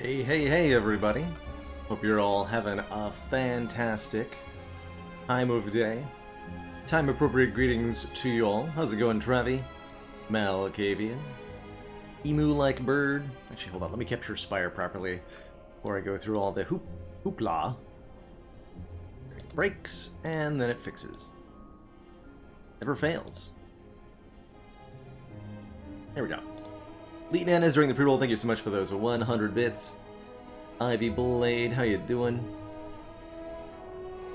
Hey, everybody. Hope you're all having a fantastic time of day. Time appropriate greetings to you all. How's it going, Trevi? Malkavian? Emu-like bird? Actually, hold on. Let me capture Spire properly before I go through all the hoopla. It breaks, and then it fixes. Never fails. Here we go. Elite Nanas during the pre-roll, thank you so much for those 100 bits. Ivy Blade, how you doing?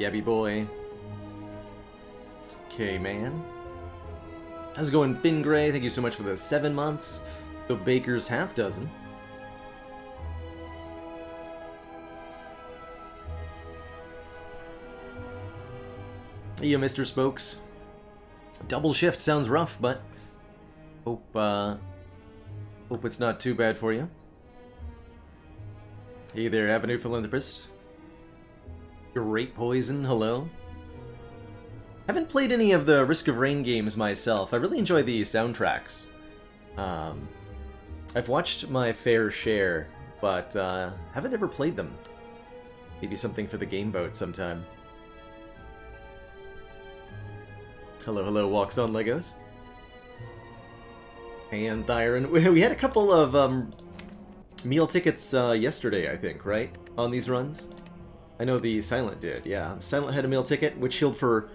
Yabby Boy. K-Man. How's it going, Finn Gray? Thank you so much for the 7 months. The Baker's half dozen. Yeah, Mr. Spokes. Double shift sounds rough, but hope it's not too bad for you. Hey there, Avenue Philanthropist. Great Poison, hello. Haven't played any of the Risk of Rain games myself. I really enjoy the soundtracks. I've watched my fair share, but haven't ever played them. Maybe something for the game boat sometime. Hello, Walks on Legos. And Thyron. We had a couple of meal tickets yesterday, I think, right? On these runs? I know the Silent did, yeah. The Silent had a meal ticket, which healed for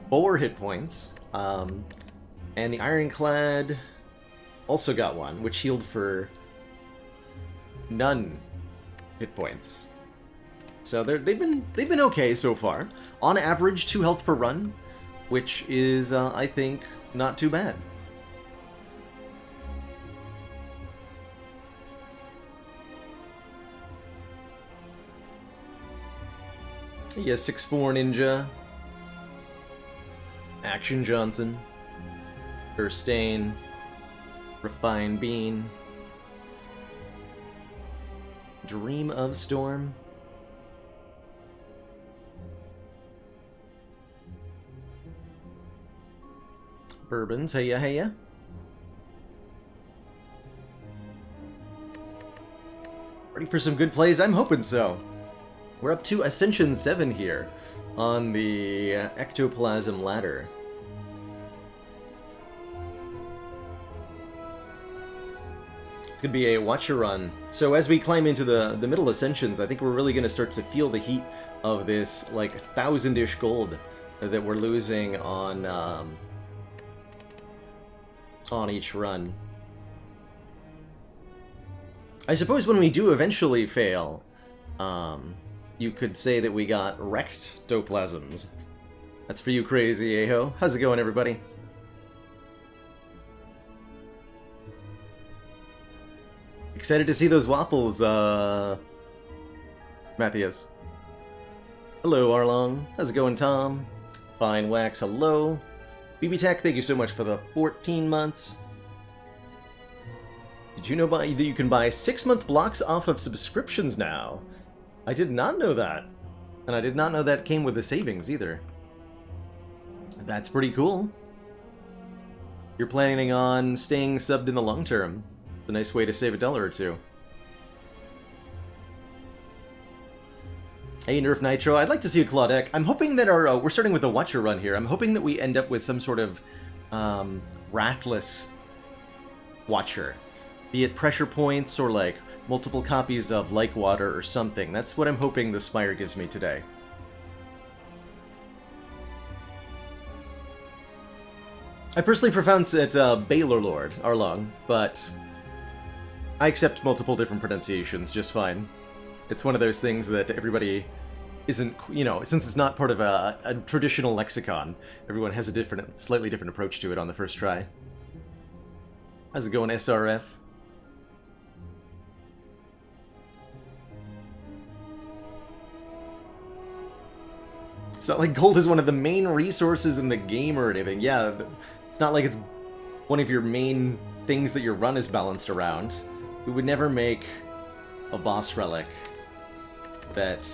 4 hit points. And the Ironclad also got one, which healed for none hit points. So they've been okay so far. On average, 2 health per run, which is, I think, not too bad. Yeah, 6'4" Ninja. Action Johnson. Erstain. Refined Bean. Dream of Storm. Bourbons, heya. Ready for some good plays? I'm hoping so. We're up to Ascension 7 here on the Ectoplasm ladder. It's going to be a watcher run. So as we climb into the middle Ascensions, I think we're really going to start to feel the heat of this, like, 1,000-ish gold that we're losing on each run. I suppose when we do eventually fail, you could say that we got wrecked Doplasms. That's for you, Crazy Aho. How's it going, everybody? Excited to see those waffles, Matthias. Hello, Arlong. How's it going, Tom? Fine Wax, hello. BB Tech, thank you so much for the 14 months. Did you know that you can buy 6-month blocks off of subscriptions now? I did not know that. And I did not know that came with the savings either. That's pretty cool. You're planning on staying subbed in the long term. It's a nice way to save $1 or 2. Hey, Nerf Nitro, I'd like to see a claw deck. I'm hoping that we're starting with a Watcher run here. I'm hoping that we end up with some sort of Wrathless Watcher. Be it pressure points or like multiple copies of Like Water or something. That's what I'm hoping the Spire gives me today. I personally pronounce it Baylor Lord, Arlong, but I accept multiple different pronunciations just fine. It's one of those things that everybody isn't, you know, since it's not part of a traditional lexicon, everyone has a slightly different approach to it on the first try. How's it going, SRF? It's not like gold is one of the main resources in the game or anything. Yeah, it's not like it's one of your main things that your run is balanced around. We would never make a boss relic that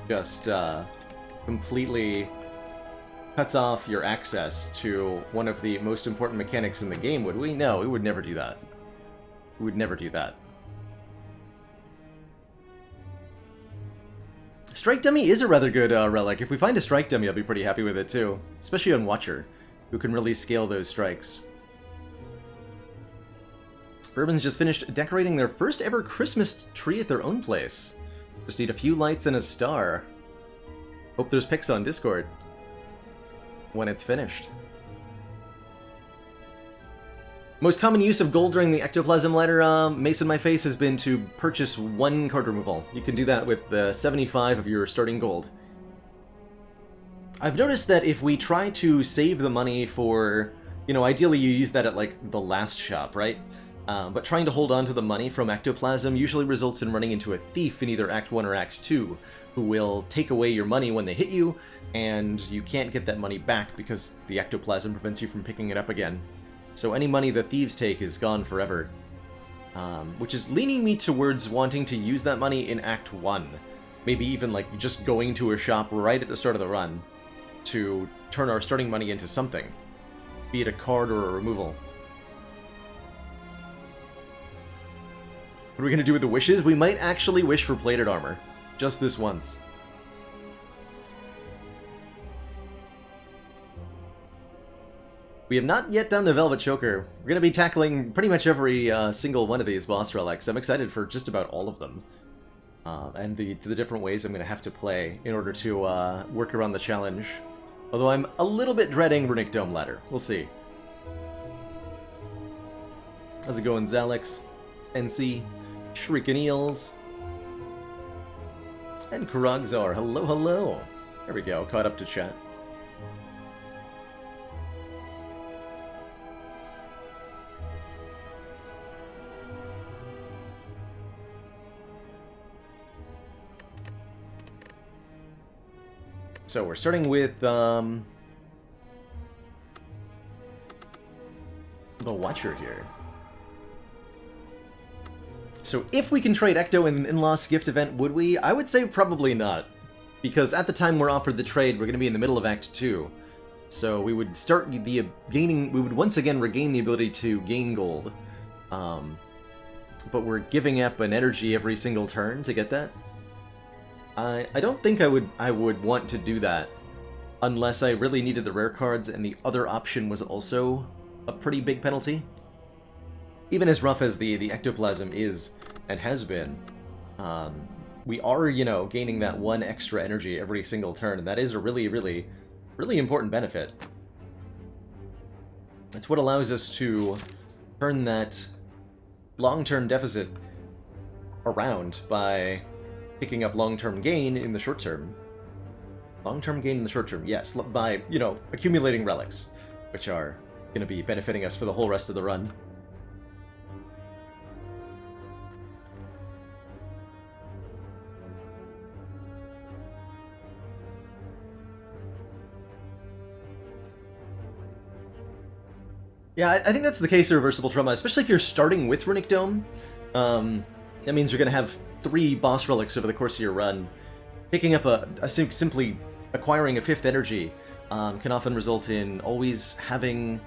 just completely cuts off your access to one of the most important mechanics in the game, would we? No, we would never do that. We would never do that. Strike Dummy is a rather good relic. If we find a Strike Dummy, I'll be pretty happy with it too. Especially on Watcher, who can really scale those strikes. Bourbon's just finished decorating their first ever Christmas tree at their own place. Just need a few lights and a star. Hope there's pics on Discord when it's finished. Most common use of gold during the Ectoplasm ladder, Mace in my face, has been to purchase 1 card removal. You can do that with 75 of your starting gold. I've noticed that if we try to save the money for, you know, ideally you use that at like the last shop, right? But trying to hold on to the money from Ectoplasm usually results in running into a thief in either Act 1 or Act 2, who will take away your money when they hit you, and you can't get that money back because the Ectoplasm prevents you from picking it up again. So any money that thieves take is gone forever. Which is leaning me towards wanting to use that money in Act 1. Maybe even like just going to a shop right at the start of the run to turn our starting money into something. Be it a card or a removal. What are we going to do with the wishes? We might actually wish for plated armor. Just this once. We have not yet done the Velvet Choker. We're going to be tackling pretty much every single one of these boss relics. I'm excited for just about all of them. And the different ways I'm going to have to play in order to work around the challenge. Although I'm a little bit dreading Runic Dome Ladder. We'll see. How's it going, Zalix? NC? Shrieking Eels? And Karagzar. Hello, hello. There we go. Caught up to chat. So we're starting with the Watcher here. So if we can trade Ecto in Lost Gift event, would we? I would say probably not. Because at the time we're offered the trade, we're going to be in the middle of Act 2. So we would start the gaining, we would once again regain the ability to gain gold. But we're giving up an energy every single turn to get that. I don't think I would want to do that unless I really needed the rare cards and the other option was also a pretty big penalty. Even as rough as the Ectoplasm is and has been, we are, you know, gaining that 1 extra energy every single turn, and that is a really, really, really important benefit. It's what allows us to turn that long-term deficit around by picking up long-term gain in the short term. Long-term gain in the short term, yes, by, you know, accumulating relics, which are going to be benefiting us for the whole rest of the run. Yeah, I think that's the case of Reversible Trauma, especially if you're starting with Runic Dome. That means you're going to have 3 boss relics over the course of your run. Picking up simply acquiring a 5th energy can often result in always having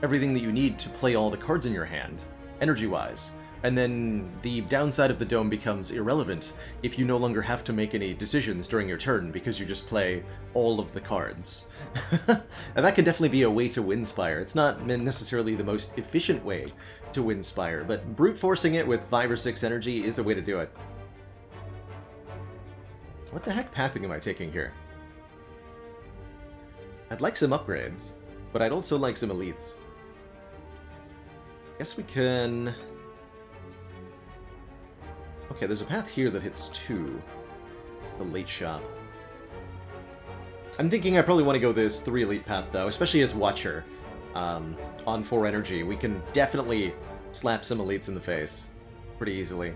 everything that you need to play all the cards in your hand, energy-wise. And then the downside of the dome becomes irrelevant if you no longer have to make any decisions during your turn because you just play all of the cards. And that can definitely be a way to win Spire. It's not necessarily the most efficient way to win Spire, but brute forcing it with 5 or 6 energy is a way to do it. What the heck pathing am I taking here? I'd like some upgrades, but I'd also like some elites. Guess we can... Okay, there's a path here that hits 2. The late shop. I'm thinking I probably want to go this 3 elite path, though, especially as Watcher. On 4 energy, we can definitely slap some elites in the face pretty easily.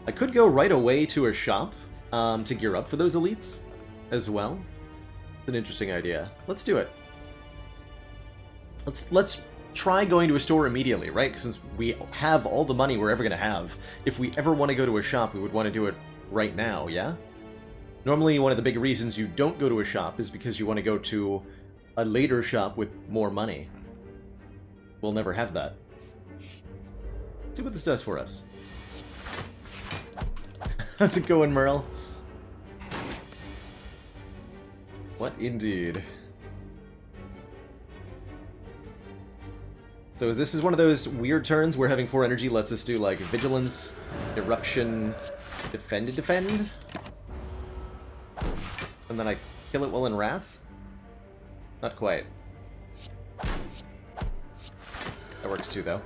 I could go right away to a shop to gear up for those elites as well. It's an interesting idea. Let's do it. Let's try going to a store immediately, right? Since we have all the money we're ever going to have. If we ever want to go to a shop, we would want to do it right now, yeah? Normally, one of the big reasons you don't go to a shop is because you want to go to a later shop with more money. We'll never have that. Let's see what this does for us. How's it going, Merle? What indeed? So this is one of those weird turns where having 4 energy lets us do, like, Vigilance, Eruption, defend? And then I kill it while in Wrath? Not quite. That works too, though.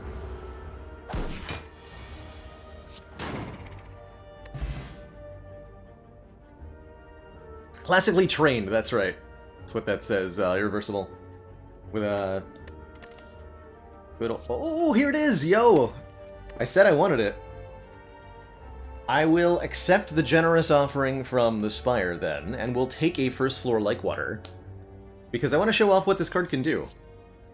Classically trained, that's right. That's what that says, irreversible. With a... Oh, here it is! Yo! I said I wanted it. I will accept the generous offering from the Spire, then, and we'll take a first floor Lakewater. Because I want to show off what this card can do.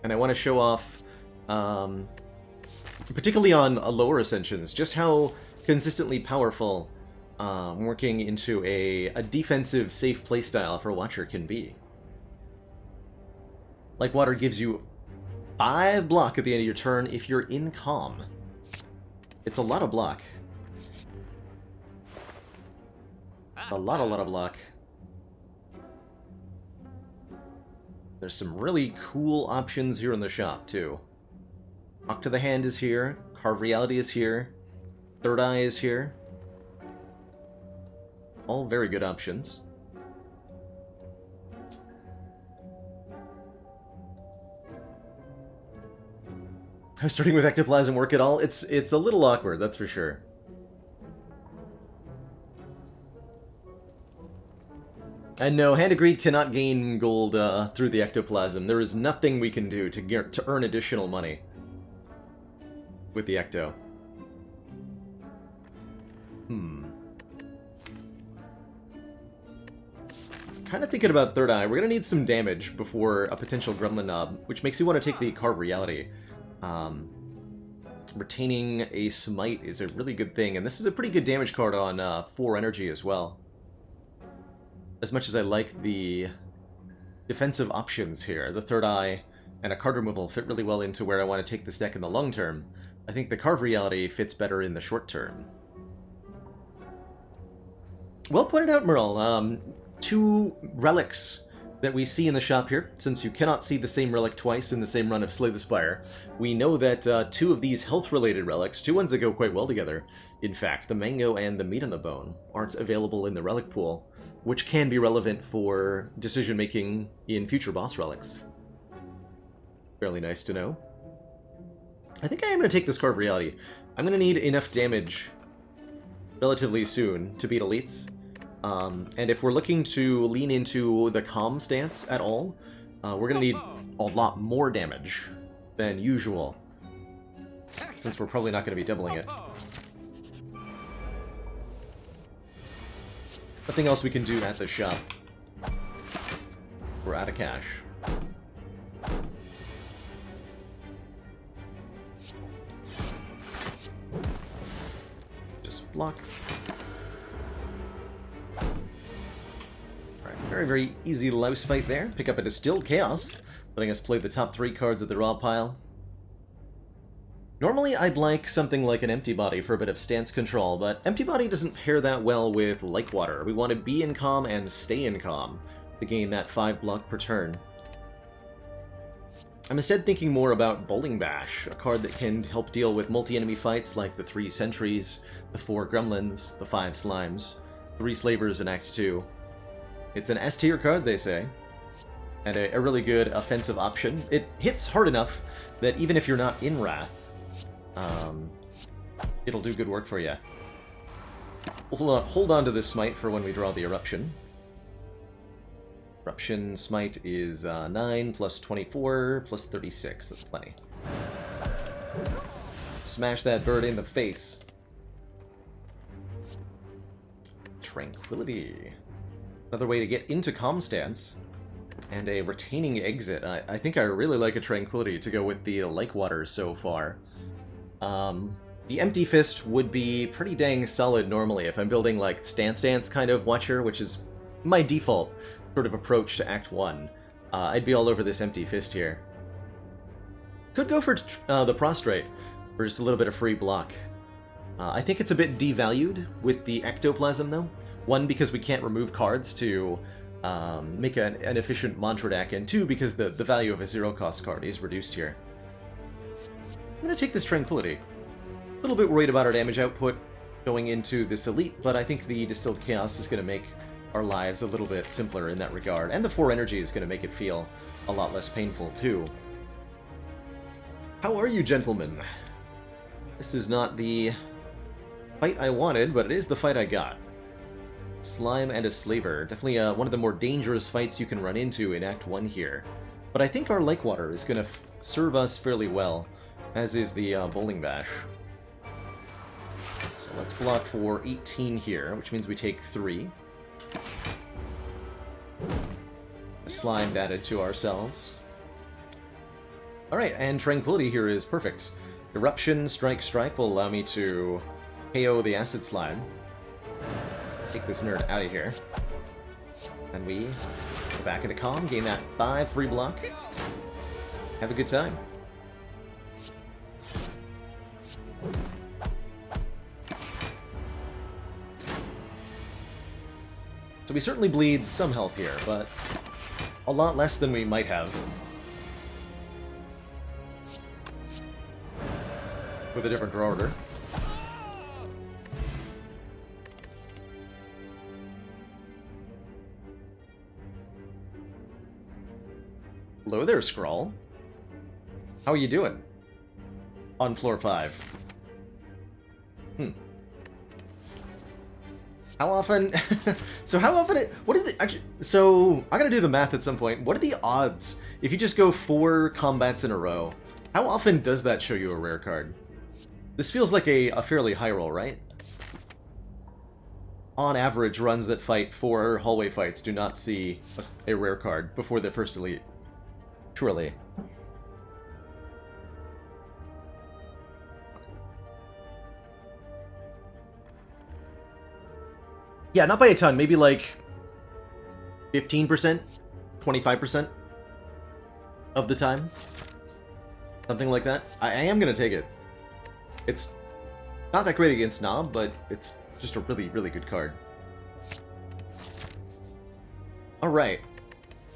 And I want to show off, particularly on lower Ascensions, just how consistently powerful working into a defensive, safe playstyle for Watcher can be. Lakewater gives you 5 block at the end of your turn if you're in Calm. It's a lot of block. A lot of block. There's some really cool options here in the shop, too. Talk to the Hand is here. Carve Reality is here. Third Eye is here. All very good options. How starting with Ectoplasm work at all? It's a little awkward, that's for sure. And no, Hand of Greed cannot gain gold through the Ectoplasm. There is nothing we can do to earn additional money with the Ecto. Kind of thinking about Third Eye. We're going to need some damage before a potential Gremlin Knob, which makes me want to take the Carve Reality. Retaining a Smite is a really good thing, and this is a pretty good damage card on 4 energy as well. As much as I like the defensive options here, the Third Eye and a card removal fit really well into where I want to take this deck in the long term. I think the Carve Reality fits better in the short term. Well pointed out, Merle. 2 relics that we see in the shop here, since you cannot see the same relic twice in the same run of Slay the Spire. We know that 2 of these health-related relics, 2 ones that go quite well together, in fact, the Mango and the Meat on the Bone, aren't available in the relic pool, which can be relevant for decision-making in future boss relics. Fairly nice to know. I think I am going to take this Carve Reality. I'm going to need enough damage relatively soon to beat elites. And if we're looking to lean into the Calm stance at all, we're going to need a lot more damage than usual, since we're probably not going to be doubling it. Nothing else we can do at the shop. We're out of cash. Just block. Very, very easy louse fight there. Pick up a Distilled Chaos, letting us play the top 3 cards of the raw pile. Normally I'd like something like an Empty Body for a bit of stance control, but Empty Body doesn't pair that well with Lakewater. We want to be in Calm and stay in Calm to gain that 5 block per turn. I'm instead thinking more about Bowling Bash, a card that can help deal with multi-enemy fights like the 3 Sentries, the 4 Gremlins, the 5 Slimes, 3 Slavers in Act 2. It's an S-tier card, they say, and a really good offensive option. It hits hard enough that even if you're not in Wrath, it'll do good work for you. Hold on to this Smite for when we draw the Eruption. Eruption Smite is 9 plus 24 plus 36. That's plenty. Smash that bird in the face. Tranquility. Another way to get into Calm stance, and a retaining exit. I think I really like a Tranquility to go with the Lakewater so far. The Empty Fist would be pretty dang solid normally if I'm building like stance kind of Watcher, which is my default sort of approach to Act 1. I'd be all over this Empty Fist here. Could go for the Prostrate for just a little bit of free block. I think it's a bit devalued with the Ectoplasm though. One, because we can't remove cards to make an efficient mantra deck, and 2, because the value of a 0-cost card is reduced here. I'm going to take this Tranquility. A little bit worried about our damage output going into this Elite, but I think the Distilled Chaos is going to make our lives a little bit simpler in that regard, and the 4 energy is going to make it feel a lot less painful, too. How are you, gentlemen? This is not the fight I wanted, but it is the fight I got. Slime and a Slaver. Definitely one of the more dangerous fights you can run into in Act 1 here. But I think our Lake Water is going to serve us fairly well, as is the Bowling Bash. So let's block for 18 here, which means we take 3. A Slime added to ourselves. Alright, and Tranquility here is perfect. Eruption, Strike, Strike will allow me to KO the Acid Slime. Take this nerd out of here. And we go back into Calm, gain that 5 free block. Have a good time. So we certainly bleed some health here, but a lot less than we might have. With a different draw order. Hello there, Skrull. How are you doing? On floor 5. How often... so how often what are the... Actually, so, I gotta do the math at some point. What are the odds if you just go 4 combats in a row? How often does that show you a rare card? This feels like a fairly high roll, right? On average, runs that fight 4 hallway fights do not see a rare card before the first Elite. Surely. Yeah, not by a ton. Maybe like 15%? 25% of the time? Something like that. I am going to take it. It's not that great against Nob, but it's just a really, really good card. Alright.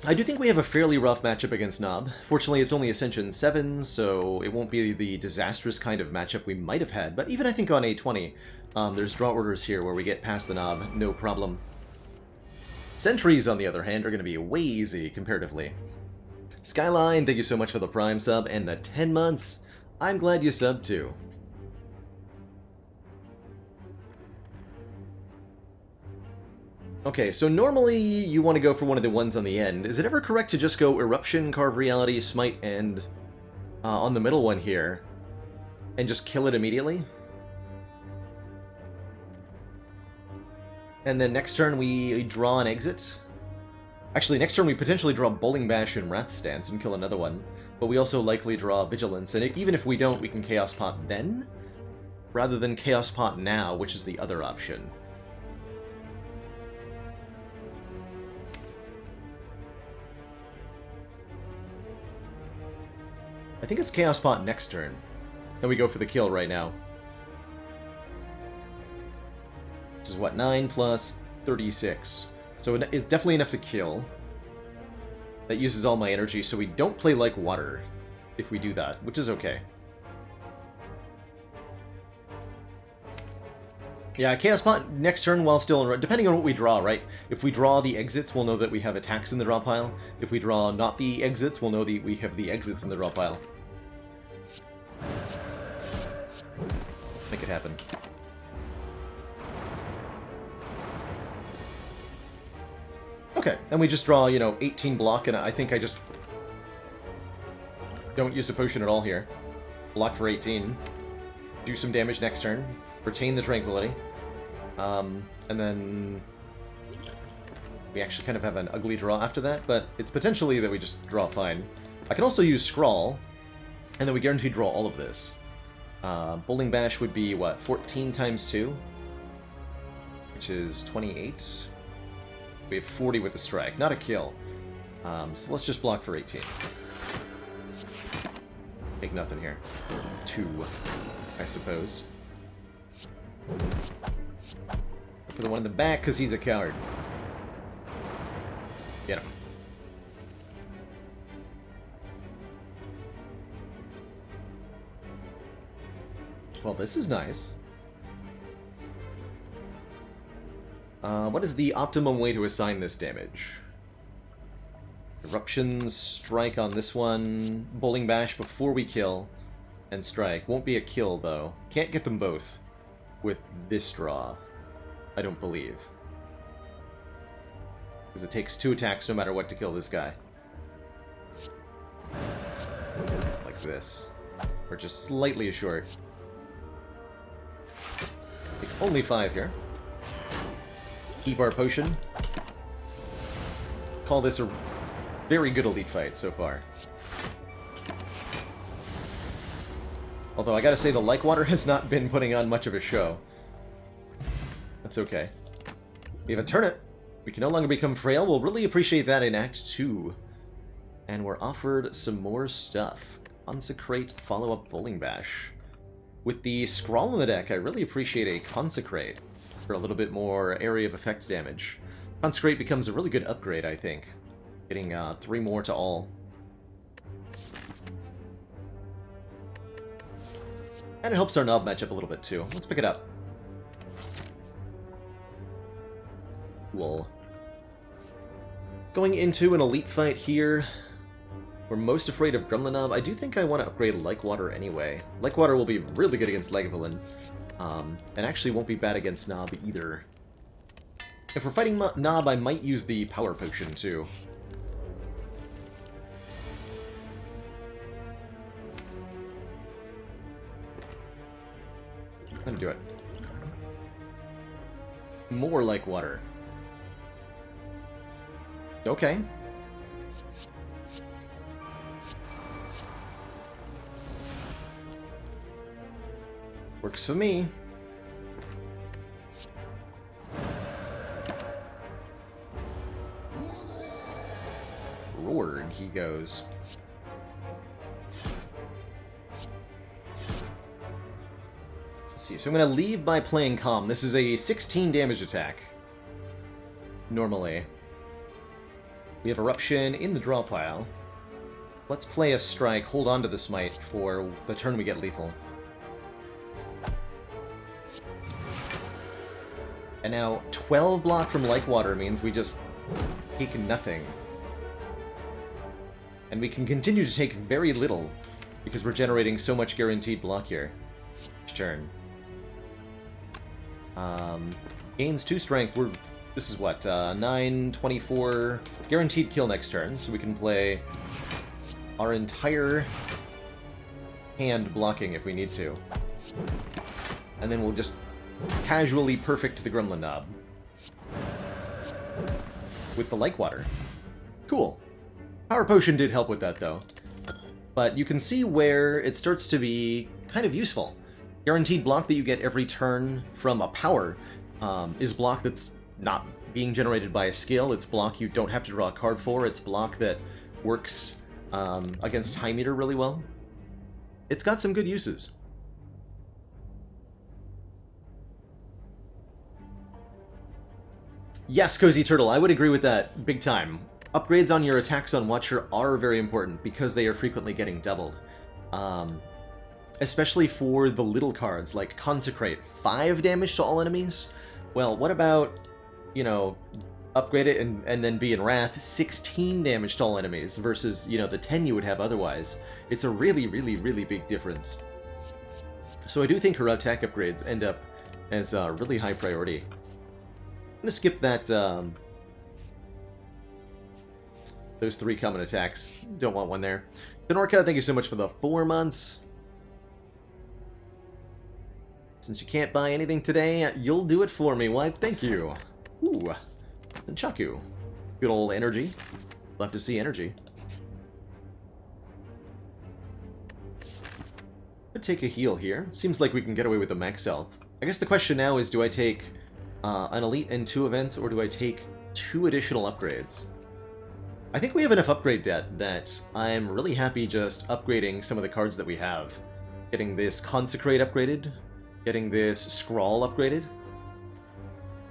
I do think we have a fairly rough matchup against Nob. Fortunately, it's only Ascension 7, so it won't be the disastrous kind of matchup we might have had. But even I think on A20, there's draw orders here where we get past the Nob, no problem. Sentries, on the other hand, are going to be way easy, comparatively. Skyline, thank you so much for the Prime sub and the 10 months. I'm glad you subbed too. Okay, so normally you want to go for one of the ones on the end. Is it ever correct to just go Eruption, Carve Reality, Smite, and on the middle one here, and just kill it immediately? And then next turn we draw an exit? Actually, next turn we potentially draw Bowling Bash and Wrath Stance and kill another one, but we also likely draw Vigilance, and even if we don't, we can Chaos Pot then, rather than Chaos Pot now, which is the other option. I think it's Chaos Pot next turn. Then we go for the kill right now. This is what, 9 plus 36. So it's definitely enough to kill. That uses all my energy, so we don't play like water if we do that, which is okay. Yeah, Chaos Pot next turn while still in... Depending on what we draw, right? If we draw the exits, we'll know that we have attacks in the draw pile. If we draw not the exits, we'll know that we have the exits in the draw pile. Make it happen. Okay, and we just draw, 18 block, and I think I just don't use a potion at all here. Block for 18. Do some damage next turn. Retain the Tranquility. And then we actually kind of have an ugly draw after that, but it's potentially that we just draw fine. I can also use Scrawl, and then we guarantee draw all of this. Bowling Bash would be, what, 14 times 2? Which is 28. We have 40 with the strike, not a kill. So let's just block for 18. Take nothing here. 2, I suppose. For the one in the back, because he's a coward. Get him. Well, this is nice. What is the optimum way to assign this damage? Eruptions, strike on this one, bowling bash before we kill, and strike. Won't be a kill, though. Can't get them both with this draw, I don't believe. Because it takes 2 attacks no matter what to kill this guy. Like this. Or just slightly short. Take only 5 here. Keep our potion. Call this a very good elite fight so far. Although I gotta say, the like water has not been putting on much of a show. That's okay. We have a turnip. We can no longer become frail. We'll really appreciate that in Act 2. And we're offered some more stuff. Consecrate, follow-up bowling bash. With the scrawl in the deck, I really appreciate a Consecrate for a little bit more area of effect damage. Consecrate becomes a really good upgrade, I think. Getting 3 more to all. And it helps our knob match up a little bit too. Let's pick it up. Cool. Going into an elite fight here. We're most afraid of Gremlin Knob. I do think I want to upgrade Like Water anyway. Like Water will be really good against Lagavulin. And actually won't be bad against Knob either. If we're fighting Knob, I might use the Power Potion too. I'm gonna do it. More Like Water. Okay. Works for me. Roared, he goes. Let's see, so I'm going to leave by playing Calm. This is a 16 damage attack. Normally. We have Eruption in the draw pile. Let's play a Strike, hold on to the Smite for the turn we get lethal. And now 12 block from Like Water means we just take nothing. And we can continue to take very little because we're generating so much guaranteed block here. Each turn. Gains 2 strength. This is what, 9, 24, guaranteed kill next turn, so we can play our entire hand blocking if we need to. And then we'll just casually perfect the Gremlin Knob. With the Like Water. Cool. Power Potion did help with that, though. But you can see where it starts to be kind of useful. Guaranteed block that you get every turn from a power is block that's not being generated by a skill. It's block you don't have to draw a card for. It's block that works against High Meter really well. It's got some good uses. Yes, Cozy Turtle, I would agree with that big time. Upgrades on your attacks on Watcher are very important because they are frequently getting doubled. Especially for the little cards, like Consecrate. 5 damage to all enemies? Well, what about, you know, upgrade it and then be in Wrath, 16 damage to all enemies versus, you know, the 10 you would have otherwise. It's a really, really, really big difference. So I do think her attack upgrades end up as a really high priority. I'm gonna skip that, those 3 common attacks. Don't want one there. Denorka, thank you so much for the 4 months. Since you can't buy anything today, you'll do it for me. Why, thank you. Ooh. And Chaku. Good old energy. Love to see energy. Could take a heal here. Seems like we can get away with the max health. I guess the question now is, do I take an elite and 2 events, or do I take 2 additional upgrades? I think we have enough upgrade debt that I'm really happy just upgrading some of the cards that we have. Getting this Consecrate upgraded, getting this Scrawl upgraded.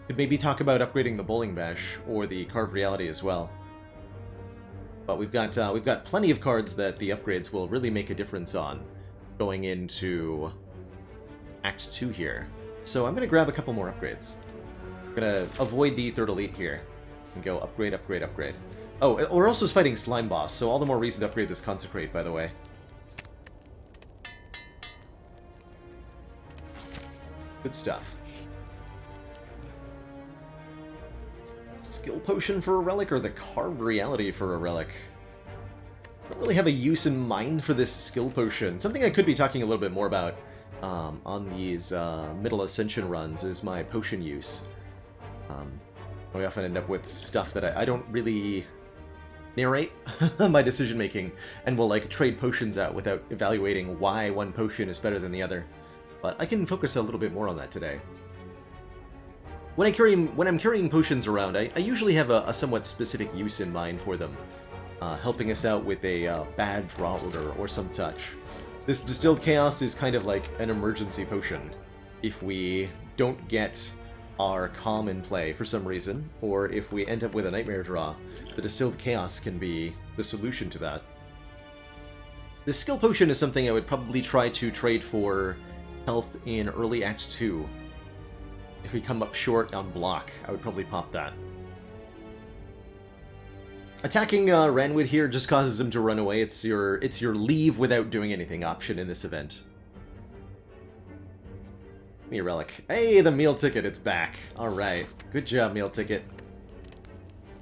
Could maybe talk about upgrading the Bowling Bash or the Carved Reality as well. But we've got plenty of cards that the upgrades will really make a difference on going into Act 2 here. So I'm going to grab a couple more upgrades. I'm going to avoid the third elite here and go upgrade, upgrade, upgrade. Oh, we're also fighting Slime Boss, so all the more reason to upgrade this Consecrate, by the way. Good stuff. Skill Potion for a Relic, or the Carved Reality for a Relic? I don't really have a use in mind for this Skill Potion. Something I could be talking a little bit more about on these middle Ascension runs is my potion use. We often end up with stuff that I don't really narrate my decision-making, and will like trade potions out without evaluating why one potion is better than the other. But I can focus a little bit more on that today. When I'm carrying potions around, I usually have a somewhat specific use in mind for them, helping us out with a bad draw order or some such. This Distilled Chaos is kind of like an emergency potion. If we don't get our Calm in play for some reason, or if we end up with a Nightmare draw, the Distilled Chaos can be the solution to that. This Skill Potion is something I would probably try to trade for health in early Act 2. If we come up short on block, I would probably pop that. Attacking Ranwood here just causes him to run away. It's your leave without doing anything option in this event. Give me a relic. Hey, the meal ticket, it's back. Alright. Good job, meal ticket.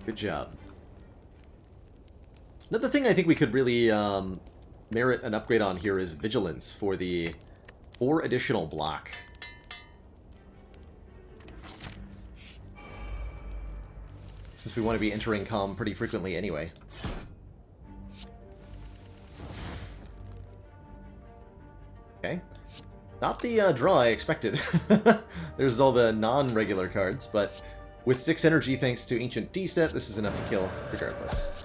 Good job. Another thing I think we could really merit an upgrade on here is Vigilance for the 4 additional block. Since we want to be entering Calm pretty frequently anyway. Okay. Not the draw I expected. There's all the non-regular cards, but with 6 energy thanks to Ancient D-Set, this is enough to kill regardless.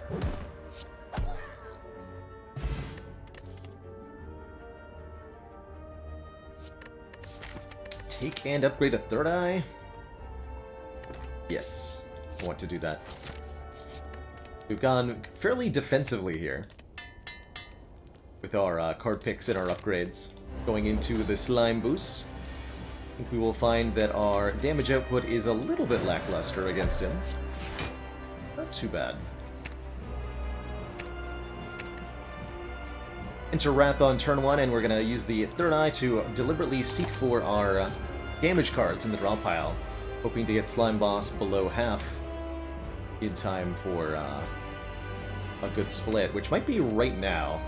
Take and upgrade a third eye? Yes. I want to do that. We've gone fairly defensively here with our card picks and our upgrades. Going into the Slime Boost, I think we will find that our damage output is a little bit lackluster against him. Not too bad. Enter Wrath on turn 1, and we're going to use the third eye to deliberately seek for our damage cards in the draw pile, hoping to get Slime Boss below half in time for a good split, which might be right now.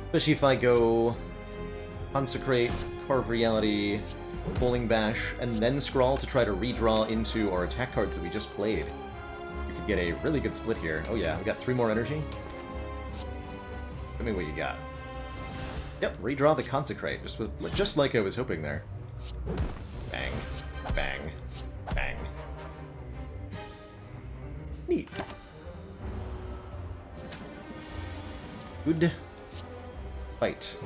Especially if I go Consecrate, Carve Reality, Bowling Bash, and then Scrawl to try to redraw into our attack cards that we just played. We could get a really good split here. Oh yeah, we got 3 more energy. Tell me what you got. Yep, redraw the Consecrate, just like I was hoping there. Bang, bang, bang. Neat. Good fight.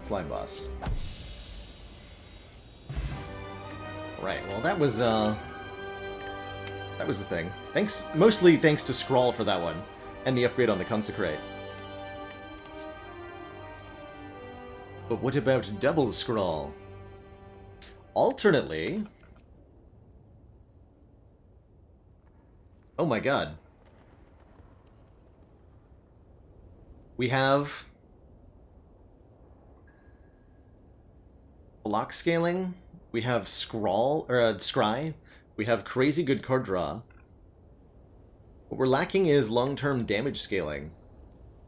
Slime Boss. Right, well that was the thing. Mostly thanks to Scrawl for that one, and the upgrade on the Consecrate. But what about double Scrawl? Alternately... Oh my god. We have... block scaling, we have Scrawl, or Scry, we have crazy good card draw. What we're lacking is long-term damage scaling.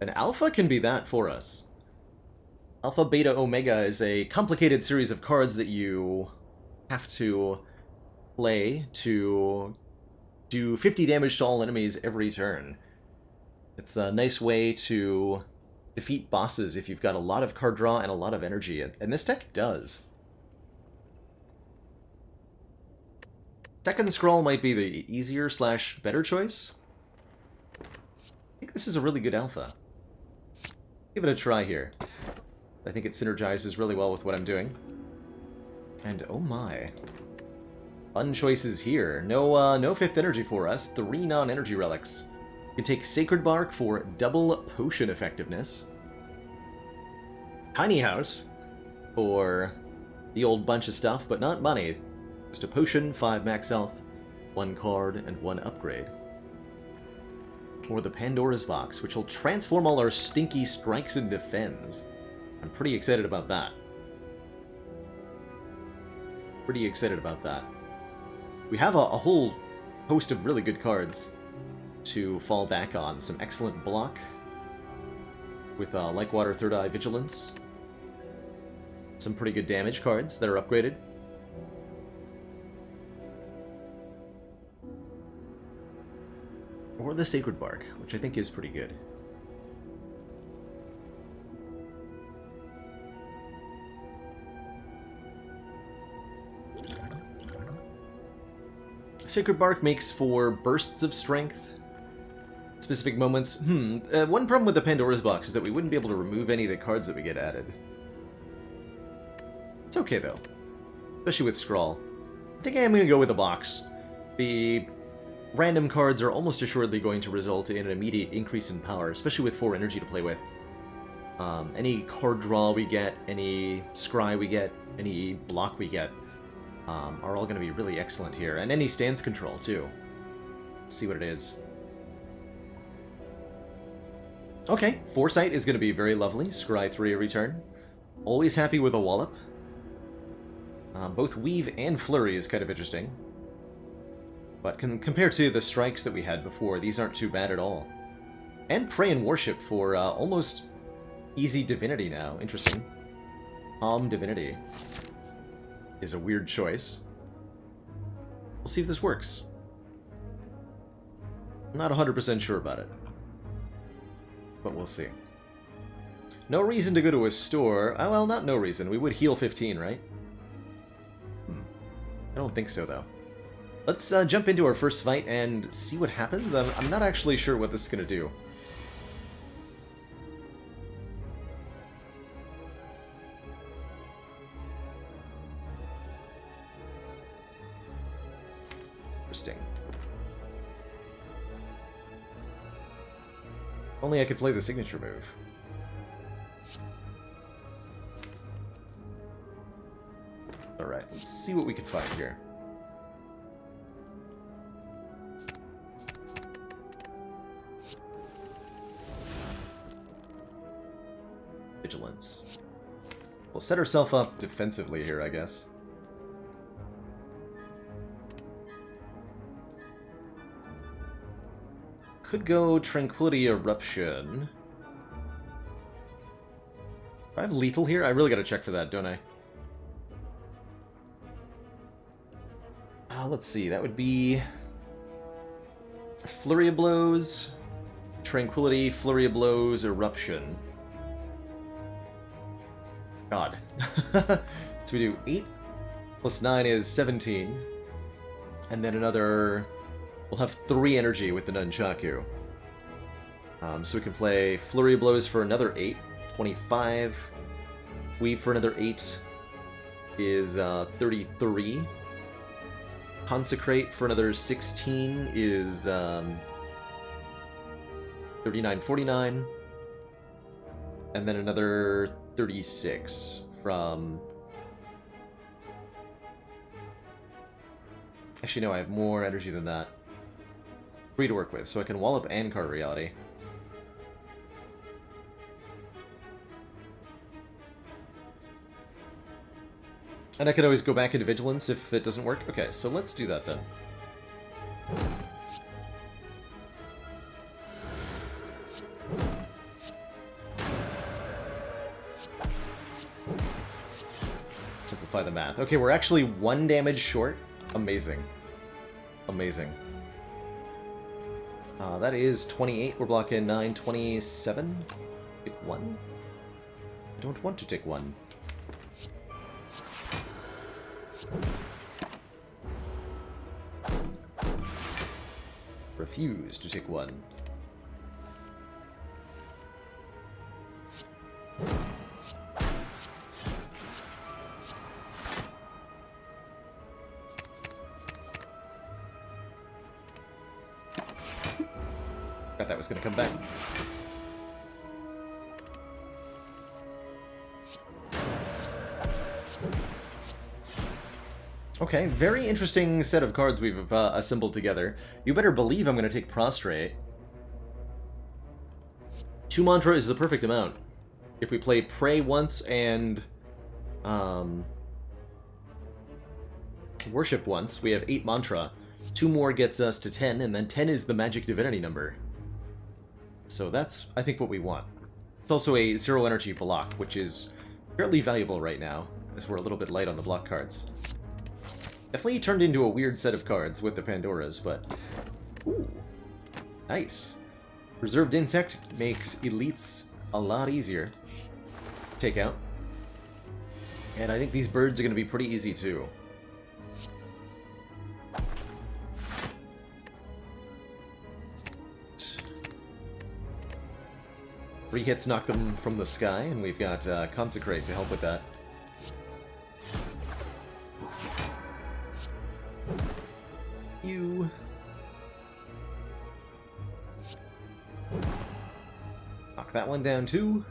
And Alpha can be that for us. Alpha, Beta, Omega is a complicated series of cards that you have to play to do 50 damage to all enemies every turn. It's a nice way to defeat bosses if you've got a lot of card draw and a lot of energy, and this deck does. Second Scroll might be the easier / better choice. I think this is a really good alpha. Give it a try here. I think it synergizes really well with what I'm doing. And oh my. Fun choices here. No 5th energy for us. 3 non-energy relics. You can take Sacred Bark for double potion effectiveness. Tiny House for the old bunch of stuff, but not money. Just a potion, 5 max health, 1 card, and 1 upgrade. Or the Pandora's Box, which will transform all our stinky strikes into defends. I'm pretty excited about that. Pretty excited about that. We have a whole host of really good cards to fall back on. Some excellent block with Like-Water Third Eye Vigilance. Some pretty good damage cards that are upgraded. Or the Sacred Bark, which I think is pretty good. Sacred Bark makes for bursts of strength. Specific moments. One problem with the Pandora's Box is that we wouldn't be able to remove any of the cards that we get added. It's okay, though. Especially with Scrawl. I think I am going to go with the box. The random cards are almost assuredly going to result in an immediate increase in power, especially with 4 energy to play with. Any card draw we get, any scry we get, any block we get, are all going to be really excellent here. And any stance control, too. Let's see what it is. Okay, Foresight is going to be very lovely. Scry 3 a return. Always happy with a Wallop. Both Weave and Flurry is kind of interesting. But compared to the strikes that we had before, these aren't too bad at all. And Pray and Worship for almost easy Divinity now. Interesting. Divinity is a weird choice. We'll see if this works. I'm not 100% sure about it. But we'll see. No reason to go to a store. Oh, well, not no reason. We would heal 15, right? I don't think so, though. Let's jump into our first fight and see what happens. I'm not actually sure what this is going to do. Interesting. Only I could play the signature move. Alright, let's see what we can find here. Vigilance. We'll set ourselves up defensively here, I guess. Could go Tranquility Eruption. Do I have lethal here? I really gotta check for that, don't I? Let's see, that would be Flurry of Blows, Tranquility, Flurry of Blows, Eruption. God. So we do 8 plus 9 is 17. And then another... We'll have 3 energy with the Nunchaku. So we can play Flurry of Blows for another 8, 25. Weave for another 8 is 33. Consecrate for another 16 is 39, 49. And then another 36 from... Actually, no, I have more energy than that. 3 to work with, so I can Wallop and Card Reality. And I could always go back into Vigilance if it doesn't work. Okay, so let's do that then. Simplify the math. Okay, we're actually 1 damage short. Amazing. Amazing. That is 28. We're blocking 9, 27. Take 1. I don't want to take 1. Refuse to take 1. Thought that was going to come back. Okay, very interesting set of cards we've assembled together. You better believe I'm going to take Prostrate. 2 Mantra is the perfect amount. If we play Pray once and Worship once, we have 8 Mantra. 2 more gets us to 10, and then 10 is the Magic Divinity number. So that's, I think, what we want. It's also a 0 energy block, which is fairly valuable right now, as we're a little bit light on the block cards. Definitely turned into a weird set of cards with the Pandoras, but... Ooh. Nice. Preserved Insect makes elites a lot easier to take out. And I think these birds are going to be pretty easy, too. Three hits knock them from the sky, and we've got Consecrate to help with that. You. Knock that one down too.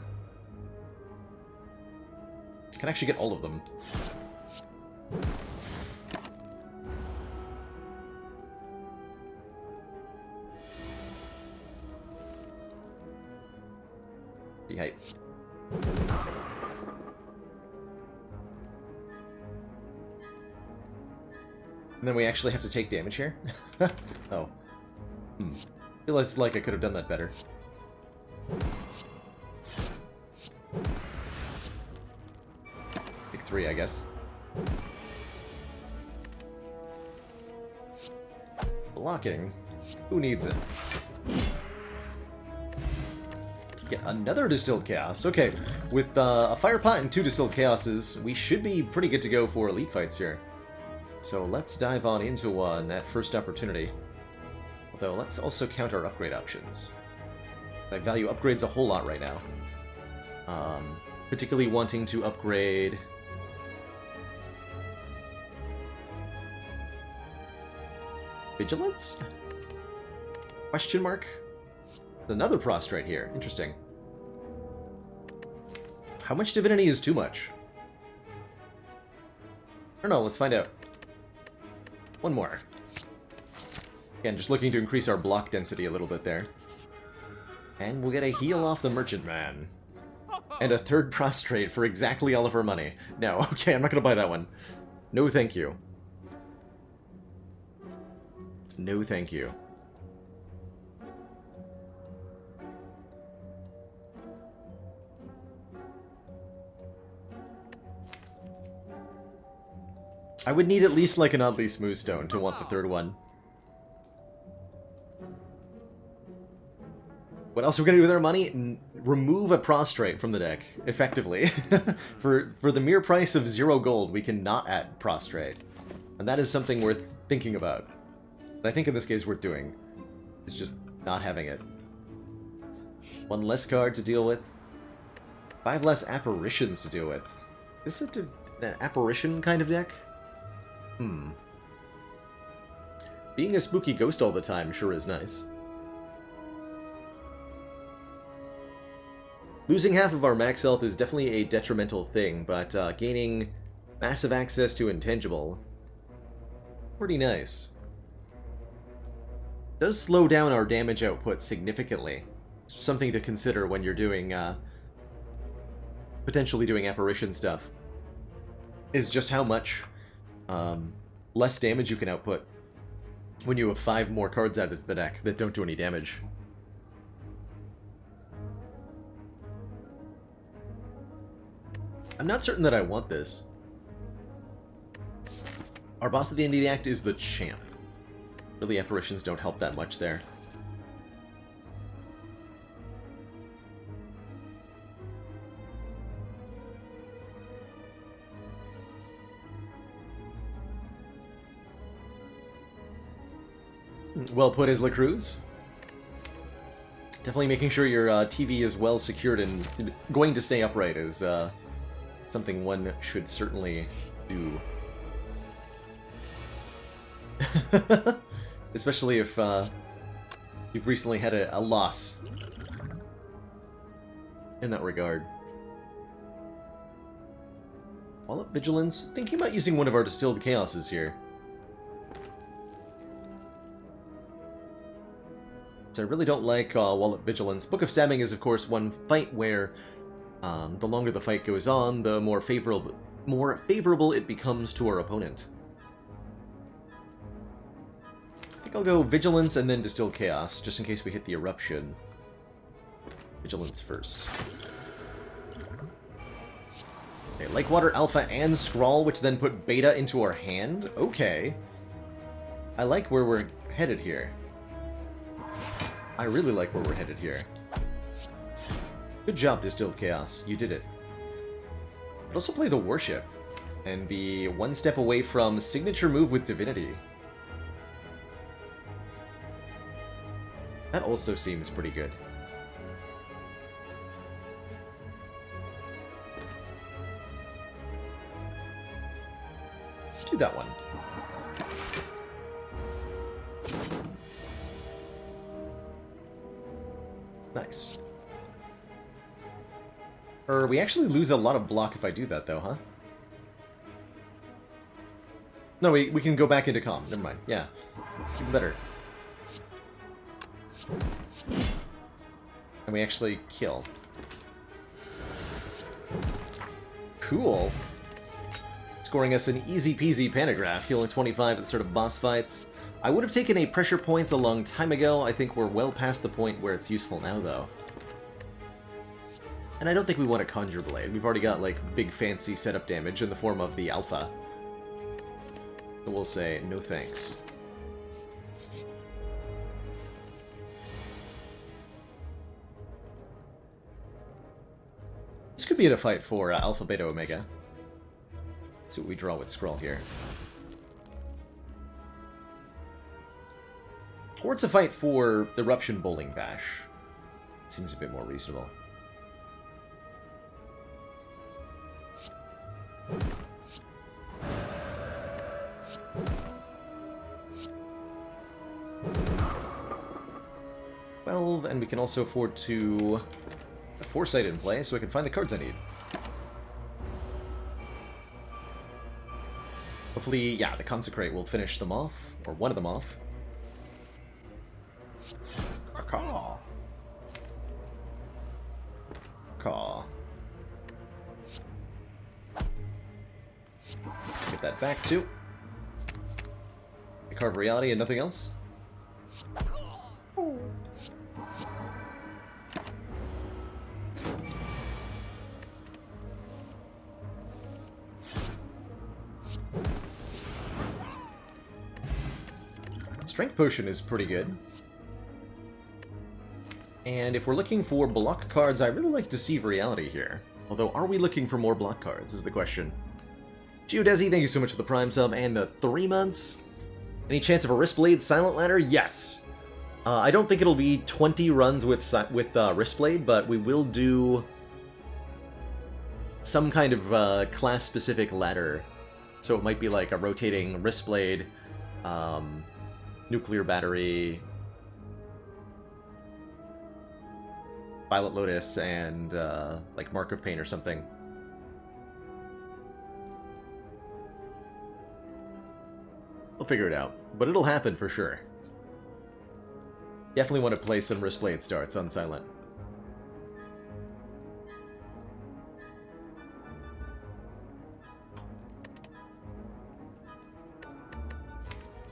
Can actually get all of them. Be hype. And then we actually have to take damage here? Oh. Feels like I could have done that better. Pick 3, I guess. Blocking. Who needs it? Get another Distilled Chaos. Okay, with a Fire Pot and 2 Distilled Chaoses, we should be pretty good to go for elite fights here. So let's dive on into one at first opportunity. Although, let's also count our upgrade options. I value upgrades a whole lot right now. Particularly wanting to upgrade... Vigilance? Question mark? There's another Prostrate here. Interesting. How much Divinity is too much? I don't know, let's find out. One more. Again, just looking to increase our block density a little bit there. And we'll get a heal off the Merchant Man. And a 3rd Prostrate for exactly all of our money. No, okay, I'm not gonna buy that one. No thank you. No thank you. I would need at least like an Oddly Smooth Stone to want the 3rd one. What else are we gonna do with our money? Remove a Prostrate from the deck, effectively. For the mere price of 0 gold, we can not add Prostrate. And that is something worth thinking about. And I think in this case worth doing. It's just not having it. 1 less card to deal with. 5 less apparitions to deal with. Is it an apparition kind of deck? Being a spooky ghost all the time sure is nice. Losing half of our max health is definitely a detrimental thing, but gaining massive access to intangible, pretty nice. Does slow down our damage output significantly. It's something to consider when you're doing, potentially doing apparition stuff. Is just how much less damage you can output when you have 5 more cards added to the deck that don't do any damage. I'm not certain that I want this. Our boss at the end of the act is the Champ. Really, apparitions don't help that much there. Well put, Isla Cruz. Definitely making sure your TV is well secured and going to stay upright is something one should certainly do. Especially if You've recently had a loss in that regard. Wallop Vigilance. Thinking about using one of our Distilled Chaoses here. So I really don't like Wallop Vigilance. Book of Stabbing is, of course, one fight where the longer the fight goes on, the more favorable it becomes to our opponent. I think I'll go Vigilance and then Distilled Chaos, just in case we hit the Eruption. Vigilance first. Okay, Lakewater, Alpha, and Scrawl, which then put Beta into our hand? Okay. I like where we're headed here. I really like where we're headed here. Good job, Distilled Chaos. You did it. But also play the Worship, and be one step away from Signature Move with Divinity. That also seems pretty good. Let's do that one. Nice. We actually lose a lot of block if I do that, though, huh? No, we can go back into calm. Never mind. Yeah. Even better. And we actually kill. Cool. Scoring us an easy-peasy Panagraph, healing 25 at the start of boss fights. I would have taken a Pressure Points a long time ago. I think we're well past the point where it's useful now, though. And I don't think we want a Conjure Blade. We've already got, like, big fancy setup damage in the form of the Alpha. So we'll say, no thanks. This could be in a fight for Alpha, Beta, Omega. Let's see what we draw with Scrawl here. Or it's a fight for the Eruption Bowling Bash. Seems a bit more reasonable. And we can also afford to have Foresight in play, so I can find the cards I need. Hopefully, yeah, the Consecrate will finish them off, or one of them off. Caw. Caw. Get that back, too. A card of Reality and nothing else? Strength Potion is pretty good. And if we're looking for block cards, I really like Deceive Reality here. Although, are we looking for more block cards, is the question. Geodesi, thank you so much for the Prime sub and the 3 months. Any chance of a Wristblade Silent Ladder? Yes. I don't think it'll be 20 runs with Wristblade, but we will do some kind of class-specific ladder. So it might be like a rotating Wristblade, Nuclear Battery, Violet Lotus, and like Mark of Pain or something. We'll figure it out, but it'll happen for sure. Definitely want to play some Wristblade starts on Silent.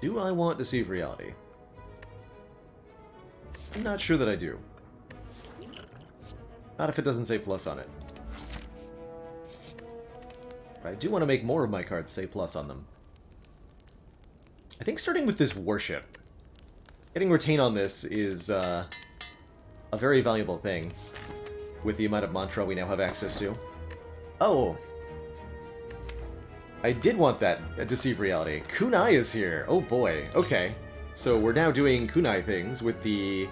Do I want Deceive Reality? I'm not sure that I do. Not if it doesn't say plus on it. But I do want to make more of my cards say plus on them. I think starting with this Worship, getting Retain on this is a very valuable thing with the amount of mantra we now have access to. Oh! I did want that Deceive Reality. Kunai is here! Oh boy, okay. So we're now doing Kunai things with the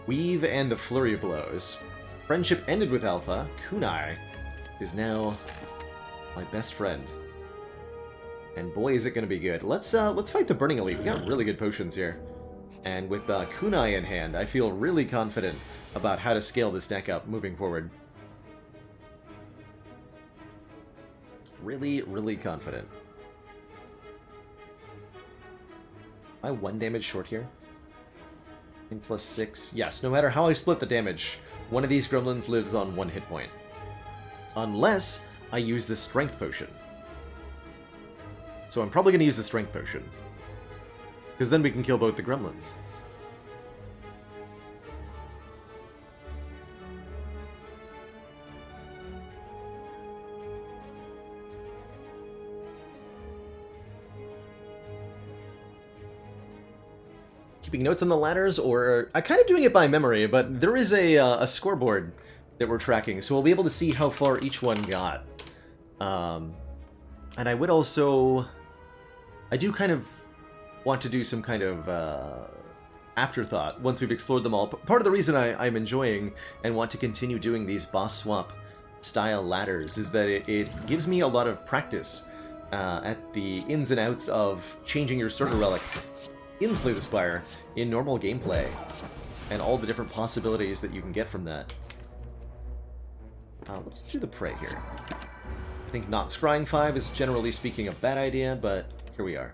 Weave and the Flurry of Blows. Friendship ended with Alpha. Kunai is now my best friend. And boy, is it going to be good. Let's fight the Burning Elite. We got really good potions here. And with Kunai in hand, I feel really confident about how to scale this deck up moving forward. Really, really confident. Am I 1 damage short here? In +6. Yes, no matter how I split the damage, one of these gremlins lives on 1 hit point. Unless I use the Strength Potion. So I'm probably going to use the Strength Potion. Because then we can kill both the gremlins. Keeping notes on the ladders, or I'm kind of doing it by memory, but there is a scoreboard that we're tracking, so we'll be able to see how far each one got. And I would also... I do kind of want to do some kind of afterthought once we've explored them all. Part of the reason I'm enjoying and want to continue doing these boss swap style ladders is that it gives me a lot of practice at the ins and outs of changing your starter relic in Slay the Spire in normal gameplay, and all the different possibilities that you can get from that. Let's do the Prey here. I think not scrying 5 is generally speaking a bad idea, but here we are.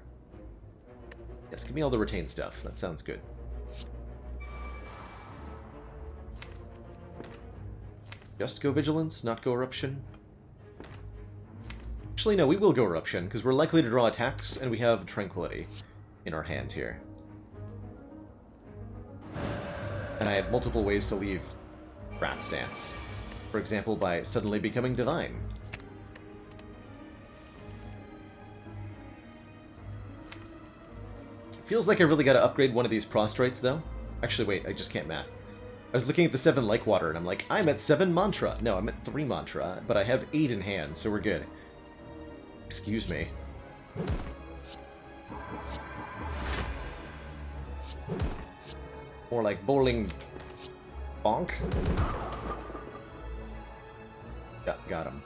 Yes, give me all the retained stuff. That sounds good. Just go Vigilance, not go Eruption. Actually, no, we will go Eruption, because we're likely to draw attacks, and we have Tranquility in our hand here. And I have multiple ways to leave Rat Stance. For example, by suddenly becoming Divine. Feels like I really gotta upgrade one of these prostrates, though. Actually, wait, I just can't math. I was looking at the 7 Like Water, and I'm like, I'm at 7 Mantra. No, I'm at 3 Mantra, but I have 8 in hand, so we're good. Excuse me. More like bowling bonk. Got him.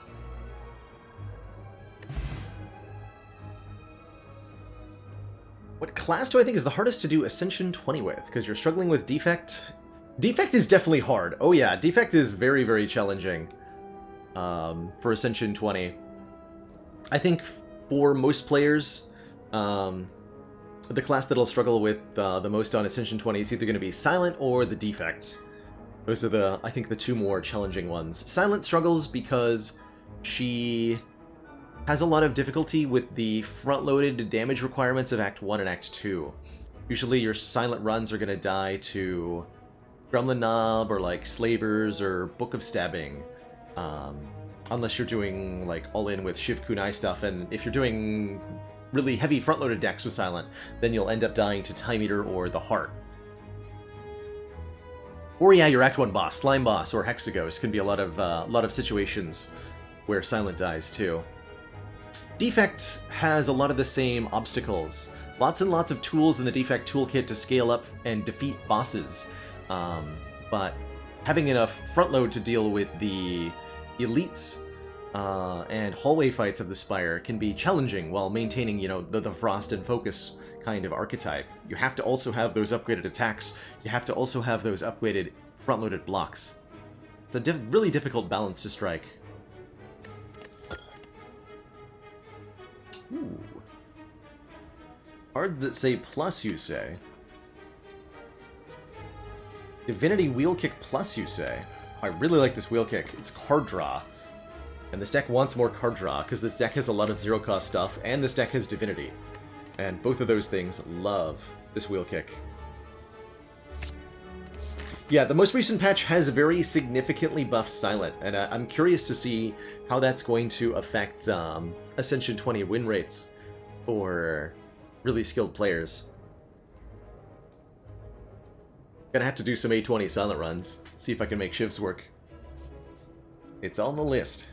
What class do I think is the hardest to do Ascension 20 with? Because you're struggling with Defect. Defect is definitely hard. Oh yeah, Defect is very, very challenging for Ascension 20. I think for most players, the class that'll struggle with the most on Ascension 20 is either going to be Silent or the Defect. Those are I think, the two more challenging ones. Silent struggles because she has a lot of difficulty with the front-loaded damage requirements of Act 1 and Act 2. Usually your Silent runs are going to die to Gremlin Knob or like Slavers or Book of Stabbing. Unless you're doing like all-in with Shiv Kunai stuff, and if you're doing really heavy front-loaded decks with Silent, then you'll end up dying to Time Eater or the Heart. Or yeah, your Act 1 boss, Slime Boss or Hexaghost can be a lot of situations where Silent dies too. Defect has a lot of the same obstacles. Lots and lots of tools in the Defect toolkit to scale up and defeat bosses. But having enough front load to deal with the elites and hallway fights of the Spire can be challenging while maintaining, you know, the Frost and Focus kind of archetype. You have to also have those upgraded attacks. You have to also have those upgraded front-loaded blocks. It's a really difficult balance to strike. Ooh. Card that say plus, you say? Divinity Wheel Kick plus, you say? I really like this Wheel Kick. It's card draw. And this deck wants more card draw, because this deck has a lot of zero-cost stuff, and this deck has Divinity. And both of those things love this Wheel Kick. Yeah, the most recent patch has very significantly buffed Silent, and I'm curious to see how that's going to affect Ascension 20 win rates for really skilled players. Gonna have to do some A20 Silent runs, see if I can make shifts work. It's on the list.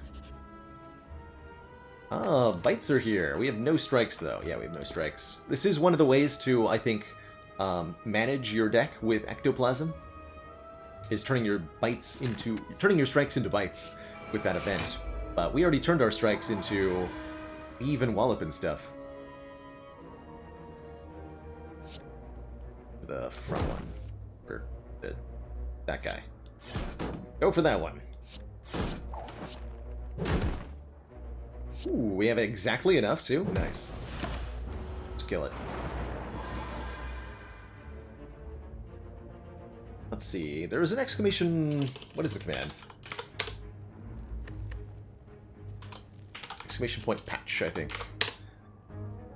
Ah, bites are here. We have no strikes, though. Yeah, we have no strikes. This is one of the ways to, I think, manage your deck with Ectoplasm, is turning your strikes into bites with that event. But we already turned our strikes into Weave and Wallop and stuff. The front one. Or that guy. Go for that one. Ooh, we have exactly enough, too? Nice. Let's kill it. Let's see. There is an exclamation... What is the command? Exclamation point patch, I think.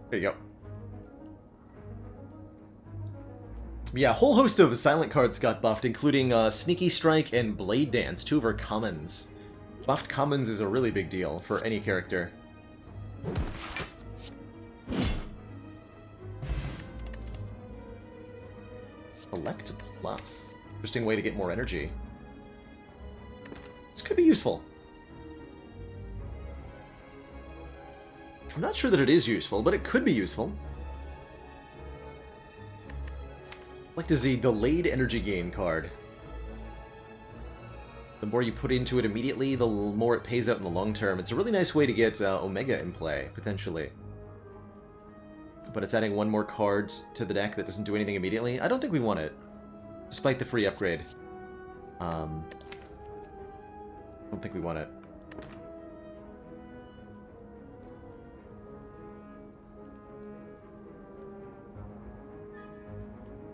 There you go. Yeah, a whole host of silent cards got buffed, including Sneaky Strike and Blade Dance, two of our commons. Buffed commons is a really big deal for any character. Select Plus. Interesting way to get more energy. This could be useful. I'm not sure that it is useful, but it could be useful. Select is a delayed energy gain card. The more you put into it immediately, the more it pays out in the long term. It's a really nice way to get Omega in play, potentially. But it's adding one more card to the deck that doesn't do anything immediately. I don't think we want it, despite the free upgrade. I don't think we want it.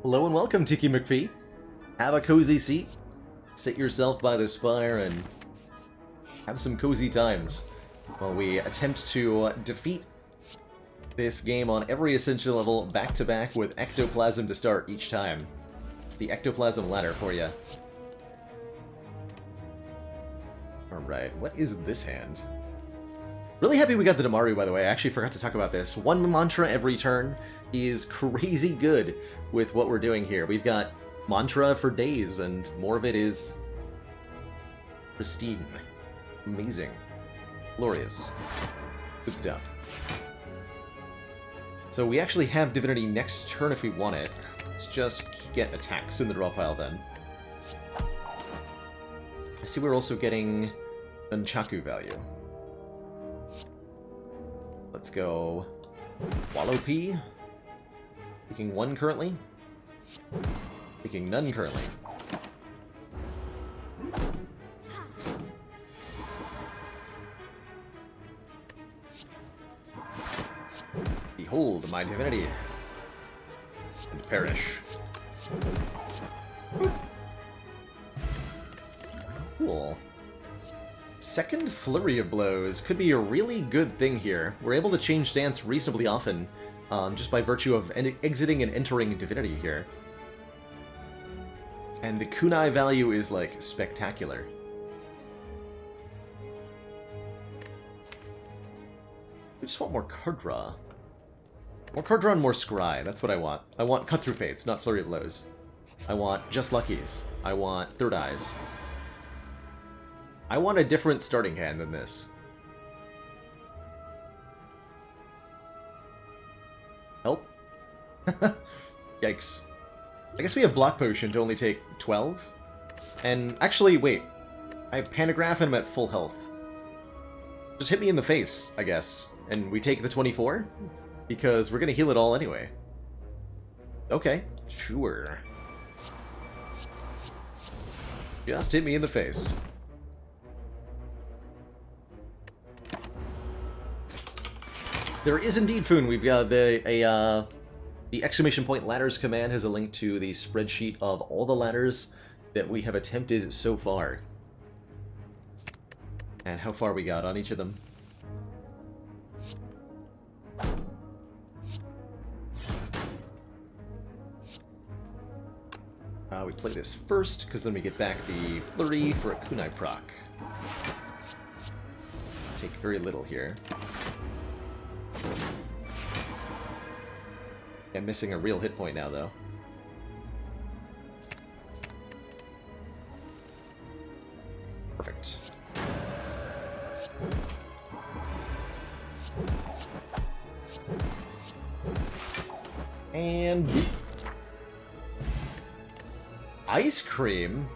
Hello and welcome, Tiki McPhee. Have a cozy seat. Sit yourself by the Spire and have some cozy times while we attempt to defeat this game on every Ascension level back-to-back with Ectoplasm to start each time. It's the Ectoplasm ladder for you. Alright, what is this hand? Really happy we got the Damaru, by the way. I actually forgot to talk about this. One mantra every turn is crazy good with what we're doing here. We've got mantra for days, and more of it is pristine. Amazing. Glorious. Good stuff. So we actually have Divinity next turn if we want it. Let's just get attacks in the draw pile then. I see we're also getting Nunchaku value. Let's go Wallopy. Picking one currently. Picking none currently. Behold my divinity. And perish. Cool. Second Flurry of Blows could be a really good thing here. We're able to change stance reasonably often, just by virtue of exiting and entering Divinity here. And the kunai value is, like, spectacular. We just want more card draw. More card draw and more scry, that's what I want. I want Cut Through Fates, not Flurry of Blows. I want Just Luckies. I want Third Eyes. I want a different starting hand than this. Help? Yikes. I guess we have Block Potion to only take 12. And actually, wait. I have Panagraph and I'm at full health. Just hit me in the face, I guess. And we take the 24? Because we're gonna heal it all anyway. Okay, sure. Just hit me in the face. There is indeed Foon. We've got the exclamation point ladders command has a link to the spreadsheet of all the ladders that we have attempted so far. And how far we got on each of them. We play this first, because then we get back the Flurry for a Kunai proc. Take very little here. I'm missing a real hit point now, though. Perfect. And... Ice Cream?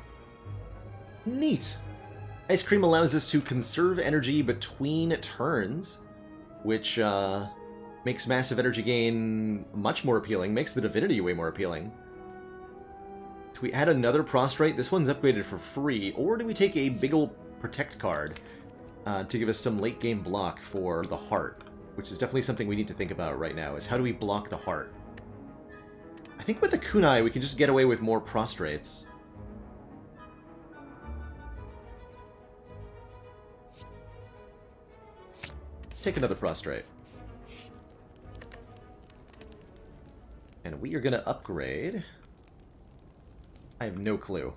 Neat! Ice Cream allows us to conserve energy between turns, which makes massive energy gain much more appealing, makes the Divinity way more appealing. Do we add another Prostrate? This one's upgraded for free. Or do we take a big ol' Protect card to give us some late game block for the Heart? Which is definitely something we need to think about right now, is how do we block the Heart? I think with the Kunai we can just get away with more Prostrates. Take another Prostrate. And we are going to upgrade... I have no clue.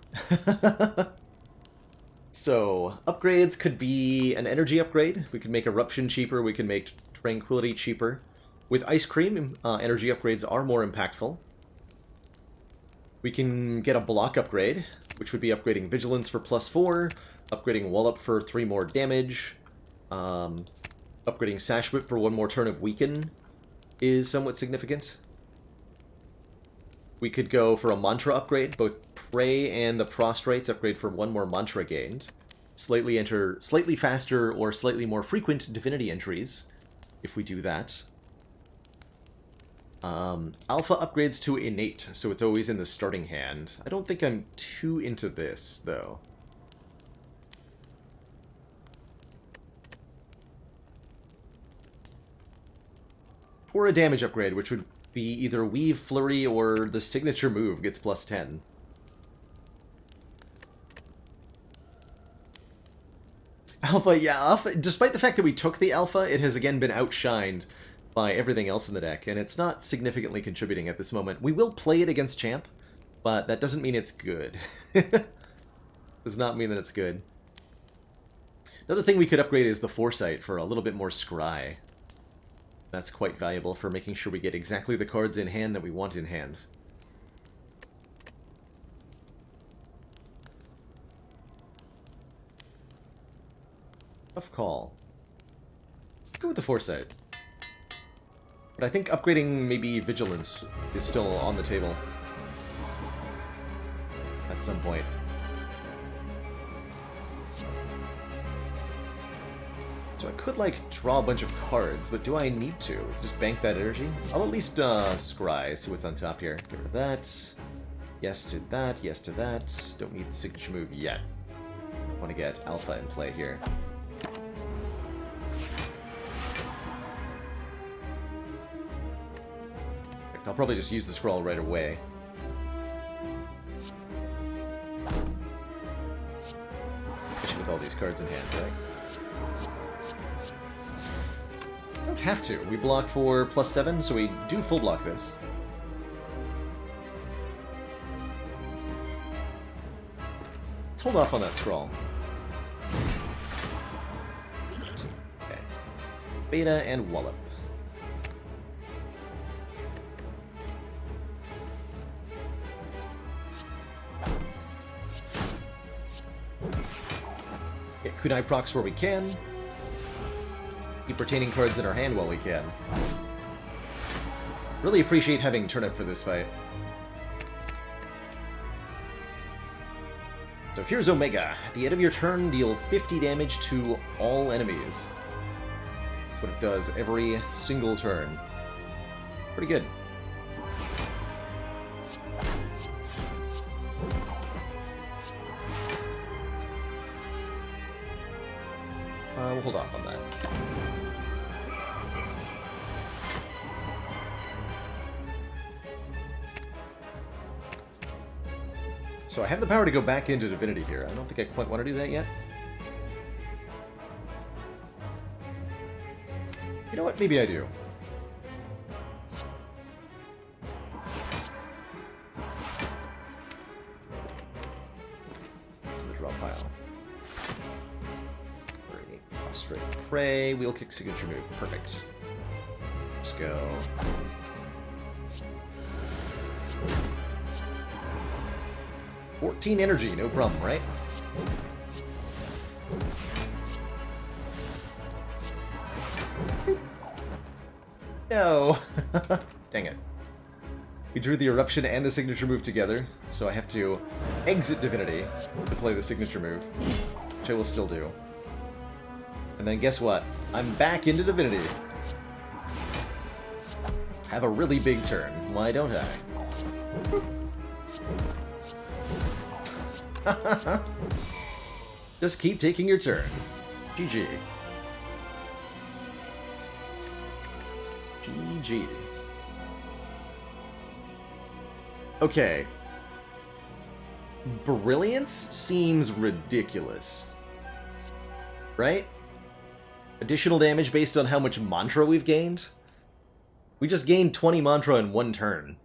So, upgrades could be an energy upgrade. We could make Eruption cheaper. We can make Tranquility cheaper. With Ice Cream, energy upgrades are more impactful. We can get a block upgrade, which would be upgrading Vigilance for +4, upgrading Wallop for 3 more damage, upgrading Sash Whip for 1 more turn of Weaken is somewhat significant. We could go for a Mantra upgrade. Both Prey and the Prostrates upgrade for 1 more Mantra gained. Enter slightly faster or slightly more frequent Divinity entries, if we do that. Alpha upgrades to Innate, so it's always in the starting hand. I don't think I'm too into this, though. Or a damage upgrade, which would be either Weave, Flurry, or the signature move gets +10. Alpha, yeah, Alpha, despite the fact that we took the Alpha, it has again been outshined by everything else in the deck, and it's not significantly contributing at this moment. We will play it against Champ, but that doesn't mean it's good. Does not mean that it's good. Another thing we could upgrade is the Foresight for a little bit more scry. That's quite valuable for making sure we get exactly the cards in hand that we want in hand. Tough call. Go with the Foresight. But I think upgrading maybe Vigilance is still on the table. At some point. So I could, like, draw a bunch of cards, but do I need to? Just bank that energy? I'll at least scry, see what's on top here. Get rid of that. Yes to that, yes to that. Don't need the signature move yet. Want to get Alpha in play here. I'll probably just use the scroll right away. Especially with all these cards in hand, right? Don't have to. We block for +7, so we do full block this. Let's hold off on that scroll. Okay. Beta and Wallop. Get Kunai procs where we can. Keep retaining cards in our hand while we can. Really appreciate having Turnip for this fight. So here's Omega. At the end of your turn, deal 50 damage to all enemies. That's what it does every single turn. Pretty good. We'll hold off on that. So I have the power to go back into Divinity here. I don't think I quite want to do that yet. You know what? Maybe I do. To the draw pile. Straight Prey, Wheel Kick, signature move. Perfect. Let's go. $14 energy, no problem, right? No! Dang it. We drew the Eruption and the signature move together, so I have to exit Divinity to play the signature move, which I will still do. And then guess what? I'm back into Divinity. Have a really big turn. Why don't I? Just keep taking your turn. GG. GG. Okay. Brilliance seems ridiculous. Right? Additional damage based on how much mantra we've gained? We just gained 20 mantra in one turn.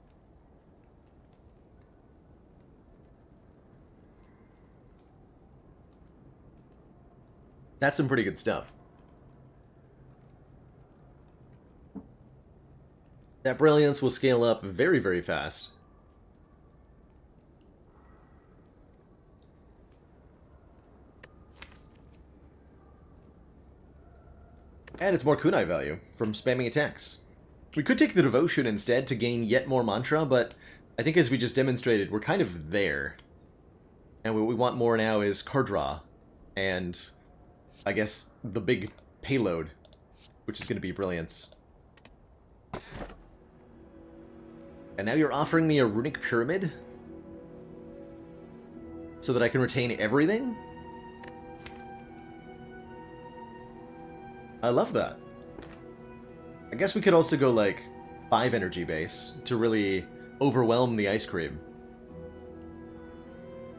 That's some pretty good stuff. That brilliance will scale up very, very fast. And it's more kunai value from spamming attacks. We could take the devotion instead to gain yet more mantra, but I think as we just demonstrated, we're kind of there. And what we want more now is card draw, and I guess the big payload, which is going to be brilliance. And now you're offering me a runic pyramid? So that I can retain everything? I love that. I guess we could also go like 5 energy base to really overwhelm the ice cream.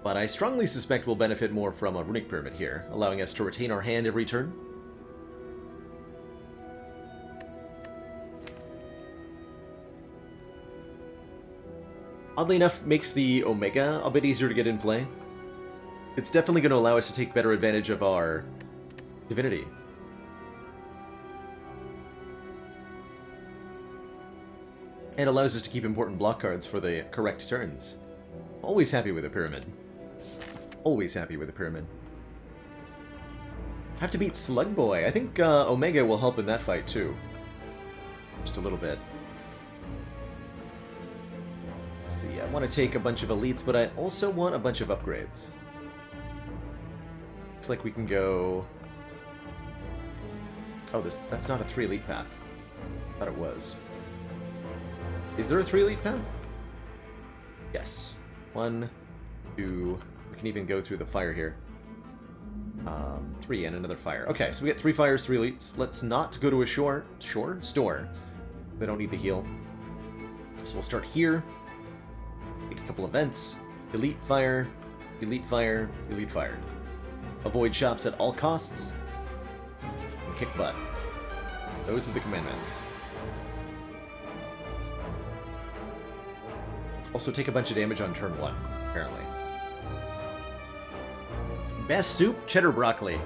But I strongly suspect we'll benefit more from a runic pyramid here, allowing us to retain our hand every turn. Oddly enough, makes the Omega a bit easier to get in play. It's definitely going to allow us to take better advantage of our divinity. And allows us to keep important block cards for the correct turns. Always happy with a pyramid. Always happy with a pyramid. Have to beat Slug Boy. I think Omega will help in that fight too. Just a little bit. Let's see, I want to take a bunch of elites, but I also want a bunch of upgrades. Looks like we can go... Oh, that's not a 3 elite path. I thought it was. Is there a 3 elite path? Yes. 1, 2... We can even go through the fire here. 3 and another fire. Okay, so we get 3 fires, 3 elites. Let's not go to a store. They don't need to heal. So we'll start here. Take a couple events. Elite fire, elite fire, elite fire. Avoid shops at all costs. And kick butt. Those are the commandments. Also take a bunch of damage on turn 1, apparently. Best soup, cheddar broccoli,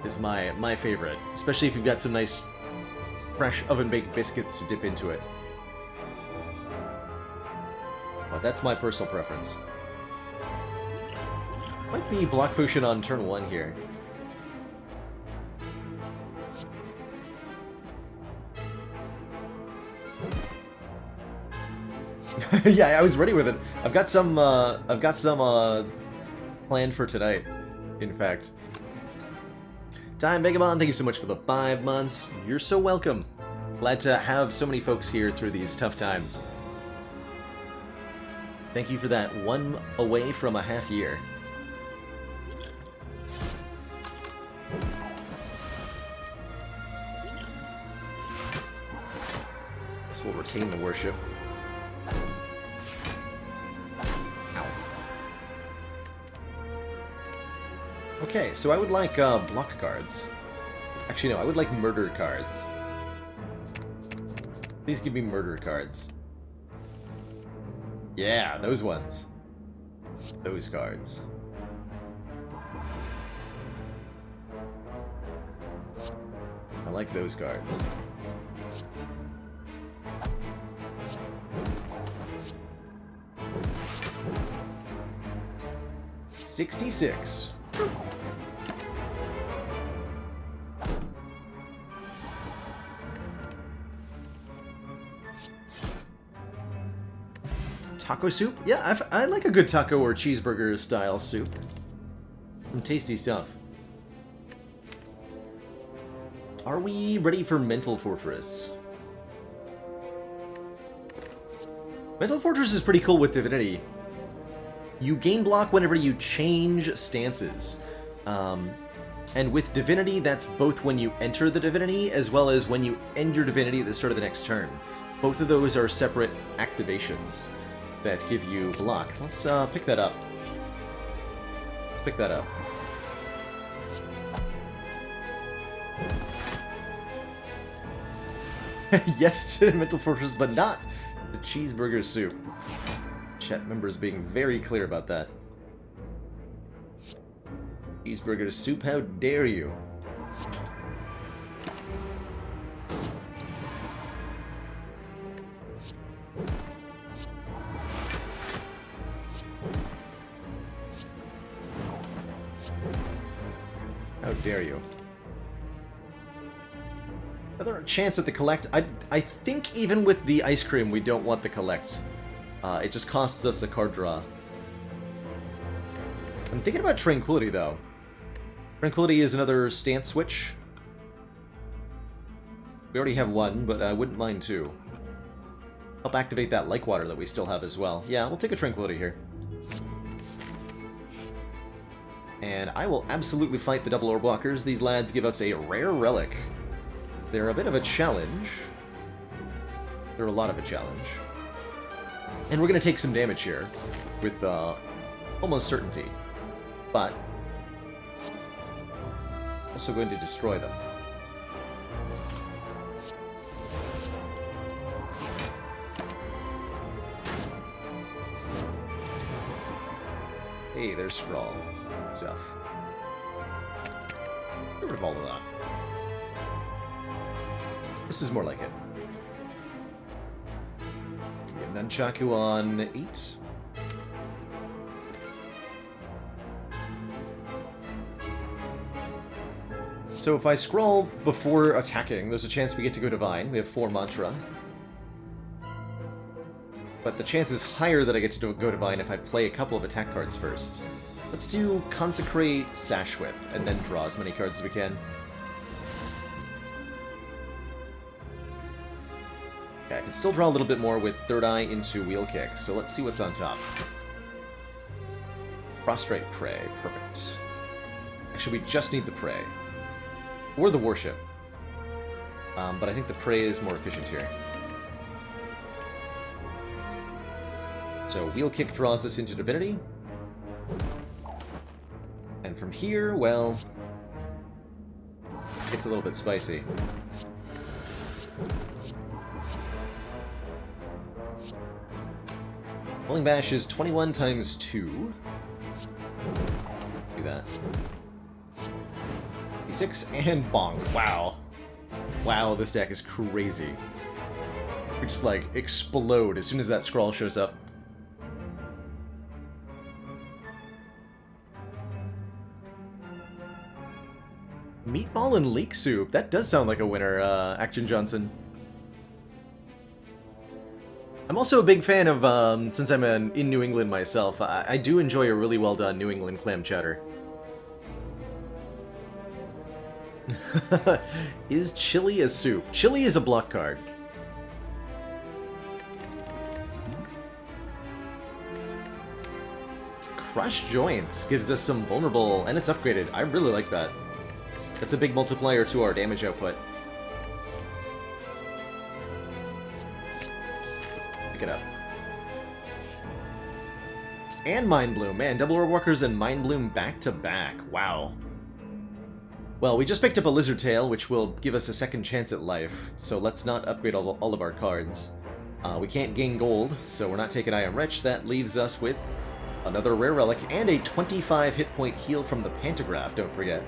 is my favorite. Especially if you've got some nice, fresh oven-baked biscuits to dip into it. But that's my personal preference. Might be block potion on turn 1 here. Yeah, I was ready with it. I've got some planned for tonight, in fact. Time Megamon, thank you so much for the 5 months. You're so welcome. Glad to have so many folks here through these tough times. Thank you for that 1 away from a half year. Guess we'll retain the worship. Okay, so I would like block cards. Actually, no, I would like murder cards. Please give me murder cards. Yeah, those ones. Those cards. I like those cards. $66. Taco soup? Yeah, I like a good taco or cheeseburger style soup. Some tasty stuff. Are we ready for Mental Fortress? Mental Fortress is pretty cool with Divinity. You gain block whenever you change stances. And with Divinity, that's both when you enter the Divinity, as well as when you end your Divinity at the start of the next turn. Both of those are separate activations that give you block. Let's pick that up. Let's pick that up. Yes to Mental Fortress, but not the cheeseburger soup. Chat members being very clear about that. Cheeseburger soup, how dare you? How dare you? Another chance at the collect. I think even with the ice cream, we don't want the collect. It just costs us a card draw. I'm thinking about Tranquility, though. Tranquility is another stance switch. We already have one, but I wouldn't mind two. Help activate that Like Water that we still have as well. Yeah, we'll take a Tranquility here. And I will absolutely fight the double orb blockers. These lads give us a rare relic. They're a bit of a challenge. They're a lot of a challenge. And we're going to take some damage here with almost certainty. But also going to destroy them. Hey, there's Scrawl. Stuff. Get rid of all of that. This is more like it. Nunchaku on 8. So if I scroll before attacking, there's a chance we get to go Divine. We have 4 Mantra. But the chance is higher that I get to go Divine if I play a couple of attack cards first. Let's do Consecrate Sash Whip, and then draw as many cards as we can. Okay, I can still draw a little bit more with Third Eye into Wheel Kick, so let's see what's on top. Prostrate Prey, perfect. Actually, we just need the Prey. Or the Warship. But I think the Prey is more efficient here. So Wheel Kick draws us into Divinity. And from here, well, it's a little bit spicy. Rolling Bash is 21 times 2. Do that. 6 and bonk. Wow. Wow, this deck is crazy. We just, like, explode as soon as that scroll shows up. Meatball and leek soup. That does sound like a winner, Action Johnson. I'm also a big fan of, since I'm in New England myself, I do enjoy a really well done New England clam chowder. Is chili a soup? Chili is a block card. Crush Joints gives us some vulnerable, and it's upgraded. I really like that. That's a big multiplier to our damage output. Pick it up. And Mind Bloom. Man, Double Orb Walkers and Mind Bloom back to back. Wow. Well, we just picked up a Lizard Tail, which will give us a second chance at life, so let's not upgrade all of our cards. We can't gain gold, so we're not taking I Am Rich. That leaves us with another Rare Relic and a 25 hit point heal from the Pantograph, don't forget.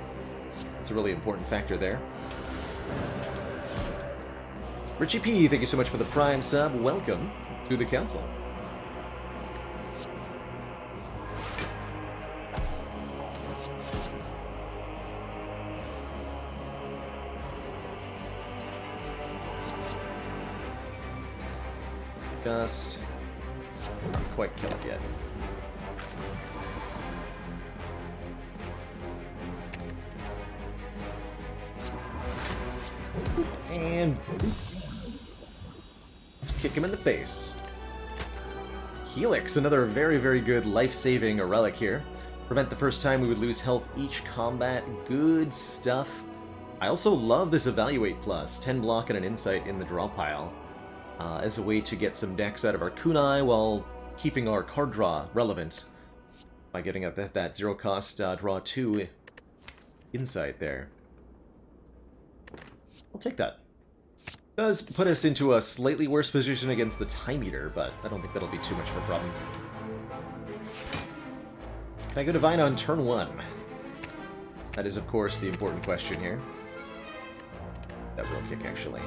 It's a really important factor there. Richie P, thank you so much for the Prime sub. Welcome to the Council. Just not quite kill it yet. And just kick him in the face. Helix, another very, very good life-saving relic here. Prevent the first time we would lose health each combat. Good stuff. I also love this Evaluate Plus, 10 block and an Insight in the draw pile, as a way to get some decks out of our kunai while keeping our card draw relevant by getting that zero-cost draw 2 Insight there. I'll take that. Does put us into a slightly worse position against the Time Eater, but I don't think that'll be too much of a problem. Can I go Divine on turn 1? That is, of course, the important question here. That real kick, actually.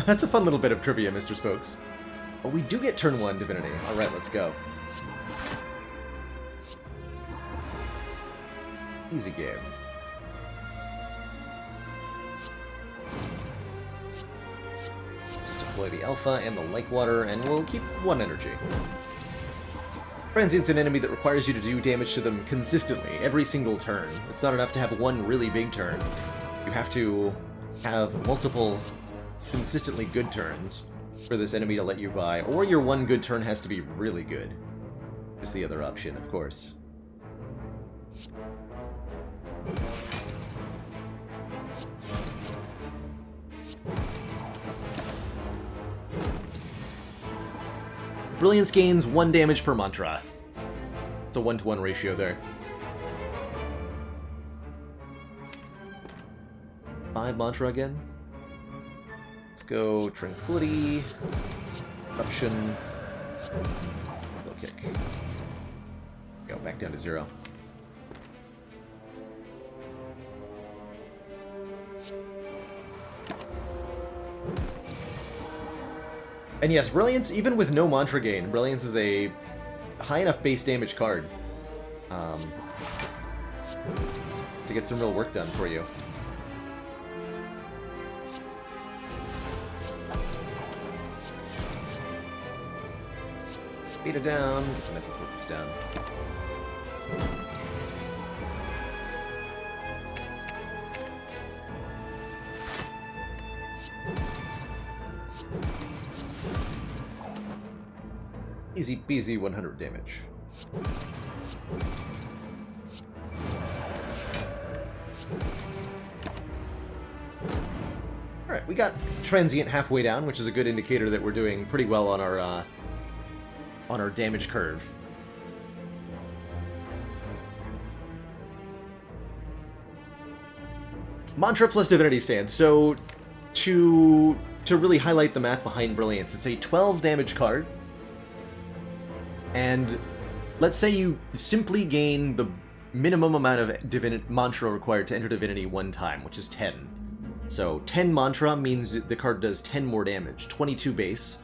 That's a fun little bit of trivia, Mr. Spokes. Oh, we do get turn 1 Divinity. Alright, let's go. Easy game. Let's just deploy the Alpha and the Like Water, and we'll keep 1 energy. Transient's an enemy that requires you to do damage to them consistently, every single turn. It's not enough to have 1 really big turn. You have to have multiple consistently good turns for this enemy to let you by, or your 1 good turn has to be really good. Is the other option, of course. Brilliance gains 1 damage per mantra. It's a 1-to-1 ratio there. 5 mantra again. Let's go Tranquility, Corruption, Low Kick. Go back down to 0. And yes, Brilliance, even with no mantra gain, Brilliance is a high enough base damage card to get some real work done for you. Speed it down, get some mental focus down. Easy peasy 100 damage. Alright, we got Transient halfway down, which is a good indicator that we're doing pretty well on our damage curve. Mantra plus Divinity Stance. So, to really highlight the math behind Brilliance, it's a 12 damage card. And let's say you simply gain the minimum amount of mantra required to enter Divinity 1 time, which is 10. So 10 mantra means the card does 10 more damage, 22 base.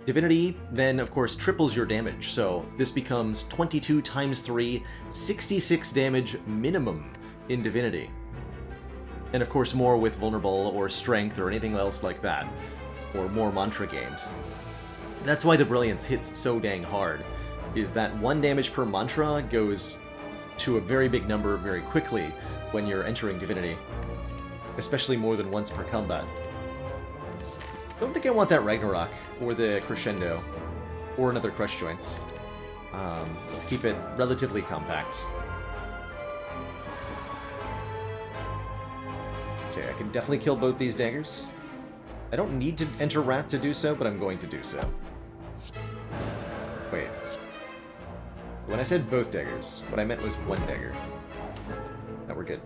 Divinity then, of course, triples your damage, so this becomes 22 times 3, 66 damage minimum in Divinity. And of course more with Vulnerable or Strength or anything else like that, or more mantra gained. That's why the Brilliance hits so dang hard, is that 1 damage per mantra goes to a very big number very quickly when you're entering Divinity, especially more than once per combat. Don't think I want that Ragnarok, or the Crescendo, or another Crush Joints. Let's keep it relatively compact. Okay, I can definitely kill both these daggers. I don't need to enter Wrath to do so, but I'm going to do so. Wait. When I said both daggers, what I meant was 1 dagger. No, we're good.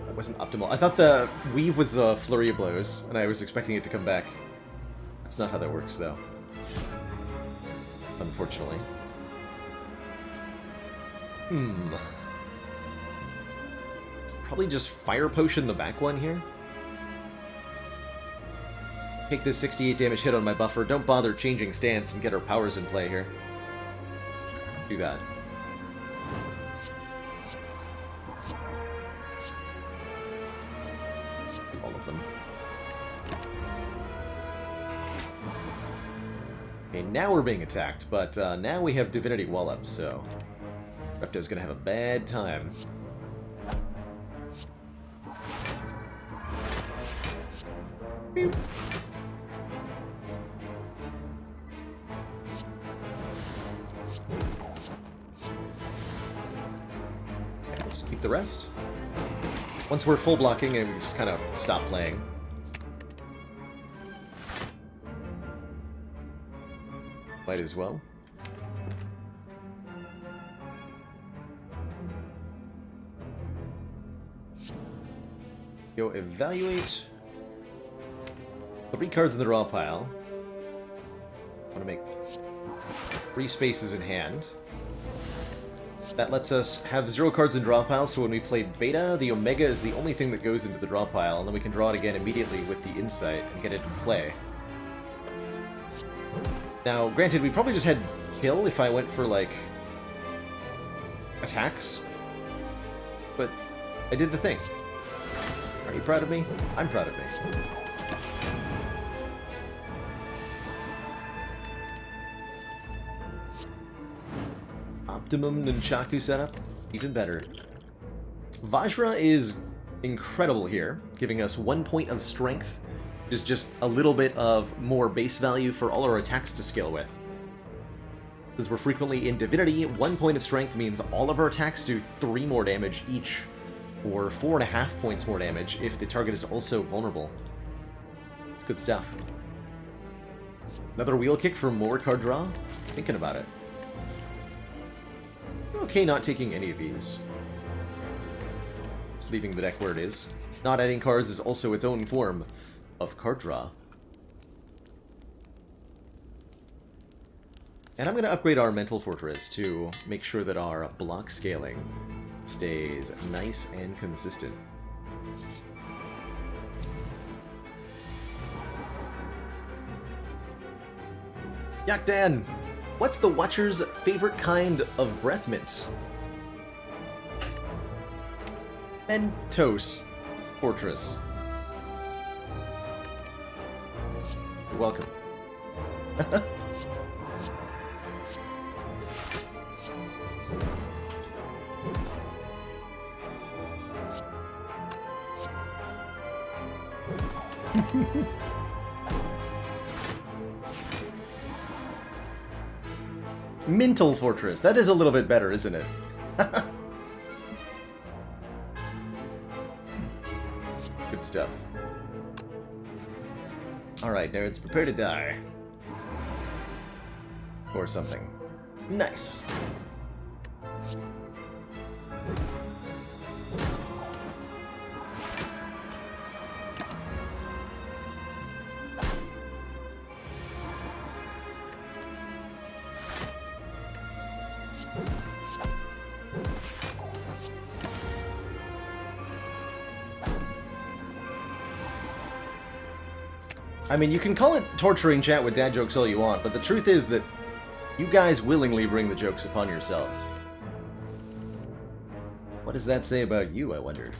That wasn't optimal. I thought the weave was a flurry of blows, and I was expecting it to come back. That's not how that works, though. Unfortunately. Probably just Fire Potion the back one here. Take this 68 damage hit on my buffer. Don't bother changing stance and get our powers in play here. Do that. All of them. Okay, now we're being attacked, but now we have Divinity Wallop, so Repto's gonna have a bad time. Beep. Okay, just keep the rest. Once we're full blocking, and we just kind of stop playing. Might as well. Go evaluate. 3 cards in the draw pile. I want to make 3 spaces in hand. That lets us have 0 cards in draw pile, so when we play Beta, the Omega is the only thing that goes into the draw pile, and then we can draw it again immediately with the Insight and get it in play. Now, granted, we probably just had kill if I went for, like, attacks, but I did the thing. Are you proud of me? I'm proud of me. Optimum Nunchaku setup, even better. Vajra is incredible here, giving us 1 point of strength, is just a little bit of more base value for all our attacks to scale with. Since we're frequently in Divinity, 1 point of strength means all of our attacks do 3 more damage each, or 4.5 points more damage if the target is also vulnerable. It's good stuff. Another wheel kick for more card draw? Thinking about it. Okay, not taking any of these. Just leaving the deck where it is. Not adding cards is also its own form of card draw. And I'm going to upgrade our Mental Fortress to make sure that our block scaling stays nice and consistent. Yakdan! What's the Watcher's favorite kind of breath mint? Mentos Fortress. You're welcome. Mental Fortress. That is a little bit better, isn't it? Good stuff. Alright, nerds, prepare to die. Or something. Nice. I mean, you can call it torturing chat with dad jokes all you want, but the truth is that you guys willingly bring the jokes upon yourselves. What does that say about you, I wondered?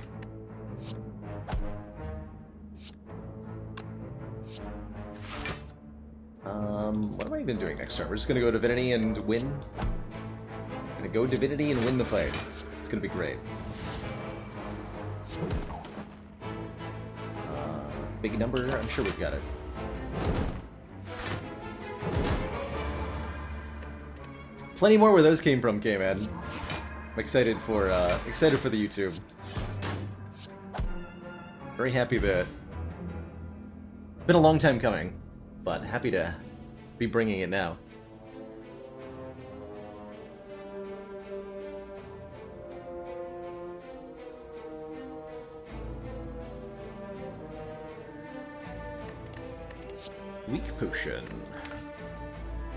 What am I even doing next turn? We're just gonna go Divinity and win? Gonna go Divinity and win the fight. It's gonna be great. Big number, I'm sure we've got it. Plenty more where those came from, K-Man. I'm excited for the YouTube. Very happy that... Been a long time coming, but happy to be bringing it now. Weak Potion.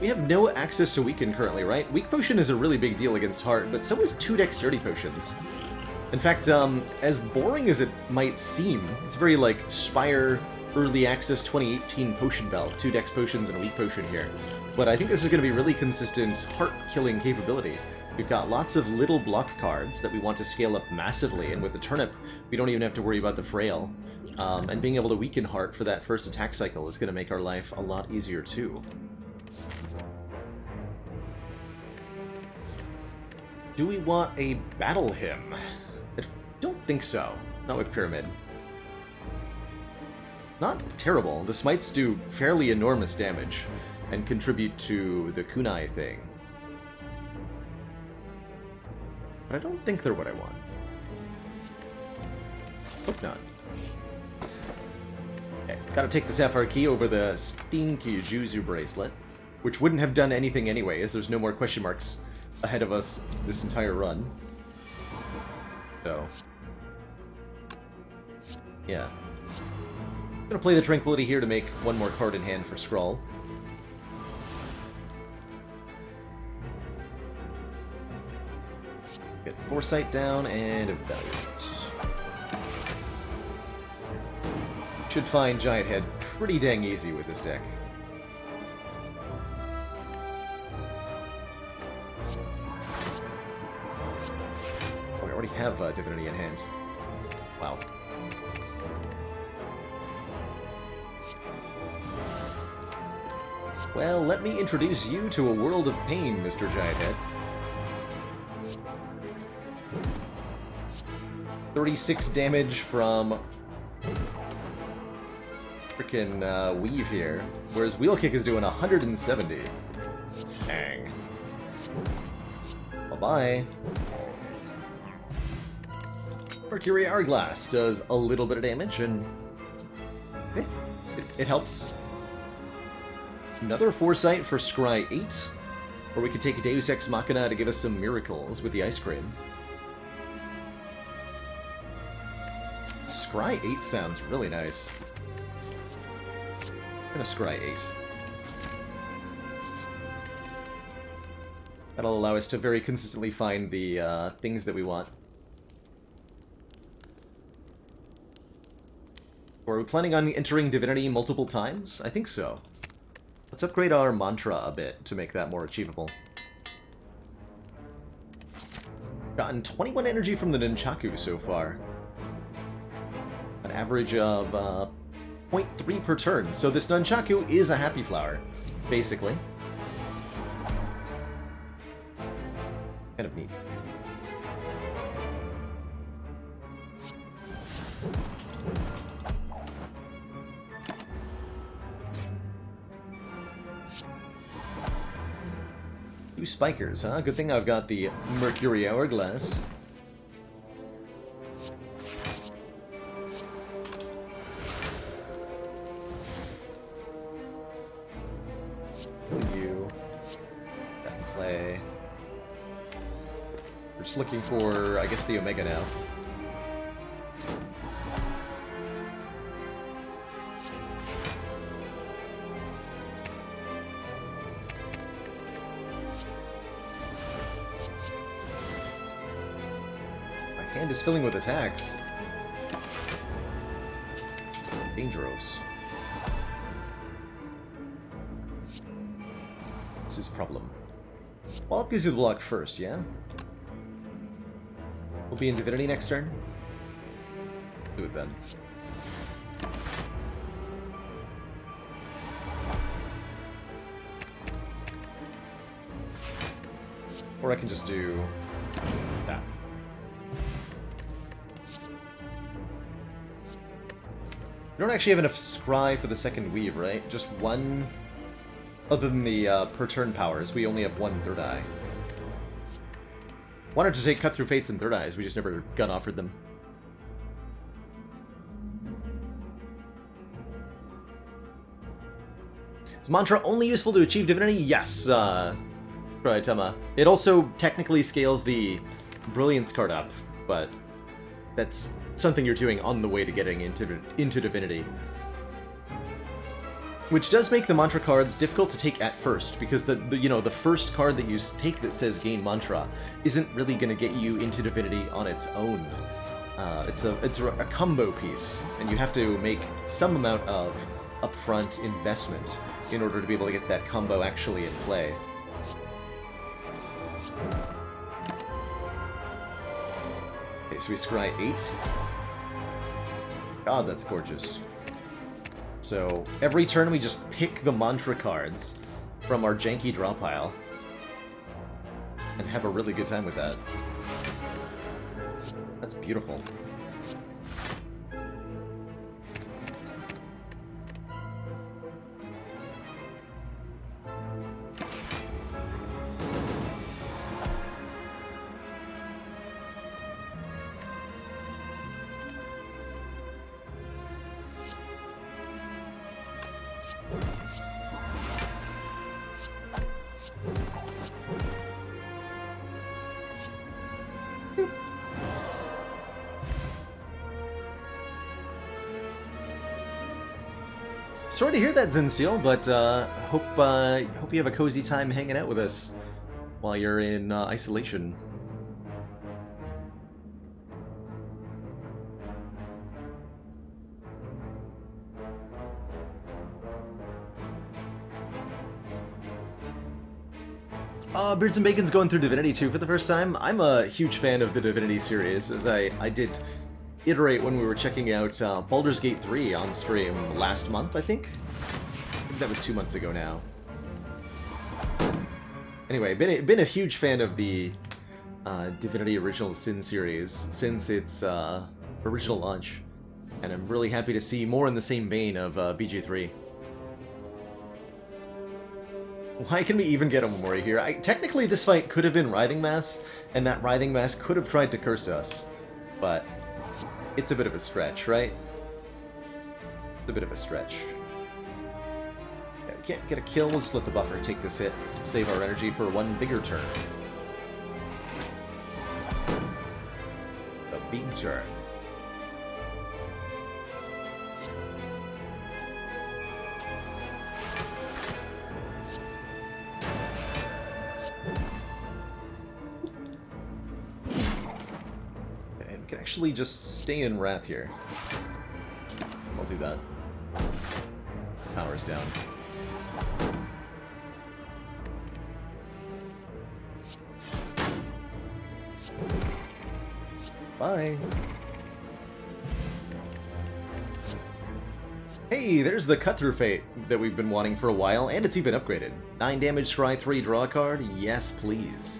We have no access to Weaken currently, right? Weak Potion is a really big deal against Heart, but so is 2 Dexterity Potions. In fact, as boring as it might seem, it's very like Spire Early Access 2018 Potion Belt. 2 Dex Potions and a Weak Potion here. But I think this is going to be really consistent Heart-killing capability. We've got lots of little block cards that we want to scale up massively, and with the Turnip, we don't even have to worry about the Frail. And being able to weaken Heart for that first attack cycle is going to make our life a lot easier too. Do we want a battle hymn? I don't think so. Not with Pyramid. Not terrible. The smites do fairly enormous damage and contribute to the kunai thing. But I don't think they're what I want. Hope not. Okay, gotta take the Sapphire Key over the stinky Juzu bracelet, which wouldn't have done anything anyway, as there's no more question marks ahead of us this entire run. So, yeah. I'm gonna play the Tranquility here to make one more card in hand for Skrull. Get Foresight down and Evaluate. Should find Giant Head pretty dang easy with this deck. Oh, I already have Divinity in hand. Wow. Well, let me introduce you to a world of pain, Mr. Giant Head. 36 damage from frickin' Weave here, whereas Wheel Kick is doing 170. Dang. Bye-bye. Mercury Hourglass does a little bit of damage, and it helps. Another Foresight for Scry 8, or we could take Deus Ex Machina to give us some miracles with the Ice Cream. Scry 8 sounds really nice. I'm gonna Scry 8. That'll allow us to very consistently find the things that we want. Are we planning on entering Divinity multiple times? I think so. Let's upgrade our mantra a bit to make that more achievable. Gotten 21 energy from the Nunchaku so far. An average of 0.3 per turn. So this Nunchaku is a Happy Flower, basically. Kind of neat. Two Spikers, huh? Good thing I've got the Mercury Hourglass. You back in play. We're just looking for, I guess, the Omega now. My hand is filling with attacks. Dangerous. This is problem. Well, I'll use the block first, yeah? We'll be in Divinity next turn. Do it then. Or I can just do that. We don't actually have enough Scry for the second Weave, right? Just one. Other than the per turn powers, we only have one Third Eye. Wanted to take Cut Through Fates and Third Eyes, we just never got offered them. Is Mantra only useful to achieve Divinity? Yes, Tama. It also technically scales the Brilliance card up, but that's something you're doing on the way to getting into Divinity. Which does make the mantra cards difficult to take at first, because the first card that you take that says gain mantra isn't really going to get you into Divinity on its own. It's a combo piece, and you have to make some amount of upfront investment in order to be able to get that combo actually in play. Okay, so we scry 8. God, that's gorgeous. So, every turn we just pick the mantra cards from our janky draw pile. and have a really good time with that. That's beautiful. Sorry to hear that, Zinseal, but hope you have a cozy time hanging out with us while you're in isolation. Beards and Bacon's going through Divinity 2 for the first time. I'm a huge fan of the Divinity series, as I did iterate when we were checking out Baldur's Gate 3 on stream last month, I think that was 2 months ago now. Anyway, been a huge fan of the Divinity Original Sin series since its original launch, and I'm really happy to see more in the same vein of BG3. Why can we even get a Memori here? Technically, this fight could have been Writhing Mass, and that Writhing Mass could have tried to curse us, but it's a bit of a stretch, right? It's a bit of a stretch. Yeah, we can't get a kill, we'll just let the buffer take this hit, save our energy for one bigger turn. A big turn. Can actually just stay in Wrath here. I'll do that. Power's down. Bye. Hey, there's the Cut Through Fate that we've been wanting for a while, and it's even upgraded. 9 damage, scry 3, draw a card? Yes, please.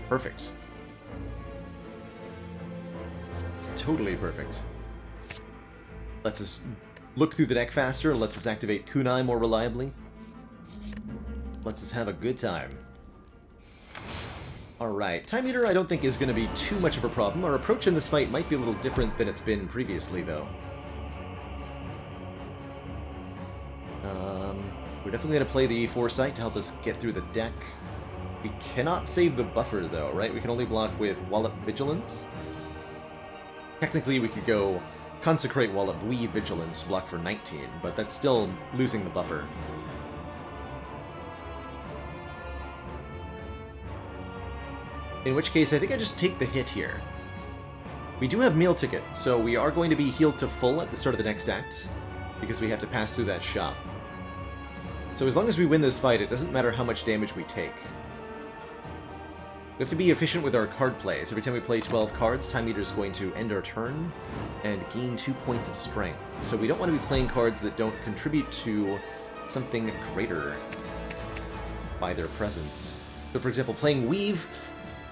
Perfect. Totally perfect. Lets us look through the deck faster, lets us activate Kunai more reliably. Lets us have a good time. Alright, Time Eater I don't think is going to be too much of a problem. Our approach in this fight might be a little different than it's been previously, though. We're definitely going to play the Foresight to help us get through the deck. We cannot save the buffer, though, right? We can only block with Wallop Vigilance. Technically, we could go Consecrate Wallop, Weave Vigilance, block for 19, but that's still losing the buffer. In which case, I think I just take the hit here. We do have Meal Ticket, so we are going to be healed to full at the start of the next act, because we have to pass through that shop. So as long as we win this fight, it doesn't matter how much damage we take. We have to be efficient with our card plays. Every time we play 12 cards, Time Eater is going to end our turn and gain 2 points of strength. So we don't want to be playing cards that don't contribute to something greater by their presence. So for example, playing Weave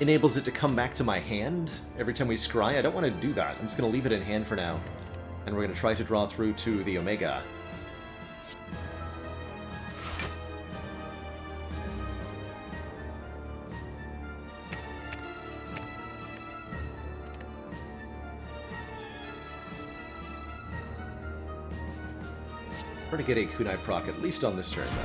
enables it to come back to my hand every time we scry. I don't want to do that. I'm just going to leave it in hand for now. And we're going to try to draw through to the Omega. Try to get a Kunai proc, at least on this turn, though.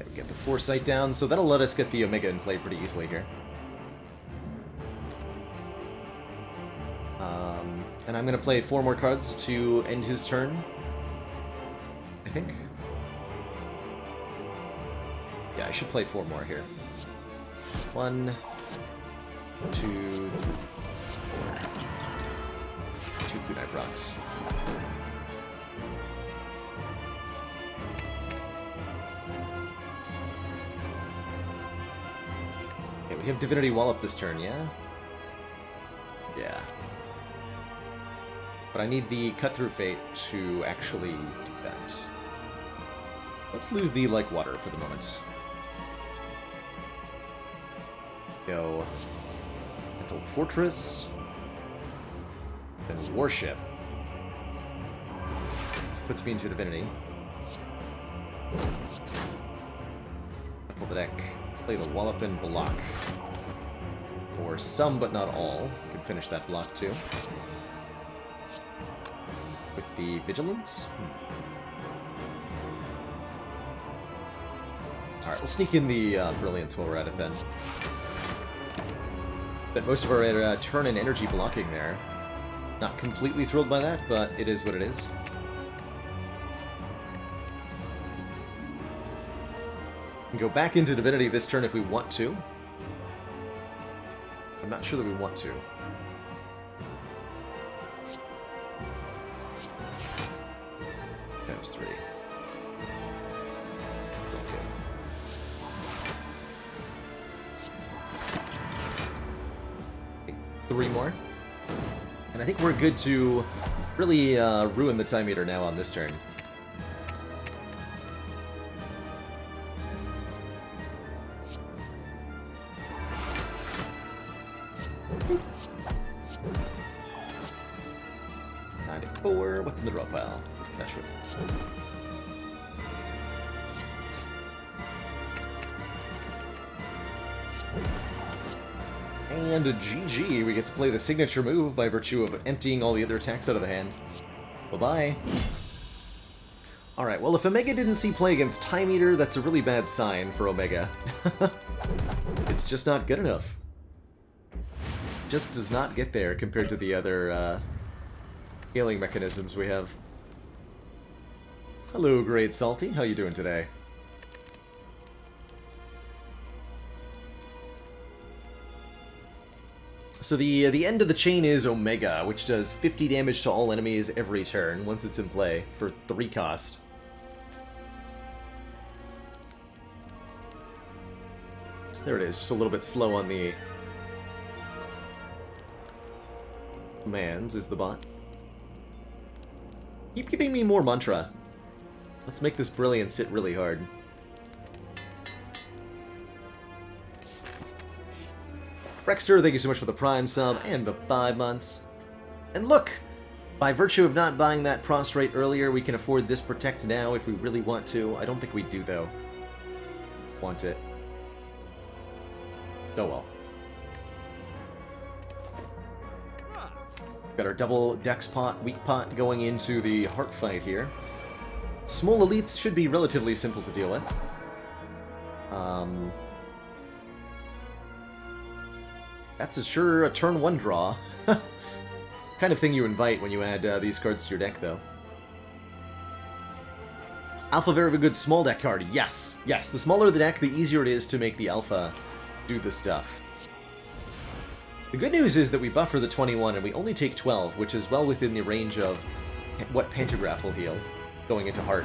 Okay, we get the Foresight down, so that'll let us get the Omega in play pretty easily here. And I'm going to play 4 more cards to end his turn, I think. Yeah, I should play 4 more here. 1, 2, 3, 4. 2 Kunai procs. Okay, we have Divinity Wallop this turn, yeah? Yeah. But I need the Cut-Through Fate to actually do that. Let's lose the Like Water for the moment. Go Mental Fortress. Then Warship. Puts me into Divinity. Pull the deck. Play the Wallop and block. Or some, but not all. You can finish that block too. With the Vigilance. Alright, we'll sneak in the Brilliance while we're at it then. But most of our turn and energy blocking there. Not completely thrilled by that, but it is what it is. We can go back into Divinity this turn if we want to. I'm not sure that we want to. Times 3. Okay. 3 more. And I think we're good to really ruin the Time Eater now on this turn. What's in the draw pile? Nashwood. And a GG, we get to play the signature move by virtue of emptying all the other attacks out of the hand. Bye-bye. Alright, well if Omega didn't see play against Time Eater, that's a really bad sign for Omega. It's just not good enough. Just does not get there compared to the other, scaling mechanisms we have. Hello, Great Salty. How you doing today? So the end of the chain is Omega, which does 50 damage to all enemies every turn once it's in play for 3 cost. There it is, just a little bit slow on the commands is the bot. Keep giving me more mantra. Let's make this Brilliance hit really hard. Frexter, thank you so much for the Prime sub and the 5 months. And look! By virtue of not buying that Prostrate earlier, we can afford this Protect now if we really want to. I don't think we do, though. Want it. Oh well. Got our double Dex pot, Weak pot going into the Heart fight here. Small elites should be relatively simple to deal with. That's sure a turn 1 draw. Kind of thing you invite when you add these cards to your deck, though. Alpha, very good small deck card. Yes, yes. The smaller the deck, the easier it is to make the Alpha do the stuff. The good news is that we buffer the 21 and we only take 12, which is well within the range of what Pantograph will heal going into Heart.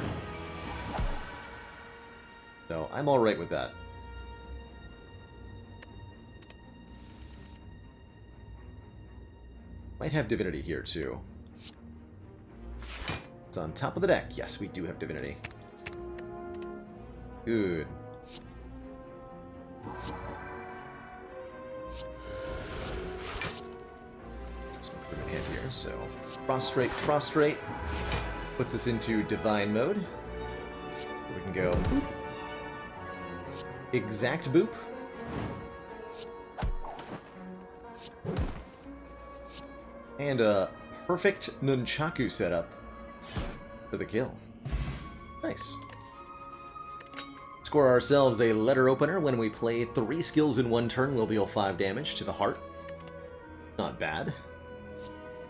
So I'm alright with that. Might have Divinity here too. It's on top of the deck. Yes, we do have Divinity. Good. Hand here, so prostrate, prostrate puts us into divine mode. We can go boop. Exact boop. And a perfect nunchaku setup for the kill. Nice. Score ourselves a letter opener. When we play 3 skills in 1 turn, we'll deal 5 damage to the heart. Not bad.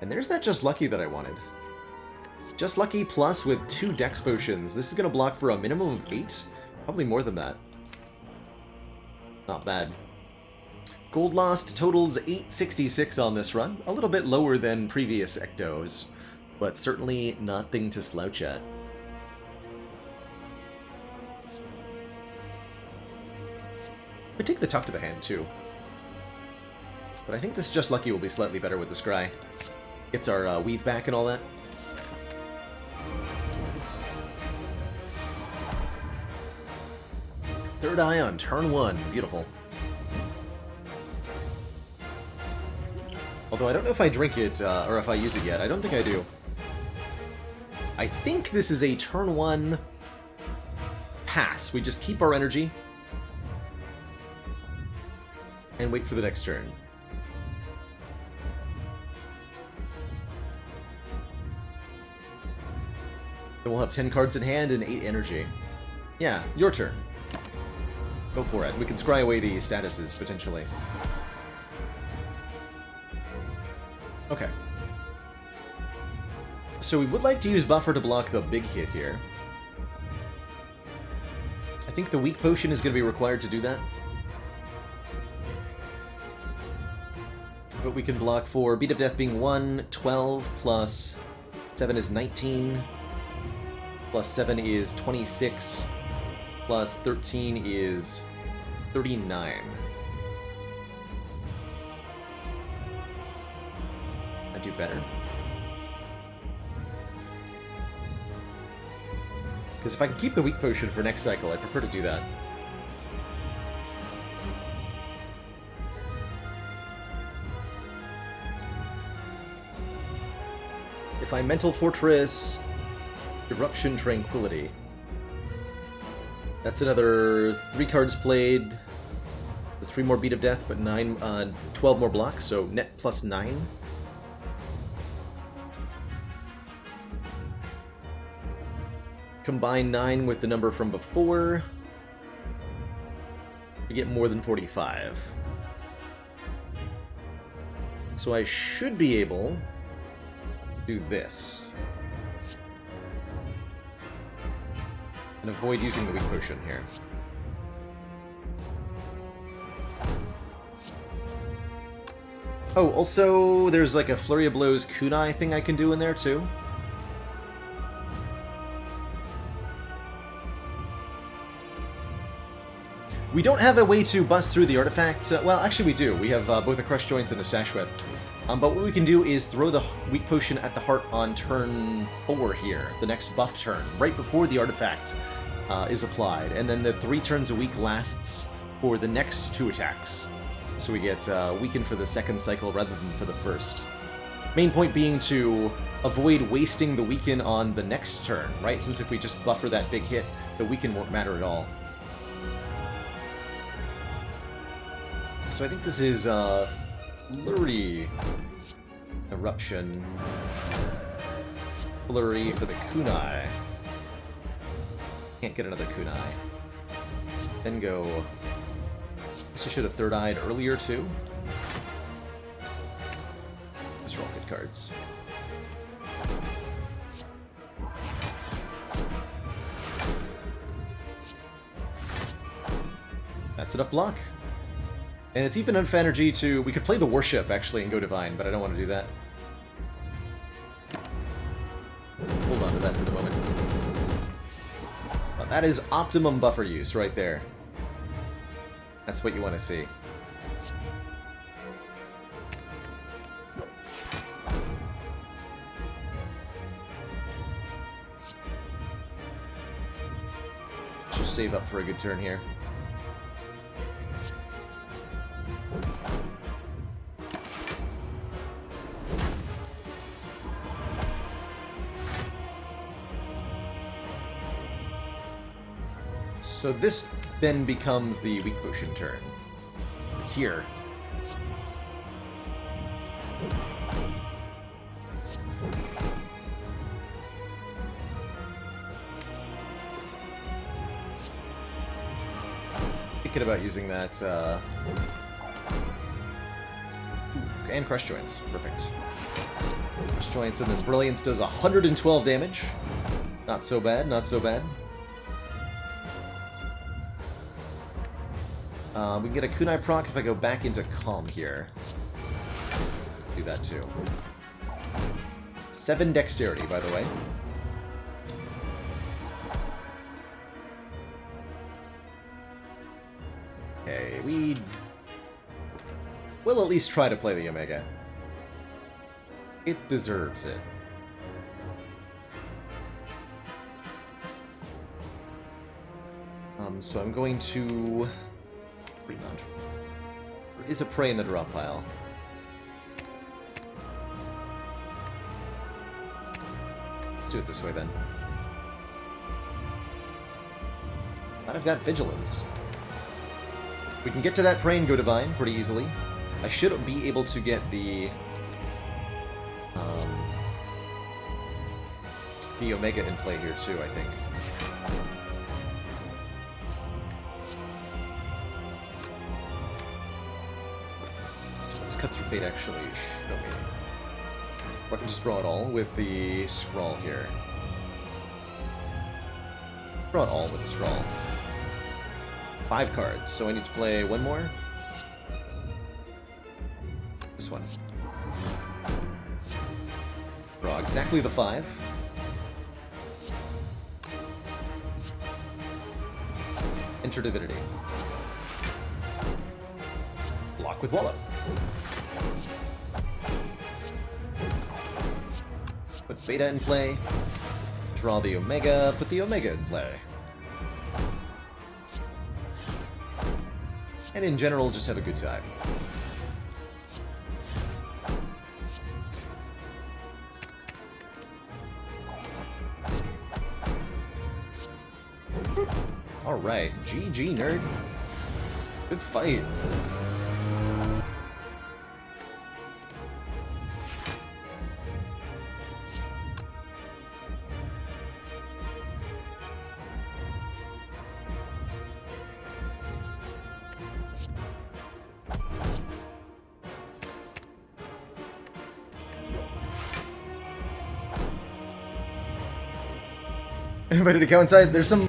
And there's that Just Lucky that I wanted. Just Lucky plus with 2 Dex Potions. This is going to block for a minimum of 8. Probably more than that. Not bad. Gold Lost totals 866 on this run. A little bit lower than previous Ectos, but certainly nothing to slouch at. We take the top to the hand, too. But I think this Just Lucky will be slightly better with the Scry. Gets our weave back and all that. Third eye on turn 1. Beautiful. Although I don't know if I drink it, or if I use it yet. I don't think I do. I think this is a turn 1 pass. We just keep our energy and wait for the next turn. Then we'll have 10 cards in hand and 8 energy. Yeah, your turn. Go for it. We can scry away the statuses, potentially. Okay. So we would like to use Buffer to block the big hit here. I think the weak potion is going to be required to do that. But we can block for Beat of Death being 1, 12, plus 7 is 19, plus 7 is 26, plus 13 is 39. I do better. Because if I can keep the weak potion for next cycle, I prefer to do that. If I Mental Fortress, Eruption Tranquility. That's another 3 cards played. 3 more Beat of Death, but 12 more blocks, so net plus 9. Combine 9 with the number from before. We get more than 45. So I should be able to do this. And avoid using the weak potion here. Oh, also, there's like a Flurry of Blows kunai thing I can do in there, too. We don't have a way to bust through the artifact. Well, actually we do. We have both a Crush Joints and a Sashweb. But what we can do is throw the weak potion at the heart on turn 4 here, the next buff turn, right before the artifact is applied. And then the 3 turns a week lasts for the next 2 attacks. So we get weakened for the second cycle rather than for the first. Main point being to avoid wasting the weaken on the next turn, right? Since if we just buffer that big hit, the weaken won't matter at all. So I think this is Flurry, Eruption, Flurry for the kunai. Can't get another kunai. Then go. Guess I should have third-eyed earlier too. These are all good cards. That's enough block. And it's even enough energy to... We could play the Worship, actually, and go Divine, but I don't want to do that. Hold on to that for the moment. Well, that is optimum buffer use right there. That's what you want to see. Just save up for a good turn here. So this then becomes the weak potion turn. Here. Thinking about using that, and Crush Joints. Perfect. Crush Joints, and then Brilliance does 112 damage. Not so bad, not so bad. We can get a kunai proc if I go back into Calm here. Do that too. 7 dexterity, by the way. Okay, we'll at least try to play the Omega. It deserves it. So I'm going to remount. There is a prey in the drop pile. Let's do it this way then. And I've got vigilance. We can get to that prey and go divine pretty easily. I should be able to get the Omega in play here too, I think. So let's cut through fate actually show me. Or I can just draw it all with the scrawl here. Draw it all with the scrawl. 5 cards, so I need to play one more. This one. Draw exactly the 5. Enter Divinity. Block with Wallop. Put Beta in play. Draw the Omega. Put the Omega in play. And in general, just have a good time. Alright, GG, nerd. Good fight. Ready to go inside? There's something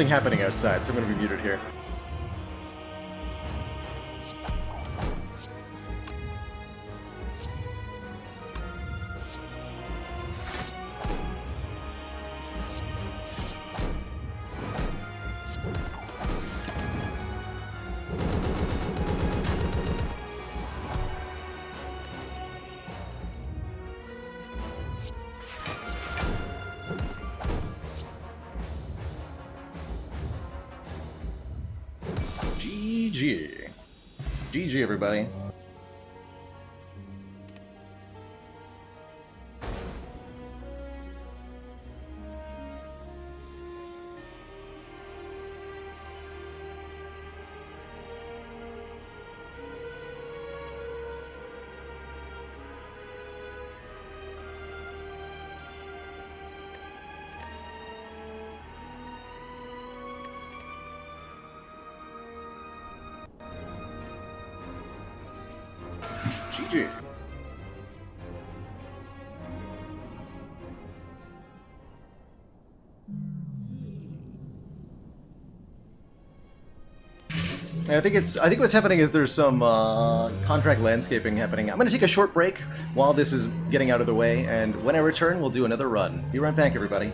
happening outside, so I'm gonna be muted here. GG. GG, everybody. GG. I think what's happening is there's some contract landscaping happening. I'm going to take a short break while this is getting out of the way, and when I return, we'll do another run. Be right back, everybody.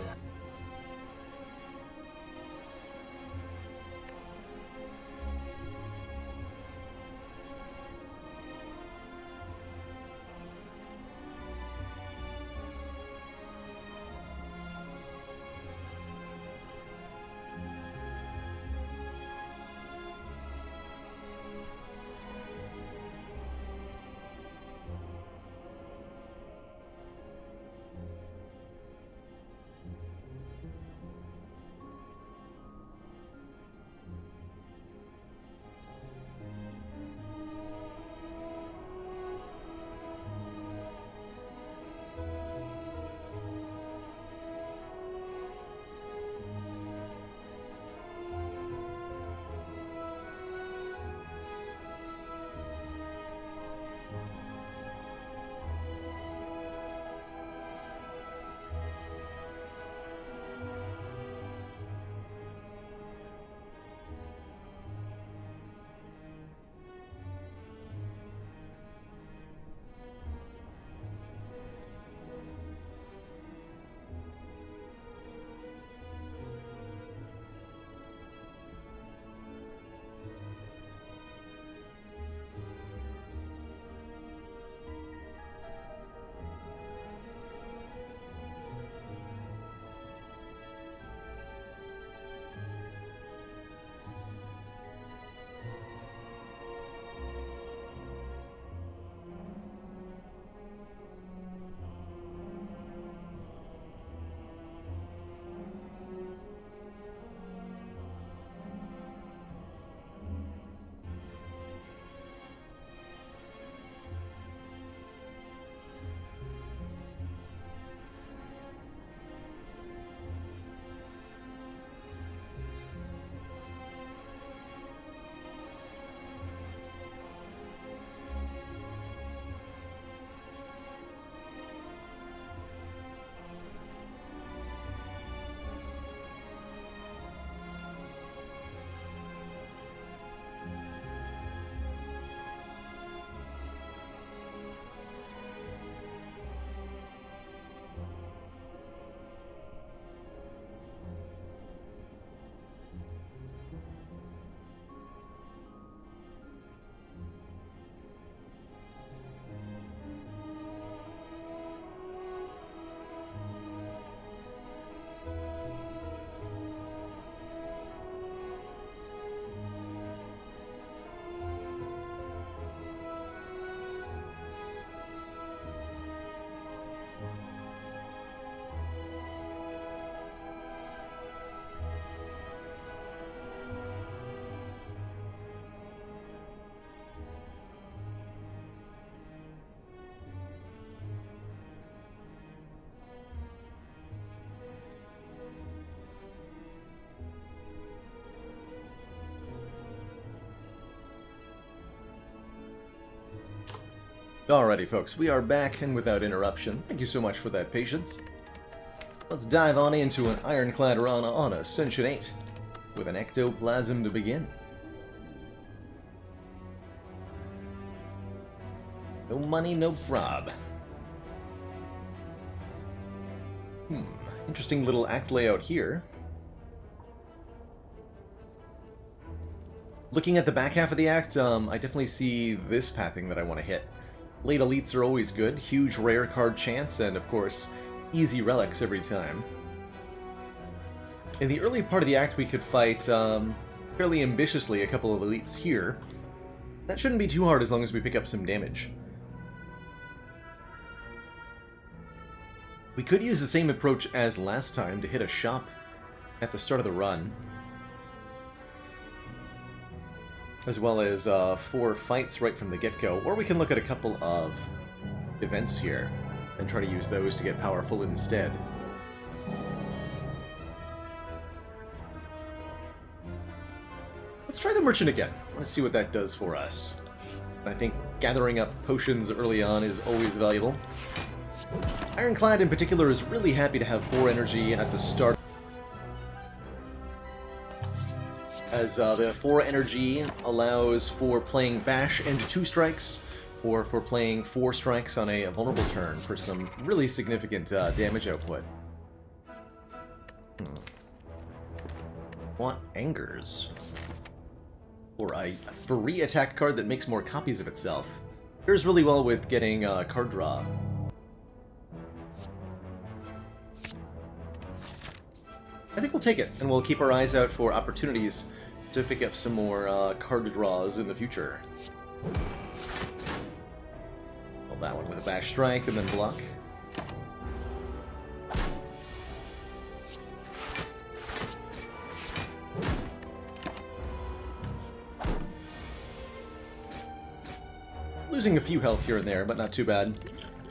Alrighty folks, we are back and without interruption. Thank you so much for that patience. Let's dive on into an ironclad run on Ascension 8, with an ectoplasm to begin. No money, no prob. Interesting little act layout here. Looking at the back half of the act, I definitely see this pathing that I want to hit. Late elites are always good, huge rare card chance, and of course, easy relics every time. In the early part of the act, we could fight fairly ambitiously a couple of elites here. That shouldn't be too hard as long as we pick up some damage. We could use the same approach as last time to hit a shop at the start of the run, as well as 4 fights right from the get-go, or we can look at a couple of events here and try to use those to get powerful instead. Let's try the Merchant again. Let's see what that does for us. I think gathering up potions early on is always valuable. Ironclad in particular is really happy to have 4 energy at the start, as the 4 energy allows for playing Bash and 2 strikes, or for playing 4 strikes on a vulnerable turn for some really significant damage output. Want Angers, or a free attack card that makes more copies of itself. Pairs really well with getting card draw. I think we'll take it, and we'll keep our eyes out for opportunities to pick up some more card draws in the future. Well, that one with a Bash Strike and then block. Losing a few health here and there, but not too bad.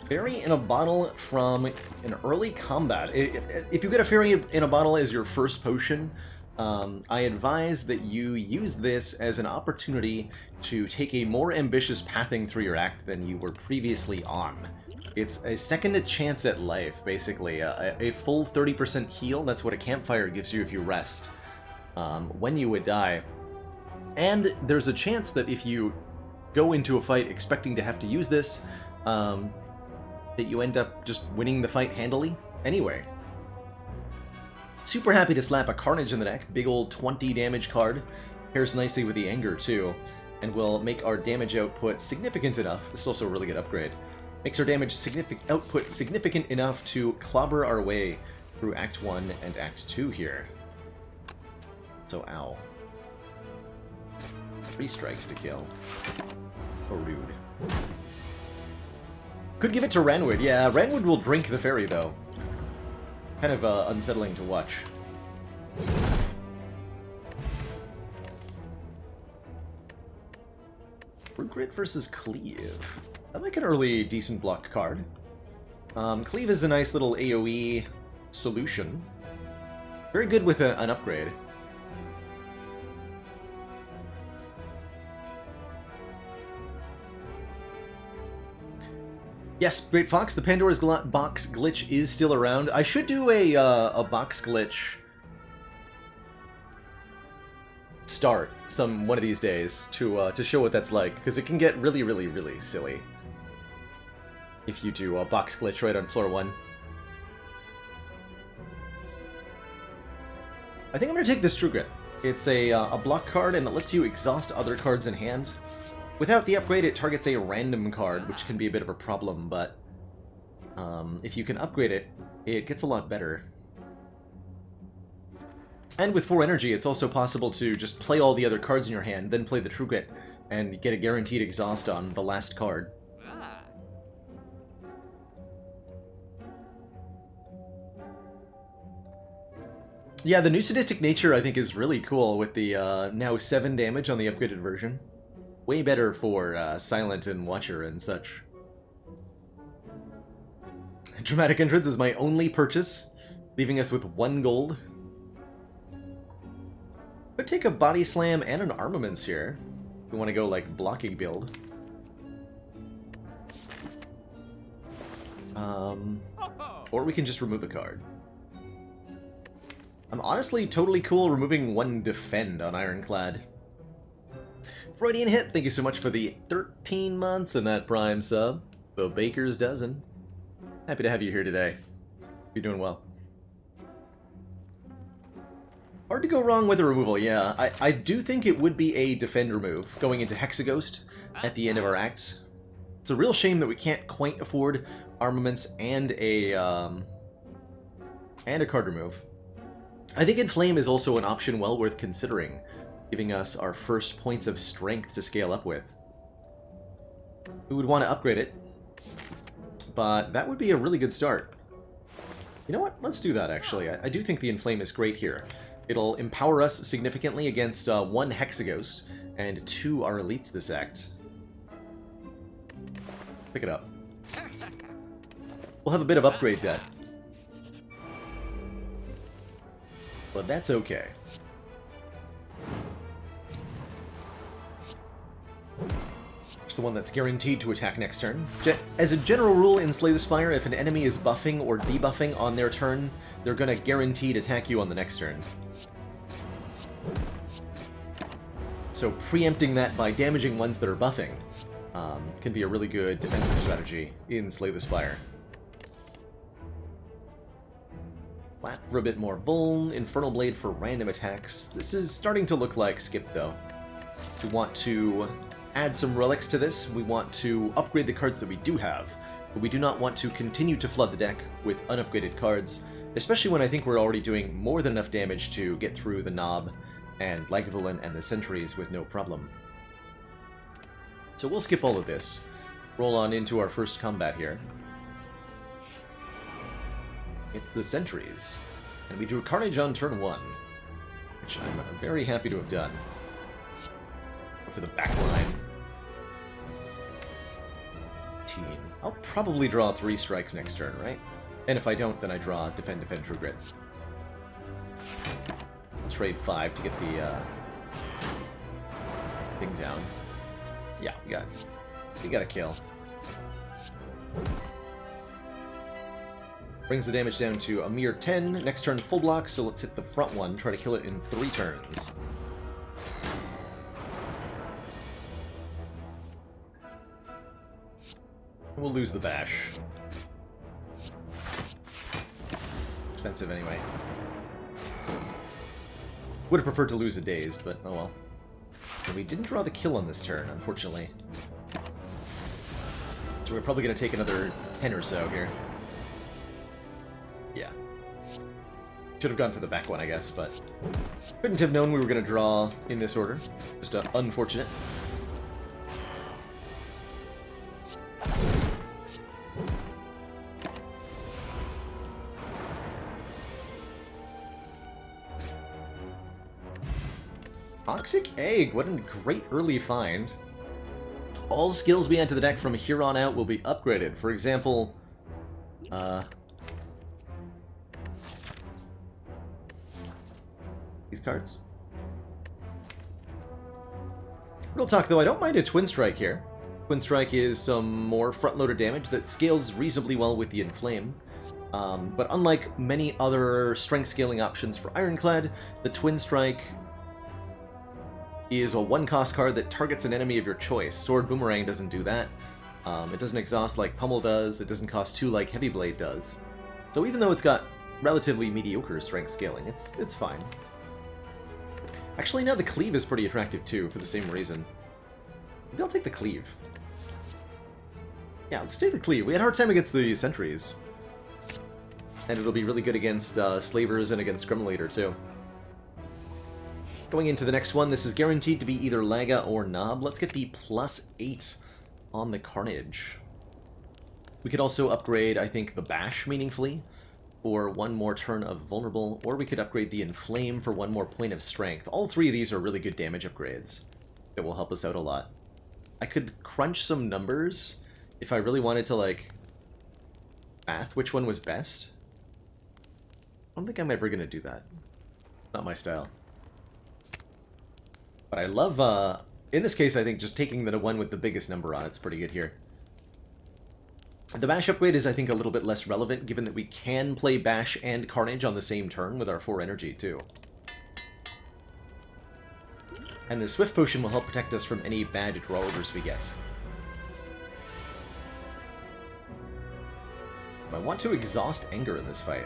Fairy in a bottle from an early combat. If you get a fairy in a bottle as your first potion, I advise that you use this as an opportunity to take a more ambitious pathing through your act than you were previously on. It's a second chance at life, basically. A full 30% heal, that's what a campfire gives you if you rest when you would die. And there's a chance that if you go into a fight expecting to have to use this, that you end up just winning the fight handily anyway. Super happy to slap a Carnage in the deck. Big old 20 damage card. Pairs nicely with the Anger too, and will make our damage output significant enough. This is also a really good upgrade. Makes our damage output significant enough to clobber our way through Act 1 and Act 2 here. So, ow. 3 strikes to kill. Oh, rude. Could give it to Ranwood. Yeah, Ranwood will drink the fairy, though. Kind of unsettling to watch. Grit versus Cleave. I like an early decent block card. Cleave is a nice little AoE solution. Very good with an upgrade. Yes, Great Fox, the Pandora's box glitch is still around. I should do a box glitch start one of these days to show what that's like, because it can get really, really, really silly if you do a box glitch right on floor 1. I think I'm going to take this True Grit. It's a block card, and it lets you exhaust other cards in hand. Without the upgrade, it targets a random card, which can be a bit of a problem, but if you can upgrade it, it gets a lot better. And with 4 energy, it's also possible to just play all the other cards in your hand, then play the True Grit, and get a guaranteed exhaust on the last card. Yeah, the new Sadistic Nature, I think, is really cool with the now 7 damage on the upgraded version. Way better for Silent and Watcher and such. Dramatic Entrance is my only purchase, leaving us with 1 gold. Could take a Body Slam and an Armaments here. We want to go like blocking build. Or we can just remove a card. I'm honestly totally cool removing one defend on Ironclad. Freudian Hit, thank you so much for the 13 months and that Prime sub. The Baker's Dozen. Happy to have you here today. You're doing well. Hard to go wrong with a removal, yeah. I do think it would be a defend remove, going into Hexaghost at the end of our act. It's a real shame that we can't quite afford armaments and a card remove. I think Inflame is also an option well worth considering, giving us our first points of strength to scale up with. We would want to upgrade it, but that would be a really good start. You know what? Let's do that, actually. I do think the Inflame is great here. It'll empower us significantly against 1 Hexaghost and 2 our elites this act. Pick it up. We'll have a bit of upgrade debt. But that's okay. It's the one that's guaranteed to attack next turn. As a general rule in Slay the Spire, if an enemy is buffing or debuffing on their turn, they're gonna guaranteed attack you on the next turn. So preempting that by damaging ones that are buffing can be a really good defensive strategy in Slay the Spire. Flat for a bit more Vuln, Infernal Blade for random attacks. This is starting to look like Skip, though. We want to add some relics to this. We want to upgrade the cards that we do have, but we do not want to continue to flood the deck with unupgraded cards, especially when I think we're already doing more than enough damage to get through the Knob and Lagavulin and the Sentries with no problem. So we'll skip all of this. Roll on into our first combat here. It's the Sentries. And we do Carnage on turn 1, which I'm very happy to have done. Go for the back line. 18. I'll probably draw 3 strikes next turn, right? And if I don't, then I draw Defend, Defend, True Grit. Trade 5 to get the thing down. Yeah, we got a kill. Brings the damage down to a mere 10. Next turn, full block, so let's hit the front one. Try to kill it in 3 turns. We'll lose the bash. Expensive anyway. Would have preferred to lose a dazed, but oh well. And we didn't draw the kill on this turn, unfortunately. So we're probably going to take another 10 or so here. Yeah. Should have gone for the back one, I guess, but couldn't have known we were going to draw in this order. Just unfortunate. Toxic Egg, what a great early find. All skills we add to the deck from here on out will be upgraded. For example, these cards. Real talk though, I don't mind a Twin Strike here. Twin Strike is some more front-loaded damage that scales reasonably well with the Inflame. But unlike many other strength scaling options for Ironclad, the Twin Strike is a 1-cost card that targets an enemy of your choice. Sword Boomerang doesn't do that. It doesn't exhaust like Pummel does. It doesn't cost 2 like Heavy Blade does. So even though it's got relatively mediocre strength scaling, it's fine. Actually, now the Cleave is pretty attractive too, for the same reason. Maybe I'll take the Cleave. Yeah, let's take the Cleave. We had a hard time against the Sentries. And it'll be really good against Slavers and against Scrimulator too. Going into the next one, this is guaranteed to be either Laga or Knob. Let's get the +8 on the Carnage. We could also upgrade, I think, the Bash meaningfully for 1 more turn of Vulnerable, or we could upgrade the Inflame for 1 more point of Strength. All 3 of these are really good damage upgrades that will help us out a lot. I could crunch some numbers if I really wanted to, like, math which one was best. I don't think I'm ever going to do that. Not my style. But I love, in this case, I think just taking the one with the biggest number on it's pretty good here. The Bash upgrade is, I think, a little bit less relevant, given that we can play Bash and Carnage on the same turn with our 4 energy, too. And the Swift Potion will help protect us from any bad draw orders we get. I want to exhaust Anger in this fight.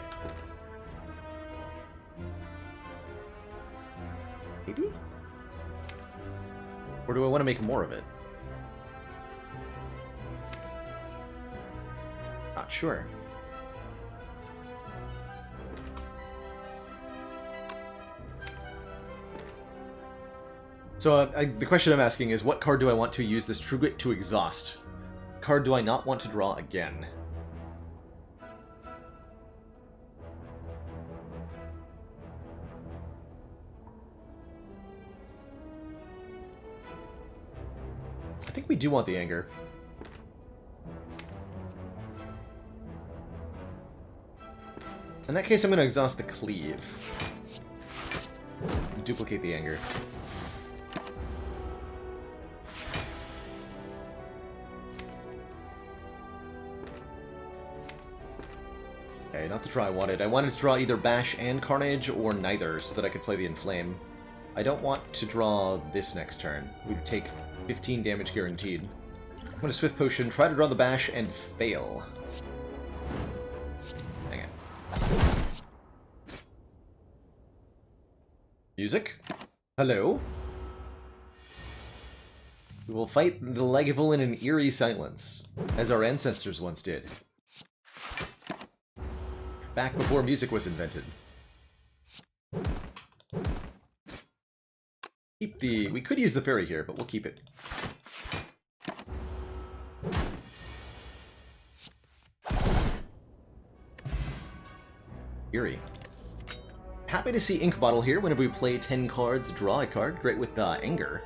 Maybe? Or do I want to make more of it? Not sure. So the question I'm asking is, what card do I want to use this True Grit to exhaust? What card do I not want to draw again? I think we do want the Anger. In that case, I'm going to exhaust the Cleave. Duplicate the Anger. Okay, not the draw I wanted. I wanted to draw either Bash and Carnage, or neither, so that I could play the Inflame. I don't want to draw this next turn. We'd take 15 damage guaranteed. I'm going to Swift Potion, try to draw the Bash, and fail. Dang it. Music? Hello? We will fight the Lagavulin in eerie silence, as our ancestors once did. Back before music was invented. Keep the... We could use the fairy here, but we'll keep it. Eerie. Happy to see Ink Bottle here. Whenever we play 10 cards, draw a card. Great with Anger.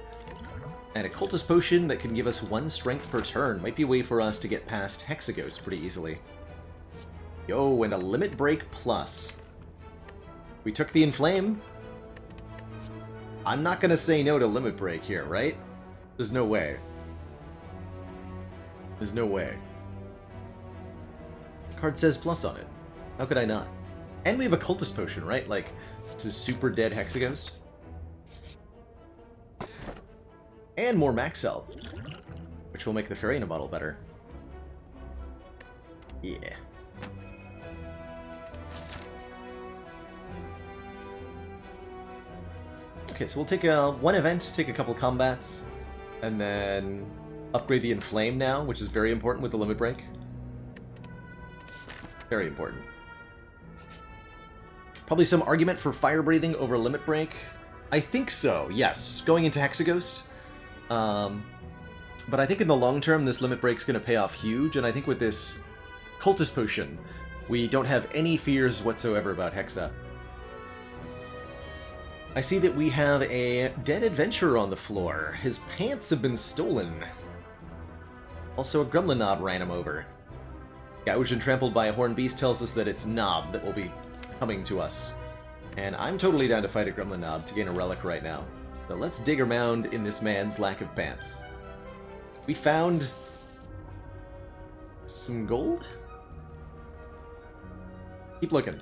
And a Cultist Potion that can give us 1 strength per turn. Might be a way for us to get past Hexaghost pretty easily. Yo, and a Limit Break Plus. We took the Inflame. I'm not gonna say no to Limit Break here, right? There's no way. There's no way. Card says plus on it. How could I not? And we have a Cultist Potion, right? Like, this is super dead Hexaghost. And more max health, which will make the Fairy in a Bottle better. Yeah. Okay, so we'll take one event, take a couple combats, and then upgrade the Inflame now, which is very important with the Limit Break. Very important. Probably some argument for Fire Breathing over Limit Break. I think so, yes. Going into Hexaghost. But I think in the long term, this Limit Break's going to pay off huge, and I think with this Cultist Potion, we don't have any fears whatsoever about Hexa. I see that we have a dead adventurer on the floor. His pants have been stolen. Also, a Gremlin Knob ran him over. Gouged and trampled by a horned beast tells us that it's Knob that will be coming to us. And I'm totally down to fight a Gremlin Knob to gain a relic right now. So let's dig around in this man's lack of pants. We found some gold? Keep looking.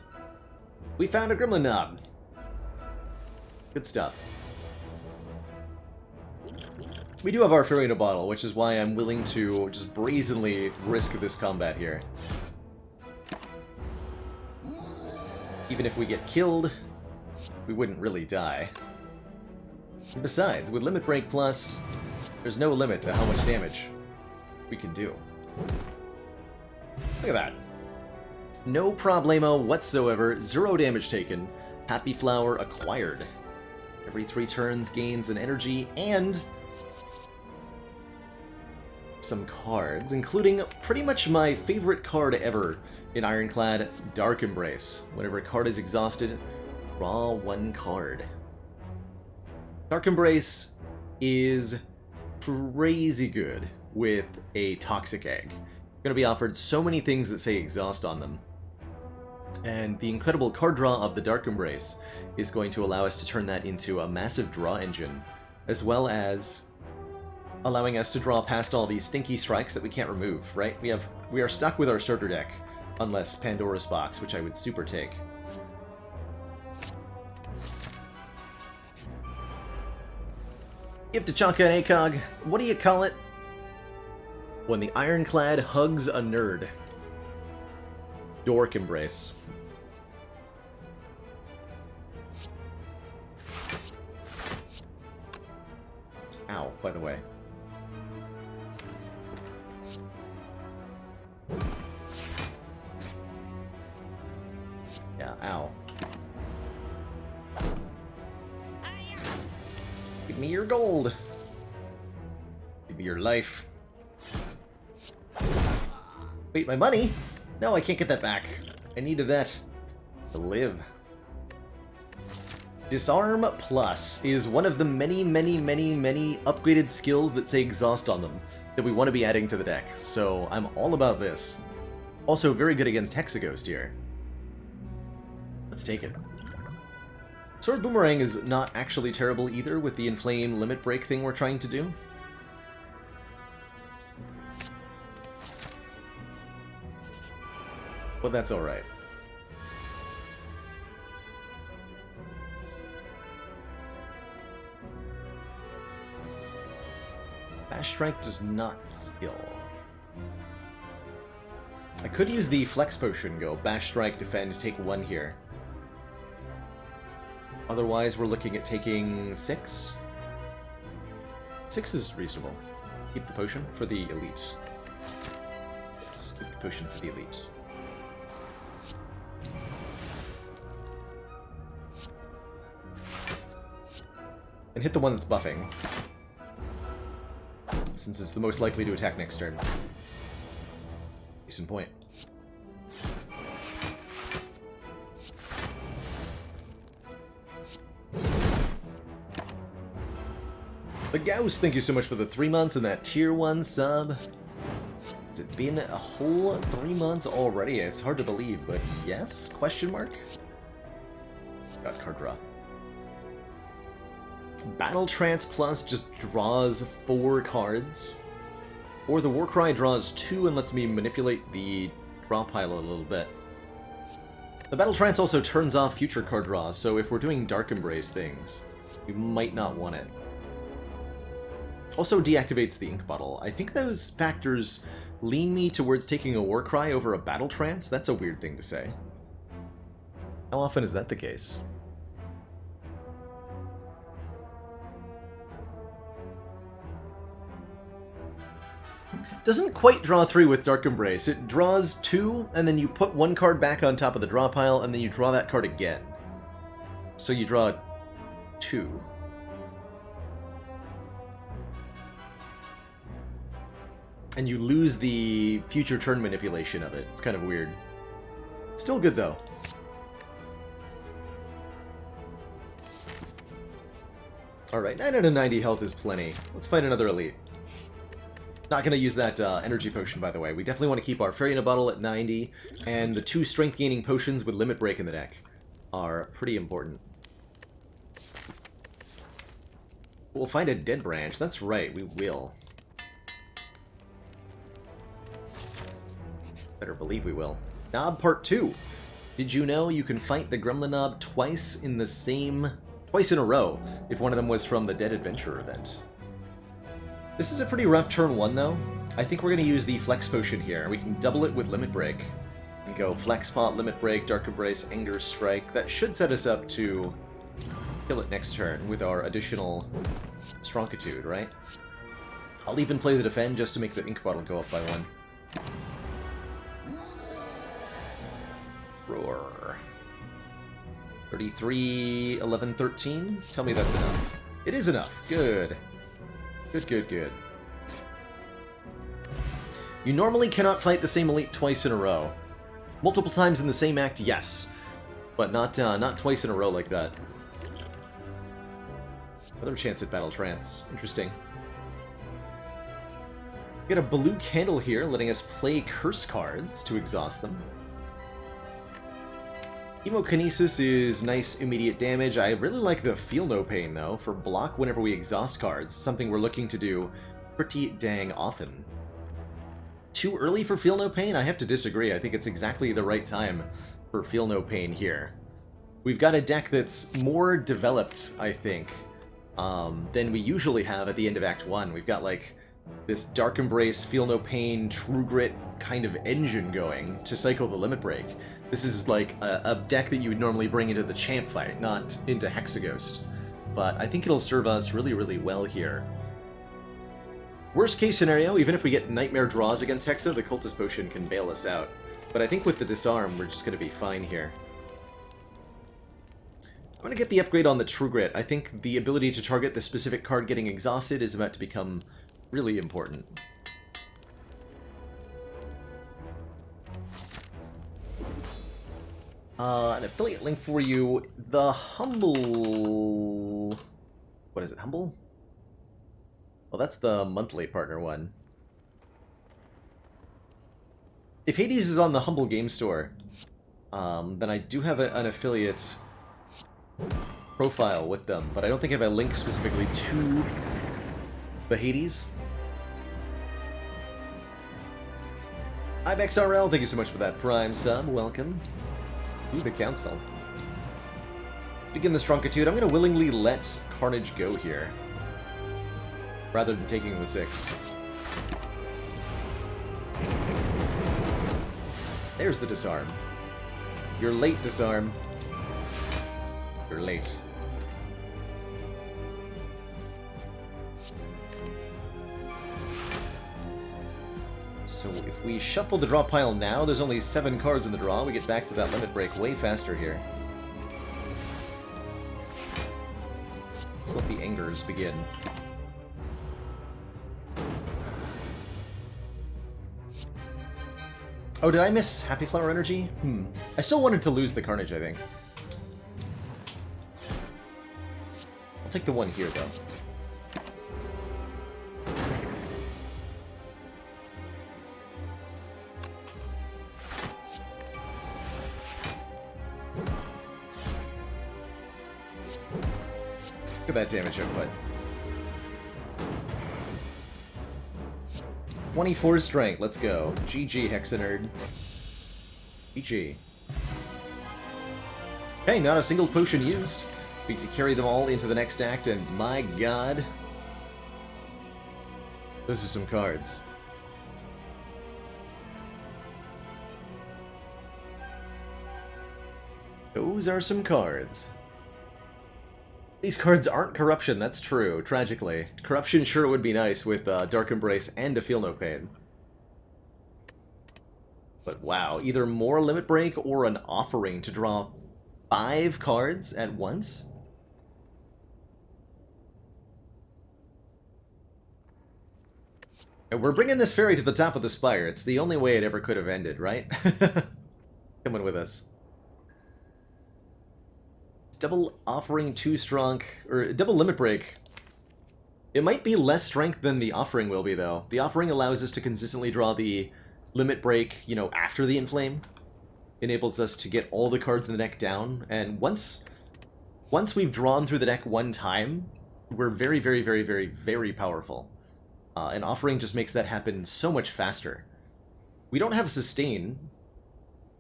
We found a Gremlin Knob. Good stuff. We do have our Fairy in a Bottle, which is why I'm willing to just brazenly risk this combat here. Even if we get killed, we wouldn't really die. And besides, with Limit Break Plus, there's no limit to how much damage we can do. Look at that. No problemo whatsoever, 0 damage taken, Happy Flower acquired. Every 3 turns gains an energy and some cards, including pretty much my favorite card ever in Ironclad, Dark Embrace. Whenever a card is exhausted, draw 1 card. Dark Embrace is crazy good with a Toxic Egg. You're going to be offered so many things that say exhaust on them. And the incredible card draw of the Dark Embrace is going to allow us to turn that into a massive draw engine, as well as allowing us to draw past all these stinky strikes that we can't remove, right? We are stuck with our starter deck, unless Pandora's Box, which I would super take. Give Tachanka an ACOG. What do you call it? When the Ironclad hugs a nerd. Dork Embrace. Ow, by the way. Yeah, ow. Give me your gold. Give me your life. Wait, my money? No, I can't get that back. I needed that to live. Disarm Plus is one of the many upgraded skills that say exhaust on them that we want to be adding to the deck, so I'm all about this. Also very good against Hexaghost here. Let's take it. Sword Boomerang is not actually terrible either with the Inflame Limit Break thing we're trying to do. But that's alright. Bash Strike does not kill. I could use the Flex Potion, go Bash Strike, defend, take 1 here. Otherwise, we're looking at taking 6. 6 is reasonable. Keep the potion for the elite. Yes, keep the potion for the elite. And hit the one that's buffing, since it's the most likely to attack next turn. Decent point. The Gauss, thank you so much for the 3 months and that tier 1 sub. Has it been a whole 3 months already? It's hard to believe, but yes? Question mark? Got card draw. Battle Trance Plus just draws 4 cards. Or the Warcry draws 2 and lets me manipulate the draw pile a little bit. The Battle Trance also turns off future card draws, so if we're doing Dark Embrace things, we might not want it. Also deactivates the Ink Bottle. I think those factors lean me towards taking a Warcry over a Battle Trance. That's a weird thing to say. How often is that the case? Doesn't quite draw 3 with Dark Embrace. It draws 2, and then you put 1 card back on top of the draw pile, and then you draw that card again. So you draw 2. And you lose the future turn manipulation of it. It's kind of weird. Still good, though. Alright, 9 out of 90 health is plenty. Let's find another elite. Not going to use that energy potion, by the way. We definitely want to keep our Fairy in a Bottle at 90, and the 2 strength-gaining potions with Limit Break in the deck are pretty important. We'll find a Dead Branch. That's right, we will. Better believe we will. Knob Part 2. Did you know you can fight the Gremlin Knob twice in a row, if one of them was from the Dead Adventurer event? This is a pretty rough turn 1, though. I think we're going to use the Flex Potion here. We can double it with Limit Break. And go Flex Pot, Limit Break, Dark Embrace, Anger Strike. That should set us up to kill it next turn with our additional Stronkitude, right? I'll even play the Defend just to make the Ink Bottle go up by 1. Roar. 33, 11, 13? Tell me that's enough. It is enough. Good. Good. You normally cannot fight the same elite twice in a row. Multiple times in the same act, yes. But not twice in a row like that. Another chance at Battle Trance. Interesting. We got a blue candle here, letting us play curse cards to exhaust them. Chemokinesis is nice immediate damage. I really like the Feel No Pain, though, for block whenever we exhaust cards, something we're looking to do pretty dang often. Too early for Feel No Pain? I have to disagree. I think it's exactly the right time for Feel No Pain here. We've got a deck that's more developed, I think, than we usually have at the end of Act 1. We've got, like, this Dark Embrace, Feel No Pain, True Grit kind of engine going to cycle the Limit Break. This is, like, a deck that you would normally bring into the champ fight, not into Hexaghost. But I think it'll serve us really, really well here. Worst case scenario, even if we get Nightmare draws against Hexa, the Cultist Potion can bail us out. But I think with the Disarm, we're just going to be fine here. I'm going to get the upgrade on the True Grit. I think the ability to target the specific card getting exhausted is about to become really important. An affiliate link for you. The Humble... What is it, Humble? Well, that's the monthly partner one. If Hades is on the Humble Game Store, then I do have an affiliate profile with them, but I don't think I have a link specifically to the Hades. IBEXRL, thank you so much for that Prime sub. Welcome to the Council. Begin the Strongitude. I'm going to willingly let Carnage go here, rather than taking the 6. There's the Disarm. You're late, Disarm. You're late. So if we shuffle the draw pile now, there's only 7 cards in the draw. We get back to that Limit Break way faster here. Let's let the angers begin. Oh, did I miss Happy Flower Energy? I still wanted to lose the Carnage, I think. I'll take the one here, though. Look at that damage output. 24 strength, let's go. GG, Hexanerd. GG. Okay, not a single potion used. We can carry them all into the next act, and my god. Those are some cards. Those are some cards. These cards aren't Corruption, that's true, tragically. Corruption sure would be nice with Dark Embrace and a Feel No Pain. But wow, either more Limit Break or an Offering to draw 5 cards at once? And we're bringing this fairy to the top of the Spire. It's the only way it ever could have ended, right? Coming with us. Double Offering 2 strong, or double Limit Break. It might be less strength than the Offering will be, though. The Offering allows us to consistently draw the Limit Break, you know, after the Inflame. Enables us to get all the cards in the deck down, and once we've drawn through the deck one time, we're very, very, very, very, very powerful. And Offering just makes that happen so much faster. We don't have Sustain,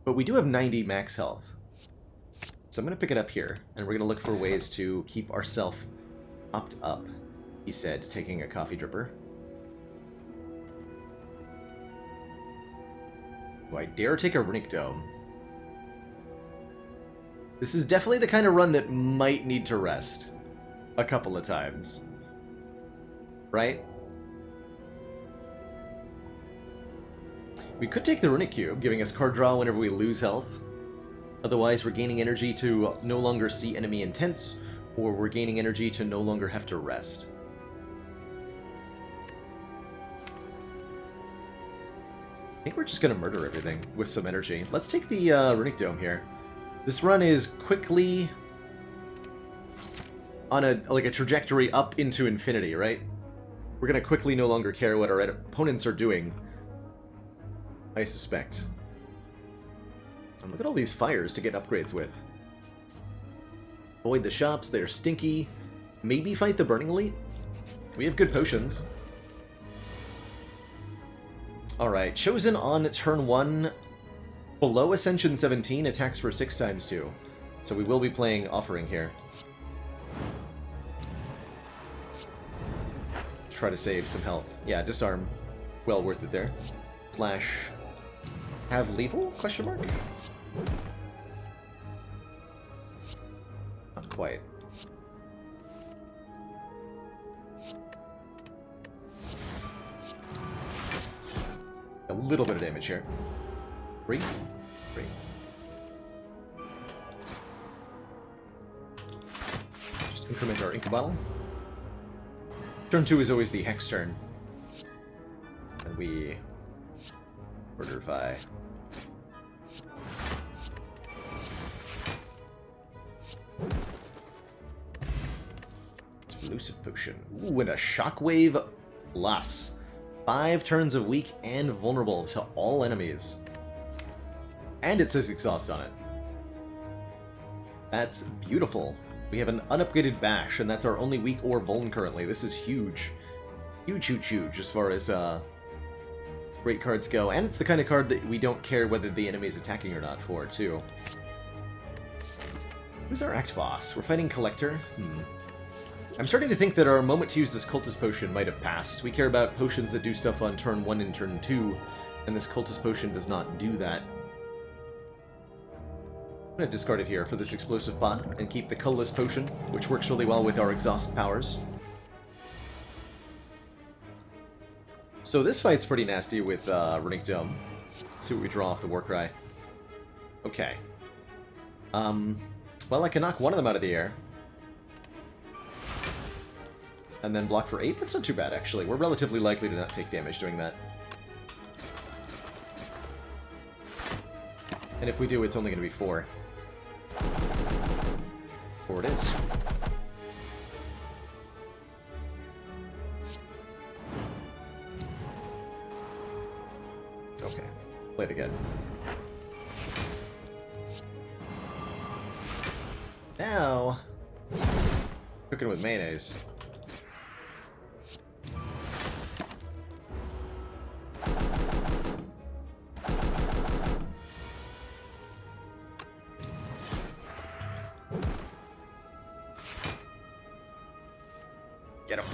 but we do have 90 max health. So I'm going to pick it up here, and we're going to look for ways to keep ourselves topped up, he said, taking a coffee dripper. Do I dare take a Runic Dome? This is definitely the kind of run that might need to rest a couple of times. Right? We could take the Runic Cube, giving us card draw whenever we lose health. Otherwise, we're gaining energy to no longer see enemy intents, or we're gaining energy to no longer have to rest. I think we're just going to murder everything with some energy. Let's take the Runic Dome here. This run is quickly on a trajectory up into infinity, right? We're going to quickly no longer care what our opponents are doing, I suspect. And look at all these fires to get upgrades with. Avoid the shops, they're stinky. Maybe fight the Burning Elite? We have good potions. Alright, Chosen on turn 1, below Ascension 17, attacks for 6 times 2. So we will be playing Offering here. Try to save some health. Yeah, disarm. Well worth it there. Slash... have lethal? Question mark? Not quite. A little bit of damage here. 3. 3. Just increment our Ink Bottle. Turn 2 is always the Hex turn. And we... Murderify. Explosive Potion. Ooh, and a Shockwave Plus. 5 turns of weak and vulnerable to all enemies. And it says Exhaust on it. That's beautiful. We have an unupgraded Bash, and that's our only weak or vuln currently. This is huge. Huge, huge, huge as far as great cards go. And it's the kind of card that we don't care whether the enemy is attacking or not for, too. Who's our Act Boss? We're fighting Collector? I'm starting to think that our moment to use this Cultist Potion might have passed. We care about potions that do stuff on turn 1 and turn 2, and this Cultist Potion does not do that. I'm going to discard it here for this Explosive Pot, and keep the Colorless Potion, which works really well with our Exhaust powers. So this fight's pretty nasty with Runic Dome. Let's see what we draw off the Warcry. Okay. Well, I can knock one of them out of the air. And then block for 8? That's not too bad, actually. We're relatively likely to not take damage doing that. And if we do, it's only going to be 4. 4 it is. Okay. Play it again. Now... cooking with mayonnaise. Get him.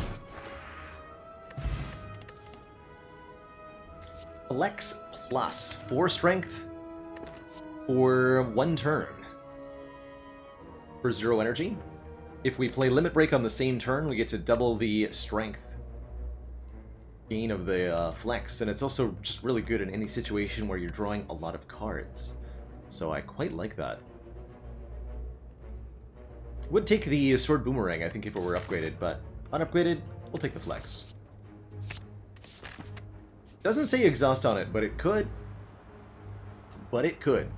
Flex Plus. 4 strength for 1 turn. For 0 energy. If we play Limit Break on the same turn, we get to double the strength gain of the Flex. And it's also just really good in any situation where you're drawing a lot of cards. So I quite like that. Would take the Sword Boomerang, I think, if it were upgraded, but unupgraded, we'll take the Flex. Doesn't say Exhaust on it, but it could. But it could.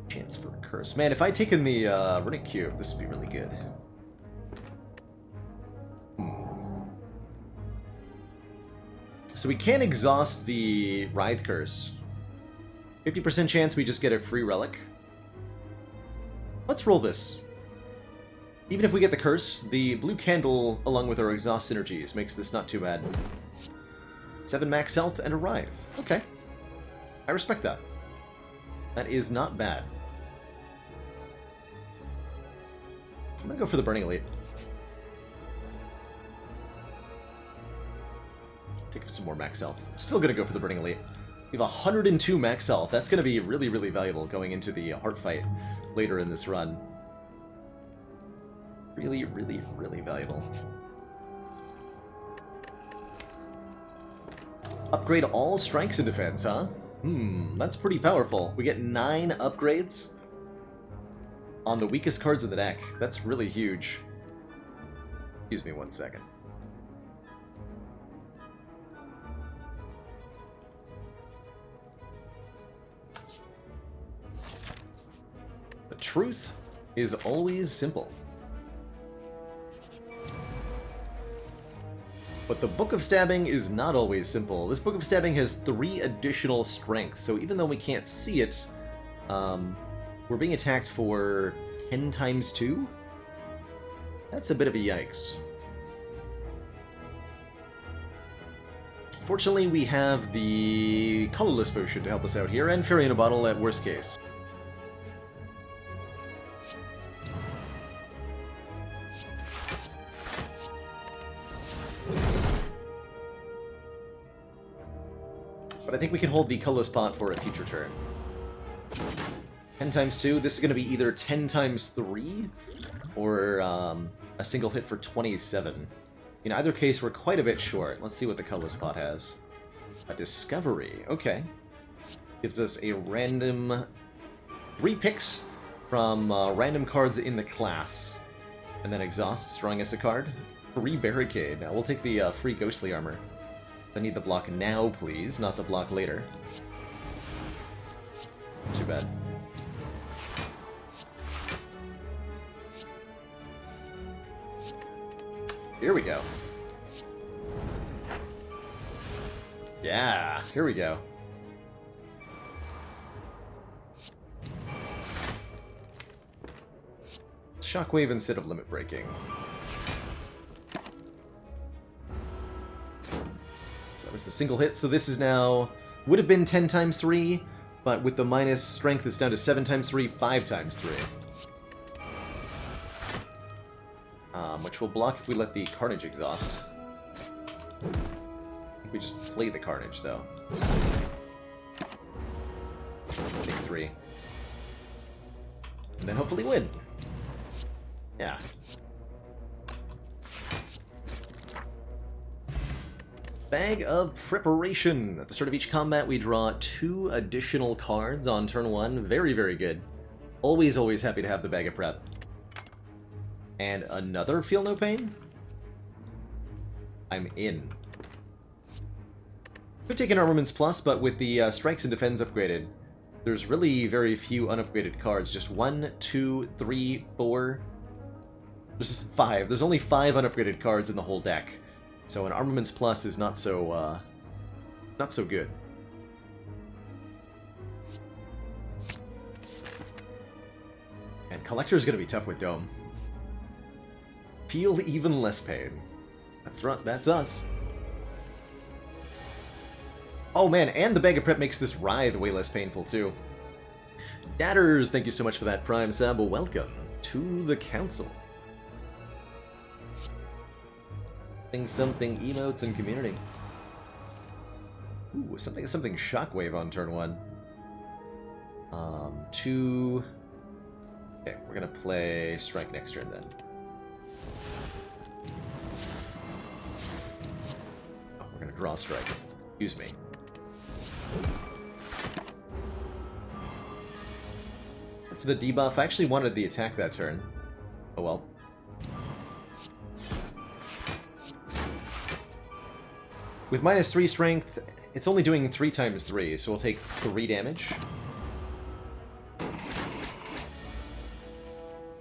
Chance for a Curse. Man, if I'd taken the Runic Cube, this would be really good. So we can exhaust the Writhe Curse. 50% chance we just get a free relic. Let's roll this. Even if we get the curse, the blue candle, along with our exhaust synergies, makes this not too bad. 7 max health and a Writhe. Okay. I respect that. That is not bad. I'm gonna go for the Burning Elite. Take some more max health. Still gonna go for the Burning Elite. We have 102 max health. That's gonna be really, really valuable going into the Heart Fight later in this run. Really, really, really valuable. Upgrade all strikes and defense, huh? That's pretty powerful. We get 9 upgrades on the weakest cards in the deck. That's really huge. Excuse me 1 second. The truth is always simple. But the Book of Stabbing is not always simple. This Book of Stabbing has 3 additional strength, so even though we can't see it, we're being attacked for 10 times 2? That's a bit of a yikes. Fortunately, we have the colorless potion to help us out here, and fairy in a bottle at worst case. But I think we can hold the colorless pot for a future turn. 10 times 2, this is going to be either 10 times 3, or a single hit for 27. In either case, we're quite a bit short. Let's see what the colorless pot has. A discovery, okay. Gives us a random 3 picks from random cards in the class. And then exhausts, drawing us a card. Free barricade. Now we'll take the free ghostly armor. I need the block now, please, not the block later. Too bad. Here we go. Yeah, here we go. Shockwave instead of limit breaking. That was the single hit, so this is now... would have been 10 times 3, but with the minus strength it's down to 7 times 3, 5 times 3. Which will block if we let the Carnage exhaust. I think we just play the Carnage, though. Take 3. And then hopefully win. Yeah. Bag of Preparation. At the start of each combat, we draw 2 additional cards on turn 1. Very, very good. Always, always happy to have the Bag of Prep. And another Feel No Pain? I'm in. Could take an Armaments Plus, but with the Strikes and Defense upgraded, there's really very few unupgraded cards. Just 1, 2, 3, 4... There's 5. There's only 5 unupgraded cards in the whole deck. So an Armaments Plus is not so good. And Collector's gonna be tough with Dome. Feel even less pain. That's right, that's us. Oh man, and the Bag of Prep makes this Writhe way less painful too. Datters, thank you so much for that Prime sub. Welcome to the Council. Something emotes and community. Ooh, something Shockwave on turn 1. 2. Okay, we're gonna play Strike next turn then. Oh, we're gonna draw Strike. Excuse me. For the debuff, I actually wanted the attack that turn. Oh well. With minus 3 strength, it's only doing 3 times 3, so we'll take 3 damage.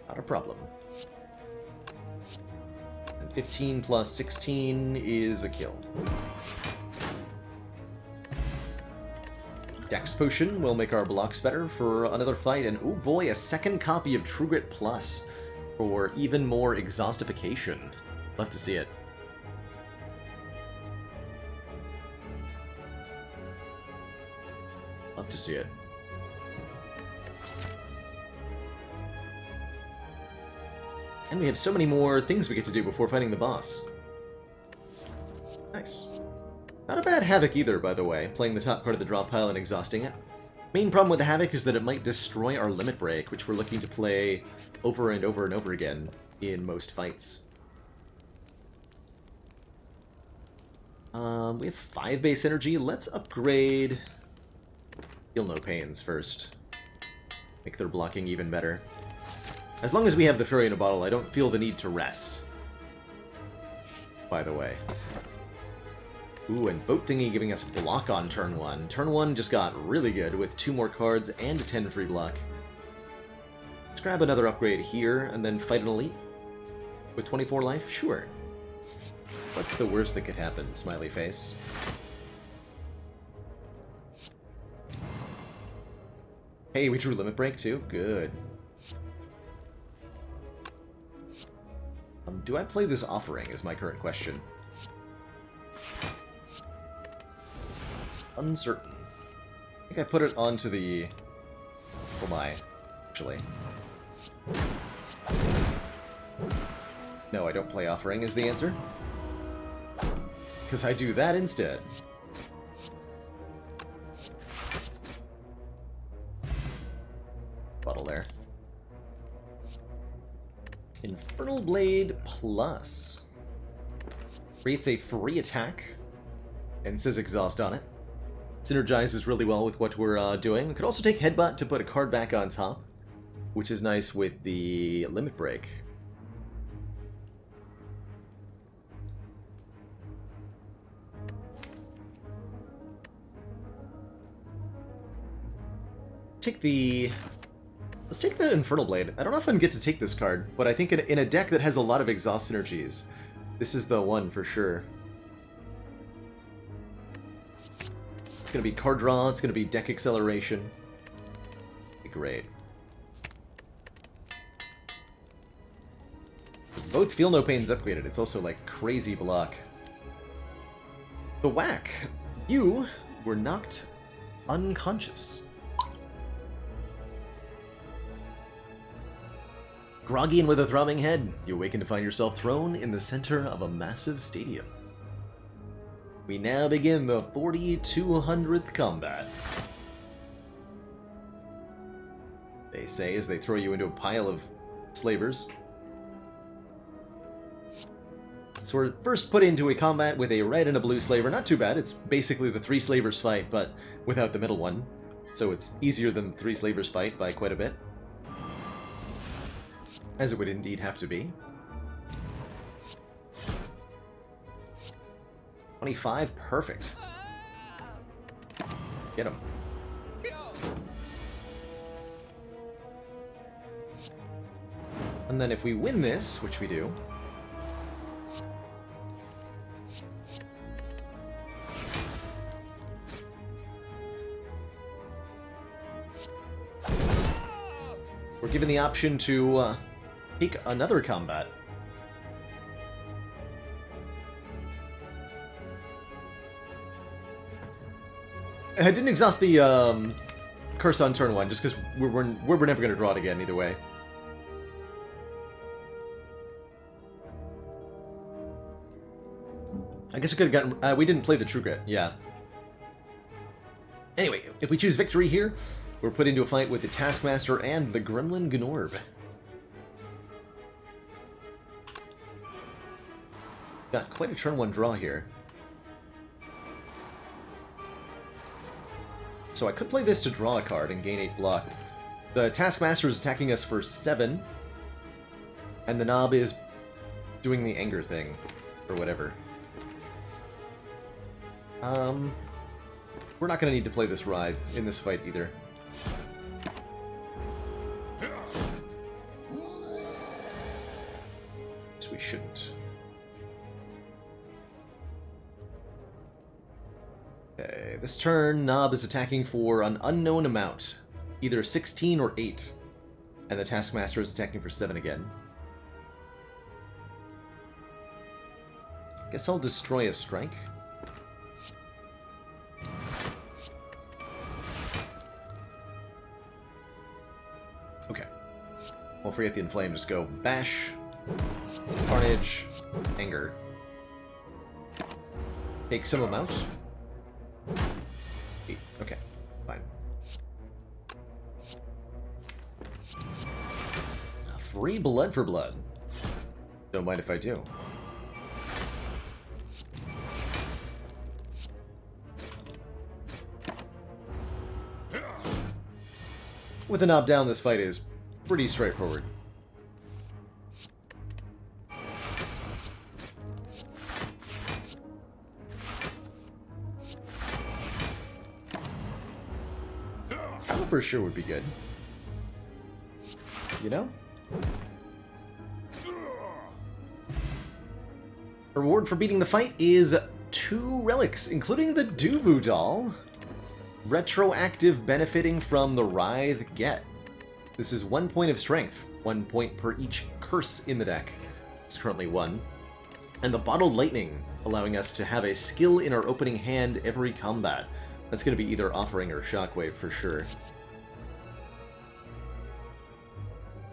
Not a problem. And 15 plus 16 is a kill. Dex Potion will make our blocks better for another fight, and oh boy, a second copy of True Grit Plus for even more exhaustification. Love to see it. Love to see it. And we have so many more things we get to do before fighting the boss. Nice. Not a bad Havoc either, by the way, playing the top card of the draw pile and exhausting it. Main problem with the Havoc is that it might destroy our Limit Break, which we're looking to play over and over and over again in most fights. We have 5 base energy. Let's upgrade Feel No Pains first. Make their blocking even better. As long as we have the Fairy in a Bottle, I don't feel the need to rest. By the way. Ooh, and Boat Thingy giving us block on turn 1. Turn 1 just got really good with 2 more cards and a 10 free block. Let's grab another upgrade here and then fight an elite. With 24 life? Sure. What's the worst that could happen, smiley face? Hey, we drew Limit Break too? Good. Do I play this Offering is my current question. uncertain. I think I put it onto the... Oh my, actually. No, I don't play Offering is the answer. Because I do that instead. Bottle there. Infernal Blade Plus. Creates a free attack. And says exhaust on it. Synergizes really well with what we're doing. We could also take Headbutt to put a card back on top. Which is nice with the Limit Break. Let's take the Infernal Blade. I don't know if I can get to take this card, but I think in a deck that has a lot of exhaust synergies, this is the one for sure. It's going to be card draw, it's going to be deck acceleration. Great. Both Feel No Pain's upgraded. It's also like crazy block. The whack. You were knocked unconscious. Groggy and with a throbbing head, you awaken to find yourself thrown in the center of a massive stadium. We now begin the 4200th combat. They say as they throw you into a pile of slavers. So we're first put into a combat with a red and a blue slaver. Not too bad, it's basically the 3 slavers fight, but without the middle one. So it's easier than the 3 slavers fight by quite a bit. As it would indeed have to be. 25, perfect. Get him. And then if we win this, which we do, we're given the option to take another combat. I didn't exhaust the Curse on turn 1, just because we're never going to draw it again either way. I guess I could have gotten... we didn't play the True Grit, yeah. Anyway, if we choose victory here, we're put into a fight with the Taskmaster and the Gremlin Gnorb. Got quite a turn 1 draw here. So I could play this to draw a card and gain 8 block. The Taskmaster is attacking us for 7. And the Knob is doing the anger thing. Or whatever. We're not going to need to play this Writhe in this fight either. So we shouldn't. Okay, this turn, Knob is attacking for an unknown amount. Either 16 or 8. And the Taskmaster is attacking for 7 again. Guess I'll destroy a strike. Okay. Won't forget the Inflame, just go Bash, Carnage, Anger. Take some amount. 8. Okay, fine. Free blood for blood. Don't mind if I do. With the Knob down, this fight is pretty straightforward. Caliper sure would be good. You know? Reward for beating the fight is 2 relics, including the Duvu doll. Retroactive benefiting from the Writhe Get. This is 1 point of strength, 1 point per each curse in the deck. It's currently 1. And the Bottled Lightning, allowing us to have a skill in our opening hand every combat. That's going to be either Offering or Shockwave for sure.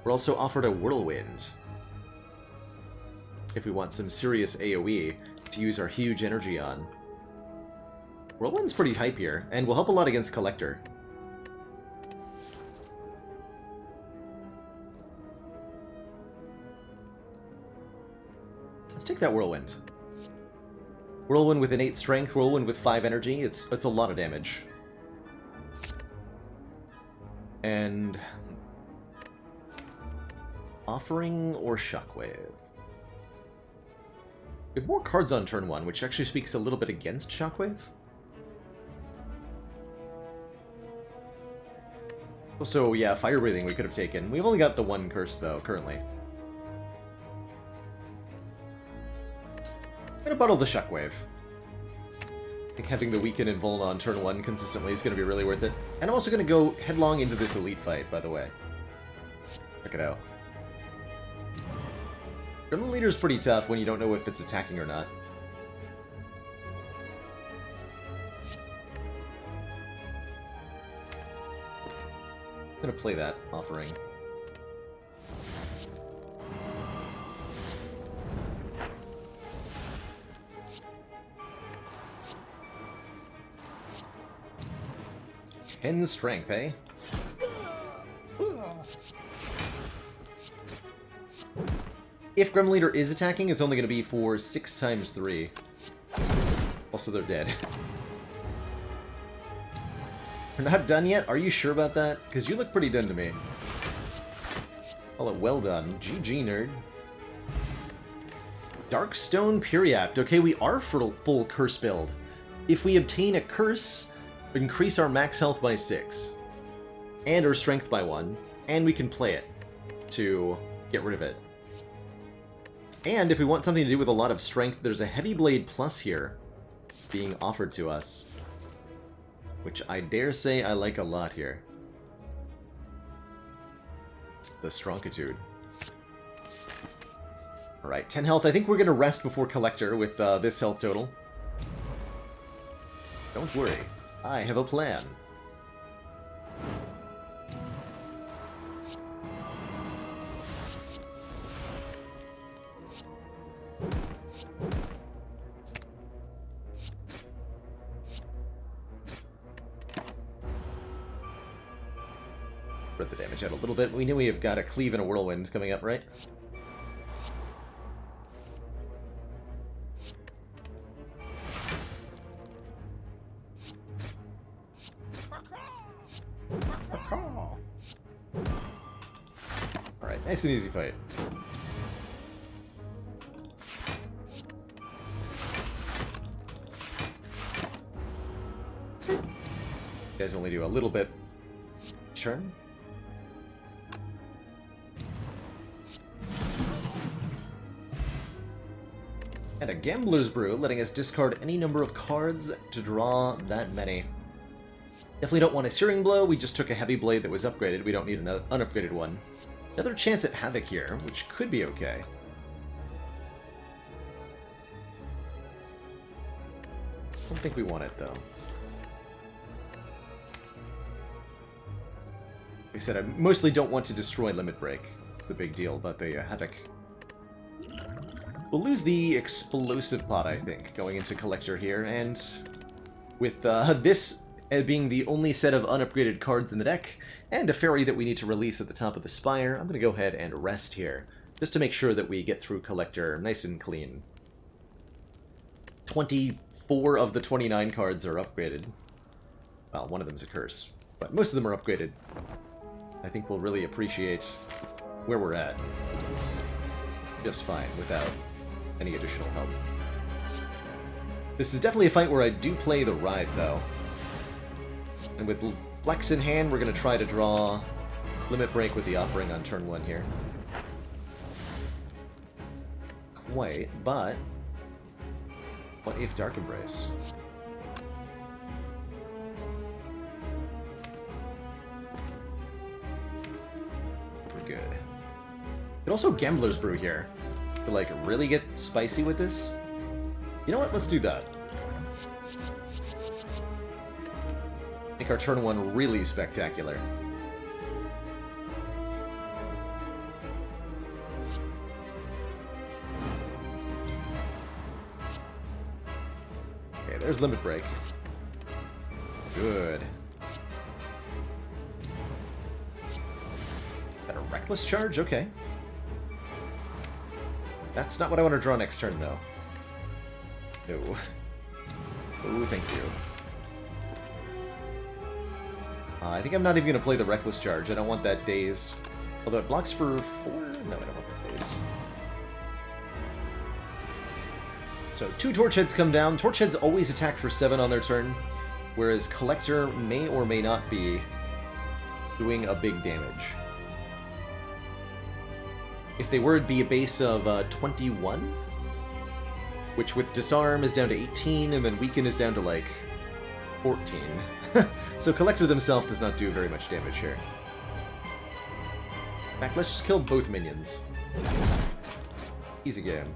We're also offered a Whirlwind, if we want some serious AoE to use our huge energy on. Whirlwind's pretty hype here, and will help a lot against Collector. Let's take that Whirlwind. Whirlwind with an 8 strength, Whirlwind with 5 energy, it's a lot of damage. And... Offering or Shockwave? We have more cards on turn 1, which actually speaks a little bit against Shockwave. Also, yeah, Fire Breathing we could have taken. We've only got the 1 curse, though, currently. I'm gonna bottle the Shockwave. I think having the Weaken and Vuln on turn 1 consistently is gonna be really worth it. And I'm also gonna go headlong into this Elite fight, by the way. Check it out. Gremlin Leader's pretty tough when you don't know if it's attacking or not. I'm gonna play that Offering. Ten strength, eh? If Gremlin Leader is attacking, it's only going to be for 6 times 3. Also, they're dead. We're not done yet? Are you sure about that? Because you look pretty done to me. Call it well done. GG, nerd. Darkstone Puriapt. Okay, we are full curse build. If we obtain a curse, we increase our max health by 6. And our strength by 1. And we can play it to get rid of it. And if we want something to do with a lot of strength, there's a Heavy Blade Plus here being offered to us. Which I dare say I like a lot here. The Strongitude. Alright, 10 health. I think we're going to rest before Collector with this health total. Don't worry, I have a plan. Spread the damage out a little bit. We knew we have got a Cleave and a Whirlwind coming up, right? Alright, nice and easy fight. You guys only do a little bit. Churn. And a Gambler's Brew, letting us discard any number of cards to draw that many. Definitely don't want a Searing Blow, we just took a Heavy Blade that was upgraded, we don't need an unupgraded one. Another chance at Havoc here, which could be okay. Don't think we want it, though. Like I said, I mostly don't want to destroy Limit Break. It's the big deal about the Havoc. We'll lose the Explosive Pot, I think, going into Collector here, and with this being the only set of unupgraded cards in the deck, and a fairy that we need to release at the top of the Spire, I'm going to go ahead and rest here, just to make sure that we get through Collector nice and clean. 24 of the 29 cards are upgraded. Well, one of them is a curse, but most of them are upgraded. I think we'll really appreciate where we're at just fine without any additional help. This is definitely a fight where I do play the Ride, though. And with Flex in hand, we're going to try to draw Limit Break with the Offering on turn 1 here. Quite, but what if Dark Embrace? We're good. Could also Gambler's Brew here to, like, really get spicy with this. You know what? Let's do that. Make our turn 1 really spectacular. Okay, there's Limit Break. Good. Got a Reckless Charge? Okay. That's not what I want to draw next turn, though. No. Oh, thank you. I think I'm not even going to play the Reckless Charge. I don't want that dazed. Although it blocks for 4? No, I don't want that dazed. So 2 Torch Heads come down. Torch Heads always attack for 7 on their turn, whereas Collector may or may not be doing a big damage. If they were, it'd be a base of 21, which with Disarm is down to 18, and then Weaken is down to, like, 14. So Collector themselves does not do very much damage here. In fact, let's just kill both minions. Easy game.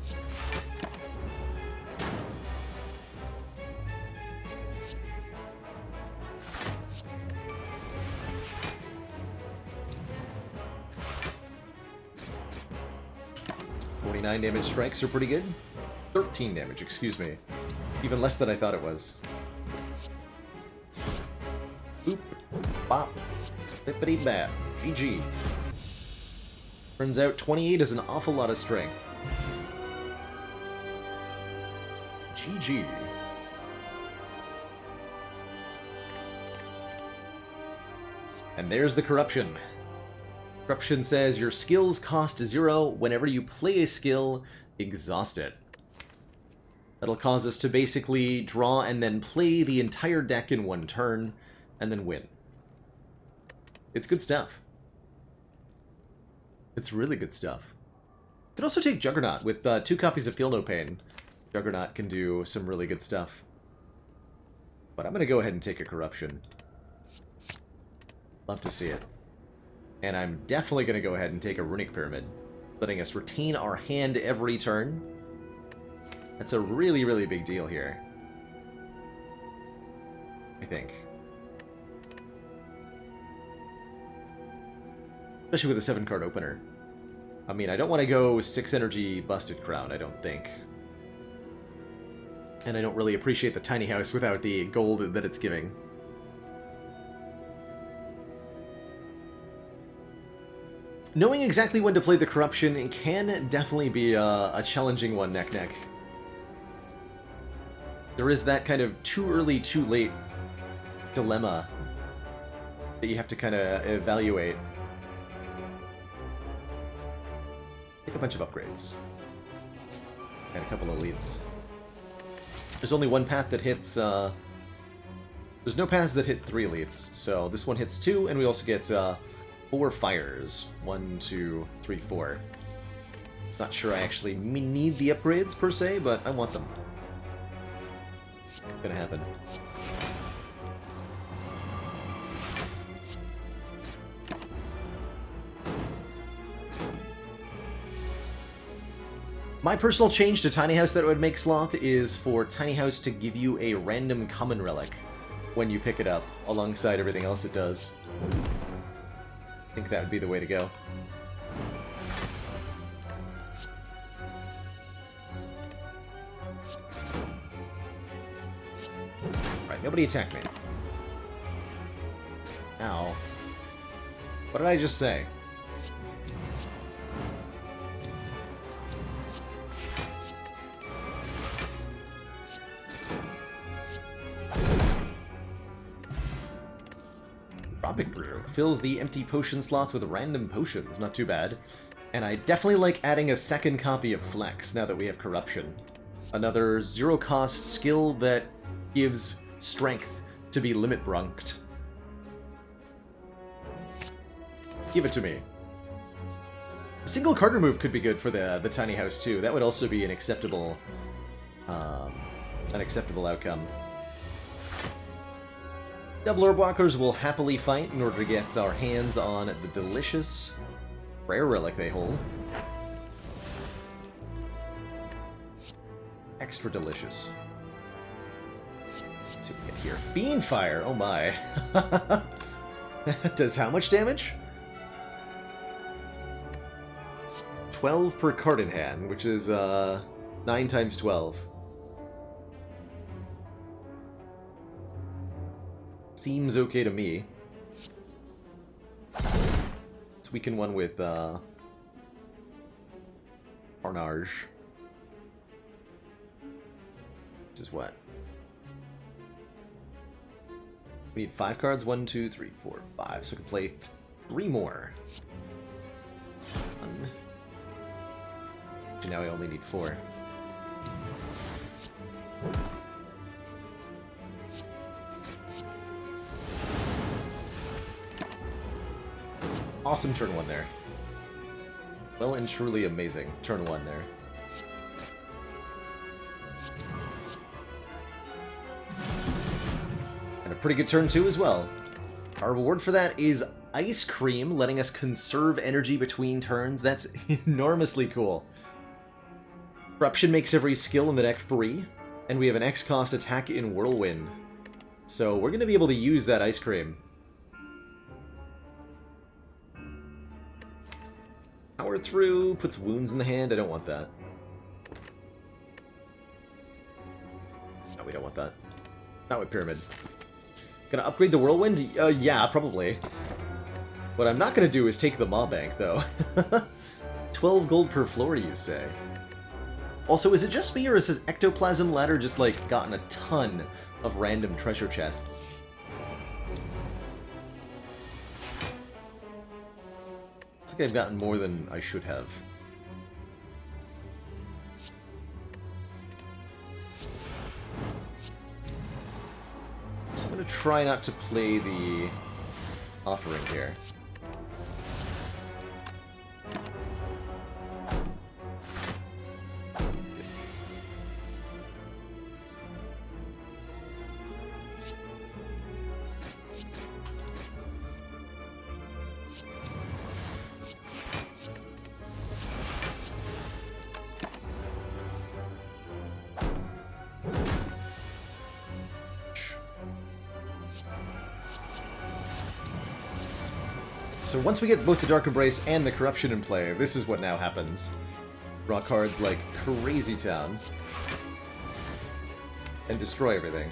Damage strikes are pretty good. 13 damage, excuse me. Even less than I thought it was. Boop. Bop. Bippity bap. GG. Turns out 28 is an awful lot of strength. GG. And there's the corruption. Corruption says your skills cost 0 whenever you play a skill, exhaust it. That'll cause us to basically draw and then play the entire deck in one turn, and then win. It's good stuff. It's really good stuff. You can also take Juggernaut with 2 copies of Feel No Pain. Juggernaut can do some really good stuff. But I'm going to go ahead and take a Corruption. Love to see it. And I'm definitely going to go ahead and take a Runic Pyramid, letting us retain our hand every turn. That's a really, really big deal here, I think. Especially with a 7-card opener. I mean, I don't want to go 6 energy Busted Crown, I don't think. And I don't really appreciate the tiny house without the gold that it's giving. Knowing exactly when to play the Corruption can definitely be a challenging one neck-neck. There is that kind of too early, too late dilemma that you have to kind of evaluate. Take a bunch of upgrades. And a couple of elites. There's only one path that hits, there's no paths that hit 3 elites, so this one hits 2, and we also get, 4 fires. 1, 2, 3, 4. Not sure I actually need the upgrades, per se, but I want them. It's gonna happen. My personal change to Tiny House that would make Sloth is for Tiny House to give you a random common relic when you pick it up, alongside everything else it does. I think that would be the way to go. Alright, nobody attack me. Ow. What did I just say? Tropic Brew fills the empty potion slots with random potions. Not too bad. And I definitely like adding a second copy of Flex now that we have Corruption. Another zero-cost skill that gives strength to be limit brunked. Give it to me. A single card remove could be good for the tiny house too. That would also be an acceptable outcome. Double Orb Walkers will happily fight in order to get our hands on the delicious rare relic they hold. Extra delicious. Let's see what we get here. Fiend Fire! Oh my. Does how much damage? 12 per card in hand, which is 9 times 12. Seems okay to me. Let's weaken one with Carnage. This is what? We need 5 cards. 1, 2, 3, 4, 5. So we can play 3 more. 1. Now we only need 4. Awesome turn 1 there. Well and truly amazing turn 1 there. And a pretty good turn 2 as well. Our reward for that is Ice Cream, letting us conserve energy between turns. That's enormously cool. Corruption makes every skill in the deck free, and we have an X-cost attack in Whirlwind. So we're going to be able to use that Ice Cream. Power Through puts wounds in the hand. I don't want that. No, we don't want that. Not with Pyramid. Gonna upgrade the Whirlwind? Yeah, probably. What I'm not gonna do is take the Maw Bank, though. 12 gold per floor, you say? Also, is it just me, or has his Ectoplasm Ladder just, like, gotten a ton of random treasure chests? Looks like I've gotten more than I should have. So I'm gonna try not to play the offering here. So once we get both the Dark Embrace and the Corruption in play, this is what now happens. Draw cards like Crazy Town. And destroy everything.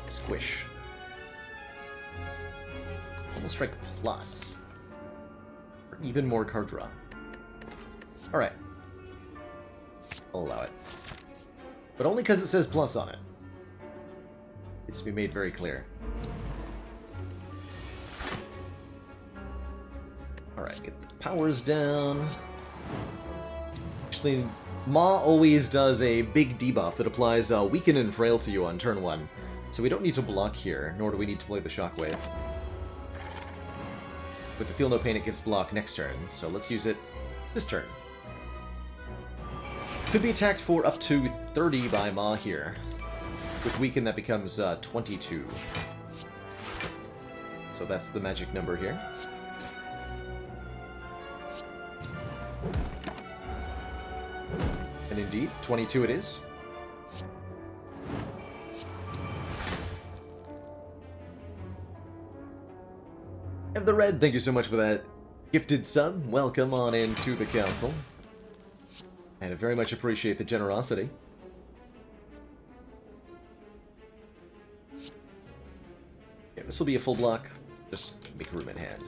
Squish. Almost Strike Plus. For even more card draw. Alright. I'll allow it. But only because it says plus on it. It's to be made very clear. Alright, get the powers down. Actually, Maw always does a big debuff that applies Weaken and Frail to you on turn 1. So we don't need to block here, nor do we need to play the Shockwave. With the Feel No Pain, it gives block next turn, so let's use it this turn. Could be attacked for up to 30 by Maw here. With Weaken, that becomes 22. So that's the magic number here. And indeed, 22 it is. And the Red, thank you so much for that gifted sub. Welcome on into the council. And I very much appreciate the generosity. Yeah, this will be a full block. Just make room in hand.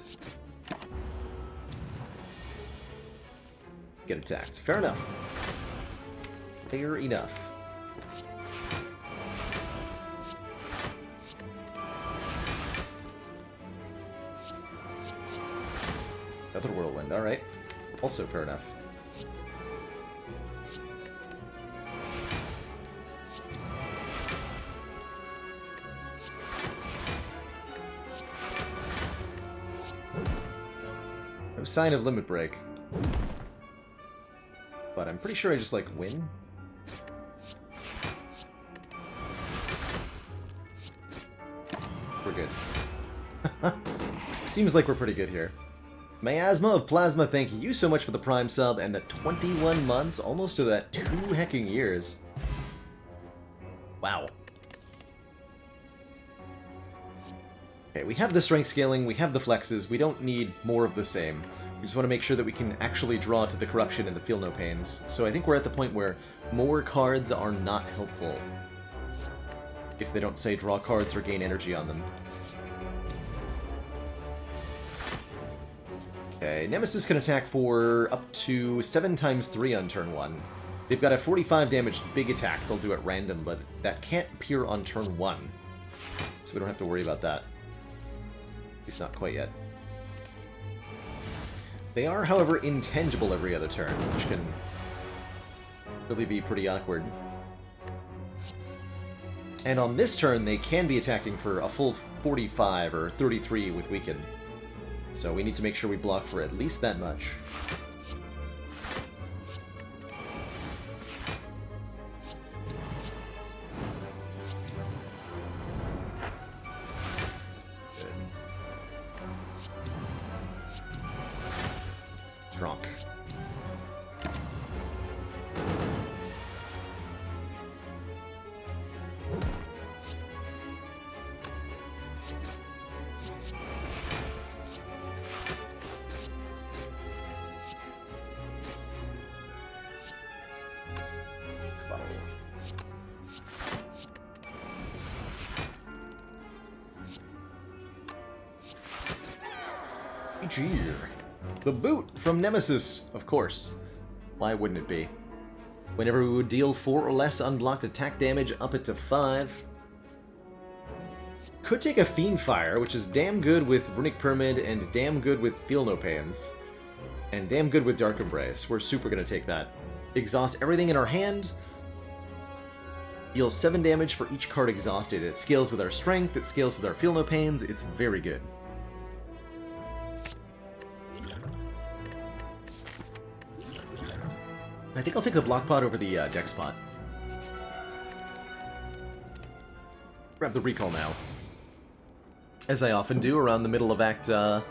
Get attacked. Fair enough. Fair enough. Another Whirlwind, alright. Also fair enough. No sign of Limit Break. But I'm pretty sure I just, like, win. We're good. Seems like we're pretty good here. Miasma of Plasma, thank you so much for the Prime sub and the 21 months, almost to that 2 hecking years. Wow. Okay, we have the strength scaling, we have the flexes, we don't need more of the same. We just want to make sure that we can actually draw to the corruption and the feel no pains. So I think we're at the point where more cards are not helpful if they don't say draw cards or gain energy on them. Okay, Nemesis can attack for up to 7 times 3 on turn 1. They've got a 45 damage big attack they'll do at random, but that can't appear on turn 1. So we don't have to worry about that. At least not quite yet. They are, however, intangible every other turn, which can really be pretty awkward. And on this turn, they can be attacking for a full 45 or 33 with Weaken. So we need to make sure we block for at least that much. Good. Drunk. The boot from Nemesis, of course. Why wouldn't it be? Whenever we would deal 4 or less unblocked attack damage, up it to 5. Could take a Fiend Fire, which is damn good with Runic Pyramid and damn good with Feel No Pains. And damn good with Dark Embrace. We're super gonna take that. Exhaust everything in our hand. Deal 7 damage for each card exhausted. It scales with our strength, it scales with our Feel No Pains. It's very good. I think I'll take the block pot over the dex pot. Grab the recall now. As I often do around the middle of Act 3.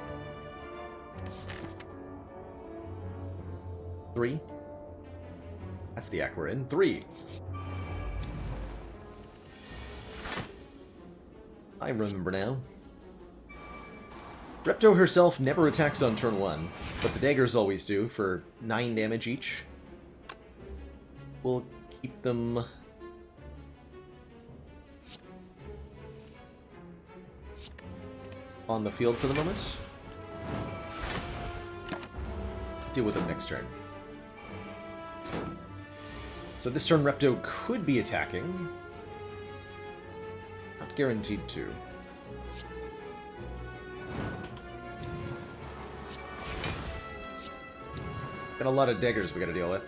That's the act we're in. 3. I remember now. Repto herself never attacks on turn 1, but the daggers always do for 9 damage each. We'll keep them on the field for the moment. Deal with them next turn. So this turn Repto could be attacking. Not guaranteed to. Got a lot of daggers we gotta deal with.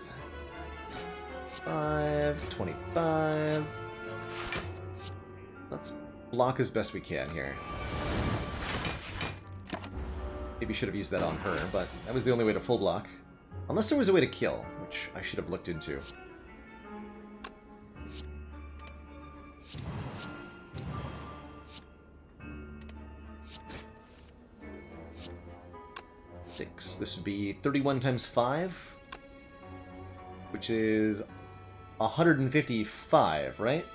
5, 25. Let's block as best we can here. Maybe should have used that on her, but that was the only way to full block. Unless there was a way to kill, which I should have looked into. Six. This would be 31 times 5, which is 155, right?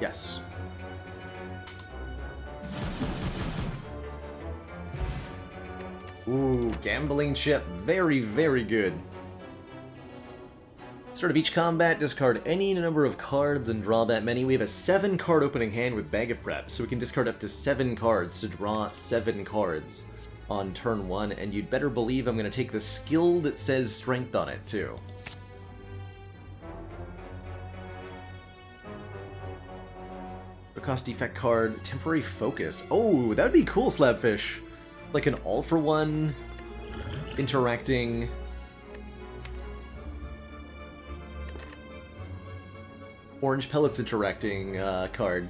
Yes. Ooh, gambling chip. Very, very good. Start of each combat, discard any number of cards and draw that many. We have a 7-card opening hand with Bag of Prep, so we can discard up to 7 cards to draw 7 cards on turn 1, and you'd better believe I'm going to take the skill that says strength on it, too. Cost defect card, temporary focus. Oh, that would be cool, Slabfish. Like an all-for-one interacting orange pellets interacting card.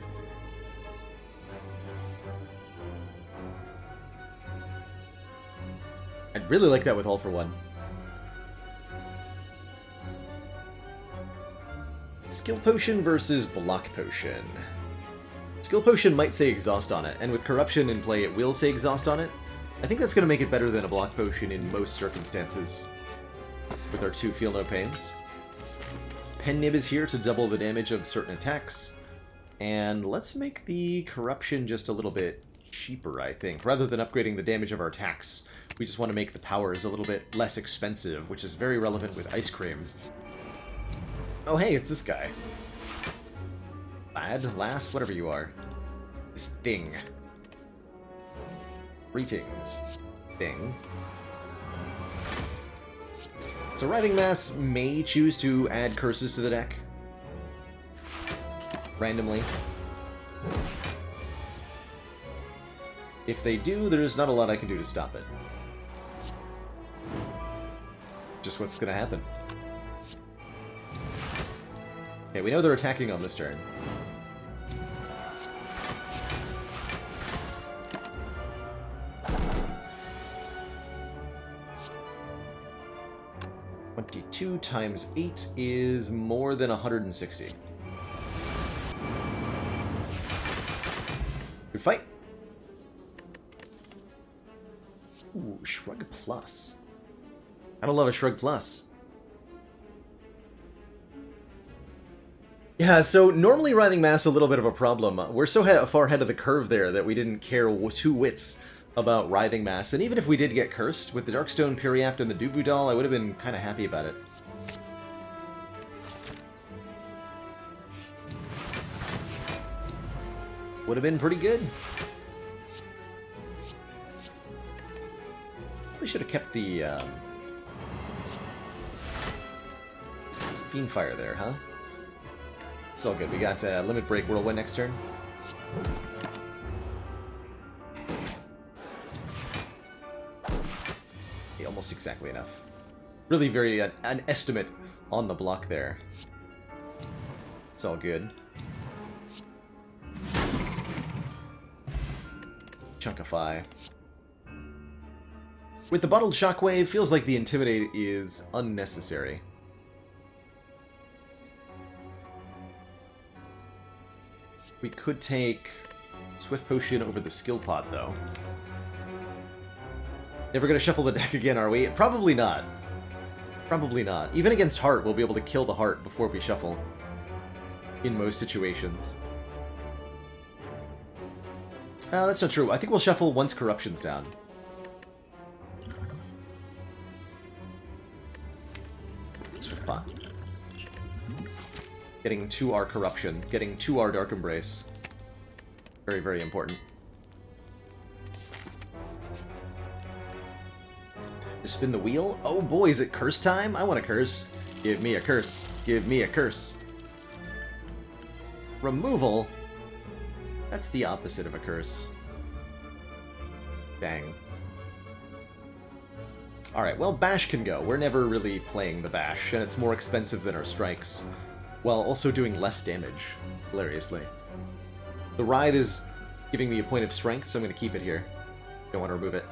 I'd really like that with all-for-one. Skill potion versus block potion. Skill Skill Potion might say Exhaust on it, and with Corruption in play it will say Exhaust on it. I think that's going to make it better than a Block Potion in most circumstances. With our 2 Feel No Pains. Pen Nib is here to double the damage of certain attacks. And let's make the Corruption just a little bit cheaper, I think. Rather than upgrading the damage of our attacks, we just want to make the powers a little bit less expensive, which is very relevant with Ice Cream. Oh hey, it's this guy. Lad, lass, whatever you are. This thing. Greetings, thing. So Writhing Mass may choose to add curses to the deck. Randomly. If they do, there's not a lot I can do to stop it. Just what's gonna happen. Okay, we know they're attacking on this turn. $22 times 8 is more than 160. Good fight. Ooh, Shrug Plus. I don't love a Shrug Plus. Yeah, so normally Writhing Mass a little bit of a problem. We're so far ahead of the curve there that we didn't care 2 wits about Writhing Mass, and even if we did get cursed, with the Darkstone Periapt and the Dubu Doll, I would have been kind of happy about it. Would have been pretty good. We should have kept the Fiendfire there, huh? It's all good. We got Limit Break Whirlwind next turn. Yeah, almost exactly enough. Really very an estimate on the block there. It's all good. Chunkify. With the Bottled Shockwave, feels like the Intimidate is unnecessary. We could take Swift Potion over the Skill Pot, though. Never gonna shuffle the deck again, are we? Probably not. Probably not. Even against Heart, we'll be able to kill the Heart before we shuffle. In most situations. That's not true. I think we'll shuffle once Corruption's down. Swift Pot. Getting to our Corruption. Getting to our Dark Embrace. Very, very important. To spin the wheel? Oh boy, is it curse time? I want a curse. Give me a curse. Give me a curse. Removal? That's the opposite of a curse. Dang. Alright, well, Bash can go. We're never really playing the Bash, and it's more expensive than our strikes, while also doing less damage, hilariously. The Writhe is giving me a point of strength, so I'm going to keep it here. Don't want to remove it.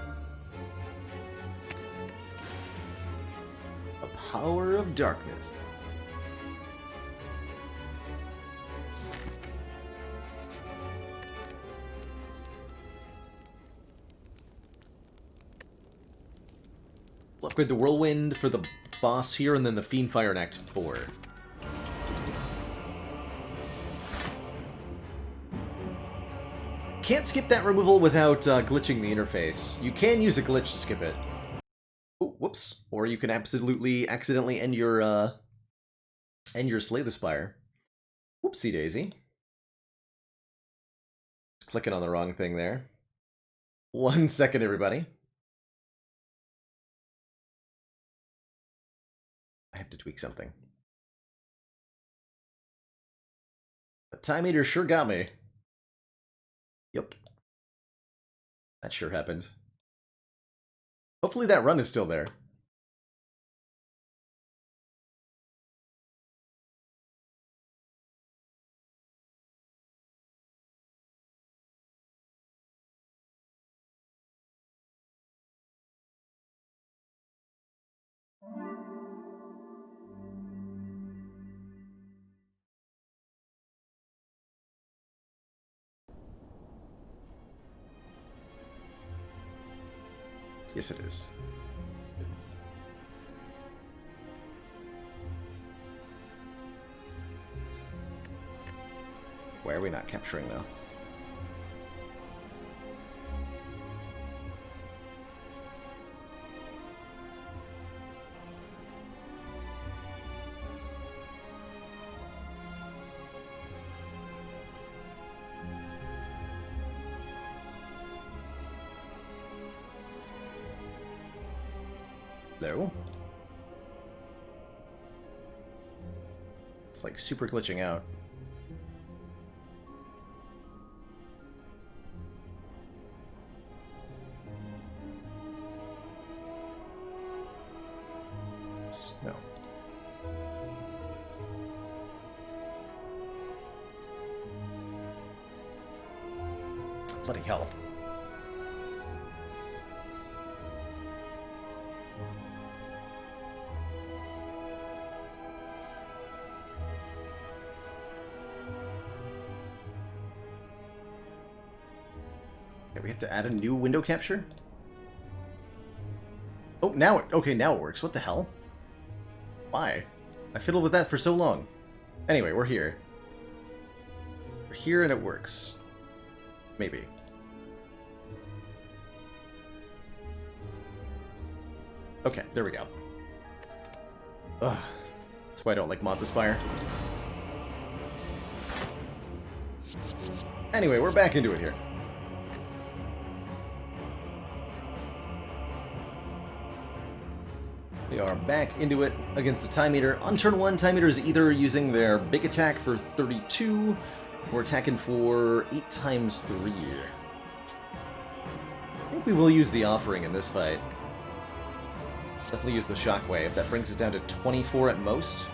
A Power of Darkness. We'll upgrade the Whirlwind for the boss here, and then the Fiendfire in Act 4. Can't skip that removal without glitching the interface. You can use a glitch to skip it. Oh, whoops. Or you can absolutely accidentally end your Slay the Spire. Whoopsie daisy. Just clicking on the wrong thing there. 1 second, everybody. I have to tweak something. The Time Eater sure got me. Yep. That sure happened. Hopefully that run is still there. Yes, it is. Why are we not capturing, though? Hello? It's like super glitching out. No. Bloody hell. We have to add a new window capture? Oh, now it... Okay, now it works. What the hell? Why? I fiddled with that for so long. Anyway, we're here. We're here and it works. Maybe. Okay, there we go. Ugh. That's why I don't like Mod the Spire. Anyway, we're back into it here. We are back into it against the Time Eater. On turn 1, Time Eater is either using their big attack for 32 or attacking for 8 times 3. I think we will use the Offering in this fight. Definitely use the Shockwave. That brings us down to 24 at most.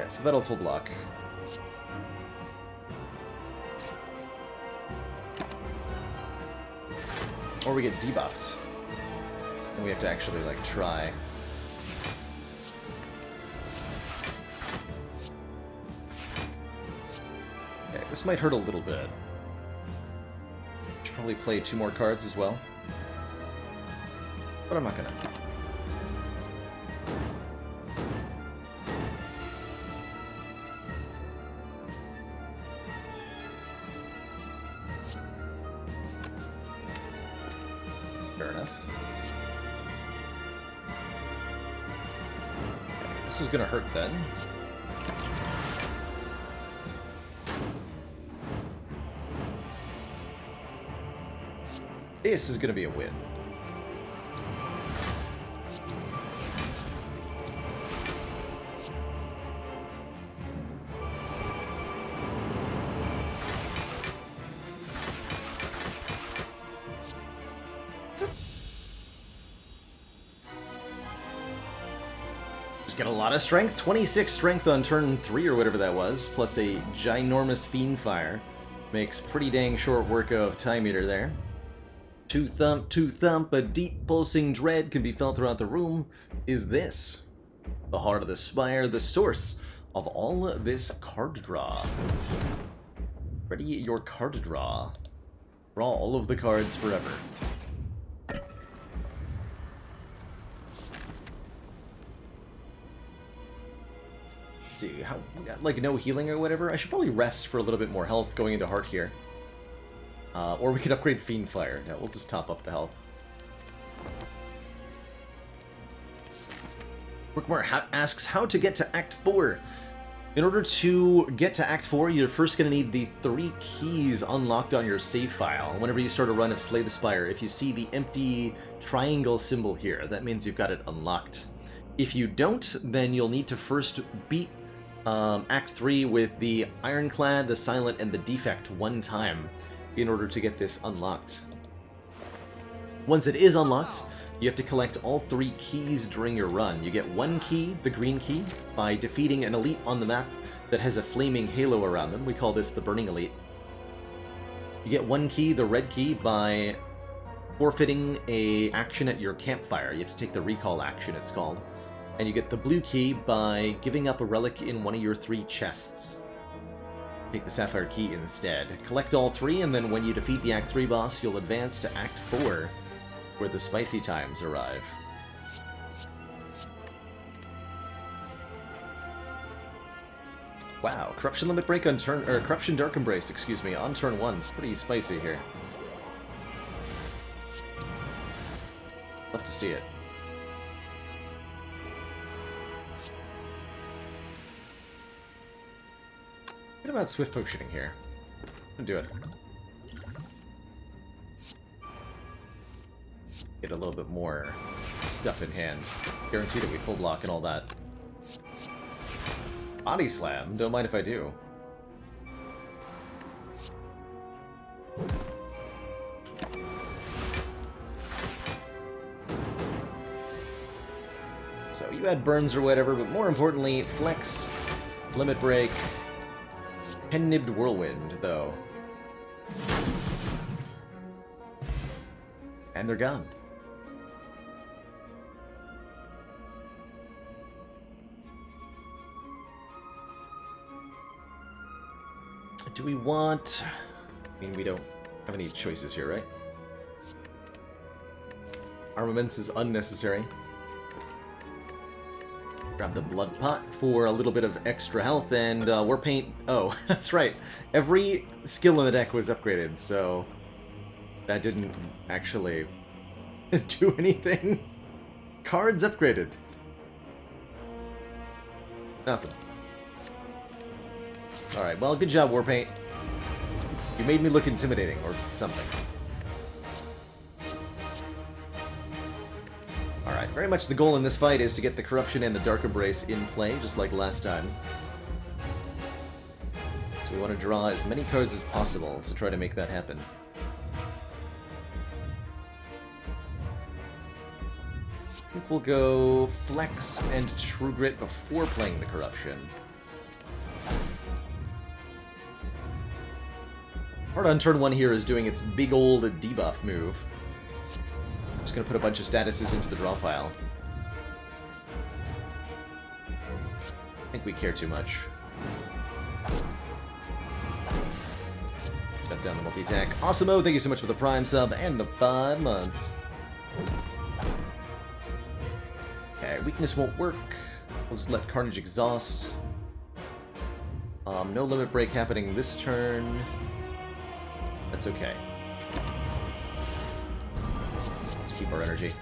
So that'll full block. Or we get debuffed. And we have to actually, like, try. Okay, this might hurt a little bit. Should probably play 2 more cards as well. But I'm not gonna. Fair enough. Okay, this is gonna hurt then. This is gonna be a win. Get a lot of strength. 26 strength on turn 3 or whatever that was, plus a ginormous Fiend Fire. Makes pretty dang short work of Time Eater there. Two thump, a deep pulsing dread can be felt throughout the room. Is this the heart of the Spire, the source of all this card draw? Ready your card draw. Draw all of the cards forever. See, how, like, no healing or whatever. I should probably rest for a little bit more health going into Heart here. Or we could upgrade Fiend Fire. No, we'll just top up the health. Brookmore asks how to get to Act 4. In order to get to Act 4, you're first going to need the 3 keys unlocked on your save file. Whenever you start a run of Slay the Spire, if you see the empty triangle symbol here, that means you've got it unlocked. If you don't, then you'll need to first beat Act 3 with the Ironclad, the Silent, and the Defect 1 time in order to get this unlocked. Once it is unlocked, you have to collect all 3 keys during your run. You get 1 key, the green key, by defeating an elite on the map that has a flaming halo around them. We call this the Burning Elite. You get 1 key, the red key, by forfeiting a action at your campfire. You have to take the recall action, it's called. And you get the blue key by giving up a relic in one of your 3 chests. Take the sapphire key instead. Collect all 3, and then when you defeat the Act 3 boss, you'll advance to Act 4, where the spicy times arrive. Wow, Corruption Limit Break on turn... or Corruption Dark Embrace, excuse me, on turn 1. It's pretty spicy here. Love to see it. What about Swift Potioning here? I'm gonna do it. Get a little bit more stuff in hand. Guarantee that we full block and all that. Body Slam? Don't mind if I do. So you had burns or whatever, but more importantly, Flex, Limit Break, Pen-Nibbed Whirlwind, though. And they're gone. Do we want... I mean, we don't have any choices here, right? Armaments is unnecessary. Grab the blood pot for a little bit of extra health, and war paint... Oh, that's right. Every skill in the deck was upgraded, so... that didn't actually do anything. Cards upgraded. Nothing. Alright, well, good job, Warpaint. You made me look intimidating, or something. Alright, very much the goal in this fight is to get the Corruption and the Dark Embrace in play, just like last time. So we want to draw as many cards as possible to try to make that happen. I think we'll go Flex and True Grit before playing the Corruption. Part on turn 1 here is doing its big old debuff move. Just gonna put a bunch of statuses into the draw pile. I think we care too much. Shut down the multi-attack. Awesome-o, thank you so much for the Prime sub and the 5 months. Okay, weakness won't work. We'll just let Carnage exhaust. No limit break happening this turn. That's okay. Let's keep our energy.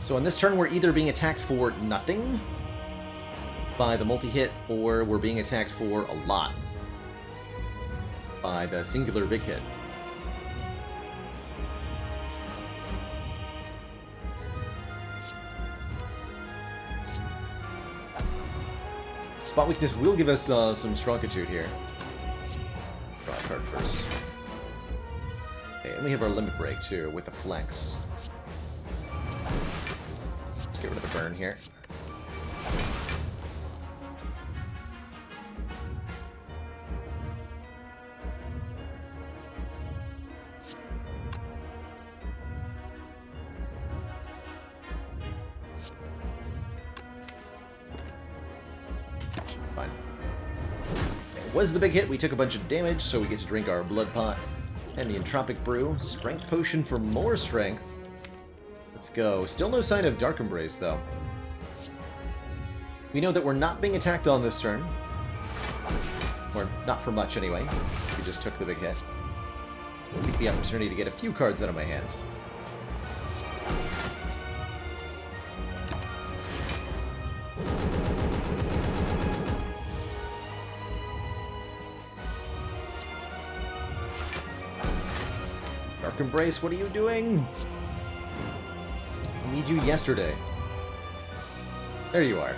So on this turn, we're either being attacked for nothing by the multi-hit, or we're being attacked for a lot by the singular big hit. Spot weakness will give us some Strongitude here. Draw a card first. Okay, and we have our limit break too with the flex. Let's get rid of the burn here. Fine. It was the big hit. We took a bunch of damage, so we get to drink our blood pot and the entropic brew. Strength potion for more strength. Let's go. Still no sign of Dark Embrace, though. We know that we're not being attacked on this turn. Or not for much, anyway. We just took the big hit. We'll take the opportunity to get a few cards out of my hand. Dark Embrace, what are you doing? I need you yesterday. There you are.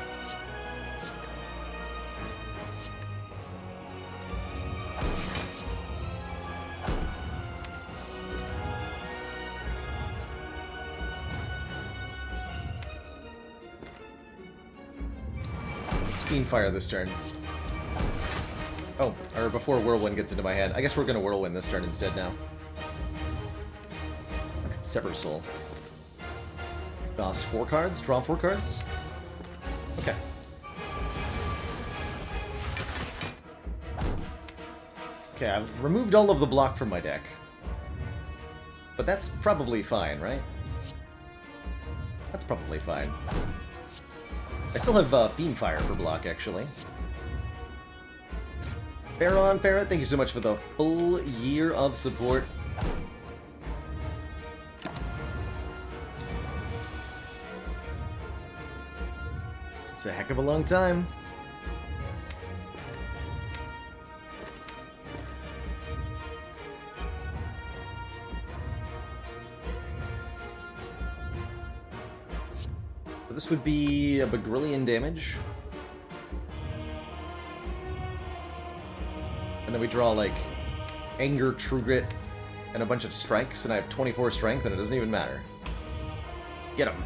Let's Fiendfire this turn. Oh, or before Whirlwind gets into my hand. I guess we're gonna Whirlwind this turn instead now. Sever Soul. Cost 4 cards, draw 4 cards? Okay. Okay, I've removed all of the block from my deck. But that's probably fine, right? That's probably fine. I still have Fiendfire for block, actually. Baron Parrot, thank you so much for the full year of support. It's a heck of a long time. So this would be a Begrillion damage. And then we draw, like, Anger, True Grit, and a bunch of strikes, and I have 24 strength, and it doesn't even matter. Get him.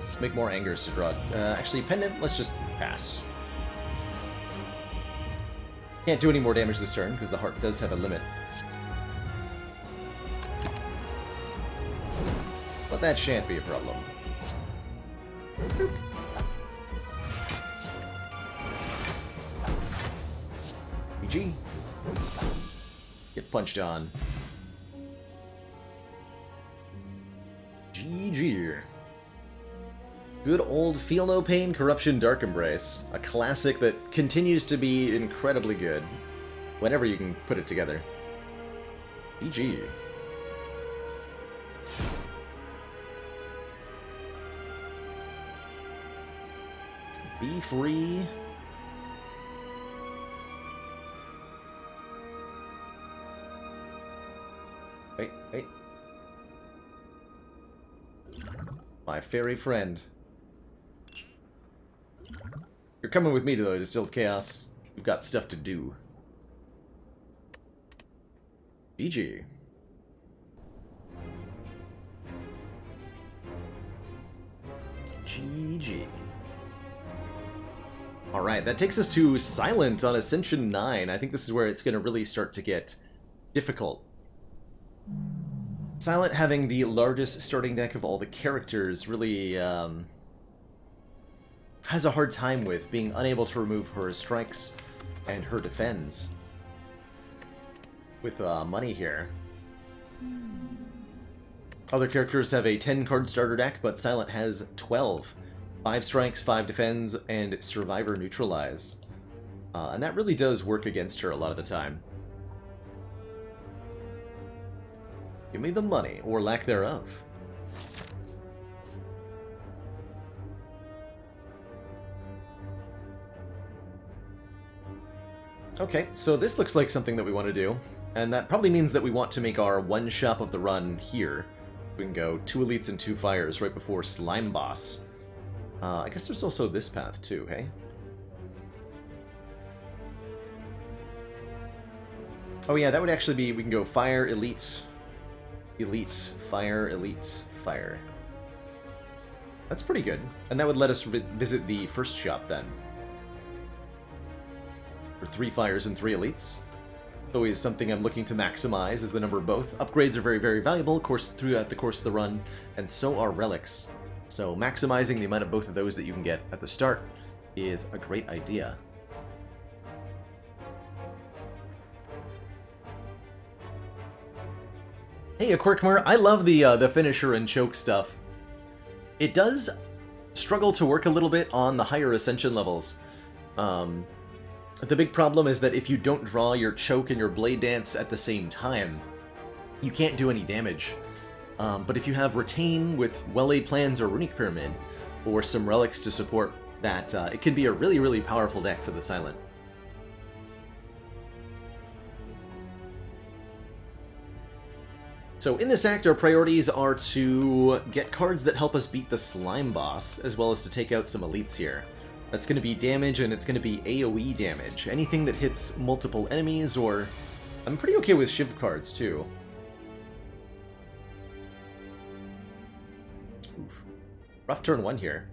Let's make more Angers to draw. Actually, Pendant, let's just pass. Can't do any more damage this turn, because the heart does have a limit. But that shan't be a problem. Boop. GG. Get punched on. GG. Good old Feel No Pain, Corruption, Dark Embrace. A classic that continues to be incredibly good whenever you can put it together. GG. Be free. Wait. My fairy friend. You're coming with me though to Distilled Chaos. We've got stuff to do. GG. GG. Alright, that takes us to Silent on Ascension 9. I think this is where it's going to really start to get difficult. Silent, having the largest starting deck of all the characters, really has a hard time with being unable to remove her strikes and her defends. With money here. Other characters have a 10-card starter deck, but Silent has 12. 5 strikes, 5 defends, and Survivor Neutralize. And that really does work against her a lot of the time. Give me the money, or lack thereof. Okay, so this looks like something that we want to do. And that probably means that we want to make our one shop of the run here. We can go 2 elites and 2 fires right before Slime Boss. I guess there's also this path too, hey? Oh yeah, that would actually be, we can go fire, elite, elite, fire, elite, fire. That's pretty good. And that would let us visit the first shop then. For 3 fires and 3 elites. Always something I'm looking to maximize is the number of both. Upgrades are very, very valuable, of course, throughout the course of the run, and so are relics. So maximizing the amount of both of those that you can get at the start is a great idea. Hey, Quirkmer, I love the finisher and choke stuff. It does struggle to work a little bit on the higher Ascension levels. The big problem is that if you don't draw your choke and your blade dance at the same time, you can't do any damage. But if you have Retain with Well-Laid Plans or Runic Pyramid, or some relics to support that, it can be a really, really powerful deck for the Silent. So in this act, our priorities are to get cards that help us beat the Slime Boss, as well as to take out some elites here. That's going to be damage, and it's going to be AoE damage. Anything that hits multiple enemies, or... I'm pretty okay with Shiv cards, too. Oof. Rough turn 1 here.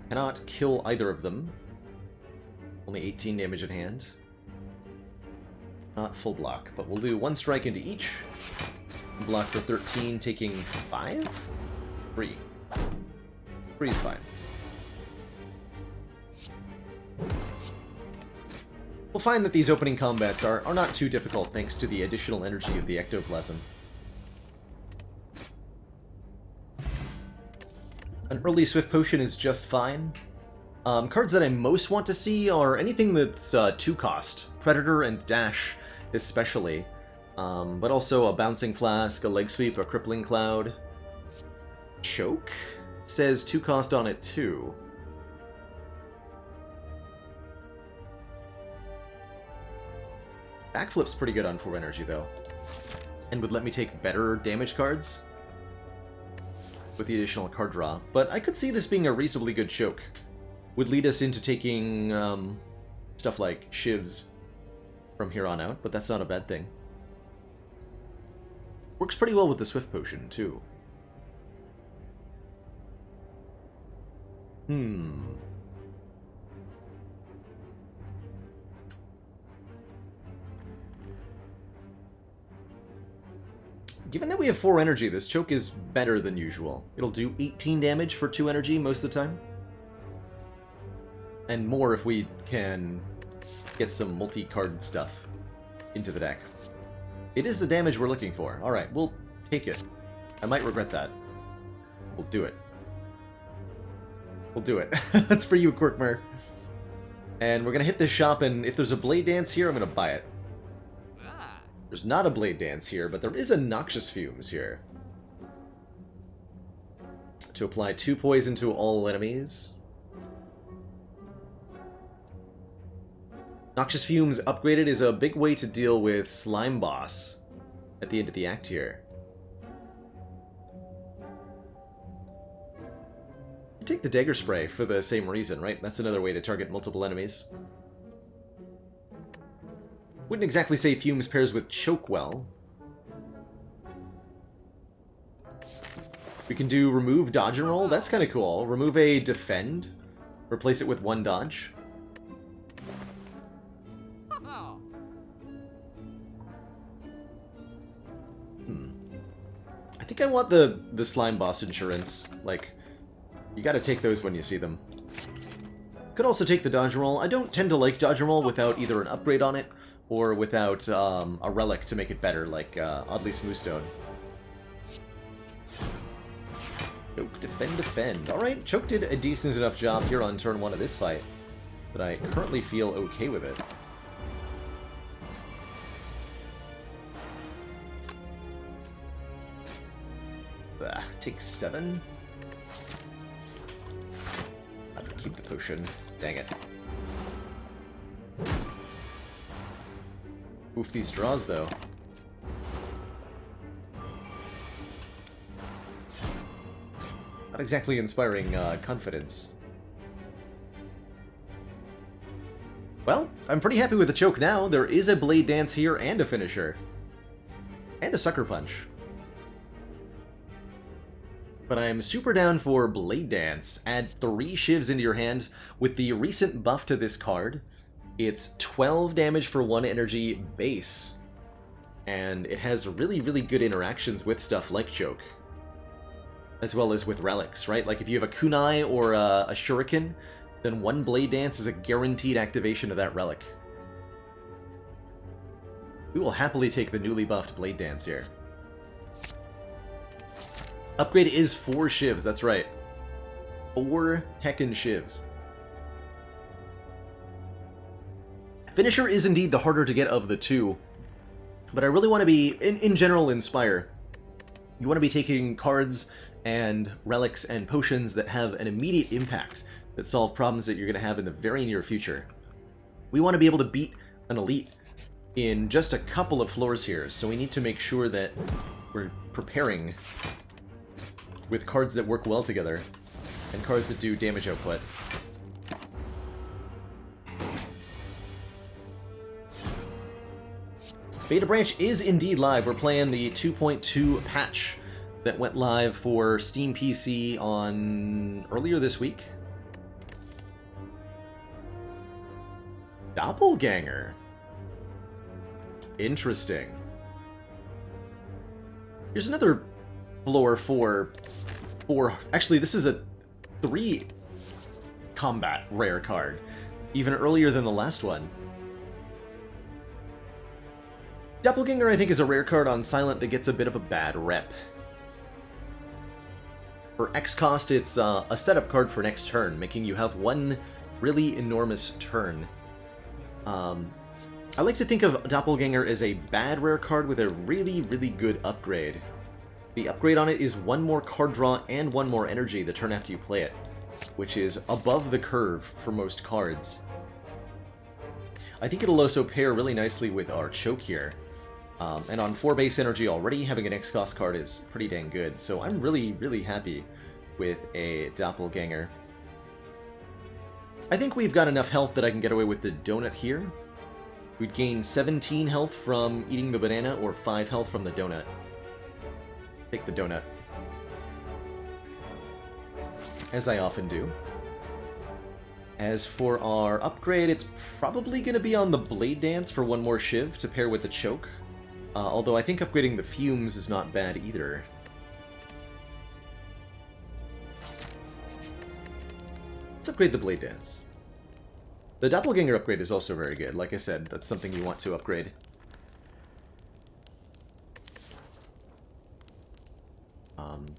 Cannot kill either of them. Only 18 damage in hand. Not full block, but we'll do 1 strike into each. Block for 13, taking 5? 3. 3 is fine. We'll find that these opening combats are not too difficult thanks to the additional energy of the ectoplasm. An early Swift Potion is just fine. Cards that I most want to see are anything that's 2 cost. Predator and Dash especially. But also a Bouncing Flask, a Leg Sweep, a Crippling Cloud. Choke says 2 cost on it too. Backflip's pretty good on 4 energy though. And would let me take better damage cards with the additional card draw. But I could see this being a reasonably good choke. Would lead us into taking stuff like Shivs from here on out, but that's not a bad thing. Works pretty well with the Swift Potion, too. Given that we have 4 energy, this choke is better than usual. It'll do 18 damage for 2 energy most of the time. And more if we can get some multi-card stuff into the deck. It is the damage we're looking for. Alright, we'll take it. I might regret that. We'll do it. We'll do it. That's for you, Quirkmer. And we're gonna hit this shop, and if there's a Blade Dance here, I'm gonna buy it. There's not a Blade Dance here, but there is a Noxious Fumes here. To apply 2 poison to all enemies. Noxious Fumes upgraded is a big way to deal with Slime Boss at the end of the act here. You take the Dagger Spray for the same reason, right? That's another way to target multiple enemies. Wouldn't exactly say Fumes pairs with Choke well. We can do Remove Dodge and Roll. That's kind of cool. Remove a Defend. Replace it with 1 dodge. I think I want the Slime Boss insurance. Like, you gotta take those when you see them. Could also take the Dodge and Roll. I don't tend to like Dodge and Roll without either an upgrade on it or without a relic to make it better, like Oddly Smoothstone. Choke, defend, defend. Alright, Choke did a decent enough job here on turn 1 of this fight, but I currently feel okay with it. Take 7. I'll keep the potion. Dang it. Oof, these draws, though. Not exactly inspiring confidence. Well, I'm pretty happy with the choke now. There is a Blade Dance here and a finisher. And a Sucker Punch. But I'm super down for Blade Dance. Add 3 Shivs into your hand. With the recent buff to this card, it's 12 damage for 1 energy base. And it has really, really good interactions with stuff like Choke. As well as with relics, right? Like if you have a Kunai or a Shuriken, then 1 Blade Dance is a guaranteed activation of that relic. We will happily take the newly buffed Blade Dance here. Upgrade is 4 Shivs, that's right. 4 heckin' Shivs. Finisher is indeed the harder to get of the 2, but I really want to be, in general in Spire, you want to be taking cards and relics and potions that have an immediate impact, that solve problems that you're going to have in the very near future. We want to be able to beat an elite in just a couple of floors here, so we need to make sure that we're preparing with cards that work well together, and cards that do damage output. Beta Branch is indeed live. We're playing the 2.2 patch that went live for Steam PC on earlier this week. Doppelganger. Interesting. Here's another floor for... Actually, this is a 3 combat rare card. Even earlier than the last one. Doppelganger, I think, is a rare card on Silent that gets a bit of a bad rep. For X cost, it's a setup card for next turn, making you have one really enormous turn. I like to think of Doppelganger as a bad rare card with a really, really good upgrade. The upgrade on it is 1 more card draw and 1 more energy the turn after you play it, which is above the curve for most cards. I think it'll also pair really nicely with our Choke here. And on 4 base energy already, having an X-Cost card is pretty dang good, so I'm really, really happy with a Doppelganger. I think we've got enough health that I can get away with the donut here. We'd gain 17 health from eating the banana, or 5 health from the donut. Take the donut. As I often do. As for our upgrade, it's probably going to be on the Blade Dance for 1 more Shiv to pair with the Choke. Although I think upgrading the Fumes is not bad either. Let's upgrade the Blade Dance. The Doppelganger upgrade is also very good. Like I said, that's something you want to upgrade.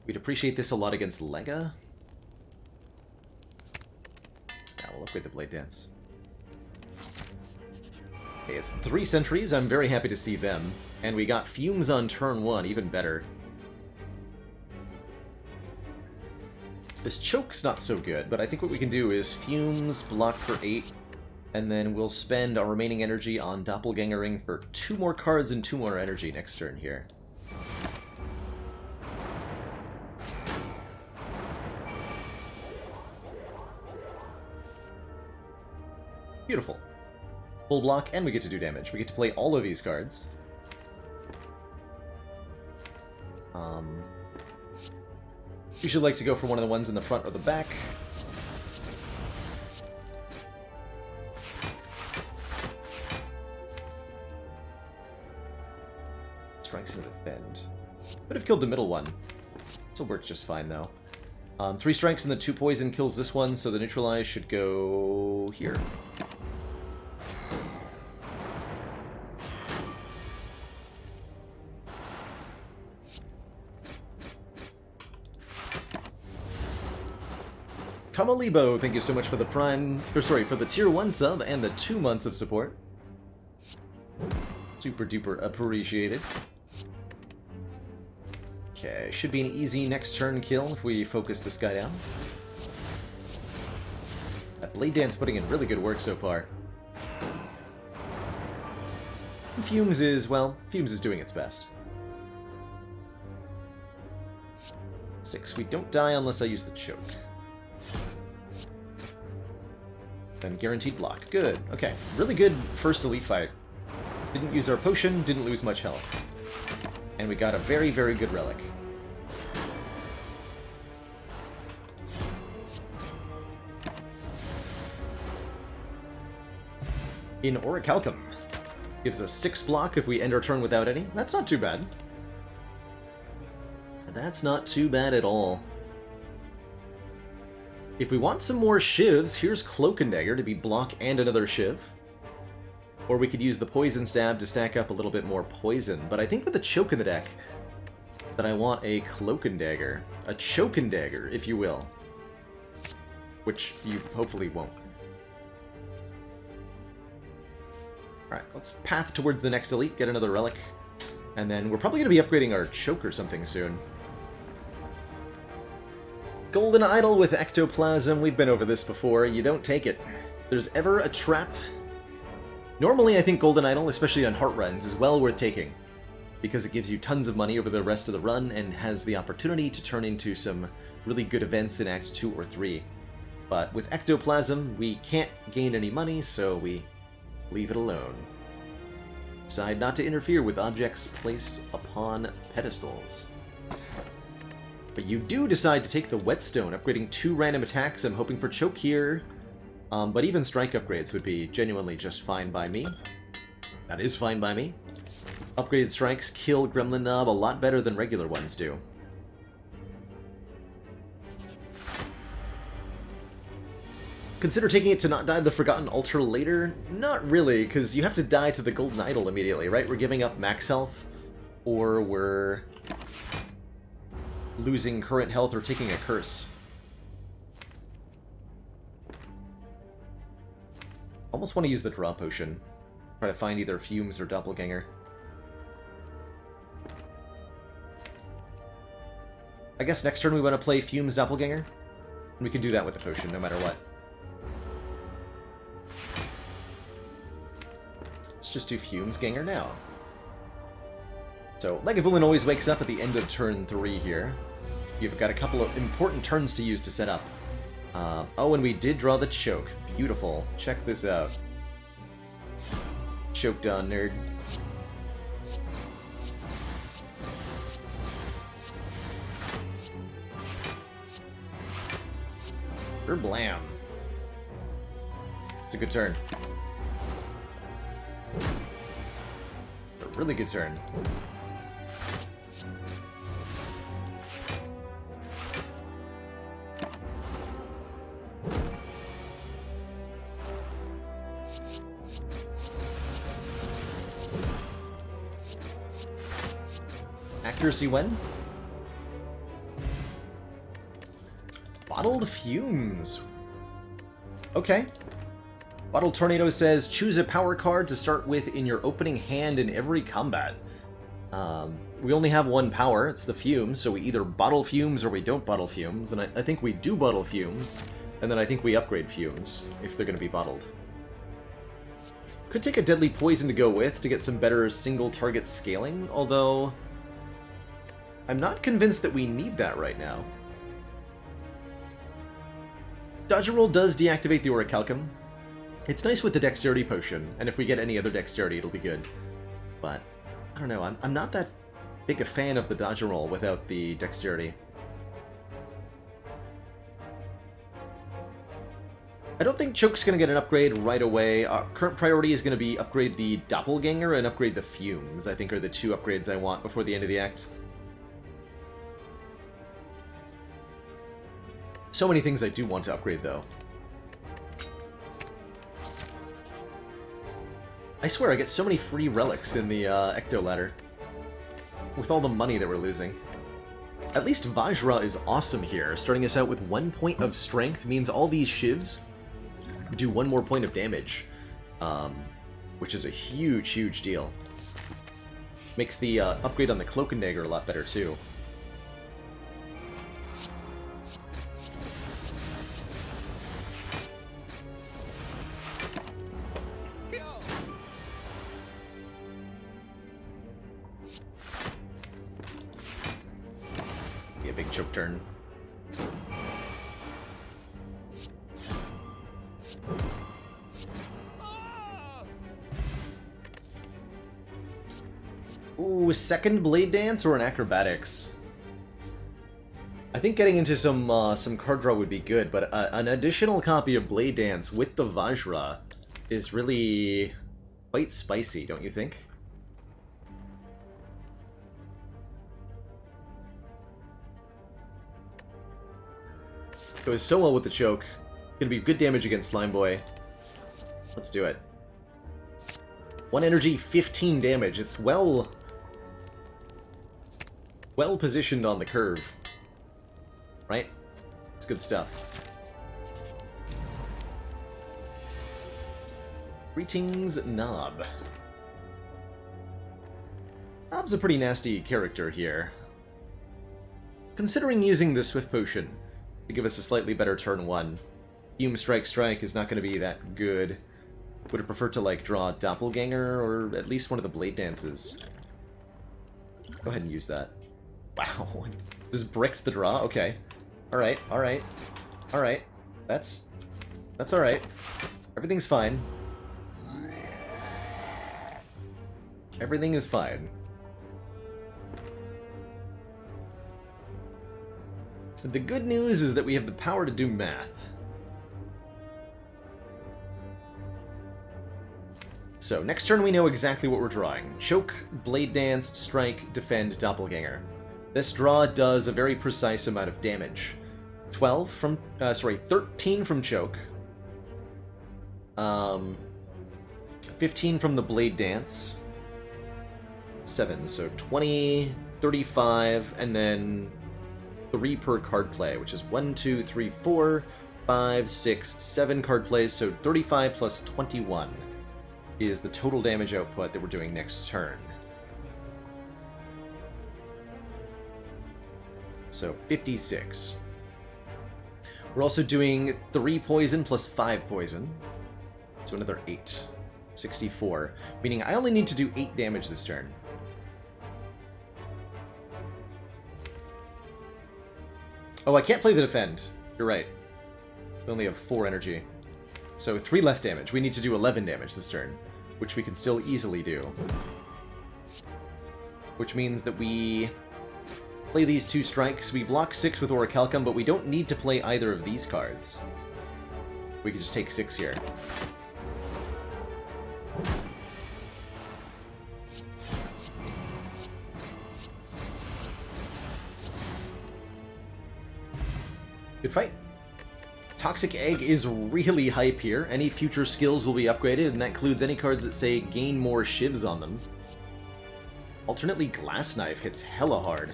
We'd appreciate this a lot against Lega. Yeah, we'll upgrade the Blade Dance. Okay, it's 3 sentries. I'm very happy to see them. And we got Fumes on turn 1, even better. This Choke's not so good, but I think what we can do is Fumes, block for 8, and then we'll spend our remaining energy on Doppelgangering for 2 more cards and 2 more energy next turn here. Beautiful. Full block, and we get to do damage. We get to play all of these cards. We should like to go for one of the ones in the front or the back. Strikes and defend. Could have killed the middle one. This will work just fine, though. 3 strikes and the 2 poison kills this one, so the neutralize should go here. Kamalibo, thank you so much for the for the tier 1 sub and the 2 months of support. Super duper appreciated. Okay, should be an easy next turn kill if we focus this guy down. That Blade Dance putting in really good work so far. Fumes is, well, Fumes is doing its best. 6, we don't die unless I use the Choke. Then guaranteed block. Good. Okay. Really good first elite fight. Didn't use our potion, didn't lose much health. And we got a very, very good relic. In Orichalcum. Gives us 6 block if we end our turn without any. That's not too bad. That's not too bad at all. If we want some more Shivs, here's Cloak and Dagger to be block and another Shiv. Or we could use the Poison Stab to stack up a little bit more poison. But I think with the Choke in the deck, that I want a Cloak and Dagger. A Choke and Dagger, if you will. Which you hopefully won't. Alright, let's path towards the next elite, get another relic. And then we're probably going to be upgrading our Choke or something soon. Golden Idol with Ectoplasm. We've been over this before. You don't take it. If there's ever a trap. Normally, I think Golden Idol, especially on heart runs, is well worth taking. Because it gives you tons of money over the rest of the run and has the opportunity to turn into some really good events in Act 2 or 3. But with Ectoplasm, we can't gain any money, so we leave it alone. Decide not to interfere with objects placed upon pedestals. But you do decide to take the Whetstone, upgrading 2 random attacks. I'm hoping for Choke here. But even strike upgrades would be genuinely just fine by me. That is fine by me. Upgraded strikes kill Gremlin Knob a lot better than regular ones do. Consider taking it to not die the Forgotten Altar later? Not really, because you have to die to the Golden Idol immediately, right? We're giving up max health, or we're losing current health or taking a curse. Almost want to use the draw potion. Try to find either Fumes or Doppelganger. I guess next turn we want to play Fumes Doppelganger. And we can do that with the potion, no matter what. Let's just do Fumes Ganger now. So, Lagavulin always wakes up at the end of turn 3 here. You've got a couple of important turns to use to set up. Oh, and we did draw the choke. Beautiful. Check this out. Choked on, nerd. Blam. It's a good turn. A really good turn. Accuracy when? Bottled Fumes. Okay. Bottled Tornado says, choose a power card to start with in your opening hand in every combat. We only have one power, it's the Fumes, so we either bottle Fumes or we don't bottle Fumes, and I think we do bottle Fumes, and then I think we upgrade Fumes, if they're going to be bottled. Could take a Deadly Poison to go with, to get some better single target scaling, although I'm not convinced that we need that right now. Dodge Roll does deactivate the Orichalcum. It's nice with the Dexterity Potion, and if we get any other Dexterity, it'll be good. But, I don't know, I'm not that big a fan of the Dodge Roll without the Dexterity. I don't think Choke's going to get an upgrade right away. Our current priority is going to be upgrade the Doppelganger and upgrade the Fumes, I think are the two upgrades I want before the end of the act. So many things I do want to upgrade, though. I swear, I get so many free relics in the Ecto Ladder. With all the money that we're losing. At least Vajra is awesome here. Starting us out with 1 point of strength means all these shivs do 1 more point of damage. Which is a huge, huge deal. Makes the upgrade on the Cloak and Dagger a lot better, too. Choke turn. Ooh, second Blade Dance or an Acrobatics? I think getting into some card draw would be good, but an additional copy of Blade Dance with the Vajra is really quite spicy, don't you think? Goes so well with the choke. Gonna be good damage against Slime Boy. Let's do it. 1 energy, 15 damage. It's well positioned on the curve. Right? It's good stuff. Greetings, Knob. Knob's a pretty nasty character here. Considering using the Swift Potion to give us a slightly better turn 1. Fume Strike is not going to be that good. Would have preferred to, like, draw Doppelganger or at least one of the Blade Dances. Go ahead and use that. Wow. Just bricked the draw? Okay. Alright, alright. Alright. That's alright. Everything's fine. Everything is fine. The good news is that we have the power to do math. So, next turn we know exactly what we're drawing. Choke, Blade Dance, Strike, Defend, Doppelganger. This draw does a very precise amount of damage. 13 from Choke. 15 from the Blade Dance. 7, so 20, 35, and then 3 per card play, which is 1, 2, 3, 4, 5, 6, 7 card plays, so 35 plus 21 is the total damage output that we're doing next turn. So 56. We're also doing 3 poison plus 5 poison, so another 8. 64, meaning I only need to do 8 damage this turn. Oh, I can't play the defend. You're right. We only have 4 energy. So 3 less damage. We need to do 11 damage this turn, which we can still easily do. Which means that we play these 2 strikes. We block 6 with Orichalcum, but we don't need to play either of these cards. We can just take 6 here. Good fight. Toxic Egg is really hype here. Any future skills will be upgraded, and that includes any cards that say gain more shivs on them. Alternately, Glass Knife hits hella hard.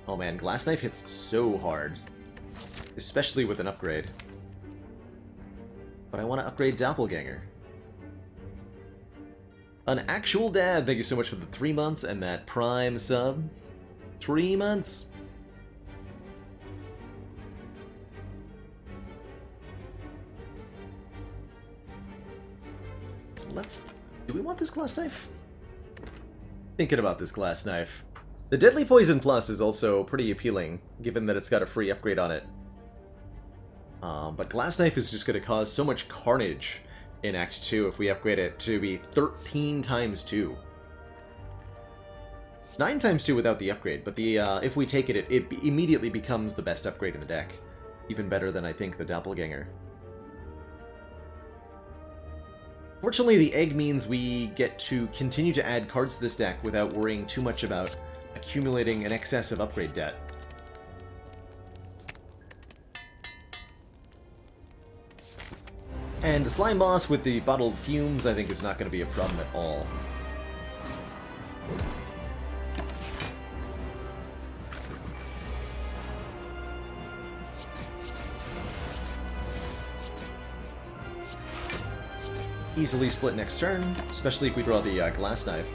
Oh man, Glass Knife hits so hard. Especially with an upgrade. But I want to upgrade Doppelganger. An Actual Dad, thank you so much for the 3 months and that Prime sub. 3 months. Do we want this Glass Knife? Thinking about this Glass Knife. The Deadly Poison Plus is also pretty appealing, given that it's got a free upgrade on it. But Glass Knife is just going to cause so much carnage in Act 2 if we upgrade it to be 13 times 2. 9 times 2 without the upgrade, but the if we take it, it immediately becomes the best upgrade in the deck. Even better than, I think, the Doppelganger. Fortunately, the egg means we get to continue to add cards to this deck without worrying too much about accumulating an excess of upgrade debt. And the Slime Boss with the bottled fumes, I think, is not going to be a problem at all. Easily split next turn, especially if we draw the Glass Knife.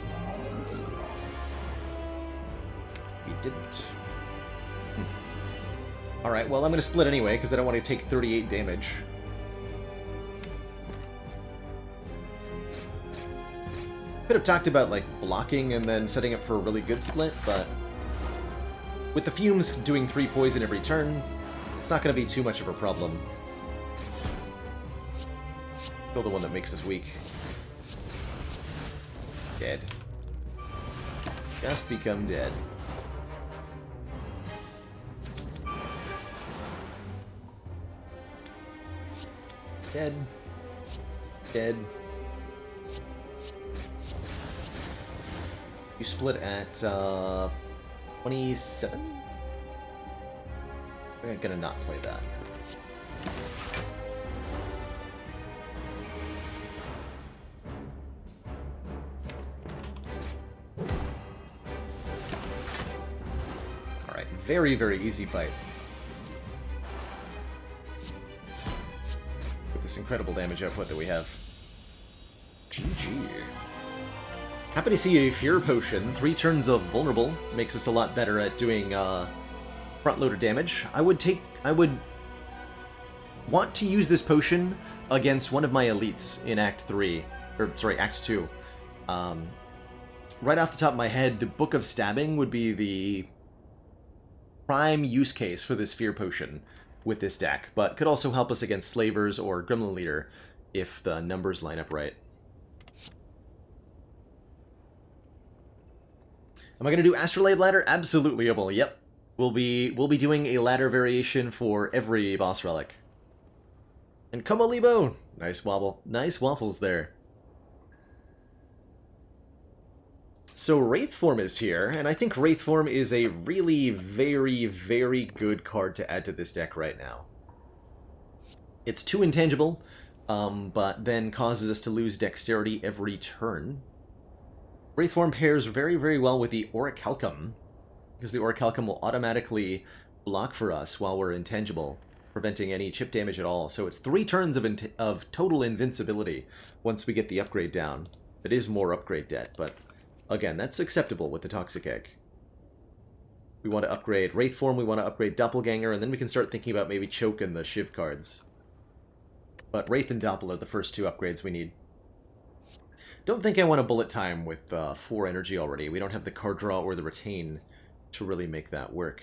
We didn't. Alright, well, I'm going to split anyway, because I don't want to take 38 damage. Could have talked about, like, blocking and then setting up for a really good split, but with the fumes doing 3 poison every turn, it's not going to be too much of a problem. Kill the one that makes us weak. Dead. Just become dead. Dead. Dead. You split at 27? I'm gonna not play that. Alright, very, very easy fight. With this incredible damage output that we have. GG. Happy to see a Fear Potion. 3 turns of Vulnerable makes us a lot better at doing front-loader damage. I would want to use this potion against one of my elites in Act 3. Or, sorry, Act 2. Right off the top of my head, the Book of Stabbing would be the prime use case for this Fear Potion with this deck, but could also help us against Slavers or Gremlin Leader if the numbers line up right. Am I going to do Astrolabe ladder? Absolutely, I will. Yep. We'll be doing a ladder variation for every boss relic. And Como Lebo! Nice wobble. Nice waffles there. So Wraith Form is here, and I think Wraith Form is a really very, very good card to add to this deck right now. It's too intangible, but then causes us to lose dexterity every turn. Wraith Form pairs very, very well with the Orichalcum, because the Orichalcum will automatically block for us while we're intangible, preventing any chip damage at all. So it's 3 turns of total invincibility once we get the upgrade down. It is more upgrade debt, but again, that's acceptable with the Toxic Egg. We want to upgrade Wraith Form, we want to upgrade Doppelganger, and then we can start thinking about maybe choking the Shiv cards. But Wraith and Doppel are the first 2 upgrades we need. Don't think I want to bullet time with 4 energy already. We don't have the card draw or the retain to really make that work.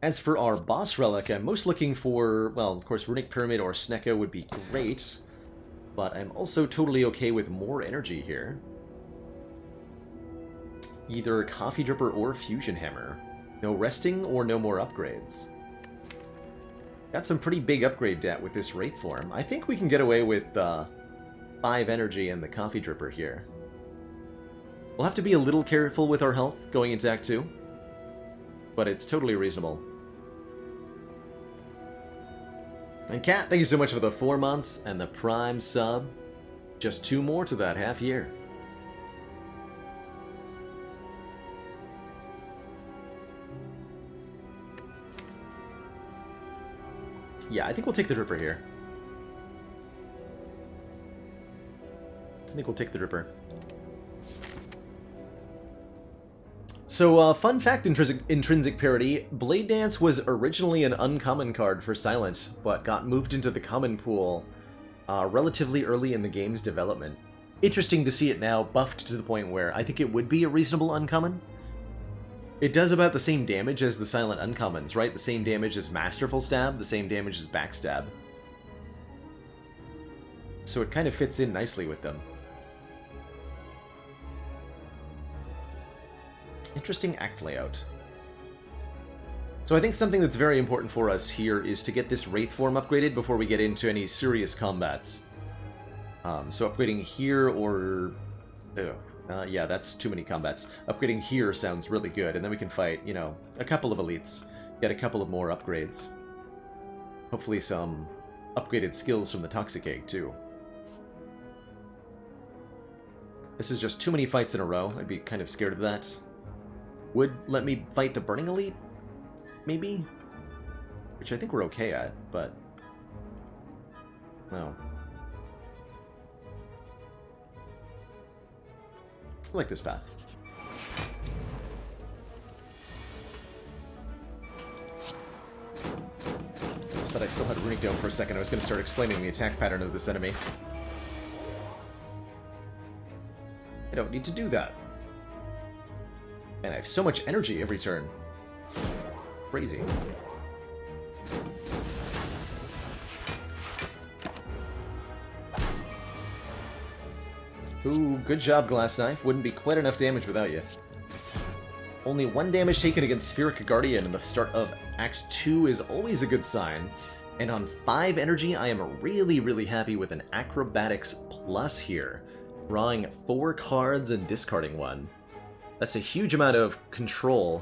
As for our boss relic, I'm most looking for, well, of course, Runic Pyramid or Snecko would be great, but I'm also totally okay with more energy here. Either Coffee Dripper or Fusion Hammer. No resting or no more upgrades. Got some pretty big upgrade debt with this Wraith Form. I think we can get away with 5 energy and the Coffee Dripper here. We'll have to be a little careful with our health going into Act 2, but it's totally reasonable. And Kat, thank you so much for the 4 months and the Prime sub. Just 2 more to that half year. Yeah, I think we'll take the Dripper here. I think we'll take the Dripper. So, fun fact, intrinsic parity, Blade Dance was originally an uncommon card for Silent, but got moved into the common pool relatively early in the game's development. Interesting to see it now buffed to the point where I think it would be a reasonable uncommon. It does about the same damage as the Silent uncommons, right? The same damage as Masterful Stab, the same damage as Backstab. So it kind of fits in nicely with them. Interesting act layout. So I think something that's very important for us here is to get this Wraith Form upgraded before we get into any serious combats. So upgrading here or... yeah, that's too many combats. Upgrading here sounds really good, and then we can fight, you know, a couple of elites. Get a couple of more upgrades. Hopefully some upgraded skills from the Toxic Egg, too. This is just too many fights in a row. I'd be kind of scared of that. Would let me fight the Burning Elite? Maybe? Which I think we're okay at, but... no. I like this path. Just thought I still had Runic Dome for a second. I was going to start explaining the attack pattern of this enemy. I don't need to do that. Man, I have so much energy every turn. Crazy. Ooh, good job, Glass Knife. Wouldn't be quite enough damage without you. Only 1 damage taken against Spheric Guardian in the start of Act 2 is always a good sign. And on 5 energy, I am really, really happy with an Acrobatics Plus here. Drawing 4 cards and discarding 1. That's a huge amount of control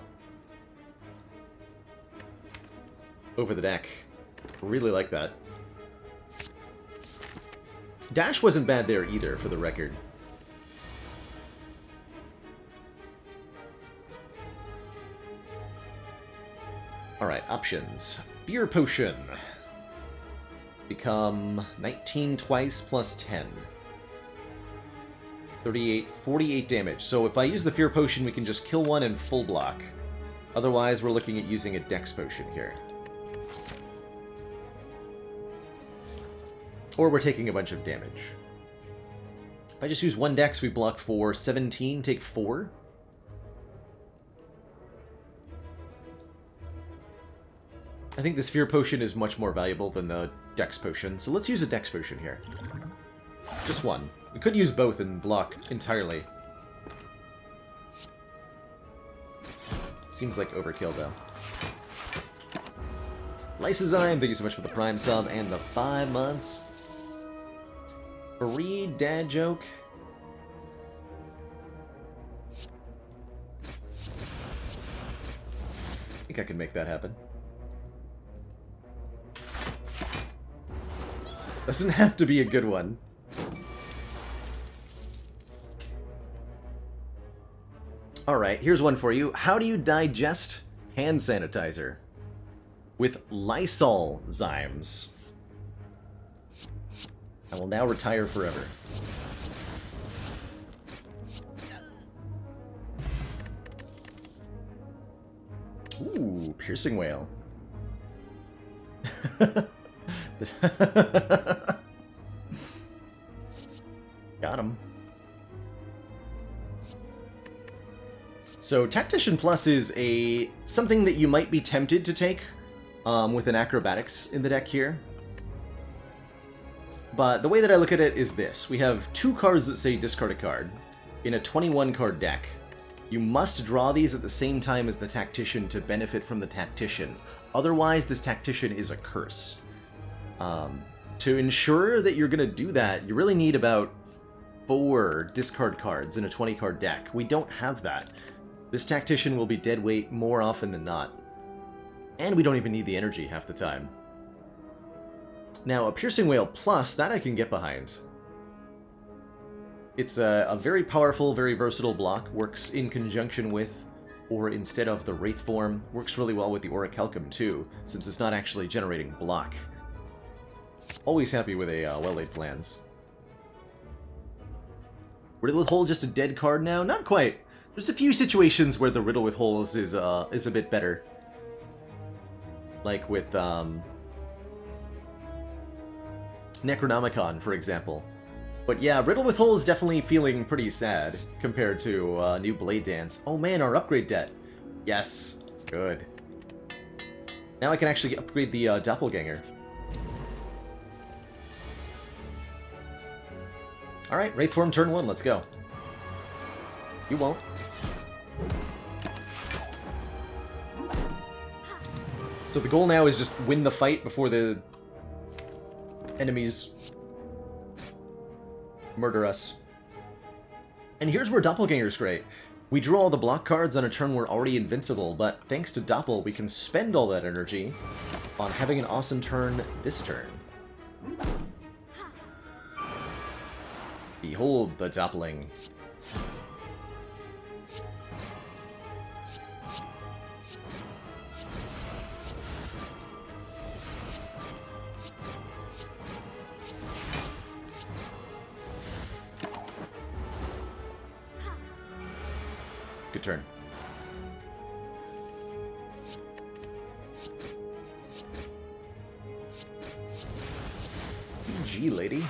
over the deck. Really like that. Dash wasn't bad there either, for the record. Alright, options. Fear Potion. Become 19 twice plus 10. 38, 48 damage. So if I use the Fear Potion, we can just kill one and full block. Otherwise, we're looking at using a Dex Potion here. Or we're taking a bunch of damage. If I just use 1 Dex, we block for 17, take 4. I think this Fear Potion is much more valuable than the Dex Potion, so let's use a Dex Potion here. Just 1. We could use both and block entirely. Seems like overkill, though. Lysozyme, thank you so much for the Prime sub and the 5 months. Free dad joke. I can make that happen. Doesn't have to be a good one. Alright, here's one for you. How do you digest hand sanitizer? With Lysol Zymes. I will now retire forever. Ooh, piercing whale. Got him. So Tactician Plus is something that you might be tempted to take with an Acrobatics in the deck here. But the way that I look at it is this. We have 2 cards that say discard a card in a 21 card deck. You must draw these at the same time as the Tactician to benefit from the Tactician. Otherwise, this Tactician is a curse. To ensure that you're going to do that, you really need about 4 discard cards in a 20 card deck. We don't have that. This Tactician will be dead weight more often than not. And we don't even need the energy half the time. Now, a Piercing Whale Plus, that I can get behind. It's a very powerful, very versatile block. Works in conjunction with, or instead of, the Wraith form. Works really well with the Orichalcum too, since it's not actually generating block. Always happy with a well-laid plans. Riddle with Hole just a dead card now? Not quite. There's a few situations where the Riddle with Holes is a bit better. Like with Necronomicon, for example. But yeah, Riddle with Hole is definitely feeling pretty sad compared to new Blade Dance. Oh man, our upgrade debt. Yes, good. Now I can actually upgrade the Doppelganger. Alright, Wraith Form turn 1, let's go. You won't. So the goal now is just win the fight before the enemies murder us. And here's where Doppelganger's great. We draw all the block cards on a turn we're already invincible, but thanks to Doppel, we can spend all that energy on having an awesome turn this turn. Behold the Doppling. Good turn. PG, lady.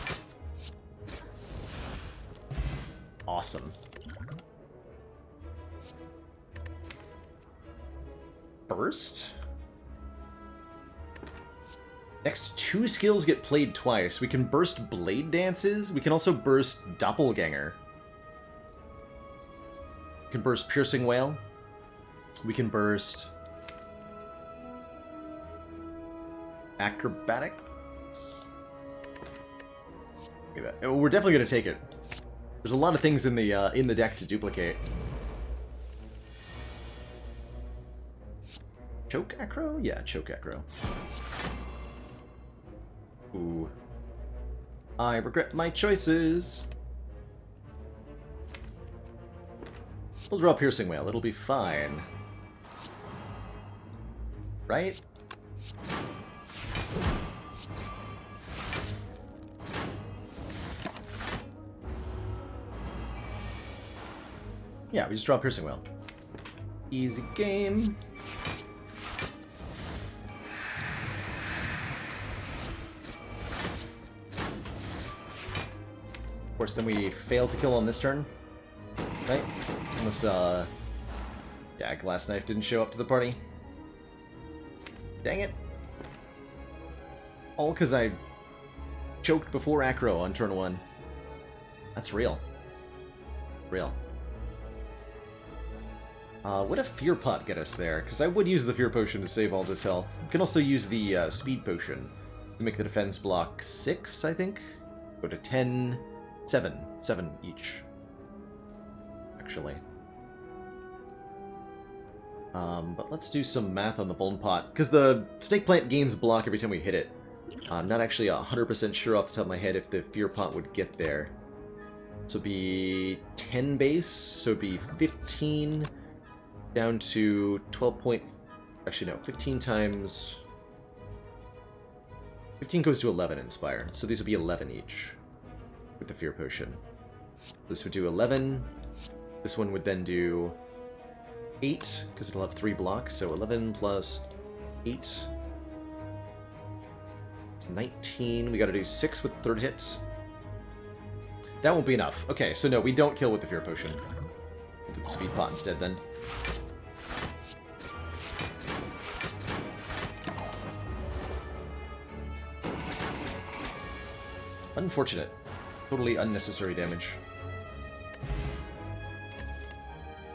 Awesome. Burst? Next 2 skills get played twice. We can burst Blade Dances. We can also burst Doppelganger. We can burst Piercing Whale. We can burst Acrobatics. Look at that. Oh, we're definitely going to take it. There's a lot of things in the deck to duplicate. Choke Acro? Yeah, Choke Acro. Ooh. I regret my choices. We'll draw Piercing Whale. It'll be fine. Right? Yeah, we just draw Piercing Whale. Easy game. Of course, then we fail to kill on this turn. Right? Unless, yeah, Glass Knife didn't show up to the party. Dang it. All because I choked before Acro on turn 1. That's real. Real. Would a Fear Pot get us there? Because I would use the Fear Potion to save all this health. You can also use the Speed Potion to make the defense block 6, I think? Go to 10, 7. 7 each. Actually. But let's do some math on the Vuln Pot, because the Snake Plant gains block every time we hit it. I'm not actually 100% sure off the top of my head if the Fear Pot would get there. So it'd be 10 base, so it'd be 15 down to 12 point... Actually, no, 15 times... 15 goes to 11 in Spire, so these would be 11 each with the Fear Potion. This would do 11. This one would then do 8, because it'll have 3 blocks, so 11 plus 8. It's 19. We gotta do 6 with the third hit. That won't be enough. Okay, so no, we don't kill with the Fear Potion. We'll do the Speed Pot instead, then. Unfortunate. Totally unnecessary damage.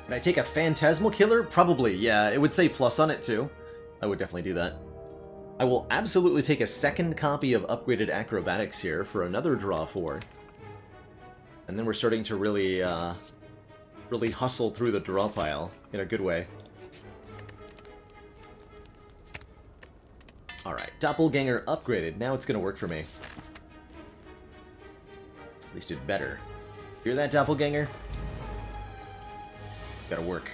Can I take a Phantasmal Killer? Probably, yeah. It would say plus on it, too. I would definitely do that. I will absolutely take a second copy of Upgraded Acrobatics here for another draw 4. And then we're starting to really, really hustle through the draw pile in a good way. Alright, Doppelganger upgraded. Now it's going to work for me. At least it better. Hear that, Doppelganger? Gotta work.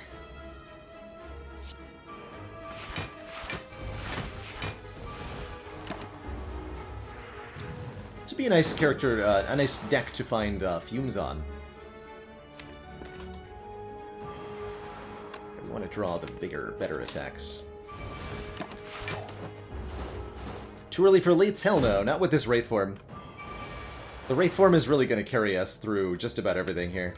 This would be a nice character, a nice deck to find fumes on. We want to draw the bigger, better attacks. Too early for elites? Hell no, not with this Wraith form. The Wraith form is really going to carry us through just about everything here.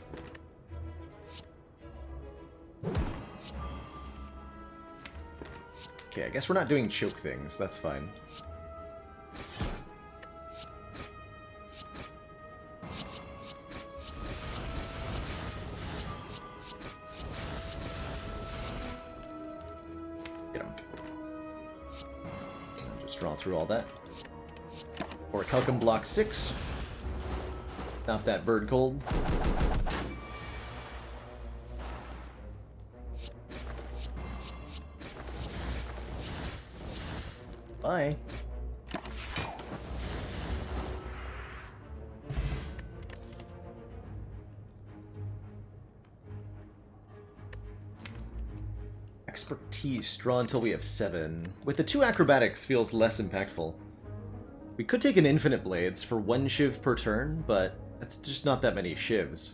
Okay, I guess we're not doing choke things. That's fine. Get him. Just draw through all that. Orichalcum block 6. Stop that bird cold. Bye. Expertise. Draw until we have 7. With the 2 acrobatics feels less impactful. We could take an Infinite Blades for 1 shiv per turn, but that's just not that many shivs.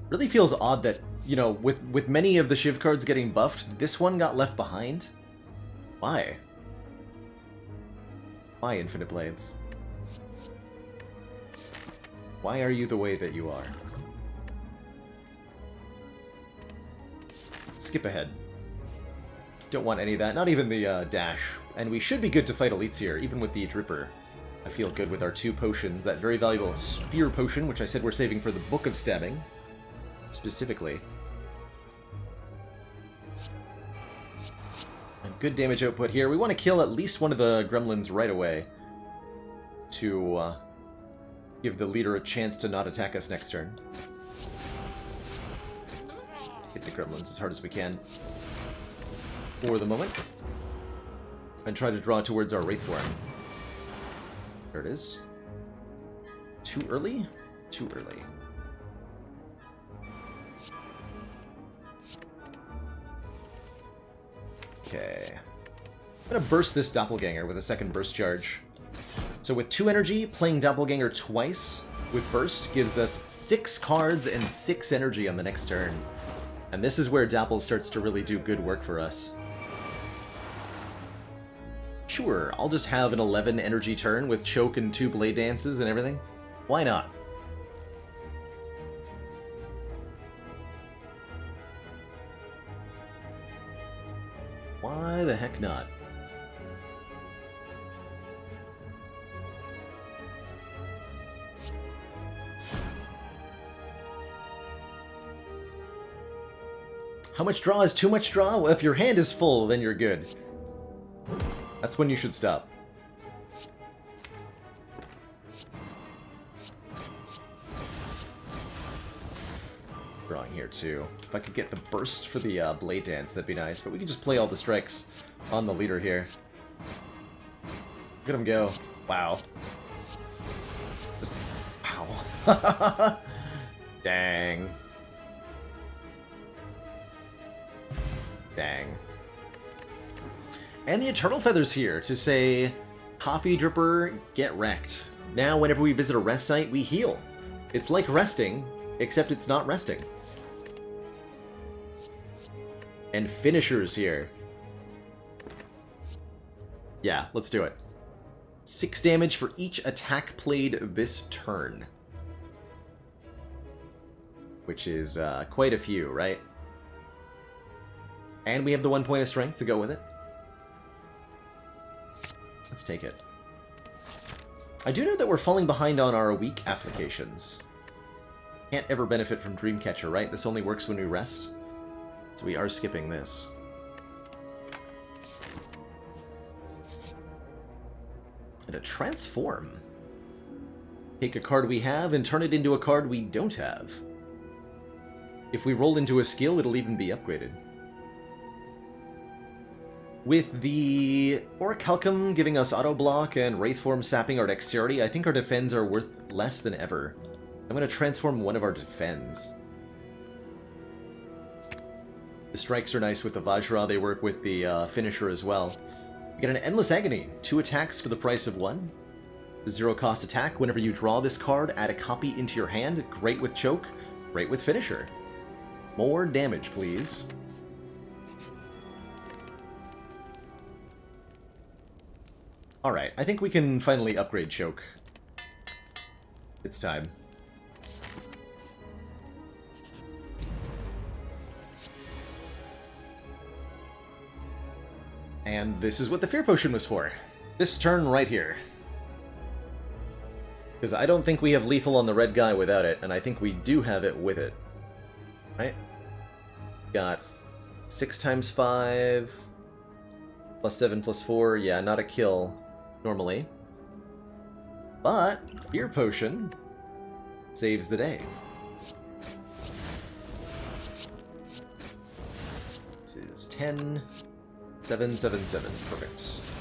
Really feels odd that, you know, with many of the shiv cards getting buffed, this one got left behind. Why? Why, Infinite Blades? Why are you the way that you are? Skip ahead. Don't want any of that, not even the dash. And we should be good to fight elites here, even with the Dripper. I feel good with our 2 potions, that very valuable Sphere Potion, which I said we're saving for the Book of Stabbing, specifically. And good damage output here. We want to kill at least one of the gremlins right away to give the leader a chance to not attack us next turn. Hit the gremlins as hard as we can for the moment. And try to draw towards our Wraith form. There it is. Too early? Too early. Okay. I'm gonna burst this Doppelganger with a second burst charge. So with 2 energy, playing Doppelganger twice with burst gives us 6 cards and 6 energy on the next turn. And this is where Doppel starts to really do good work for us. Sure, I'll just have an 11 energy turn with choke and 2 blade dances and everything. Why not? Why the heck not? How much draw is too much draw? Well, if your hand is full, then you're good. That's when you should stop. drawing here too. If I could get the burst for the Blade Dance, that'd be nice. But we can just play all the strikes on the leader here. Look at him go. Wow. Just... Wow. Dang. Dang. And the Eternal Feather's here to say, Coffee Dripper, get wrecked. Now whenever we visit a rest site, we heal. It's like resting, except it's not resting. And Finisher's here. Yeah, let's do it. 6 damage for each attack played this turn. Which is quite a few, right? And we have the 1 point of strength to go with it. Let's take it. I do know that we're falling behind on our weak applications. Can't ever benefit from Dreamcatcher, right? This only works when we rest. So we are skipping this. And a Transform. Take a card we have and turn it into a card we don't have. If we roll into a skill, it'll even be upgraded. With the Orichalcum giving us auto block and Wraithform sapping our dexterity, I think our defends are worth less than ever. I'm going to transform one of our defends. The strikes are nice with the Vajra, they work with the finisher as well. We get an Endless Agony, 2 attacks for the price of 1. The 0-cost attack, whenever you draw this card, add a copy into your hand. Great with choke, great with finisher. More damage, please. Alright, I think we can finally upgrade choke. It's time. And this is what the Fear Potion was for. This turn right here. Because I don't think we have lethal on the red guy without it, and I think we do have it with it. Right? Got 6 times 5, plus 7, plus 4. Yeah, not a kill, normally. But Fear Potion saves the day. This is 10... 7, 7, 7. Perfect.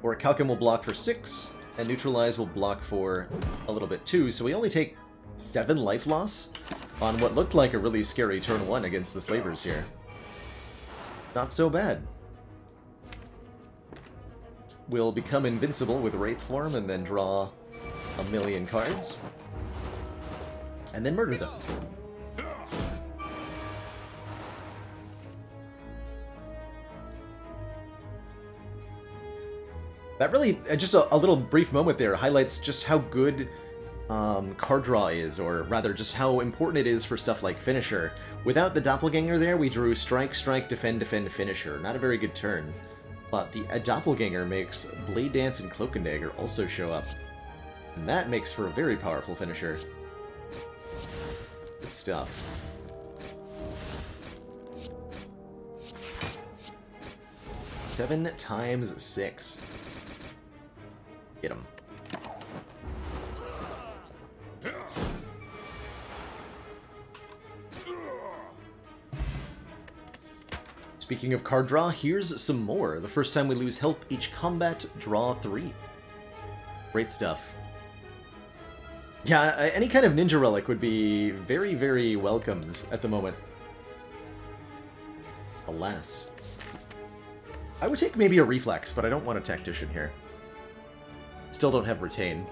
Orichalcum will block for 6, and Neutralize will block for a little bit too, so we only take 7 life loss on what looked like a really scary turn 1 against the Slavers here. Not so bad. We'll become invincible with Wraithform and then draw a million cards. And then murder them. That really, just a little brief moment there, highlights just how good card draw is, or rather just how important it is for stuff like Finisher. Without the Doppelganger there, we drew Strike, Strike, Defend, Defend, Finisher. Not a very good turn. But the Doppelganger makes Blade Dance and Cloak and Dagger also show up. And that makes for a very powerful finisher. Good stuff. Seven times 6. Get him. Speaking of card draw, here's some more. The first time we lose health each combat, draw 3. Great stuff. Yeah, any kind of ninja relic would be very, very welcomed at the moment. Alas. I would take maybe a reflex, but I don't want a tactician here. Still don't have retain.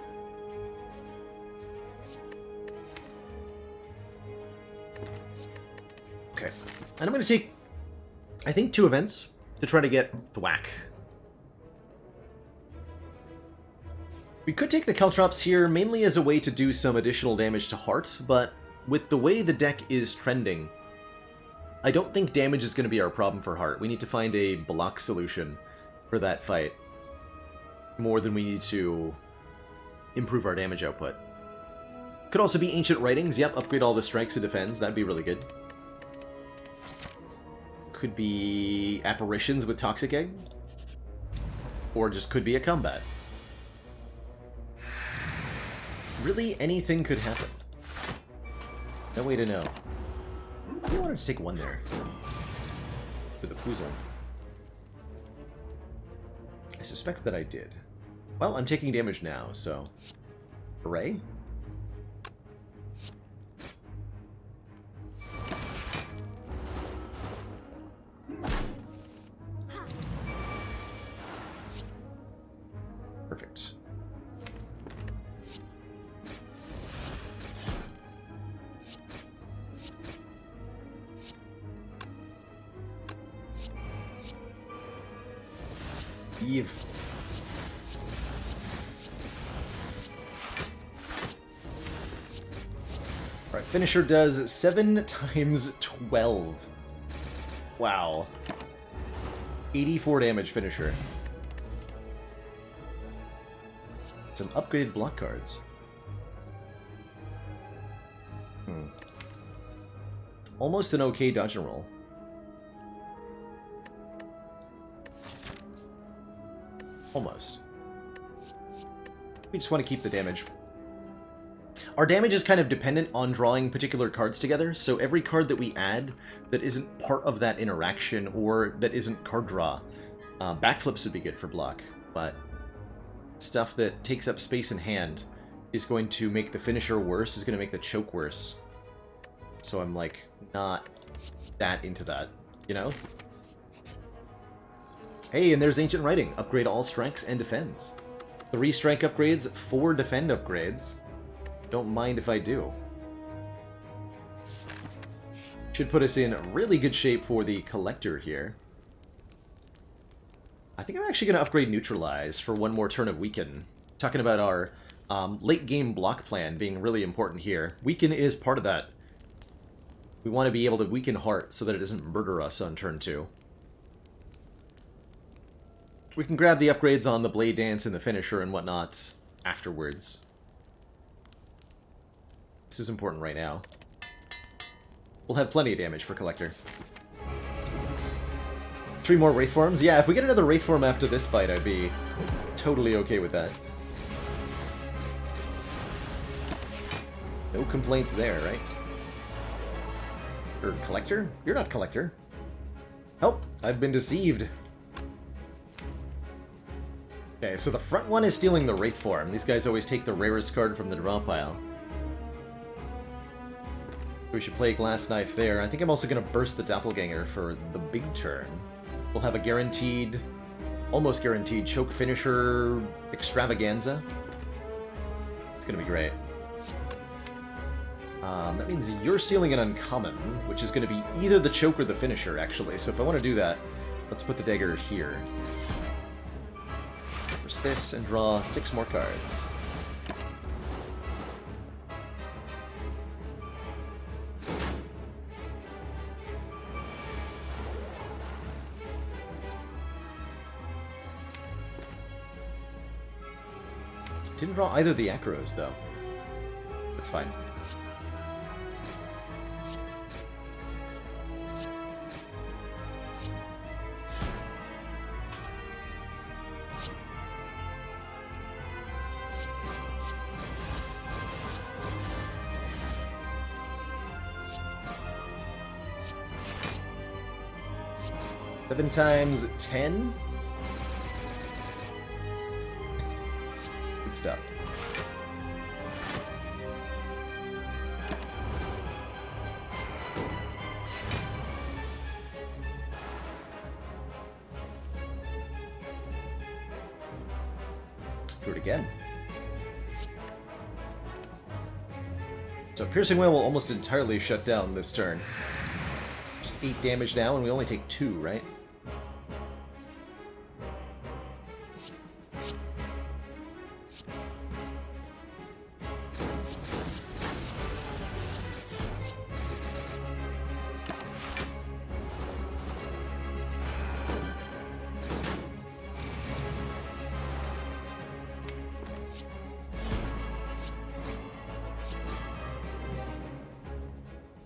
Okay. And I'm going to take, I think, 2 events to try to get thwack. We could take the Caltrops here mainly as a way to do some additional damage to Heart, but with the way the deck is trending, I don't think damage is going to be our problem for Heart. We need to find a block solution for that fight, more than we need to improve our damage output. Could also be Ancient Writings. Yep, upgrade all the strikes and defends. That'd be really good. Could be Apparitions with Toxic Egg. Or just could be a combat. Really, anything could happen. No way to know. I wanted to take one there. For the Puzzle. I suspect that I did. Well, I'm taking damage now, so... Hooray. Perfect. Eve. Alright, finisher does 7 times 12. Wow. 84 damage finisher. Some upgraded block cards. Almost an okay dodge and roll. Almost. We just want to keep the damage. Our damage is kind of dependent on drawing particular cards together, so every card that we add that isn't part of that interaction or that isn't card draw, backflips would be good for block, but stuff that takes up space in hand is going to make the finisher worse, is going to make the choke worse. So I'm, like, not that into that, you know? Hey, and there's Ancient Writing. Upgrade all strengths and defends. 3 strength upgrades, 4 defend upgrades. Don't mind if I do. Should put us in really good shape for the Collector here. I think I'm actually going to upgrade Neutralize for one more turn of Weaken. Talking about our late game block plan being really important here. Weaken is part of that. We want to be able to weaken Heart so that it doesn't murder us on turn 2. We can grab the upgrades on the Blade Dance and the Finisher and whatnot afterwards. This is important right now. We'll have plenty of damage for Collector. 3 more Wraith Forms? Yeah, if we get another Wraith Form after this fight, I'd be totally okay with that. No complaints there, right? Or Collector? You're not Collector. Help! I've been deceived. Okay, so the front one is stealing the Wraith Form. These guys always take the rarest card from the draw pile. We should play Glass Knife there. I think I'm also going to burst the Doppelganger for the big turn. We'll have a guaranteed, almost guaranteed, Choke Finisher Extravaganza. It's going to be great. That means you're stealing an Uncommon, which is going to be either the Choke or the Finisher, actually. So if I want to do that, let's put the dagger here. Burst this and draw 6 more cards. Didn't draw either of the Acros, though. That's fine. Seven times 10? Good stuff. Do it again. So Piercing Wail will almost entirely shut down this turn. Just 8 damage now, and we only take 2, right?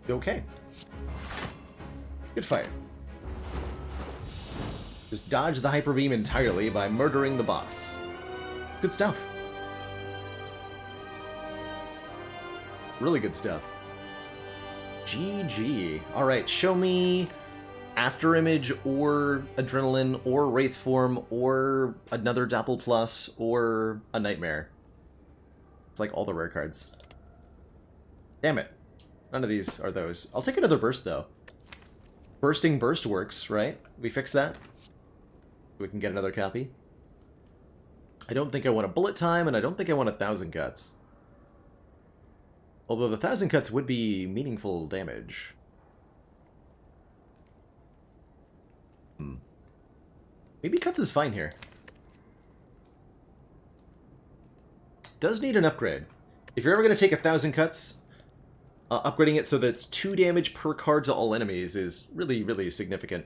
Okay. Good fire. Just dodge the Hyper Beam entirely by murdering the boss. Good stuff. Really good stuff. GG. Alright, show me After Image, or Adrenaline, or Wraith Form, or another Doppel Plus, or a Nightmare. It's like all the rare cards. Damn it. None of these are those. I'll take another Burst, though. Bursting Burst works, right? We fix that? So we can get another copy. I don't think I want a Bullet Time, and I don't think I want 1,000 Cuts. Although the 1,000 Cuts would be meaningful damage. Maybe Cuts is fine here. Does need an upgrade. If you're ever going to take 1,000 Cuts, upgrading it so that it's 2 damage per card to all enemies is really, really significant.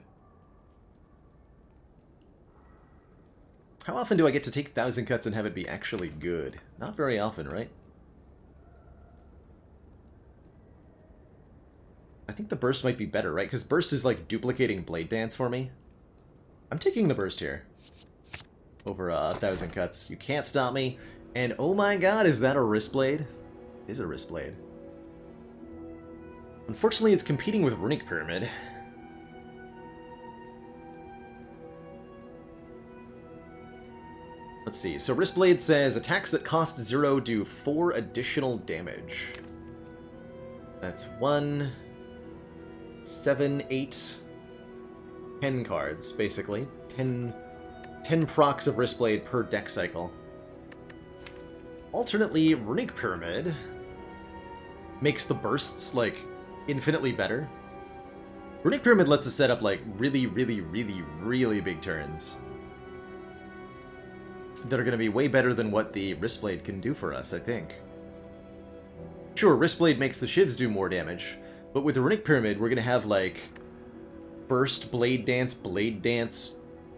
How often do I get to take 1,000 Cuts and have it be actually good? Not very often, right? I think the Burst might be better, right? Because Burst is like duplicating Blade Dance for me. I'm taking the Burst here. Over 1,000 Cuts. You can't stop me. And oh my god, is that a Wrist Blade? It is a Wrist Blade. Unfortunately, it's competing with Runic Pyramid. Let's see. So Wrist Blade says, attacks that cost 0 do 4 additional damage. That's 1, 7, 8, 10 cards, basically. 10 procs of Wrist Blade per deck cycle. Alternately, Runic Pyramid makes the bursts, like, infinitely better. Runic Pyramid lets us set up, like, really, really, really, really big turns that are going to be way better than what the Wristblade can do for us, I think. Sure, Wristblade makes the shivs do more damage, but with the Runic Pyramid, we're going to have, like, burst, Blade Dance,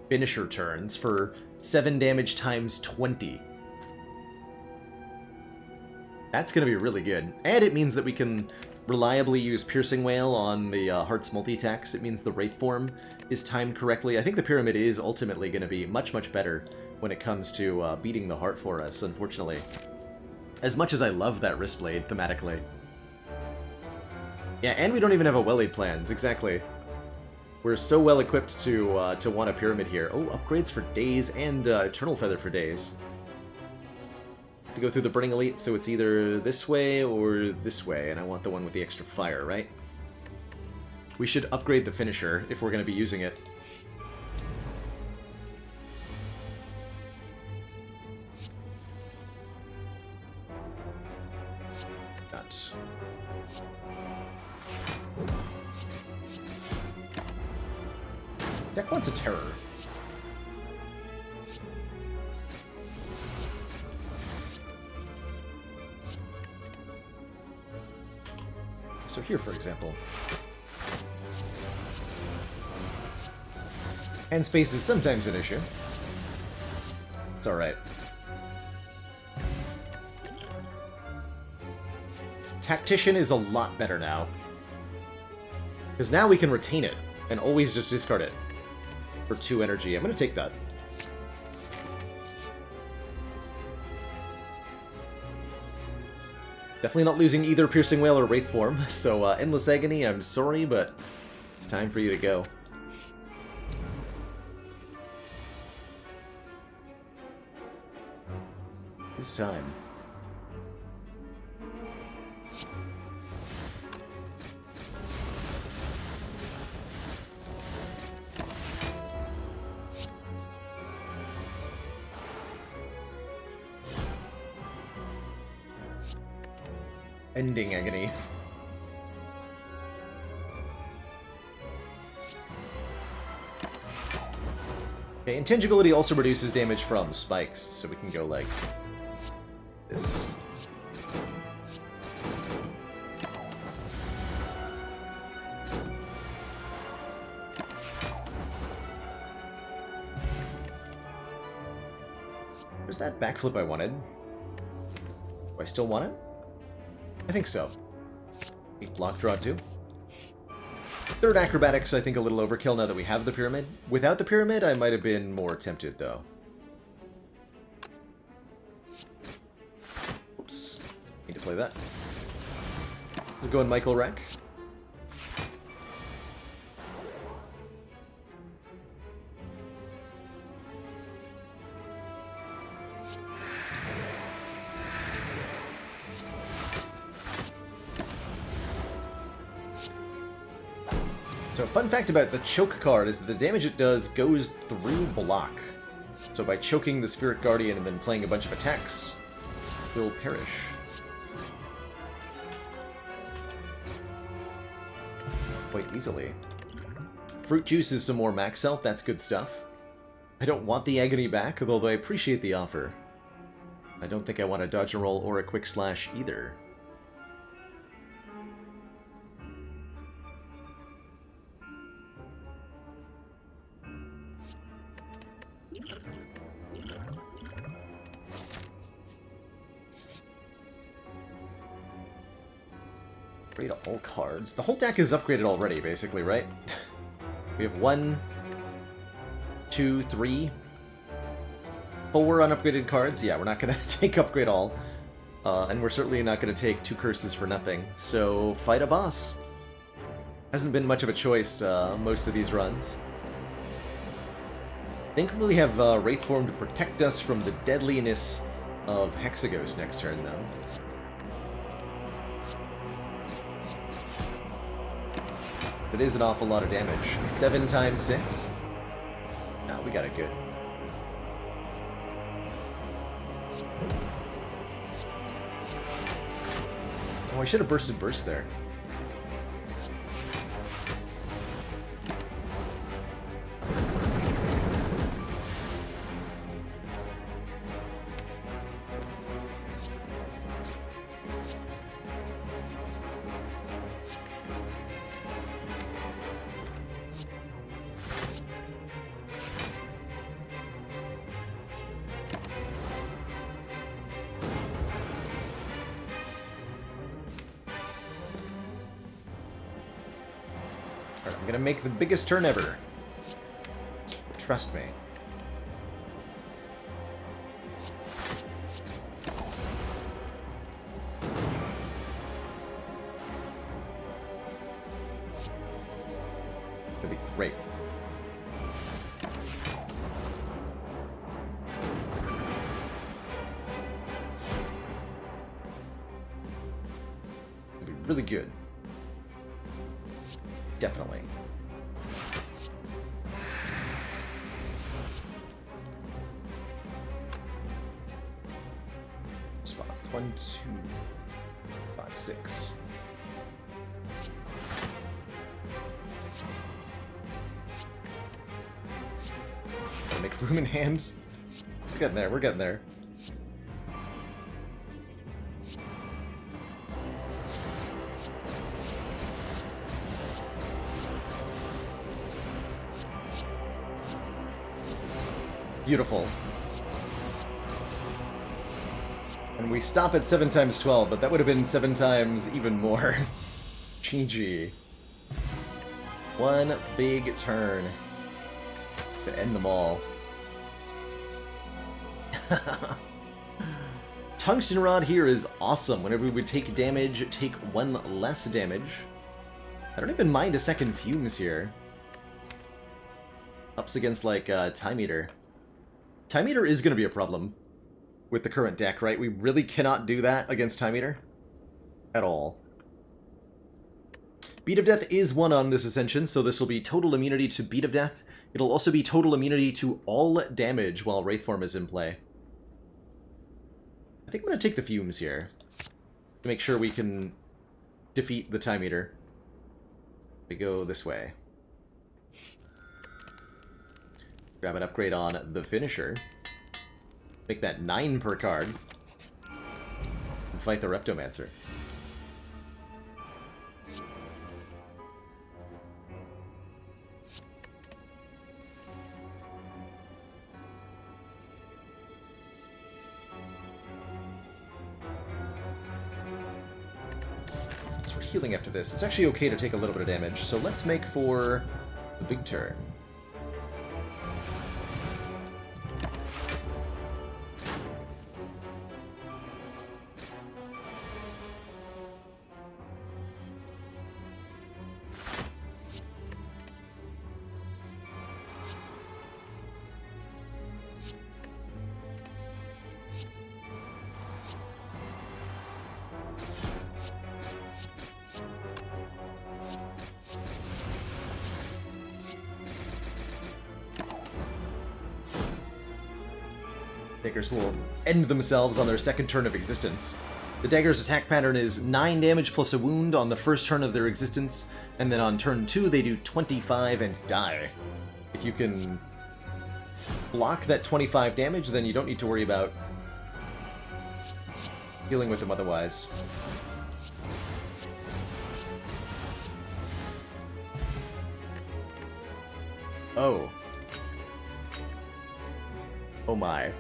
finisher turns for 7 damage times 20. That's going to be really good. And it means that we can reliably use Piercing Wail on the Heart's multi-attacks. It means the Wraith form is timed correctly. I think the Pyramid is ultimately going to be much, much better when it comes to beating the Heart for us, unfortunately. As much as I love that Wristblade thematically. Yeah, and we don't even have a well-laid plans, exactly. We're so well equipped to want a Pyramid here. Oh, upgrades for days and Eternal Feather for days. To go through the Burning Elite, so it's either this way or this way, and I want the one with the extra fire, right? We should upgrade the finisher if we're going to be using it. Nuts. Deck wants a terror. So here, for example. Hand space is sometimes an issue. It's alright. Tactician is a lot better now. Because now we can retain it, and always just discard it. For 2 energy. I'm going to take that. Definitely not losing either Piercing Wail or Wraith form, so Endless Agony, I'm sorry, but it's time for you to go. It's time. Ending Agony. Okay, Intangibility also reduces damage from spikes, so we can go like this. Where's that backflip I wanted? Do I still want it? I think so. 8 block, draw 2. Third Acrobatics, I think a little overkill now that we have the Pyramid. Without the Pyramid, I might have been more tempted, though. Oops. Need to play that. Let's go in Michael Wreck. So, fun fact about the choke card is that the damage it does goes through block. So by choking the Spirit Guardian and then playing a bunch of attacks, will perish. Quite easily. Fruit Juice is some more max health, that's good stuff. I don't want the Agony back, although I appreciate the offer. I don't think I want a dodge and roll or a quick slash either. Upgrade all cards. The whole deck is upgraded already, basically, right? We have 1, 2, 3, 4 unupgraded cards. Yeah, we're not going to take upgrade all. And we're certainly not going to take 2 curses for nothing. So, fight a boss. Hasn't been much of a choice most of these runs. Thankfully we have Wraithform to protect us from the deadliness of Hexaghost next turn, though. That is an awful lot of damage. 7 times 6? No, we got it good. Oh, I should have bursted burst there. I'm gonna make the biggest turn ever. Trust me. That'd be great. That'd be really good. Definitely. Spots 1, 2, 5, 6. Gotta make room in hand. We're getting there, we're getting there. Beautiful. And we stop at 7 times 12, but that would have been 7 times even more. GG. One big turn to end them all. Tungsten Rod here is awesome. Whenever we would take damage, take 1 less damage. I don't even mind a second Fumes here. Ups against, like, Time Eater. Time Eater is going to be a problem with the current deck, right? We really cannot do that against Time Eater at all. Beat of Death is 1 on this Ascension, so this will be total immunity to Beat of Death. It'll also be total immunity to all damage while Wraithform is in play. I think I'm going to take the Fumes here to make sure we can defeat the Time Eater. We go this way. Grab an upgrade on the Finisher. Make that 9 per card. And fight the Reptomancer. So we're healing after this. It's actually okay to take a little bit of damage, so let's make for the big turn. Daggers will end themselves on their second turn of existence. The dagger's attack pattern is 9 damage plus a wound on the first turn of their existence, and then on turn 2 they do 25 and die. If you can block that 25 damage, then you don't need to worry about dealing with them otherwise. Oh. Oh my.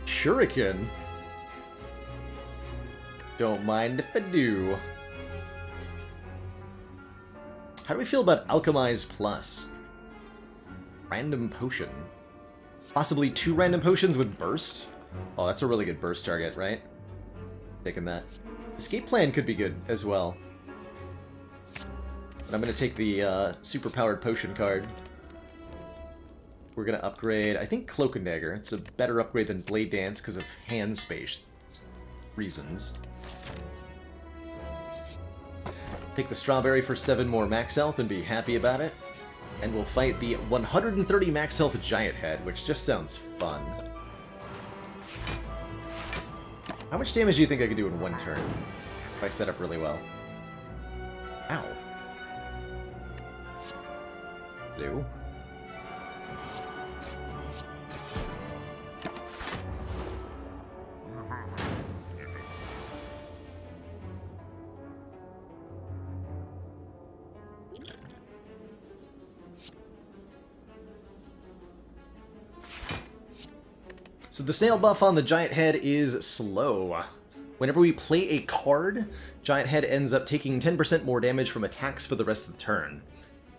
Shuriken. Don't mind if I do. How do we feel about Alchemize Plus? Random potion. Possibly 2 random potions with burst? Oh, that's a really good burst target, right? Taking that. Escape Plan could be good as well. But I'm going to take the super-powered potion card. We're going to upgrade, I think, Cloak and Dagger. It's a better upgrade than Blade Dance because of hand space reasons. Take the Strawberry for 7 more max health and be happy about it. And we'll fight the 130 max health Giant Head, which just sounds fun. How much damage do you think I could do in 1 turn? If I set up really well. Ow. Blue. So the snail buff on the Giant Head is slow. Whenever we play a card, Giant Head ends up taking 10% more damage from attacks for the rest of the turn.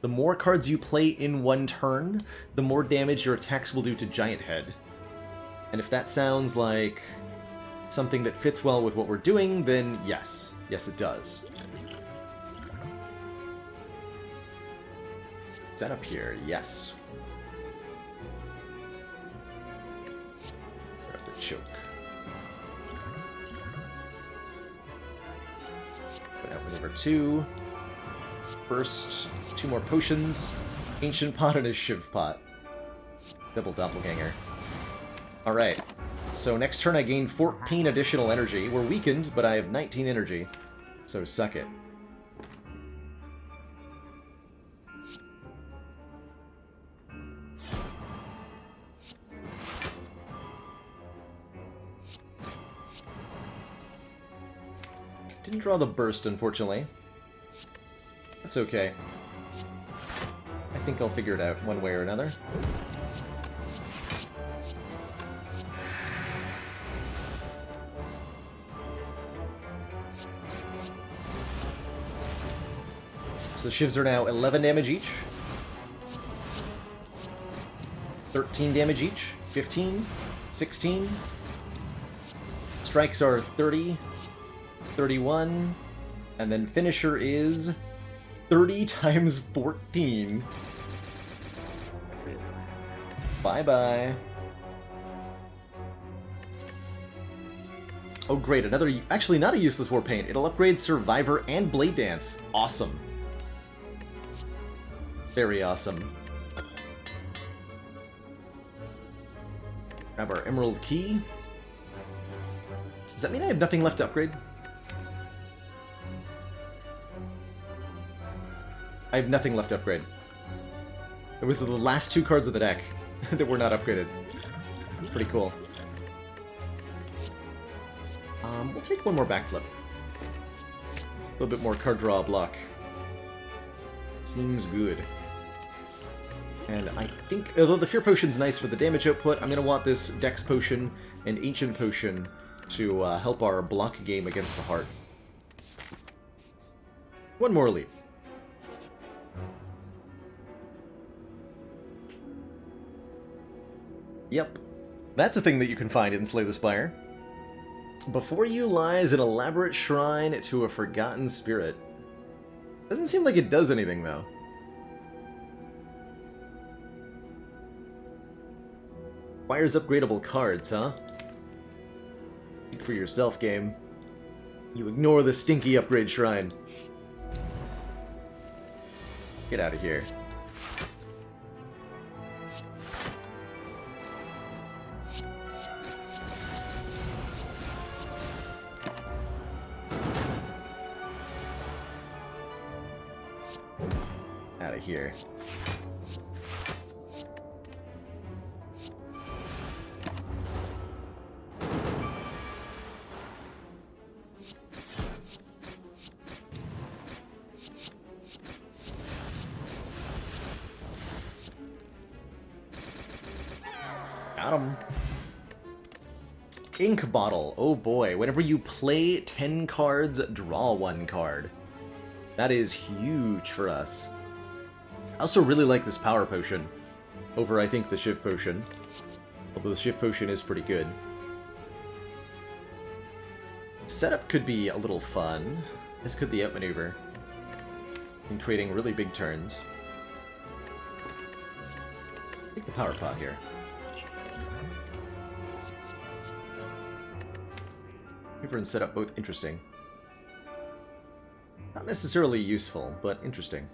The more cards you play in 1 turn, the more damage your attacks will do to Giant Head. And if that sounds like something that fits well with what we're doing, then yes. Yes, it does. Set up here, yes. Choke. Put out number 2. First, 2 more potions. Ancient Pot and a Shiv Pot. Double Doppelganger. Alright. So next turn I gain 14 additional energy. We're weakened, but I have 19 energy. So suck it. Didn't draw the burst, unfortunately. That's okay. I think I'll figure it out one way or another. So the shivs are now 11 damage each. 13 damage each. 15. 16. Strikes are 30. 31, and then finisher is 30 times 14. Bye-bye. Oh great, another, actually not a useless war paint. It'll upgrade Survivor and Blade Dance. Awesome. Very awesome. Grab our Emerald Key. Does that mean I have nothing left to upgrade? I have nothing left to upgrade. It was the last 2 cards of the deck that were not upgraded. That's pretty cool. We'll take 1 more backflip. A little bit more card draw block. Seems good. And I think, although the Fear Potion's nice for the damage output, I'm going to want this Dex Potion and Ancient Potion to help our block game against the Heart. 1 more leap. Yep. That's a thing that you can find in Slay the Spire. Before you lies an elaborate shrine to a forgotten spirit. Doesn't seem like it does anything, though. Spire's upgradable cards, huh? Think for yourself, game. You ignore the stinky upgrade shrine. Get out of here. out of here. Got him. Ink bottle. Oh boy. Whenever you play 10 cards, draw 1 card. That is huge for us. I also really like this power potion over, I think, the Shiv potion. Although the Shiv potion is pretty good. Setup could be a little fun. This could be outmaneuver in creating really big turns. Take the power pot here. Maneuver and setup both interesting. Not necessarily useful, but interesting.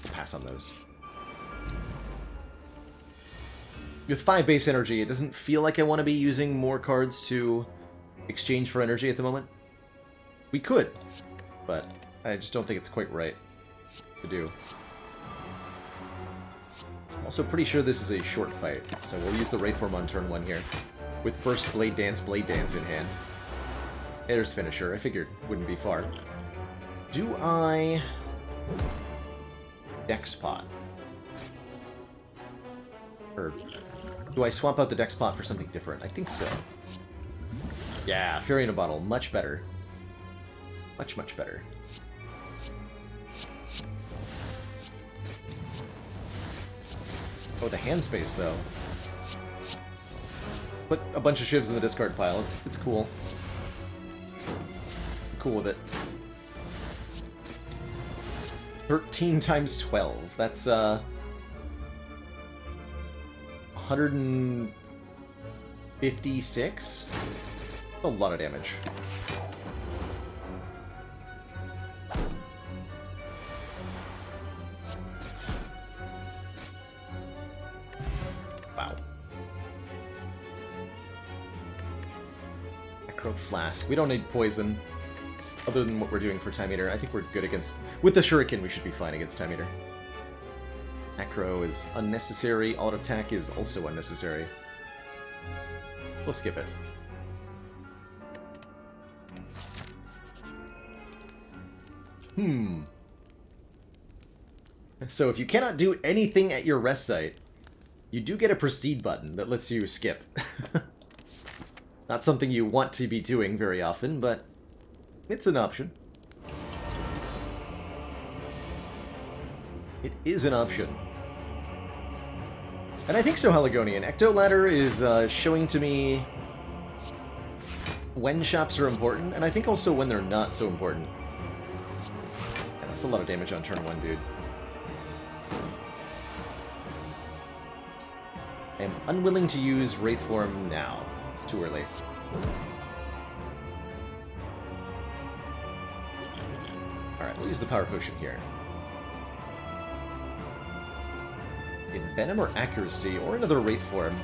I'll pass on those. With 5 base energy, it doesn't feel like I want to be using more cards to exchange for energy at the moment. We could, but I just don't think it's quite right to do. Also pretty sure this is a short fight, so we'll use the Wraith Form on turn 1 here. With Burst, Blade Dance in hand. There's Finisher, I figured wouldn't be far. Do I... Dex Pot? Or do I swap out the Dex Pot for something different? I think so. Yeah, Fairy in a Bottle, much better. Much, much better. Oh, the hand space, though. Put a bunch of shivs in the discard pile. It's cool. I'm cool with it. 13 times 12. That's, 156? A lot of damage. Flask. We don't need poison, other than what we're doing for Time Eater. I think we're good against... With the Shuriken, we should be fine against Time Eater. Acro is unnecessary. Auto attack is also unnecessary. We'll skip it. So if you cannot do anything at your rest site, you do get a proceed button that lets you skip. Not something you want to be doing very often, but it's an option. It is an option. And I think so, Heligonian. Ecto Ladder is showing to me when shops are important, and I think also when they're not so important. And that's a lot of damage on turn 1, dude. I am unwilling to use Wraith Form now. It's too early. Alright, we'll use the Power Potion here. Venom or Accuracy, or another Wraith Form.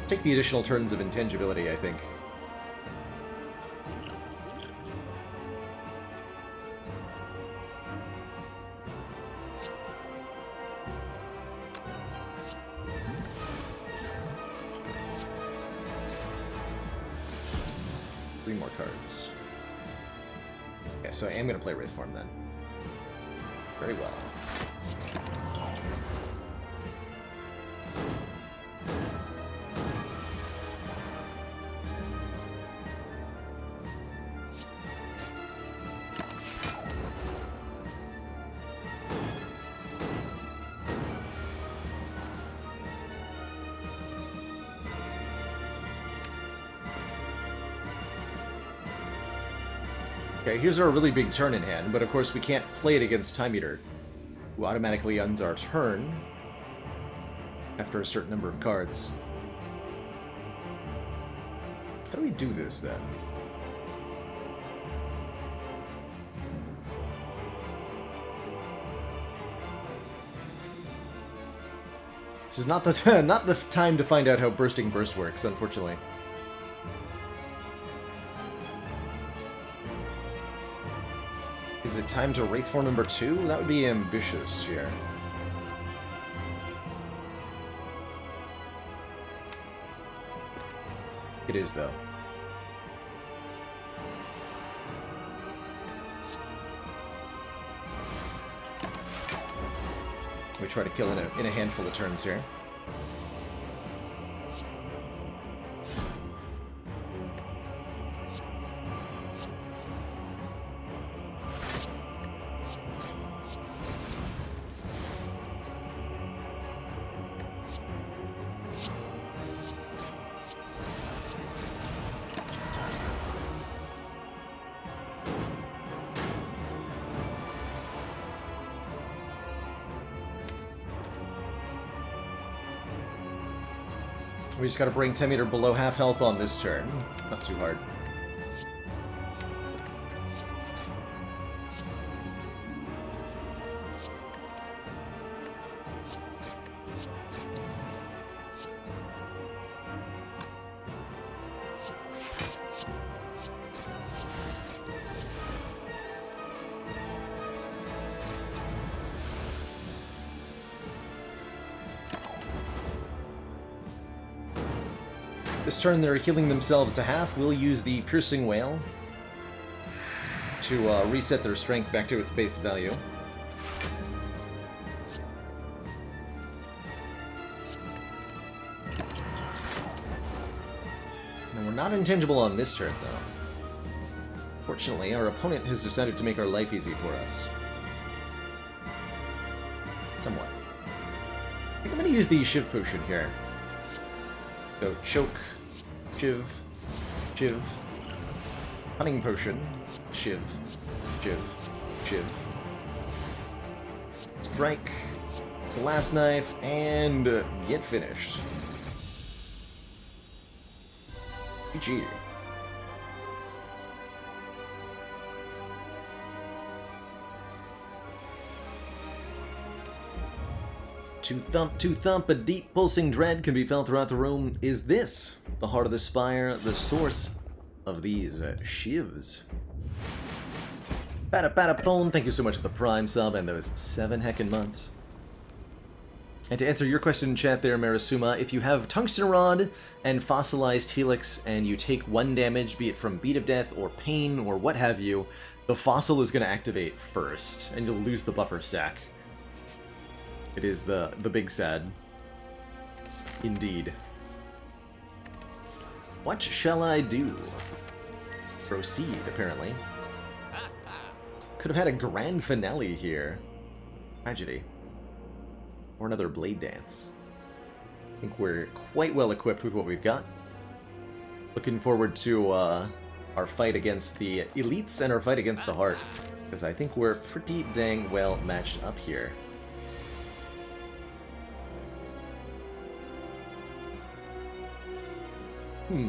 Take the additional turns of Intangibility, I think. More cards. Okay, so I am going to play Wraith Form then. Very well. Okay, here's our really big turn in hand, but of course we can't play it against Time Eater, who automatically ends our turn after a certain number of cards. How do we do this, then? This is not the not the time to find out how Bursting Burst works, unfortunately. Is it time to Wraith form number 2? That would be ambitious here. It is, though. We try to kill in a handful of turns here. We just gotta bring 10 meter below half health on this turn. Not too hard. This turn they're healing themselves to half. We'll use the Piercing Wail to reset their strength back to its base value. Now we're not intangible on this turn, though. Fortunately, our opponent has decided to make our life easy for us. Somewhat. I think I'm going to use the Shiv Potion here. Go Choke, Shiv, Shiv, Hunting Potion, Shiv, Shiv, Shiv, Strike, Last Knife, and get finished. GG. To thump, a deep pulsing dread can be felt throughout the room. Is this the heart of the Spire, the source of these shivs? Patapone, thank you so much for the Prime sub and those 7 heckin' months. And to answer your question in chat there, Marisuma, if you have Tungsten Rod and Fossilized Helix and you take 1 damage, be it from Beat of Death or Pain or what have you, the Fossil is going to activate first, and you'll lose the buffer stack. It is the big sad. Indeed. What shall I do? Proceed, apparently. Could have had a grand finale here. Tragedy. Or another Blade Dance. I think we're quite well equipped with what we've got. Looking forward to our fight against the elites and our fight against the heart. Because I think we're pretty dang well matched up here.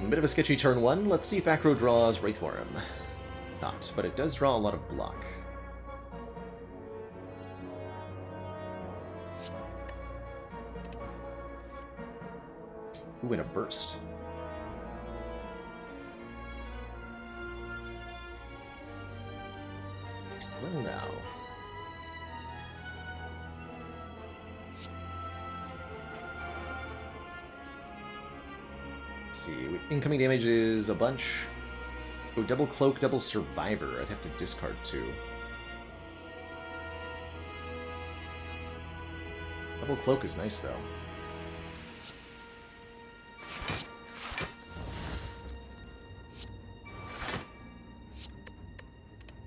Bit of a sketchy turn 1. Let's see if Acro draws Wraithform. Not, but it does draw a lot of block. Ooh, and a burst. Well now. See, incoming damage is a bunch. Oh, double cloak, double survivor. I'd have to discard 2. Double cloak is nice though.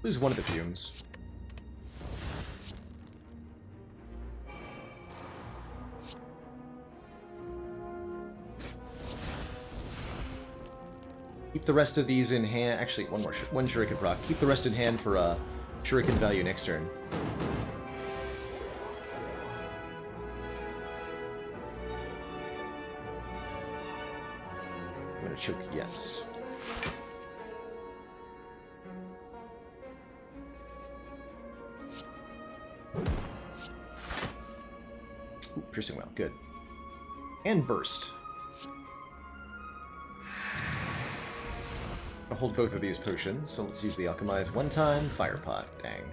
Lose 1 of the fumes. Keep the rest of these in hand. Actually, one Shuriken proc. Keep the rest in hand for Shuriken value next turn. I'm gonna choke, yes. Ooh, piercing well, good. And burst. I'll hold both of these potions, so let's use the Alchemize one time. Fire pot. Dang.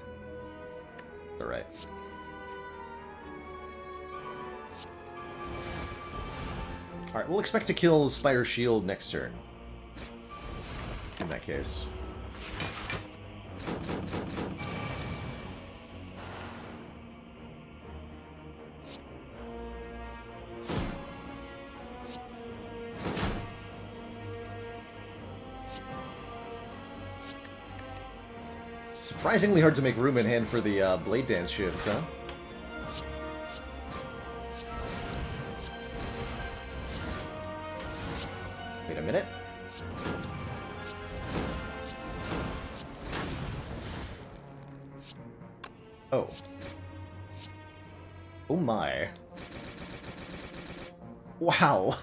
Alright. Alright, we'll expect to kill Spire Shield next turn. In that case. Surprisingly hard to make room in hand for the Blade Dance shifts, huh? Wait a minute. Oh. Oh my. Wow.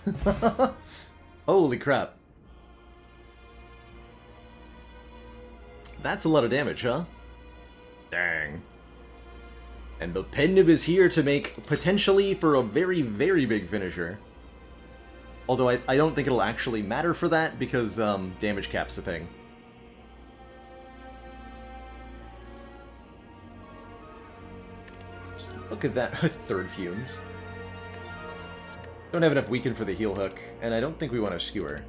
Holy crap. That's a lot of damage, huh? Dang. And the pen nib is here to make potentially for a very, very big finisher. Although I don't think it'll actually matter for that because damage cap's the thing. Look at that. Third fumes. Don't have enough weaken for the heal hook, and I don't think we want to skewer.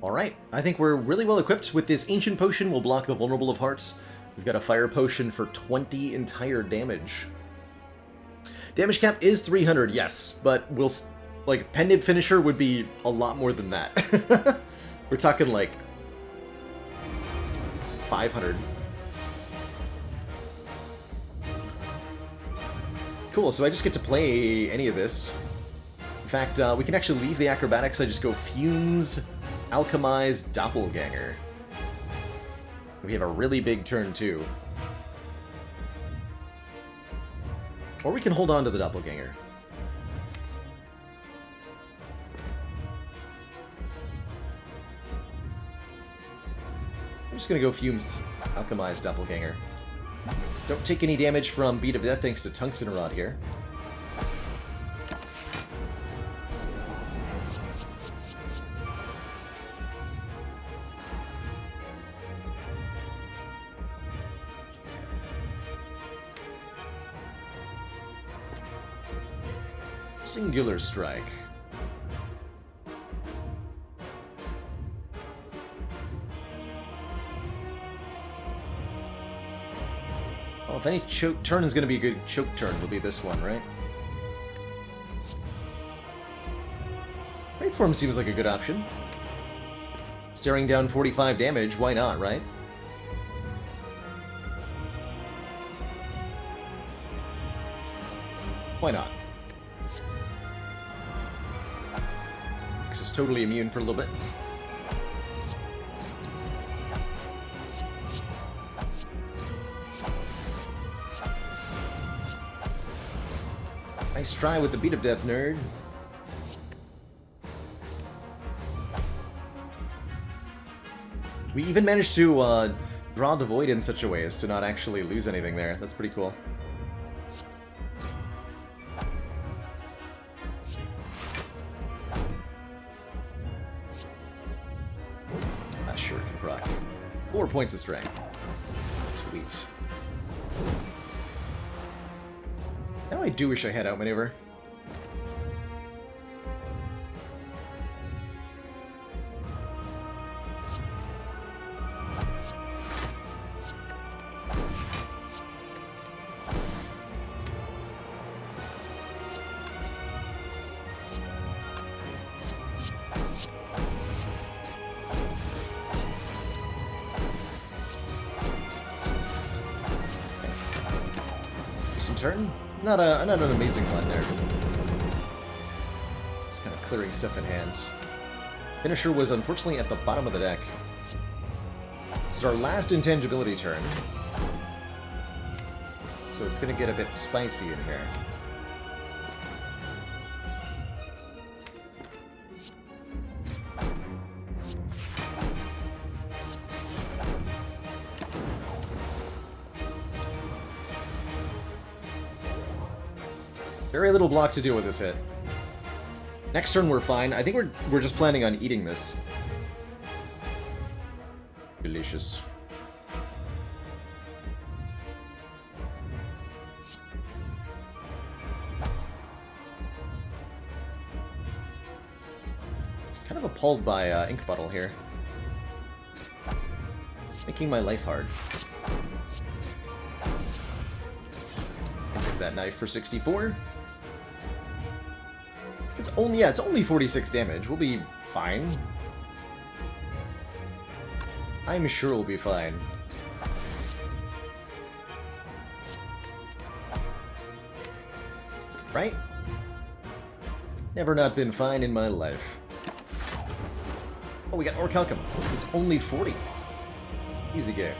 Alright, I think we're really well equipped. With this Ancient Potion, we'll block the Vulnerable of Hearts. We've got a Fire Potion for 20 entire damage. Damage cap is 300, yes, but we'll... like, Pen Nib Finisher would be a lot more than that. We're talking, like... 500. Cool, so I just get to play any of this. In fact, we can actually leave the acrobatics. I just go Fumes, Alchemize, Doppelganger. We have a really big turn, too. Or we can hold on to the Doppelganger. I'm just gonna go Fumes, Alchemize, Doppelganger. Don't take any damage from Beat of Death thanks to Tungsten Rod here. Singular Strike. Well, if any choke turn is going to be a good choke turn, it'll be this one, right? Right Form seems like a good option. Staring down 45 damage, why not, right? Why not? This is totally immune for a little bit. Nice try with the Beat of Death, nerd. We even managed to draw the Void in such a way as to not actually lose anything there. That's pretty cool. Not sure it can proc. 4 points of strength. Sweet. Now I do wish I had outmaneuver. Decent turn. Not an amazing one there. Just kind of clearing stuff in hand. Finisher was unfortunately at the bottom of the deck. This is our last intangibility turn. So it's going to get a bit spicy in here. Very little block to deal with this hit. Next turn we're fine. I think we're just planning on eating this. Delicious. Kind of appalled by Ink Bottle here. Making my life hard. Take that knife for 64. It's only 46 damage. We'll be fine. I'm sure we'll be fine. Right? Never not been fine in my life. Oh, we got Orichalcum. It's only 40. Easy game.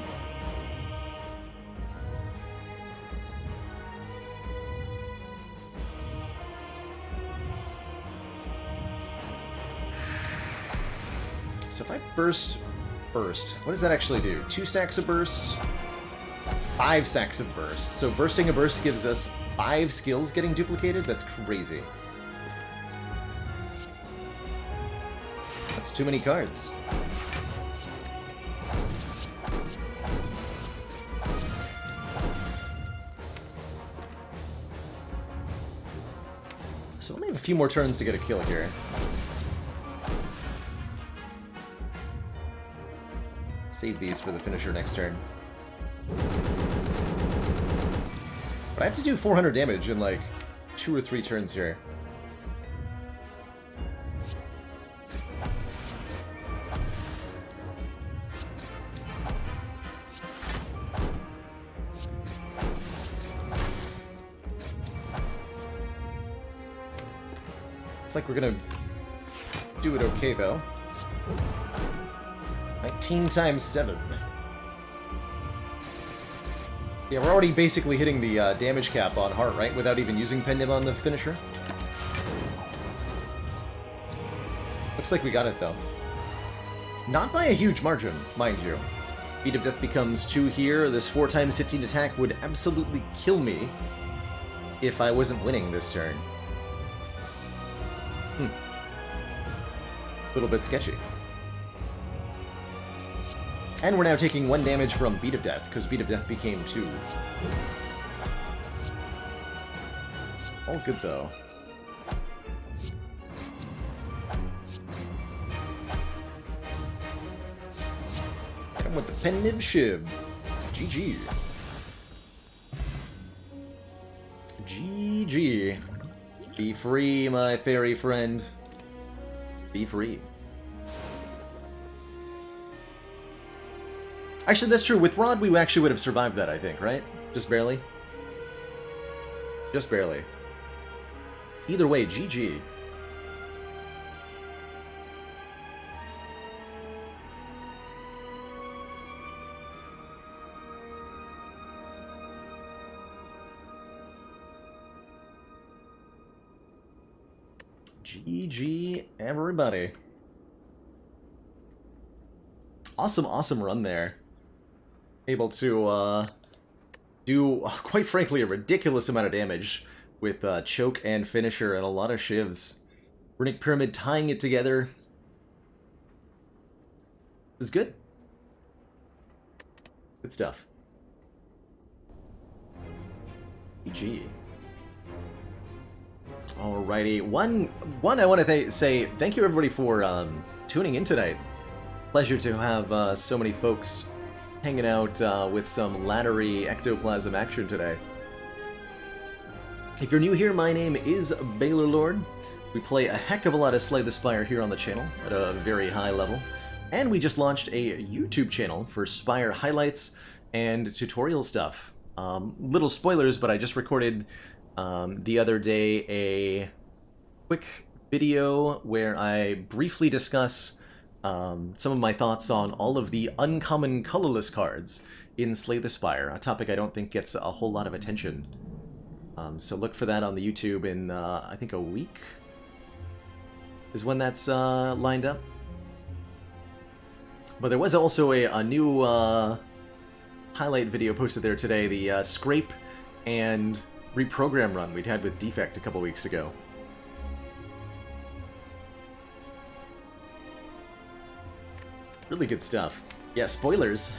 So if I burst, what does that actually do? 2 stacks of burst, 5 stacks of burst. So bursting a burst gives us 5 skills getting duplicated? That's crazy. That's too many cards. So only have a few more turns to get a kill here. Save these for the finisher next turn. But I have to do 400 damage in like 2 or 3 turns here. Looks like we're gonna do it okay though. 19 times 7. Yeah, we're already basically hitting the damage cap on Heart, right? Without even using Pendim on the finisher. Looks like we got it, though. Not by a huge margin, mind you. Beat of Death becomes 2 here. This 4 times 15 attack would absolutely kill me if I wasn't winning this turn. A little bit sketchy. And we're now taking 1 damage from Beat of Death, because Beat of Death became 2. All good, though. Hit him with the Pendim Shib. GG. GG. Be free, my fairy friend. Be free. Actually, that's true. With Rod, we actually would have survived that, I think, right? Just barely? Just barely. Either way, GG. GG, everybody. Awesome, awesome run there. Able to do, quite frankly, a ridiculous amount of damage with choke and finisher and a lot of shivs. Runic Pyramid tying it together is good. Good stuff. GG. Alrighty, one I want to say thank you everybody for tuning in tonight. Pleasure to have so many folks hanging out with some laddery ectoplasm action today. If you're new here, my name is Baylor Lord. We play a heck of a lot of Slay the Spire here on the channel at a very high level. And we just launched a YouTube channel for Spire highlights and tutorial stuff. Little spoilers, but I just recorded the other day a quick video where I briefly discuss some of my thoughts on all of the uncommon colorless cards in Slay the Spire, a topic I don't think gets a whole lot of attention. So look for that on the YouTube in, I think, a week is when that's lined up. But there was also a new highlight video posted there today, the Scrape and Reprogram run we'd had with Defect a couple weeks ago. Really good stuff. Yeah, spoilers.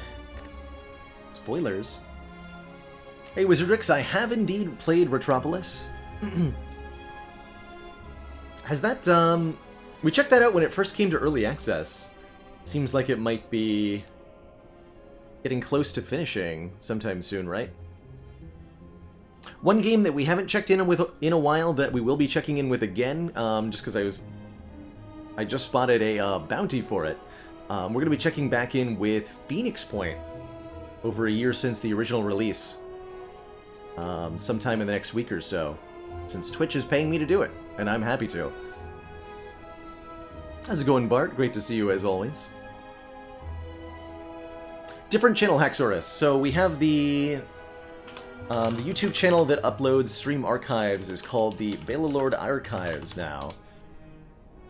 Spoilers. Hey, Wizardrix, I have indeed played Retropolis. Has that, we checked that out when it first came to Early Access. Seems like it might be getting close to finishing sometime soon, right? One game that we haven't checked in with in a while that we will be checking in with again, just because I just spotted a bounty for it. We're going to be checking back in with Phoenix Point over a year since the original release. Sometime in the next week or so, since Twitch is paying me to do it, and I'm happy to. How's it going, Bart? Great to see you as always. Different channel, Haxorus. So we have the YouTube channel that uploads stream archives is called the Balelord Archives now.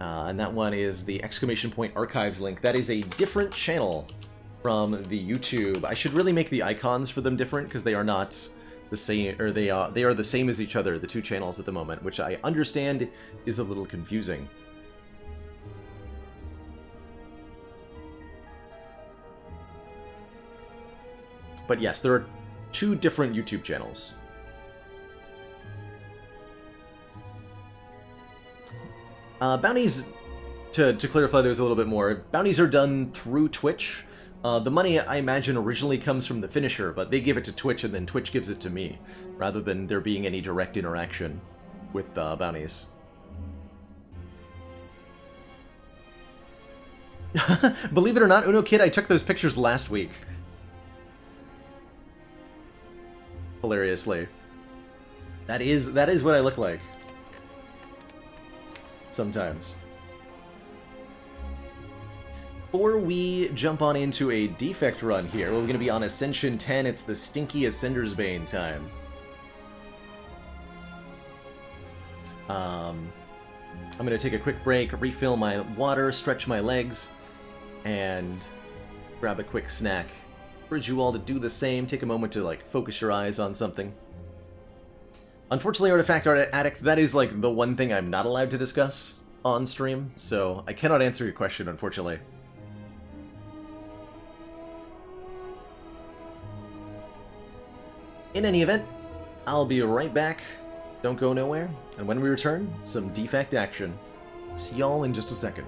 And that one is the exclamation point archives link. That is a different channel from the YouTube. I should really make the icons for them different because they are not the same, or they are the same as each other, the two channels at the moment, which I understand is a little confusing. But yes, there are two different YouTube channels. Bounties, to clarify those a little bit more, bounties are done through Twitch. The money, I imagine, originally comes from the finisher, but they give it to Twitch and then Twitch gives it to me, rather than there being any direct interaction with bounties. Believe it or not, Uno Kid, I took those pictures last week. Hilariously. That is what I look like. Sometimes. Before we jump on into a defect run here, we're going to be on Ascension 10. It's the stinky Ascender's Bane time. I'm going to take a quick break, refill my water, stretch my legs, and grab a quick snack. Urge you all to do the same. Take a moment to focus your eyes on something. Unfortunately, Artifact Addict, that is the one thing I'm not allowed to discuss on stream, so I cannot answer your question, unfortunately. In any event, I'll be right back. Don't go nowhere. And when we return, some defect action. See y'all in just a second.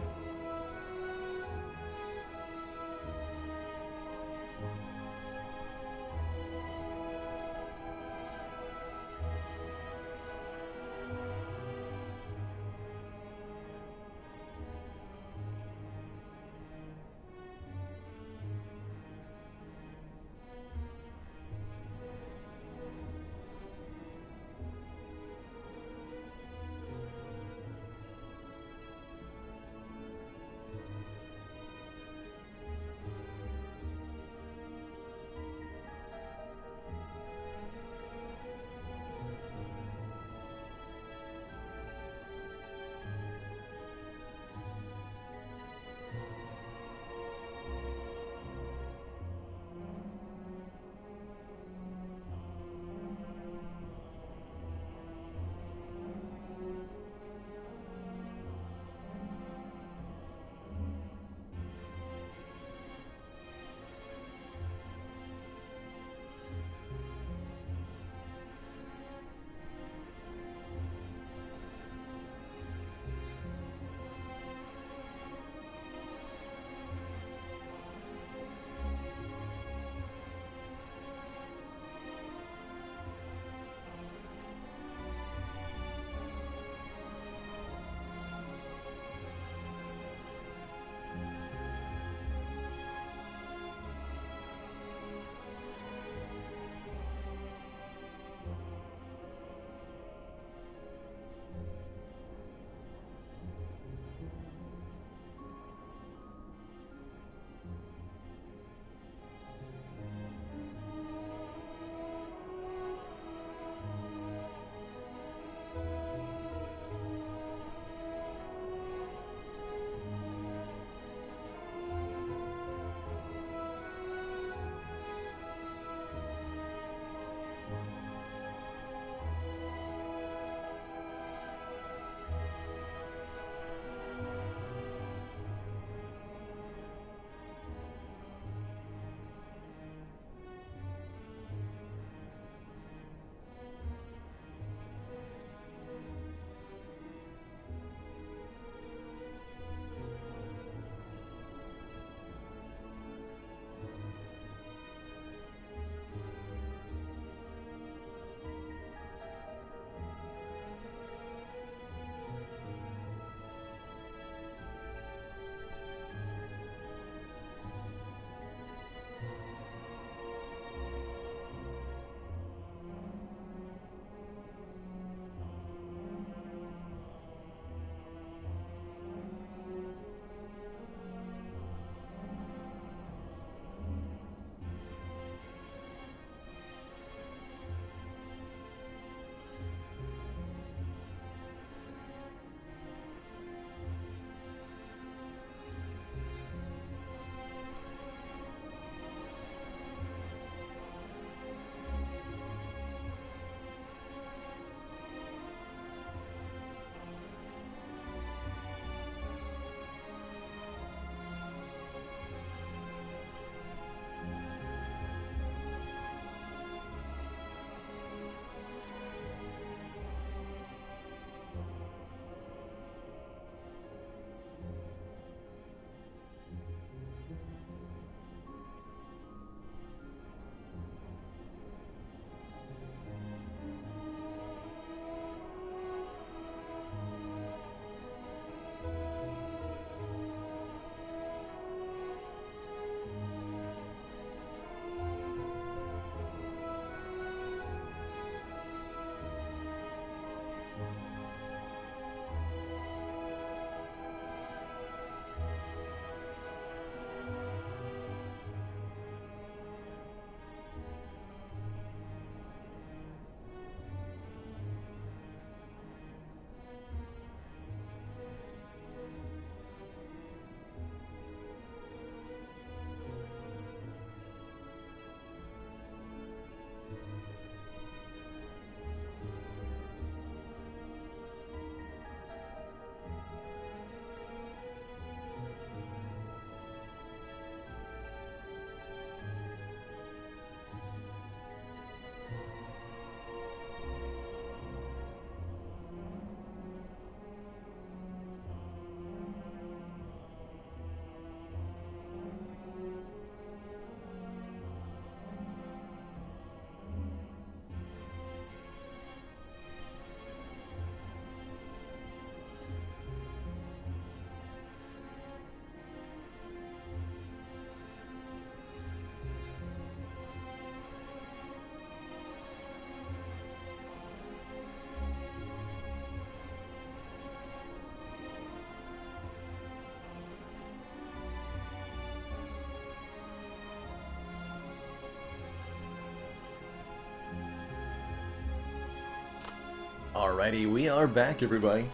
Alrighty, we are back, everybody.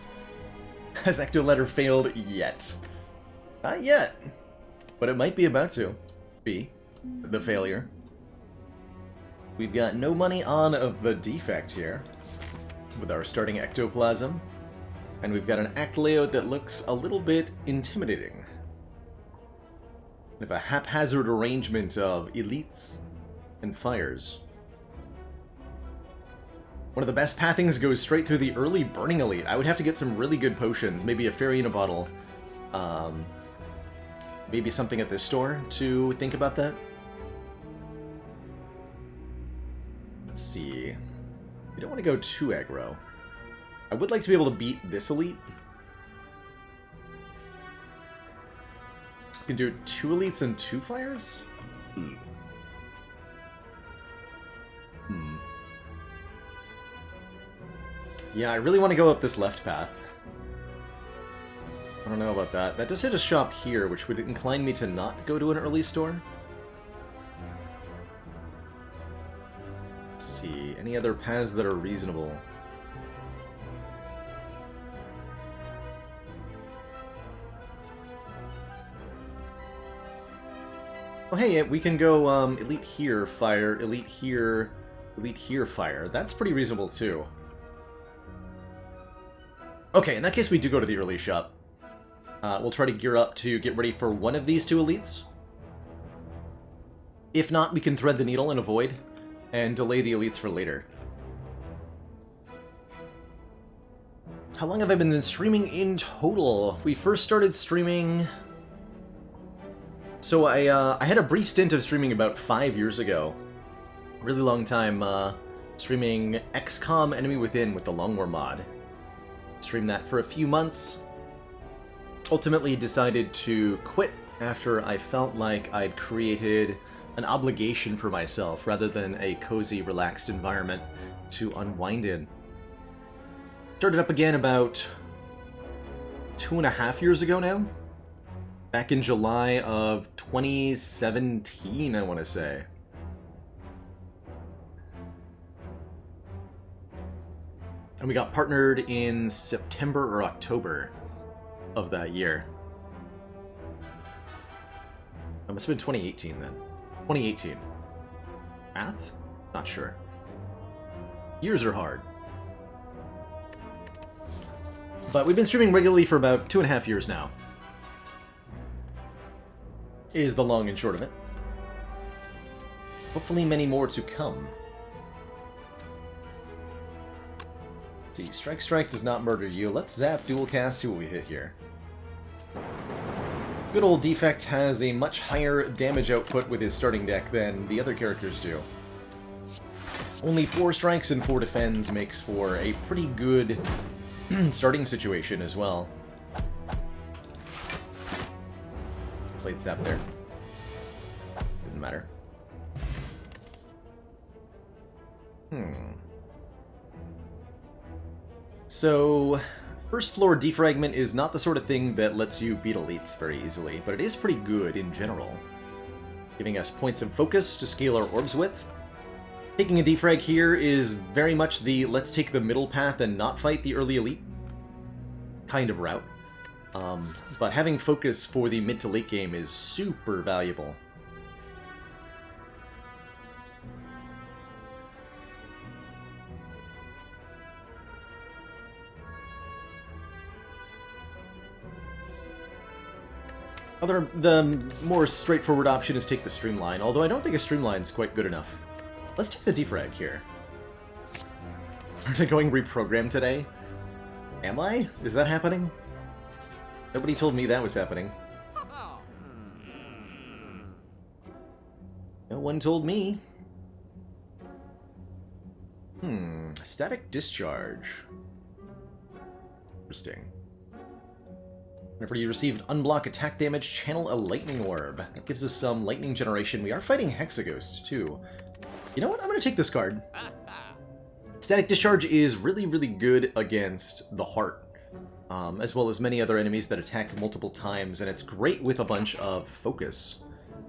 Has Ecto Letter failed yet? Not yet, but it might be about to be the failure. We've got no money on the defect here with our starting ectoplasm, and we've got an act layout that looks a little bit intimidating. We have a haphazard arrangement of elites and fires. One of the best pathings goes straight through the early burning elite. I would have to get some really good potions, maybe a fairy in a bottle, maybe something at this store to think about that. Let's see. We don't want to go too aggro. I would like to be able to beat this elite. We can do 2 elites and 2 fires? Yeah, I really want to go up this left path. I don't know about that. That does hit a shop here, which would incline me to not go to an early store. Let's see. Any other paths that are reasonable? Oh, hey, we can go elite here, fire, elite here, fire. That's pretty reasonable, too. Okay, in that case, we do go to the early shop. We'll try to gear up to get ready for one of these 2 elites. If not, we can thread the needle and avoid, and delay the elites for later. How long have I been streaming in total? We first started streaming... So I had a brief stint of streaming about 5 years ago. Really long time, streaming XCOM Enemy Within with the Longwar mod. Streamed that for a few months. Ultimately decided to quit after I felt like I'd created an obligation for myself rather than a cozy, relaxed environment to unwind in. Started up again about 2.5 years ago now. Back in July of 2017, I want to say. And we got partnered in September or October of that year. That must have been 2018 then. 2018. Math? Not sure. Years are hard. But we've been streaming regularly for about 2.5 years now. Is the long and short of it. Hopefully many more to come. See, Strike does not murder you. Let's zap dual cast, see what we hit here. Good old Defect has a much higher damage output with his starting deck than the other characters do. Only 4 strikes and 4 defends makes for a pretty good starting situation as well. Played zap there. Didn't matter. So, first floor defragment is not the sort of thing that lets you beat elites very easily, but it is pretty good in general, giving us points of focus to scale our orbs with. Taking a defrag here is very much the let's take the middle path and not fight the early elite kind of route. But having focus for the mid to late game is super valuable. The more straightforward option is take the streamline, although I don't think a streamline's quite good enough. Let's take the defrag here. Are they going reprogram today? Am I? Is that happening? Nobody told me that was happening. No one told me. Static discharge. Interesting. Whenever you received unblock attack damage, channel a lightning orb. That gives us some lightning generation. We are fighting Hexaghost, too. You know what? I'm going to take this card. Static discharge is really, really good against the heart, as well as many other enemies that attack multiple times, and it's great with a bunch of focus.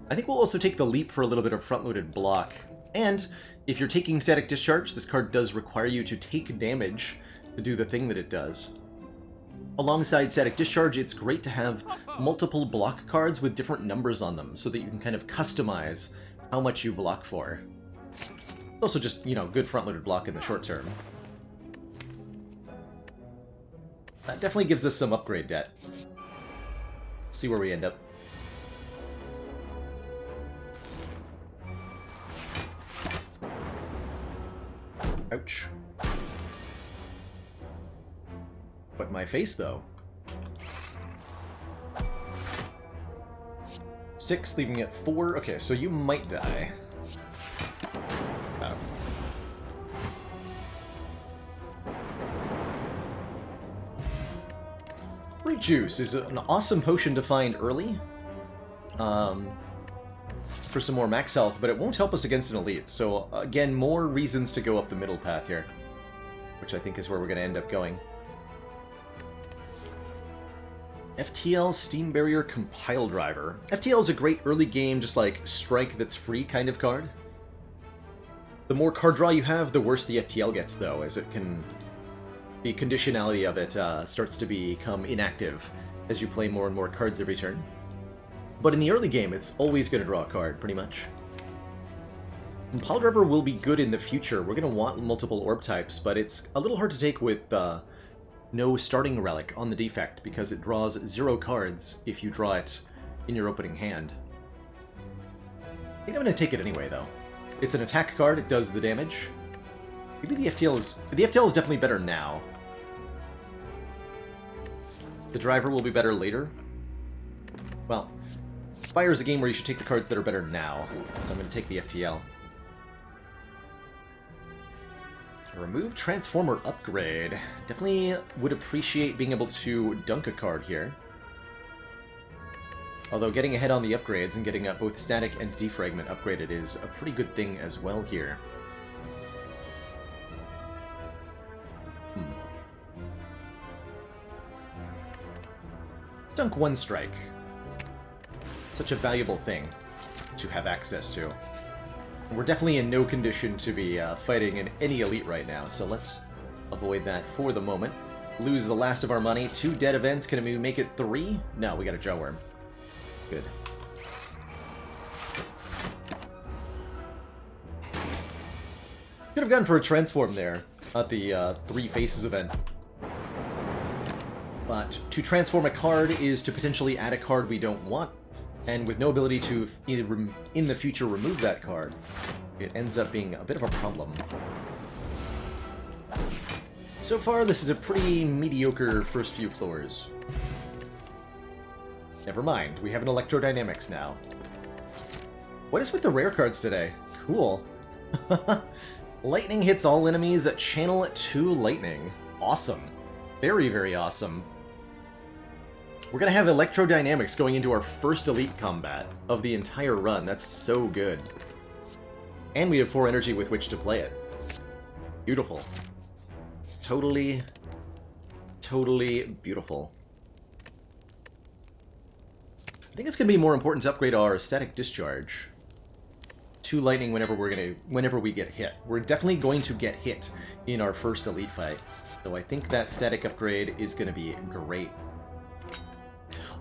I think we'll also take the leap for a little bit of front-loaded block. And if you're taking static discharge, this card does require you to take damage to do the thing that it does. Alongside Static Discharge, it's great to have multiple block cards with different numbers on them, so that you can kind of customize how much you block for. It's also just, you know, good front-loaded block in the short term. That definitely gives us some upgrade debt. See where we end up. Ouch. But my face, though. 6, leaving it 4. Okay, so you might die. Oh. Fruit Juice is an awesome potion to find early. For some more max health, but it won't help us against an elite. So, again, more reasons to go up the middle path here. Which I think is where we're going to end up going. FTL Steam Barrier Compile Driver. FTL is a great early game, just like strike that's free kind of card. The more card draw you have, the worse the FTL gets, though, as it can... the conditionality of it starts to become inactive as you play more and more cards every turn. But in the early game, it's always going to draw a card, pretty much. Compile Driver will be good in the future. We're going to want multiple orb types, but it's a little hard to take with no starting relic on the defect, because it draws 0 cards if you draw it in your opening hand. I think I'm going to take it anyway, though. It's an attack card, it does the damage. Maybe the FTL is... the FTL is definitely better now. The driver will be better later. Well, Spire is a game where you should take the cards that are better now, so I'm going to take the FTL. Remove Transformer Upgrade. Definitely would appreciate being able to dunk a card here. Although getting ahead on the upgrades and getting both Static and Defragment upgraded is a pretty good thing as well here. Dunk 1 strike. Such a valuable thing to have access to. We're definitely in no condition to be fighting in any elite right now, so let's avoid that for the moment. Lose the last of our money. 2 dead events. Can we make it 3? No, we got a Jawworm. Good. Could have gone for a transform there at the 3 Faces event. But to transform a card is to potentially add a card we don't want. And with no ability to, in the future, remove that card, it ends up being a bit of a problem. So far, this is a pretty mediocre first few floors. Never mind, we have an Electrodynamics now. What is with the rare cards today? Cool. Lightning hits all enemies at channel 2 lightning. Awesome. Very, very awesome. We're gonna have Electrodynamics going into our first elite combat of the entire run. That's so good. And we have 4 energy with which to play it. Beautiful. Totally, totally beautiful. I think it's gonna be more important to upgrade our Static Discharge to lightning whenever we get hit. We're definitely going to get hit in our first elite fight. So I think that static upgrade is gonna be great.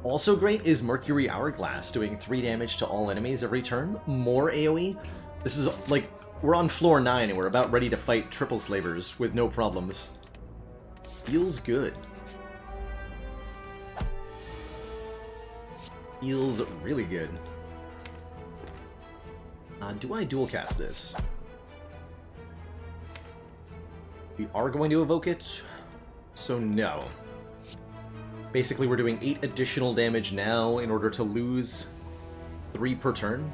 Also great is Mercury Hourglass, doing 3 damage to all enemies every turn. More AoE. This is like, we're on floor 9 and we're about ready to fight triple slavers with no problems. Feels good. Feels really good. Do I dual cast this? We are going to evoke it, so no. Basically, we're doing 8 additional damage now in order to lose 3 per turn.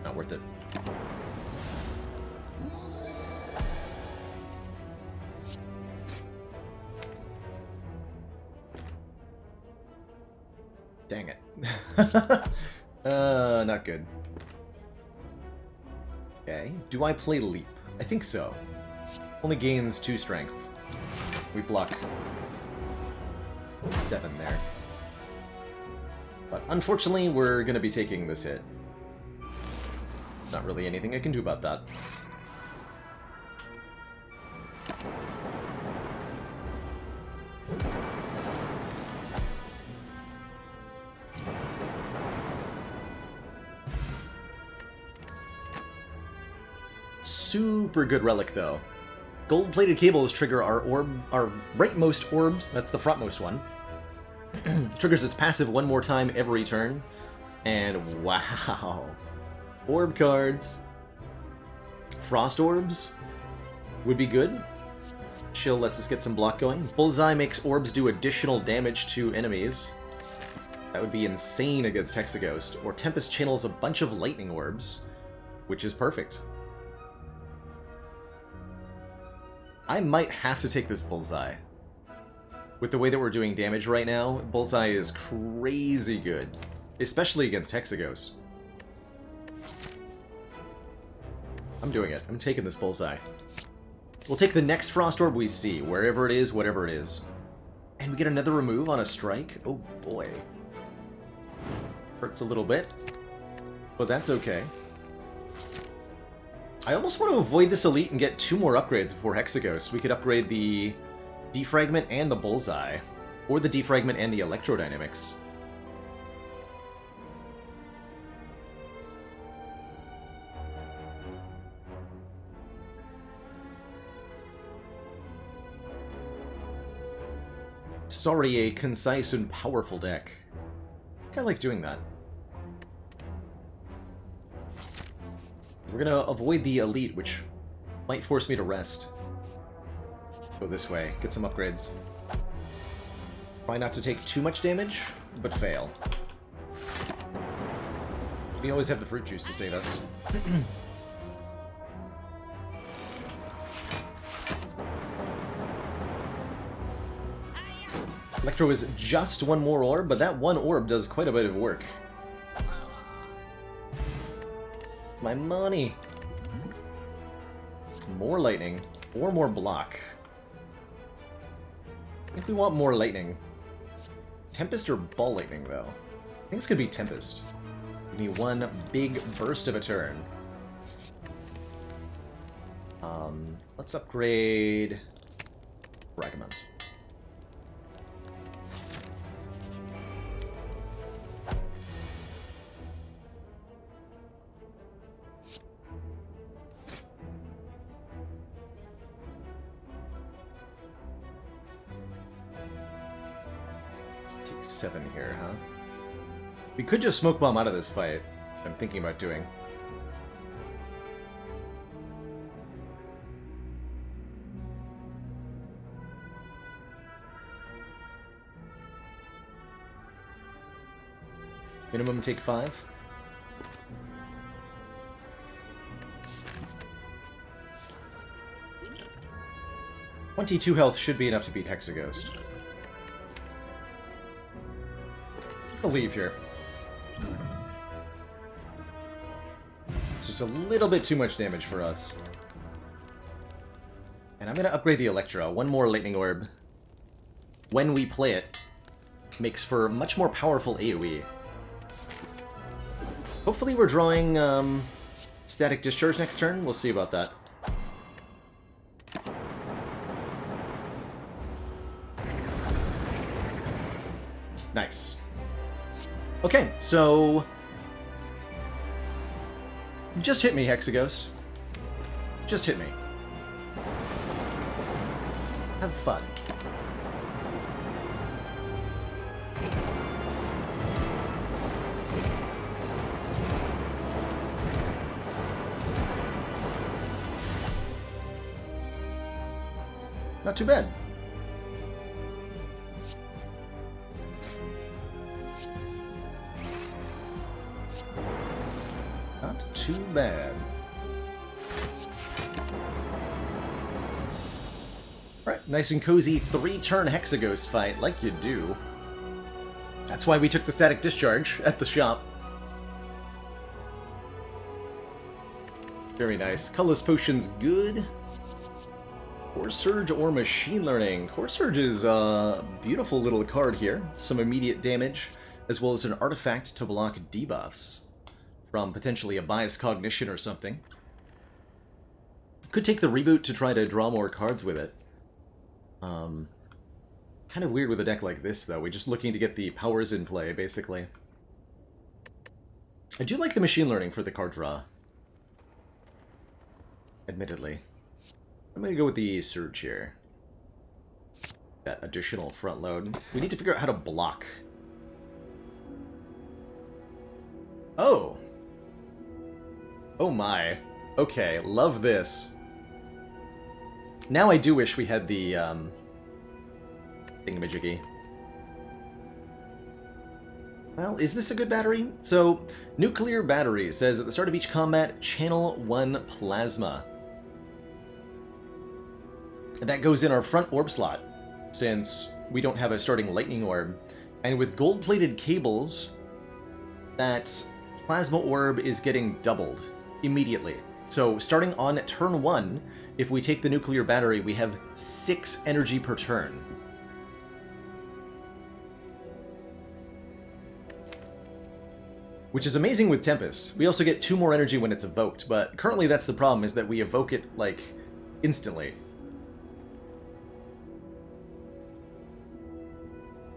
Not worth it. Dang it. Not good. Okay, do I play Leap? I think so. Only gains 2 strength. We block 7 there. But unfortunately, we're gonna be taking this hit. Not really anything I can do about that. super good relic, though. Gold-plated cables trigger our rightmost orb, that's the frontmost one. Triggers its passive one more time every turn. And wow. Orb cards. Frost orbs would be good. Chill lets us get some block going. Bullseye makes orbs do additional damage to enemies. That would be insane against Hexaghost. Or Tempest channels a bunch of lightning orbs, which is perfect. I might have to take this Bullseye. With the way that we're doing damage right now, Bullseye is crazy good. Especially against Hexaghost. I'm doing it. I'm taking this Bullseye. We'll take the next Frost Orb we see, wherever it is, whatever it is. And we get another remove on a strike? Oh boy. Hurts a little bit. But that's okay. I almost want to avoid this Elite and get 2 more upgrades before Hexaghost. We could upgrade the Defragment and the Bullseye. Or the Defragment and the Electrodynamics. Sorry, a concise and powerful deck. I think I like doing that. We're gonna avoid the Elite, which might force me to rest. Go this way, get some upgrades. Try not to take too much damage, but fail. We always have the fruit juice to save us. Electro is just 1 more orb, but that 1 orb does quite a bit of work. My money! More lightning, or more block. I think we want more lightning. Tempest or Ball Lightning, though? I think this could be Tempest. Give me 1 big burst of a turn. Let's upgrade Fragment. Take 7 here, huh? We could just Smoke Bomb out of this fight. I'm thinking about doing. Minimum take 5. $22 health should be enough to beat Hexaghost. I'll leave here. It's just a little bit too much damage for us. And I'm going to upgrade the Electro. 1 more Lightning Orb. When we play it, makes for much more powerful AoE. Hopefully we're drawing Static Discharge next turn. We'll see about that. Nice. Okay, so... just hit me, Hexaghost. Just hit me. Have fun. Not too bad. Not too bad. Alright, nice and cozy 3-turn Hexaghost fight, like you do. That's why we took the Static Discharge at the shop. Very nice. Colorless Potion's good. Core Surge or Machine Learning. Core Surge is a beautiful little card here. Some immediate damage, as well as an artifact to block debuffs from potentially a Biased Cognition or something. Could take the Reboot to try to draw more cards with it. Kind of weird with a deck like this, though. We're just looking to get the powers in play, basically. I do like the Machine Learning for the card draw. admittedly. I'm going to go with the Surge here. That additional front load. We need to figure out how to block. Oh! Oh my. Okay, love this. Now I do wish we had the, thingamajiggy. Well, is this a good battery? So, nuclear battery says at the start of each combat, channel 1 plasma. And that goes in our front orb slot, since we don't have a starting lightning orb. And with gold-plated cables, that plasma orb is getting doubled immediately. So, starting on turn 1, if we take the nuclear battery, we have 6 energy per turn. Which is amazing with Tempest. We also get 2 more energy when it's evoked, but currently that's the problem, is that we evoke it, like, instantly.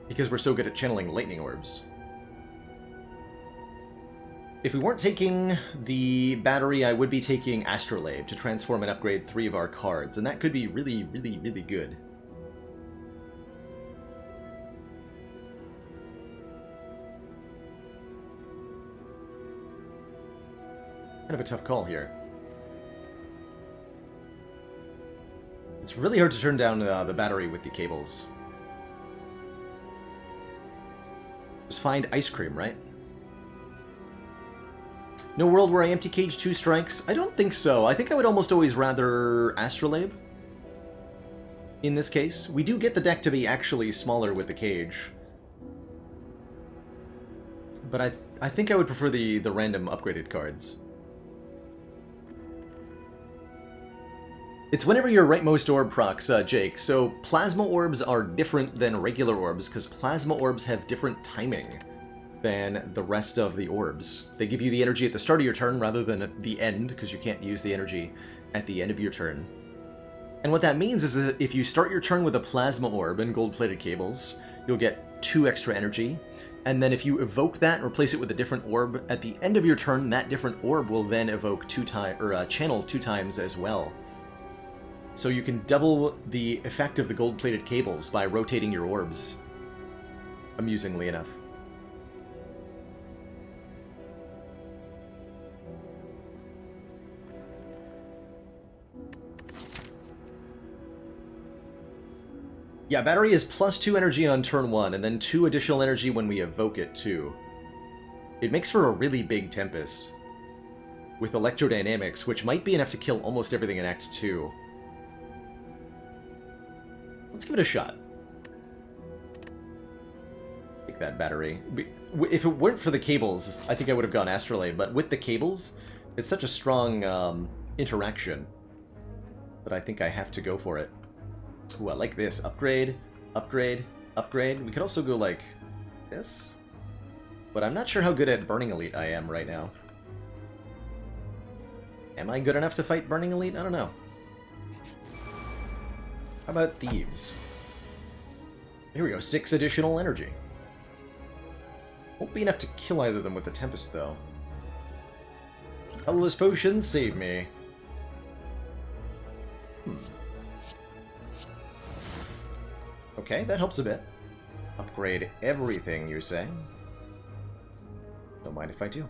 Because we're so good at channeling lightning orbs. If we weren't taking the battery, I would be taking Astrolabe to transform and upgrade 3 of our cards, and that could be really, really, really good. Kind of a tough call here. It's really hard to turn down the battery with the cables. Just find ice cream, right? No world where I empty cage 2 strikes? I don't think so. I think I would almost always rather Astrolabe. In this case, we do get the deck to be actually smaller with the cage. But I think I would prefer the random upgraded cards. It's whenever your rightmost orb procs, Jake. So plasma orbs are different than regular orbs because plasma orbs have different timing than the rest of the orbs. They give you the energy at the start of your turn rather than at the end, because you can't use the energy at the end of your turn. And what that means is that if you start your turn with a plasma orb and gold-plated cables, you'll get 2 extra energy. And then if you evoke that and replace it with a different orb at the end of your turn, that different orb will then evoke 2 times, or channel 2 times as well. So you can double the effect of the gold-plated cables by rotating your orbs, amusingly enough. Yeah, battery is +2 energy on turn 1, and then 2 additional energy when we evoke it, too. It makes for a really big Tempest, with electrodynamics, which might be enough to kill almost everything in Act 2. Let's give it a shot. Take that battery. If it weren't for the cables, I think I would have gone Astrolabe, but with the cables, it's such a strong interaction that I think I have to go for it. Ooh, I like this. Upgrade, upgrade, upgrade. We could also go like this, but I'm not sure how good at Burning Elite I am right now. Am I good enough to fight Burning Elite? I don't know. How about Thieves? Here we go, 6 additional energy. Won't be enough to kill either of them with the Tempest, though. Colorless Potions, save me. Okay, that helps a bit. Upgrade everything, you say? Don't mind if I do.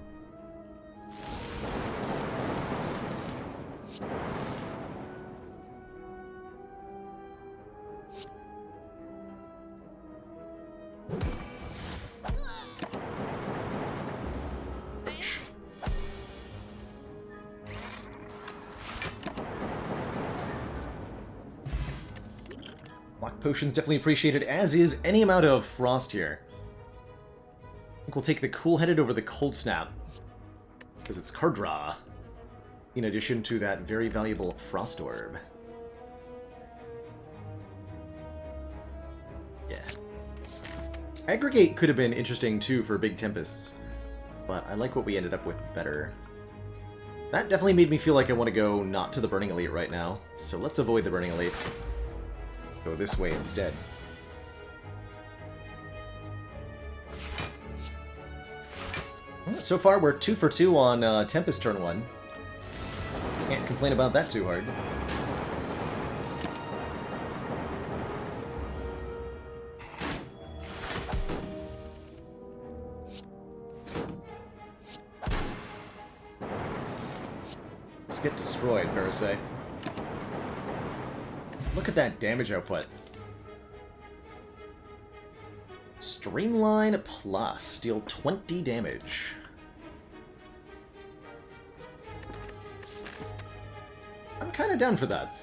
Potions definitely appreciated, as is any amount of Frost here. I think we'll take the Cool-Headed over the Cold Snap, because it's card draw, in addition to that very valuable Frost Orb. Yeah. Aggregate could have been interesting, too, for big Tempests, but I like what we ended up with better. That definitely made me feel like I want to go not to the Burning Elite right now, so let's avoid the Burning Elite. Go this way instead. So far, we're 2 for 2 on Tempest turn 1. Can't complain about that too hard. Let's get destroyed, Parasite. Look at that damage output. Streamline Plus. Deal 20 damage. I'm kind of down for that.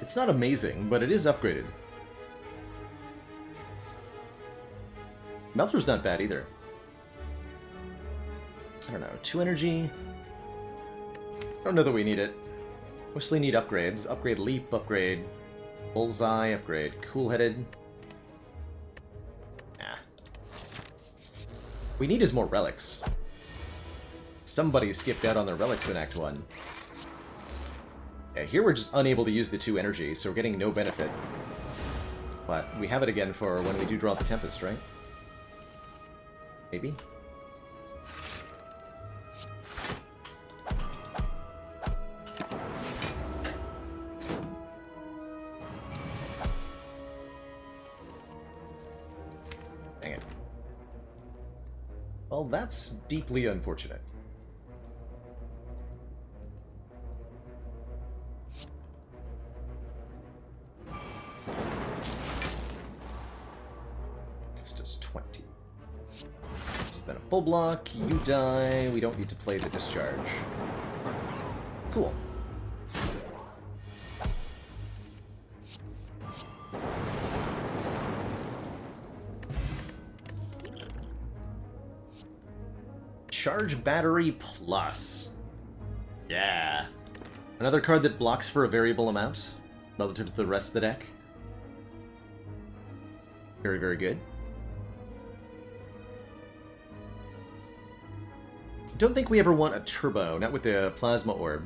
It's not amazing, but it is upgraded. Melter's not bad either. I don't know, 2 energy? I don't know that we need it. Mostly need upgrades. Upgrade Leap, upgrade Bullseye, upgrade Cool-Headed. Nah. We need is more relics. Somebody skipped out on their relics in Act 1. Yeah, here we're just unable to use the 2 energy, so we're getting no benefit. But we have it again for when we do draw the Tempest, right? Maybe? Dang it. Well, that's deeply unfortunate. This does 20. This is then a full block, you die, we don't need to play the discharge. Cool. Charge Battery Plus. Yeah. Another card that blocks for a variable amount relative to the rest of the deck. Very, very good. Don't think we ever want a turbo, not with the Plasma Orb.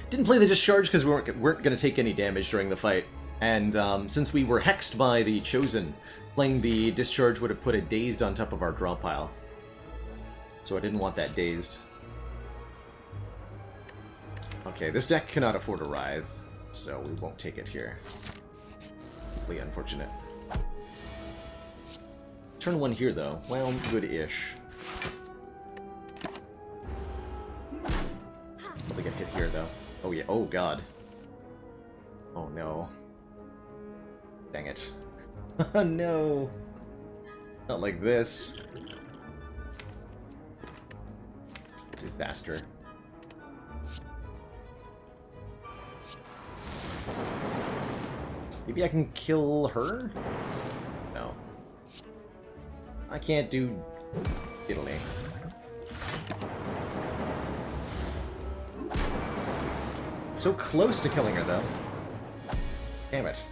Didn't play the Discharge because we weren't going to take any damage during the fight. And since we were hexed by the Chosen, playing the Discharge would have put a Dazed on top of our draw pile. So I didn't want that Dazed. Okay, this deck cannot afford a Writhe, so we won't take it here. Really unfortunate. Turn 1 here, though. Well, good-ish. Probably get hit here, though. Oh, yeah. Oh, God. Oh, no. Dang it. No! Not like this. Disaster. Maybe I can kill her? No. I can't do Italy. So close to killing her, though. Damn it.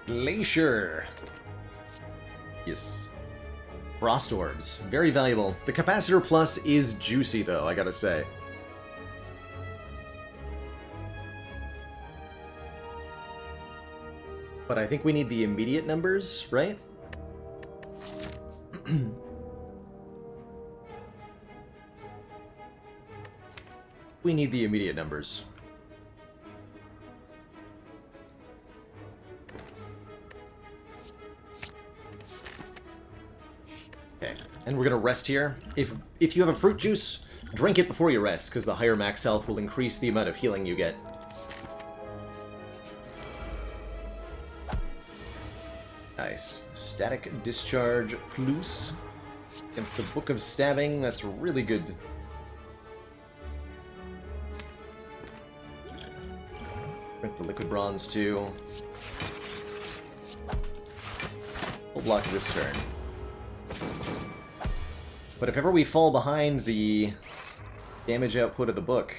Glacier. Yes. Frost Orbs. Very valuable. The Capacitor Plus is juicy, though, I gotta say. But I think we need the immediate numbers, right? We need the immediate numbers. Okay, and we're gonna rest here. If you have a fruit juice, drink it before you rest, because the higher max health will increase the amount of healing you get. Nice. Static Discharge Plus against the Book of Stabbing. That's really good. Drink the Liquid Bronze too. We'll block this turn. But if ever we fall behind the damage output of the book,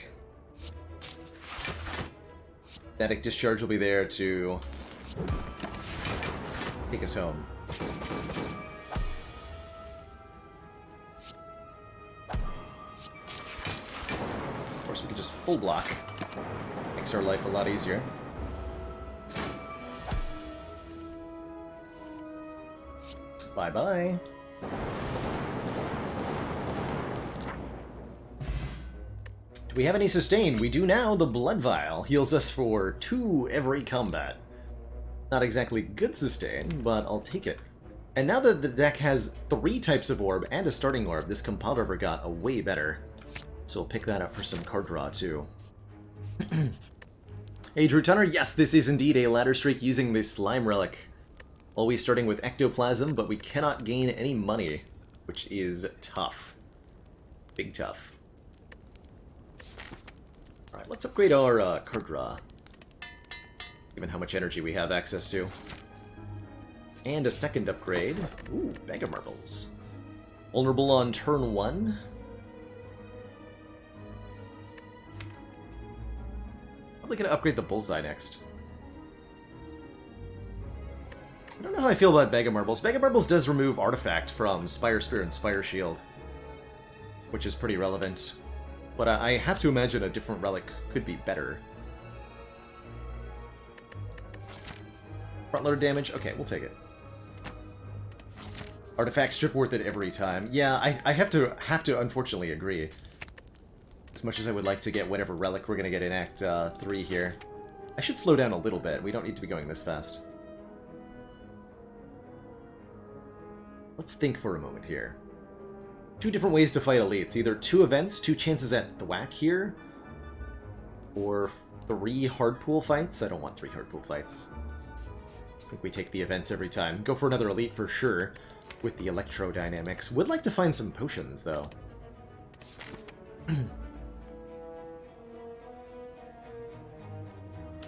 Static Discharge will be there to take us home. Of course, we could just full block. Makes our life a lot easier. Bye-bye. Do we have any sustain? We do now. The Blood Vial heals us for 2 every combat. Not exactly good sustain, but I'll take it. And now that the deck has 3 types of orb and a starting orb, this Compiled Orb got a way better. So we'll pick that up for some card draw, too. Hey, Drew Tunner, yes, this is indeed a ladder streak using the Slime Relic. Always starting with Ectoplasm, but we cannot gain any money, which is tough. Big tough. Alright, let's upgrade our card draw, given how much energy we have access to. And a second upgrade. Ooh, Bag of Marbles. Vulnerable on turn 1. Probably gonna upgrade the Bullseye next. I don't know how I feel about Bag of Marbles. Bag of Marbles does remove Artifact from Spire Spear and Spire Shield, which is pretty relevant. But I have to imagine a different relic could be better. Front loader damage? Okay, we'll take it. Artifact strip worth it every time. Yeah, I have to unfortunately agree. As much as I would like to get whatever relic we're going to get in Act 3 here. I should slow down a little bit. We don't need to be going this fast. Let's think for a moment here. 2 different ways to fight elites. Either 2 events, 2 chances at thwack here, or 3 hard pool fights. I don't want 3 hard pool fights. I think we take the events every time. Go for another elite for sure, with the electrodynamics. Would like to find some potions, though.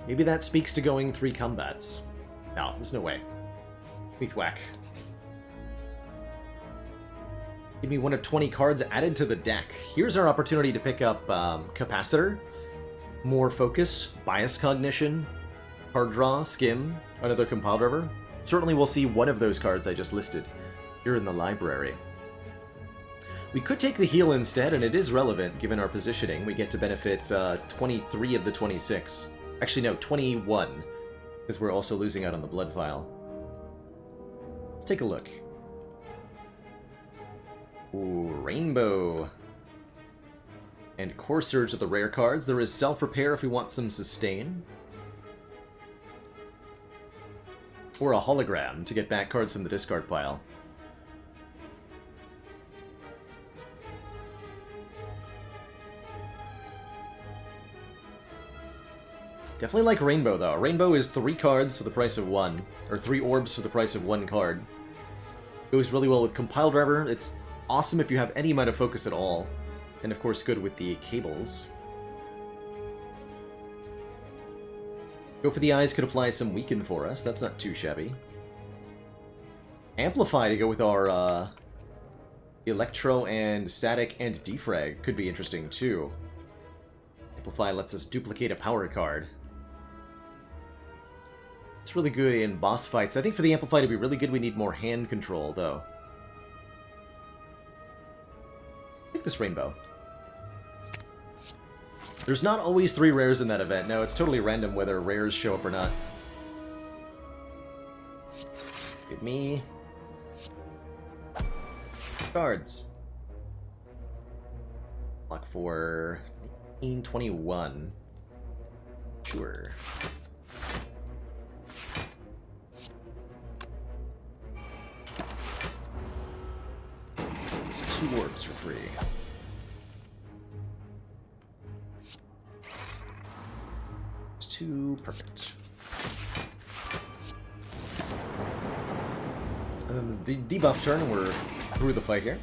Maybe that speaks to going 3 combats. No, there's no way. We thwack. Give me one of 20 cards added to the deck. Here's our opportunity to pick up Capacitor, more Focus, Bias Cognition, Card Draw, Skim, another Compiled River. Certainly we'll see one of those cards I just listed here in the library. We could take the heal instead, and it is relevant given our positioning. We get to benefit 23 of the 26. Actually, no, 21, because we're also losing out on the Blood Vial. Let's take a look. Ooh, Rainbow. And Core Surge are the rare cards. There is Self-Repair if we want some sustain. Or a Hologram to get back cards from the discard pile. Definitely like Rainbow, though. Rainbow is 3 cards for the price of 1. Or 3 orbs for the price of 1 card. Goes really well with Compiled River. It's awesome if you have any amount of focus at all. And of course good with the cables. Go for the Eyes could apply some Weaken for us. That's not too shabby. Amplify to go with our Electro and Static and Defrag could be interesting too. Amplify lets us duplicate a power card. It's really good in boss fights. I think for the Amplify to be really good we need more hand control though. Take this Rainbow. There's not always 3 rares in that event. No, it's totally random whether rares show up or not. Give me cards. Lock for 1921. Sure. This is 2 orbs for free. It's 2, perfect. The debuff turn, we're through the fight here.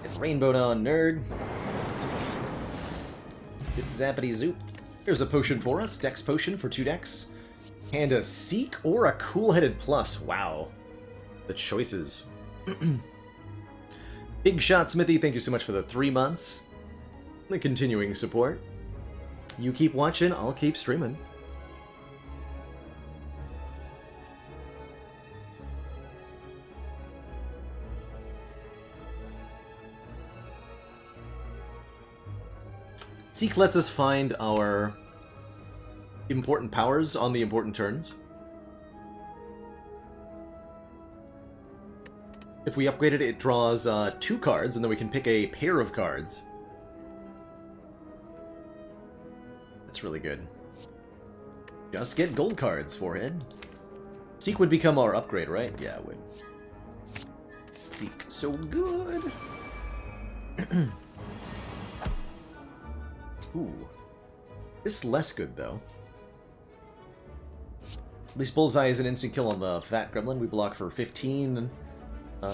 It's Rainbowed on, nerd. Get Zappity Zoop. Here's a potion for us. Dex Potion for 2 decks. And a Seek or a Cool-Headed Plus. Wow. The choices. Big Shot Smithy, thank you so much for the 3 months. The continuing support. You keep watching, I'll keep streaming. Seek lets us find our important powers on the important turns. If we upgrade it, it draws 2 cards, and then we can pick a pair of cards. That's really good. Just get gold cards, forehead. Seek would become our upgrade, right? Yeah, it would. Seek, so good. Ooh. This is less good, though. At least Bullseye is an instant kill on the Fat Gremlin. We block for 15.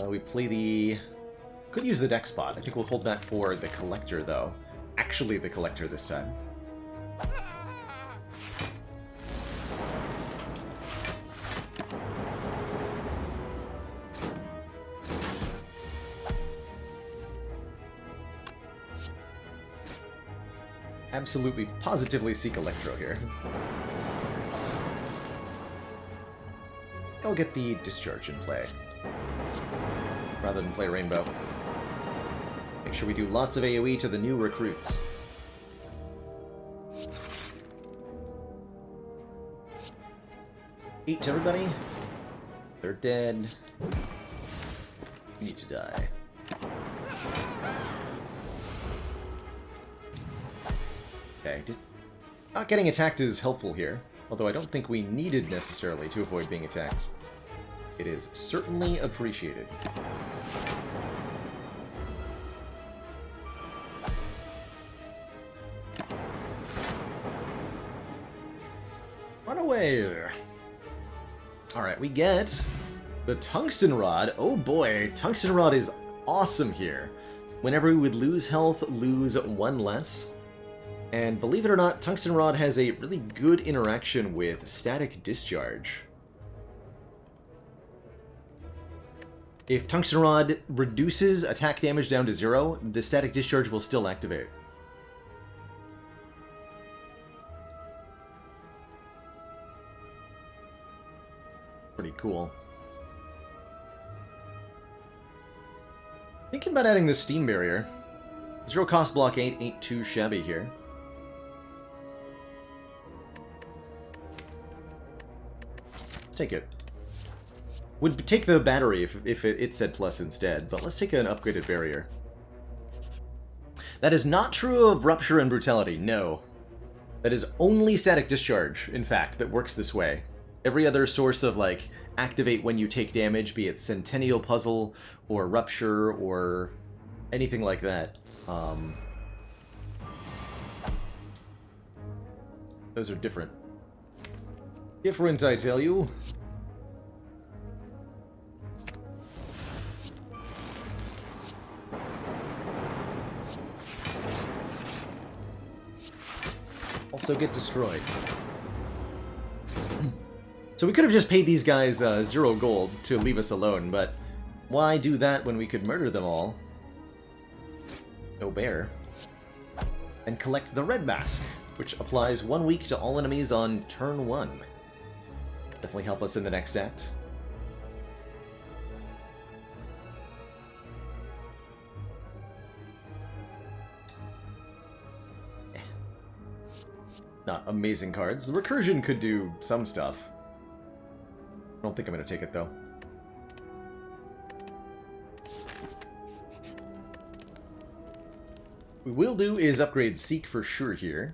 We play the... Could use the deck spot. I think we'll hold that for the Collector, though. Actually the Collector this time. Absolutely, positively seek Electro here. I'll get the Discharge in play, rather than play Rainbow. Make sure we do lots of AoE to the new recruits. Eat everybody. They're dead. You need to die. Okay, not getting attacked is helpful here, although I don't think we needed necessarily to avoid being attacked. It is certainly appreciated. Run away! Alright, we get the Tungsten Rod. Oh boy, Tungsten Rod is awesome here. Whenever we would lose health, lose 1 less. And believe it or not, Tungsten Rod has a really good interaction with Static Discharge. If Tungsten Rod reduces attack damage down to 0, the Static Discharge will still activate. Pretty cool. Thinking about adding the Steam Barrier. 0 cost block 8 ain't too shabby here. Let's take it. Would take the battery if it said plus instead, but let's take an upgraded barrier. That is not true of Rupture and Brutality, no. That is only Static Discharge, in fact, that works this way. Every other source of, like, activate when you take damage, be it Centennial Puzzle, or Rupture, or anything like that. Those are different. Different, I tell you. Also get destroyed. So we could have just paid these guys 0 gold to leave us alone, but why do that when we could murder them all? No bear. And collect the Red Mask, which applies 1 week to all enemies on turn 1. Definitely help us in the next act. Not amazing cards. The Recursion could do some stuff. I don't think I'm going to take it, though. What we will do is upgrade Seek for sure here.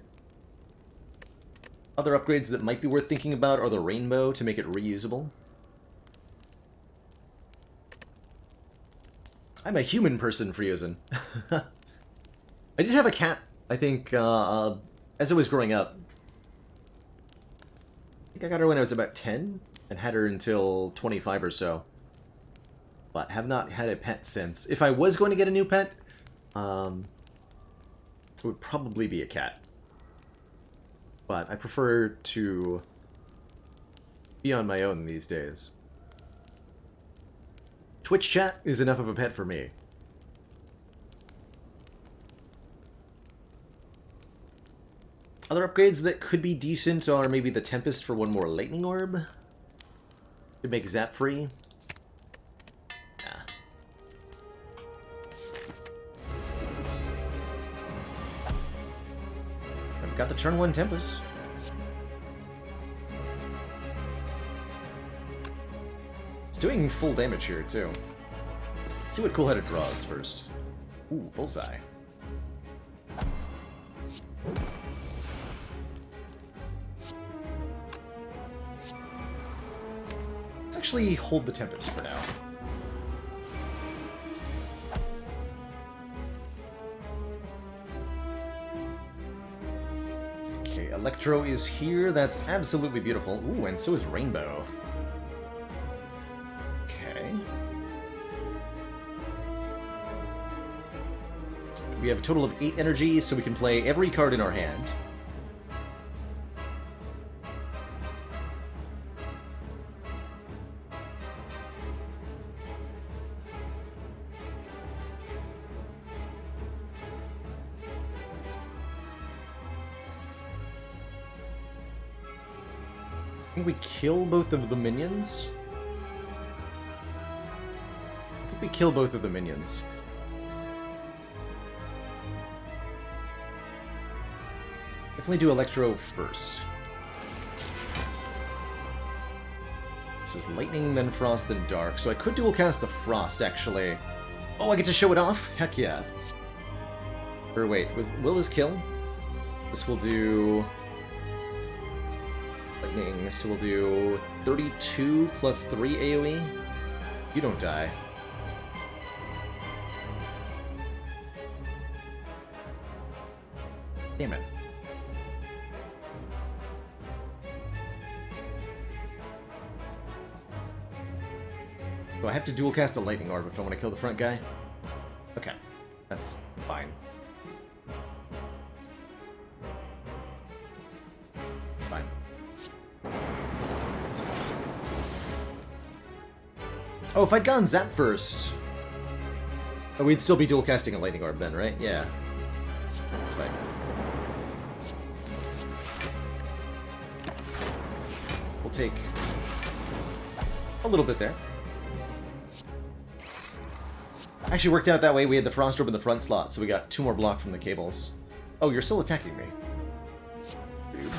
Other upgrades that might be worth thinking about are the Rainbow to make it reusable. I'm a human person for using. I did have a cat, I think, as I was growing up. I think I got her when I was about 10, and had her until 25 or so. But have not had a pet since. If I was going to get a new pet, it would probably be a cat. But I prefer to be on my own these days. Twitch chat is enough of a pet for me. Other upgrades that could be decent are maybe the Tempest for 1 more Lightning Orb. Could make Zap free. Yeah. I've got the turn 1 Tempest. It's doing full damage here, too. Let's see what Cool-Headed draws first. Ooh, bullseye. Let's actually hold the Tempest for now. Okay, Electro is here. That's absolutely beautiful. Ooh, and so is Rainbow. Okay. We have a total of 8 energy, so we can play every card in our hand. I think we kill both of the minions. I think we kill both of the minions. Definitely do Electro first. This is Lightning, then Frost, then Dark. So I could dual cast the Frost, actually. Oh, I get to show it off? Heck yeah. Or wait, will this kill? This will do... Lightning, so we'll do 32 plus 3 AoE. You don't die. Damn it. So I have to dual cast a Lightning Orb if I want to kill the front guy? Okay, that's fine. It's fine. Oh, if I'd gone Zap first... Oh, we'd still be dual casting a Lightning Orb then, right? Yeah. That's fine. We'll take a little bit there. Actually worked out that way. We had the Frost Orb in the front slot, so we got 2 more block from the cables. Oh, you're still attacking me. Dude.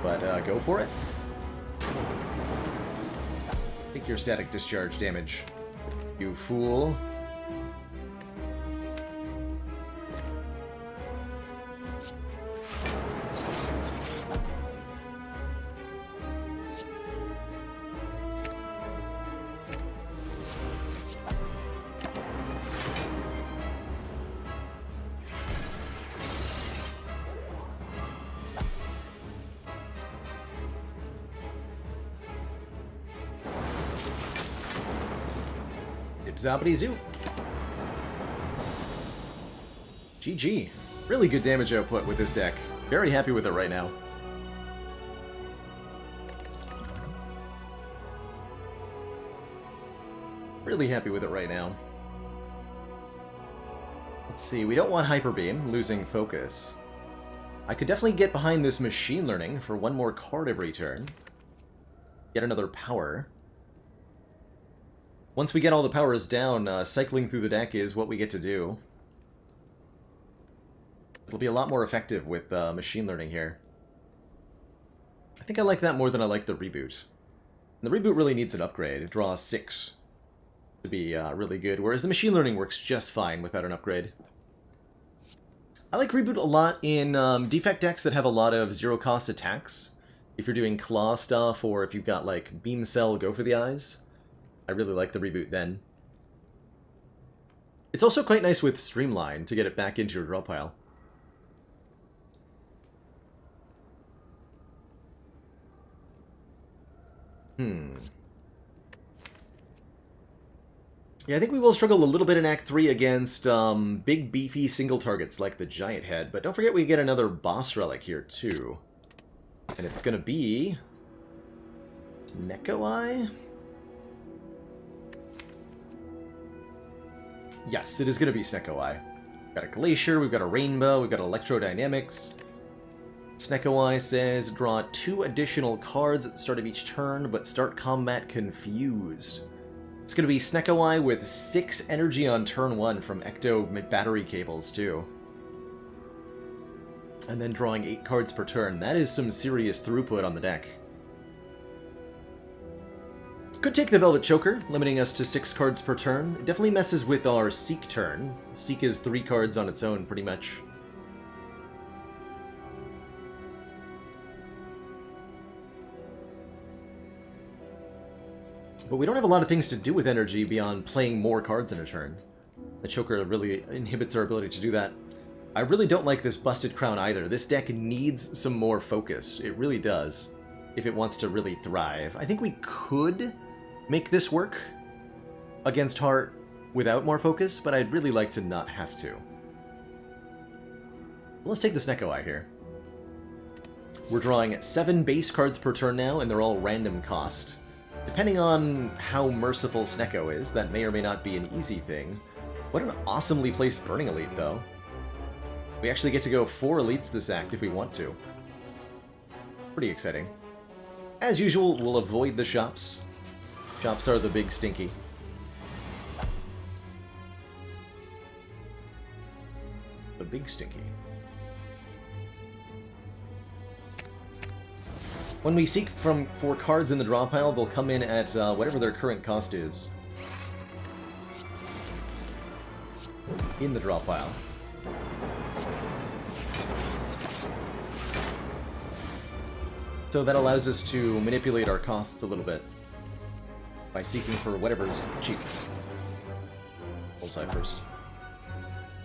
But, go for it. Take your static discharge damage, you fool. Zombity Zoo. GG. Really good damage output with this deck. Very happy with it right now. Really happy with it right now. Let's see, we don't want Hyper Beam, losing focus. I could definitely get behind this Machine Learning for 1 more card every turn. Get another power. Once we get all the powers down, cycling through the deck is what we get to do. It'll be a lot more effective with Machine Learning here. I think I like that more than I like the Reboot. And the Reboot really needs an upgrade. It draws 6 to be really good, whereas the Machine Learning works just fine without an upgrade. I like Reboot a lot in defect decks that have a lot of zero-cost attacks. If you're doing claw stuff, or if you've got, like, Beam Cell, Go for the Eyes. I really like the Reboot then. It's also quite nice with Streamline to get it back into your draw pile. Yeah, I think we will struggle a little bit in Act 3 against big, beefy single targets like the Giant Head, but don't forget we get another boss relic here, too. And it's gonna be... Neko Eye? Yes, it is going to be Snecko Eye. We've got a Glacier, we've got a Rainbow, we've got Electrodynamics. Snecko Eye says, draw 2 additional cards at the start of each turn, but start combat confused. It's going to be Snecko Eye with 6 energy on turn 1 from Ecto battery cables, too. And then drawing 8 cards per turn. That is some serious throughput on the deck. Could take the Velvet Choker, limiting us to 6 cards per turn. It definitely messes with our Seek turn. Seek is 3 cards on its own, pretty much. But we don't have a lot of things to do with energy beyond playing more cards in a turn. The Choker really inhibits our ability to do that. I really don't like this Busted Crown either. This deck needs some more focus. It really does, if it wants to really thrive. I think we could make this work against Heart without more focus, but I'd really like to not have to. Let's take the Snecko Eye here. We're drawing 7 base cards per turn now, and they're all random cost. Depending on how merciful Snecko is, that may or may not be an easy thing. What an awesomely placed Burning Elite, though. We actually get to go 4 elites this act if we want to. Pretty exciting. As usual, we'll avoid the shops. Shops are the big stinky. The big stinky. When we seek for cards in the draw pile, they'll come in at whatever their current cost is. In the draw pile. So that allows us to manipulate our costs a little bit by seeking for whatever's cheap. Bullseye first.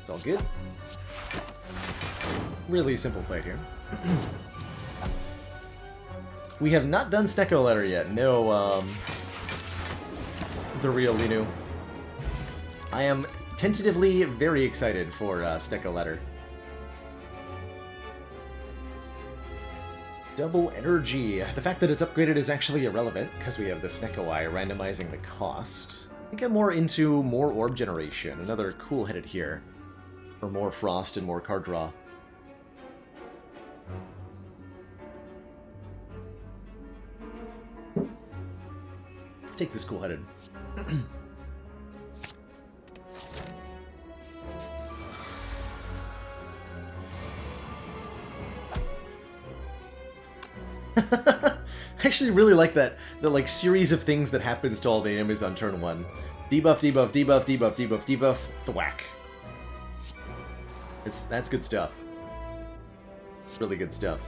It's all good. Really simple fight here. We have not done Snecko Letter yet. No, the real Linu. I am tentatively very excited for Snecko Letter. Double energy. The fact that it's upgraded is actually irrelevant, because we have the Snecko Eye randomizing the cost. I think I'm more into more orb generation. Another cool headed here. For more frost and more card draw. Let's take this cool headed. I actually really like that, the like series of things that happens to all the enemies on turn 1. Debuff, debuff, debuff, debuff, debuff, debuff, thwack. That's good stuff. Really good stuff.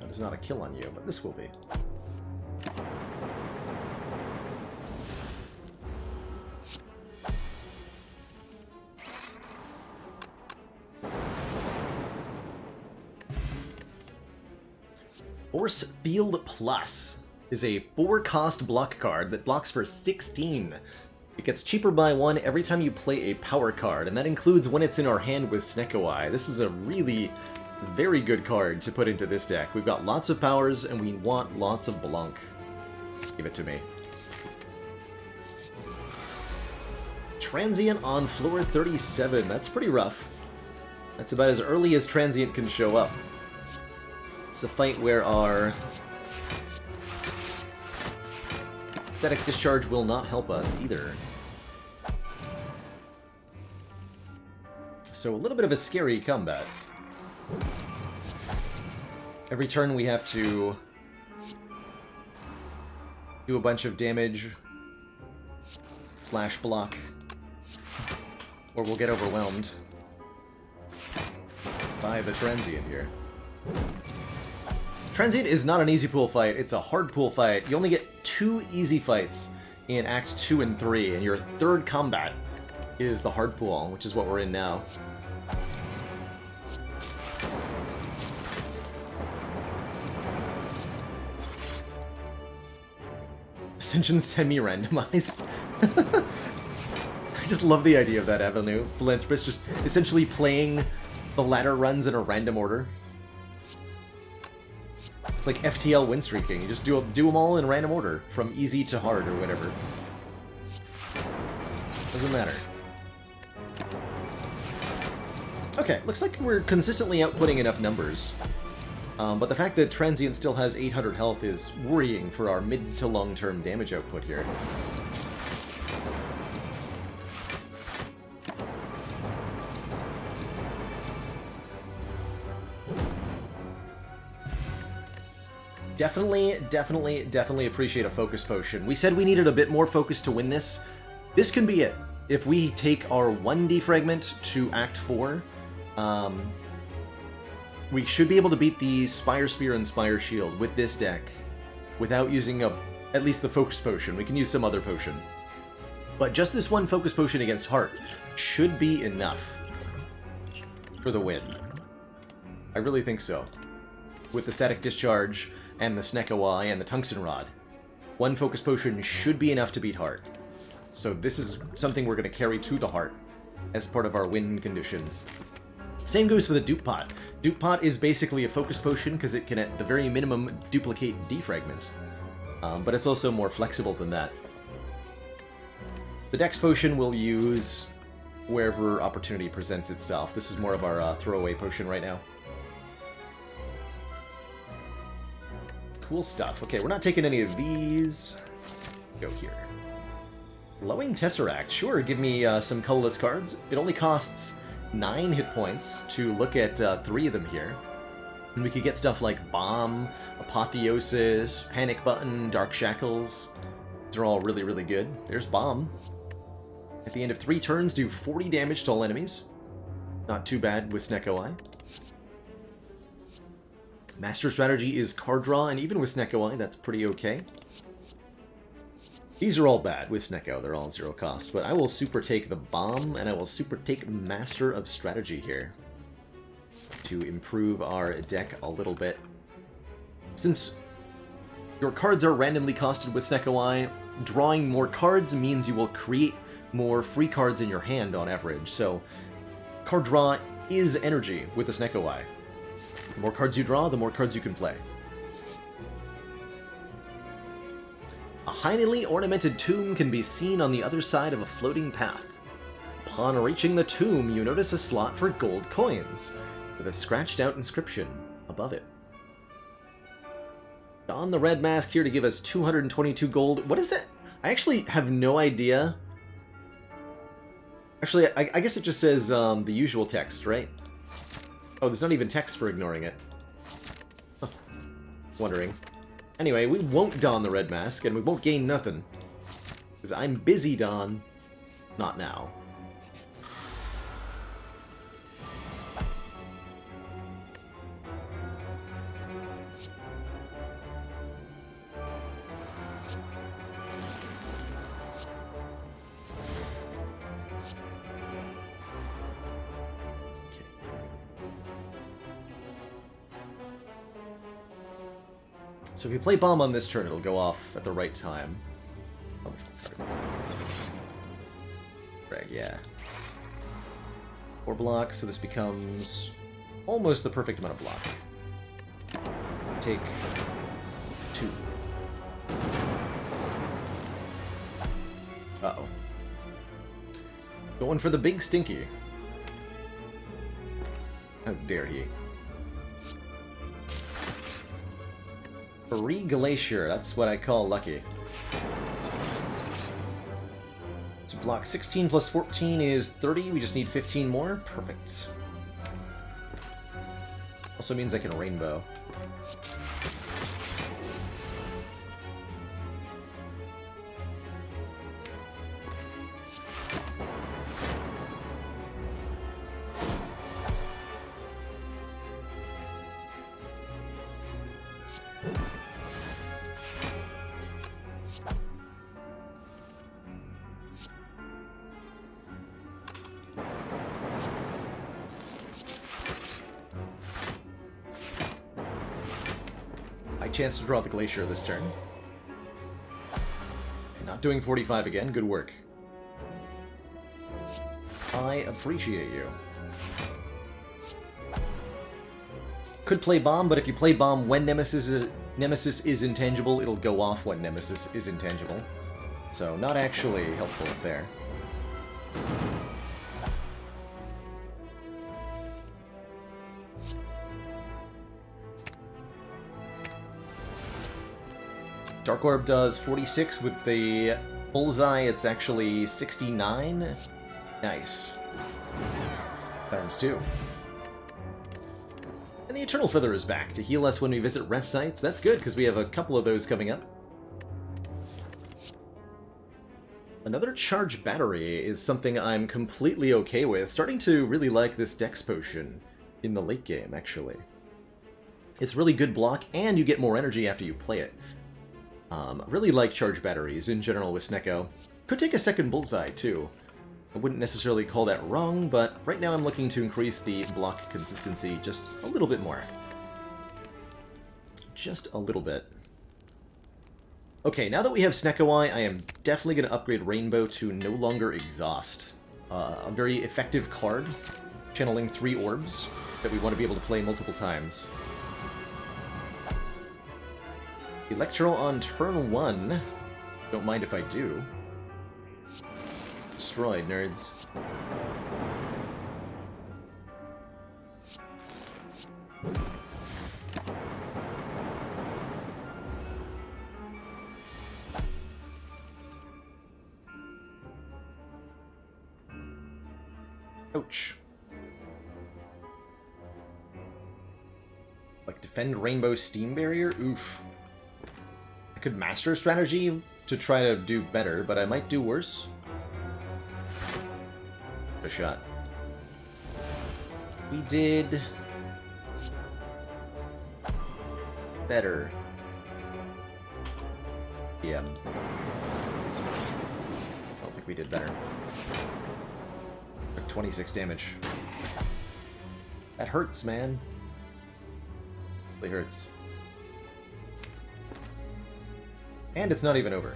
That is not a kill on you, but this will be. Force Field Plus is a 4-cost block card that blocks for 16. It gets cheaper by 1 every time you play a power card, and that includes when it's in our hand with Snecko Eye. This is a really very good card to put into this deck. We've got lots of powers, and we want lots of Blanc. Give it to me. Transient on floor 37. That's pretty rough. That's about as early as Transient can show up. It's a fight where our Aesthetic Discharge will not help us either. So a little bit of a scary combat. Every turn we have to do a bunch of damage / block, or we'll get overwhelmed by the Transient here. Transient is not an easy pool fight, it's a hard pool fight. You only get 2 easy fights in Act 2 and 3, and your 3rd combat is the hard pool, which is what we're in now. Ascension semi-randomized. I just love the idea of that avenue. Philanthropist just essentially playing the ladder runs in a random order. It's like FTL win streaking. You just do them all in random order, from easy to hard or whatever. Doesn't matter. Okay, looks like we're consistently outputting enough numbers But the fact that Transient still has 800 health is worrying for our mid to long-term damage output here. Definitely appreciate a focus potion. We said we needed a bit more focus to win this. This can be it. If we take our 1 defragment to Act 4, we should be able to beat the Spire Spear and Spire Shield with this deck without using at least the focus potion. We can use some other potion. But just this one focus potion against Heart should be enough for the win. I really think so. With the Static Discharge and the Snecko and the Tungsten Rod, one focus potion should be enough to beat Heart. So this is something we're going to carry to the Heart as part of our win condition. Same goes for the Dupe Pot. Dupe Pot is basically a focus potion because it can, at the very minimum, duplicate defragment. But it's also more flexible than that. The Dex Potion we'll use wherever opportunity presents itself. This is more of our throwaway potion right now. Cool stuff. Okay, we're not taking any of these. Go here. Glowing Tesseract. Sure, give me some colorless cards. It only costs 9 hit points to look at 3 of them here. And we could get stuff like Bomb, Apotheosis, Panic Button, Dark Shackles. These are all really good. There's Bomb. At the end of 3 turns, do 40 damage to all enemies. Not too bad with Snecko. Master Strategy is card draw, and even with Snecko, that's pretty okay. These are all bad with Snecko, they're all 0 cost, but I will super take the Bomb, and I will super take Master of Strategy here to improve our deck a little bit. Since your cards are randomly costed with Snecko, drawing more cards means you will create more free cards in your hand on average, so card draw is energy with the Snecko. The more cards you draw, the more cards you can play. A highly ornamented tomb can be seen on the other side of a floating path. Upon reaching the tomb, you notice a slot for gold coins, with a scratched-out inscription above it. Don the red mask here to give us 222 gold. What is that? I actually have no idea. Actually, I guess it just says the usual text, right? Oh, there's not even text for ignoring it. Huh. Wondering. Anyway, we won't don the red mask, and we won't gain nothing. Because I'm busy, Don. Not now. So if you play Bomb on this turn, it'll go off at the right time. How much more cards? Drag, yeah. 4 blocks, so this becomes almost the perfect amount of block. Take 2. Uh-oh. Going for the big stinky. How dare he? Free Glacier, that's what I call lucky. So block 16 plus 14 is 30, we just need 15 more. Perfect. Also means I can rainbow. Chance to draw the Glacier this turn. Not doing 45 again, good work. I appreciate you. Could play Bomb, but if you play Bomb when Nemesis is intangible, it'll go off when Nemesis is intangible. So not actually helpful there. Dark Orb does 46 with the Bullseye, it's actually 69. Nice. Times 2. And the Eternal Feather is back to heal us when we visit rest sites. That's good, because we have a couple of those coming up. Another charge battery is something I'm completely okay with. Starting to really like this Dex Potion in the late game, actually. It's really good block, and you get more energy after you play it. Really like charge batteries in general with Snecko. Could take a second Bullseye, too. I wouldn't necessarily call that wrong, but right now I'm looking to increase the block consistency just a little bit more. Just a little bit. Okay, now that we have Snecko-Eye, I am definitely going to upgrade Rainbow to no longer Exhaust. A very effective card, channeling 3 orbs that we want to be able to play multiple times. Electro on turn 1. Don't mind if I do. Destroyed, nerds. Ouch. Like, defend Rainbow Steam Barrier? Oof. I could master strategy to try to do better, but I might do worse. A shot. We did better. Yeah. I don't think we did better. Took 26 damage. That hurts, man. Really hurts. And it's not even over.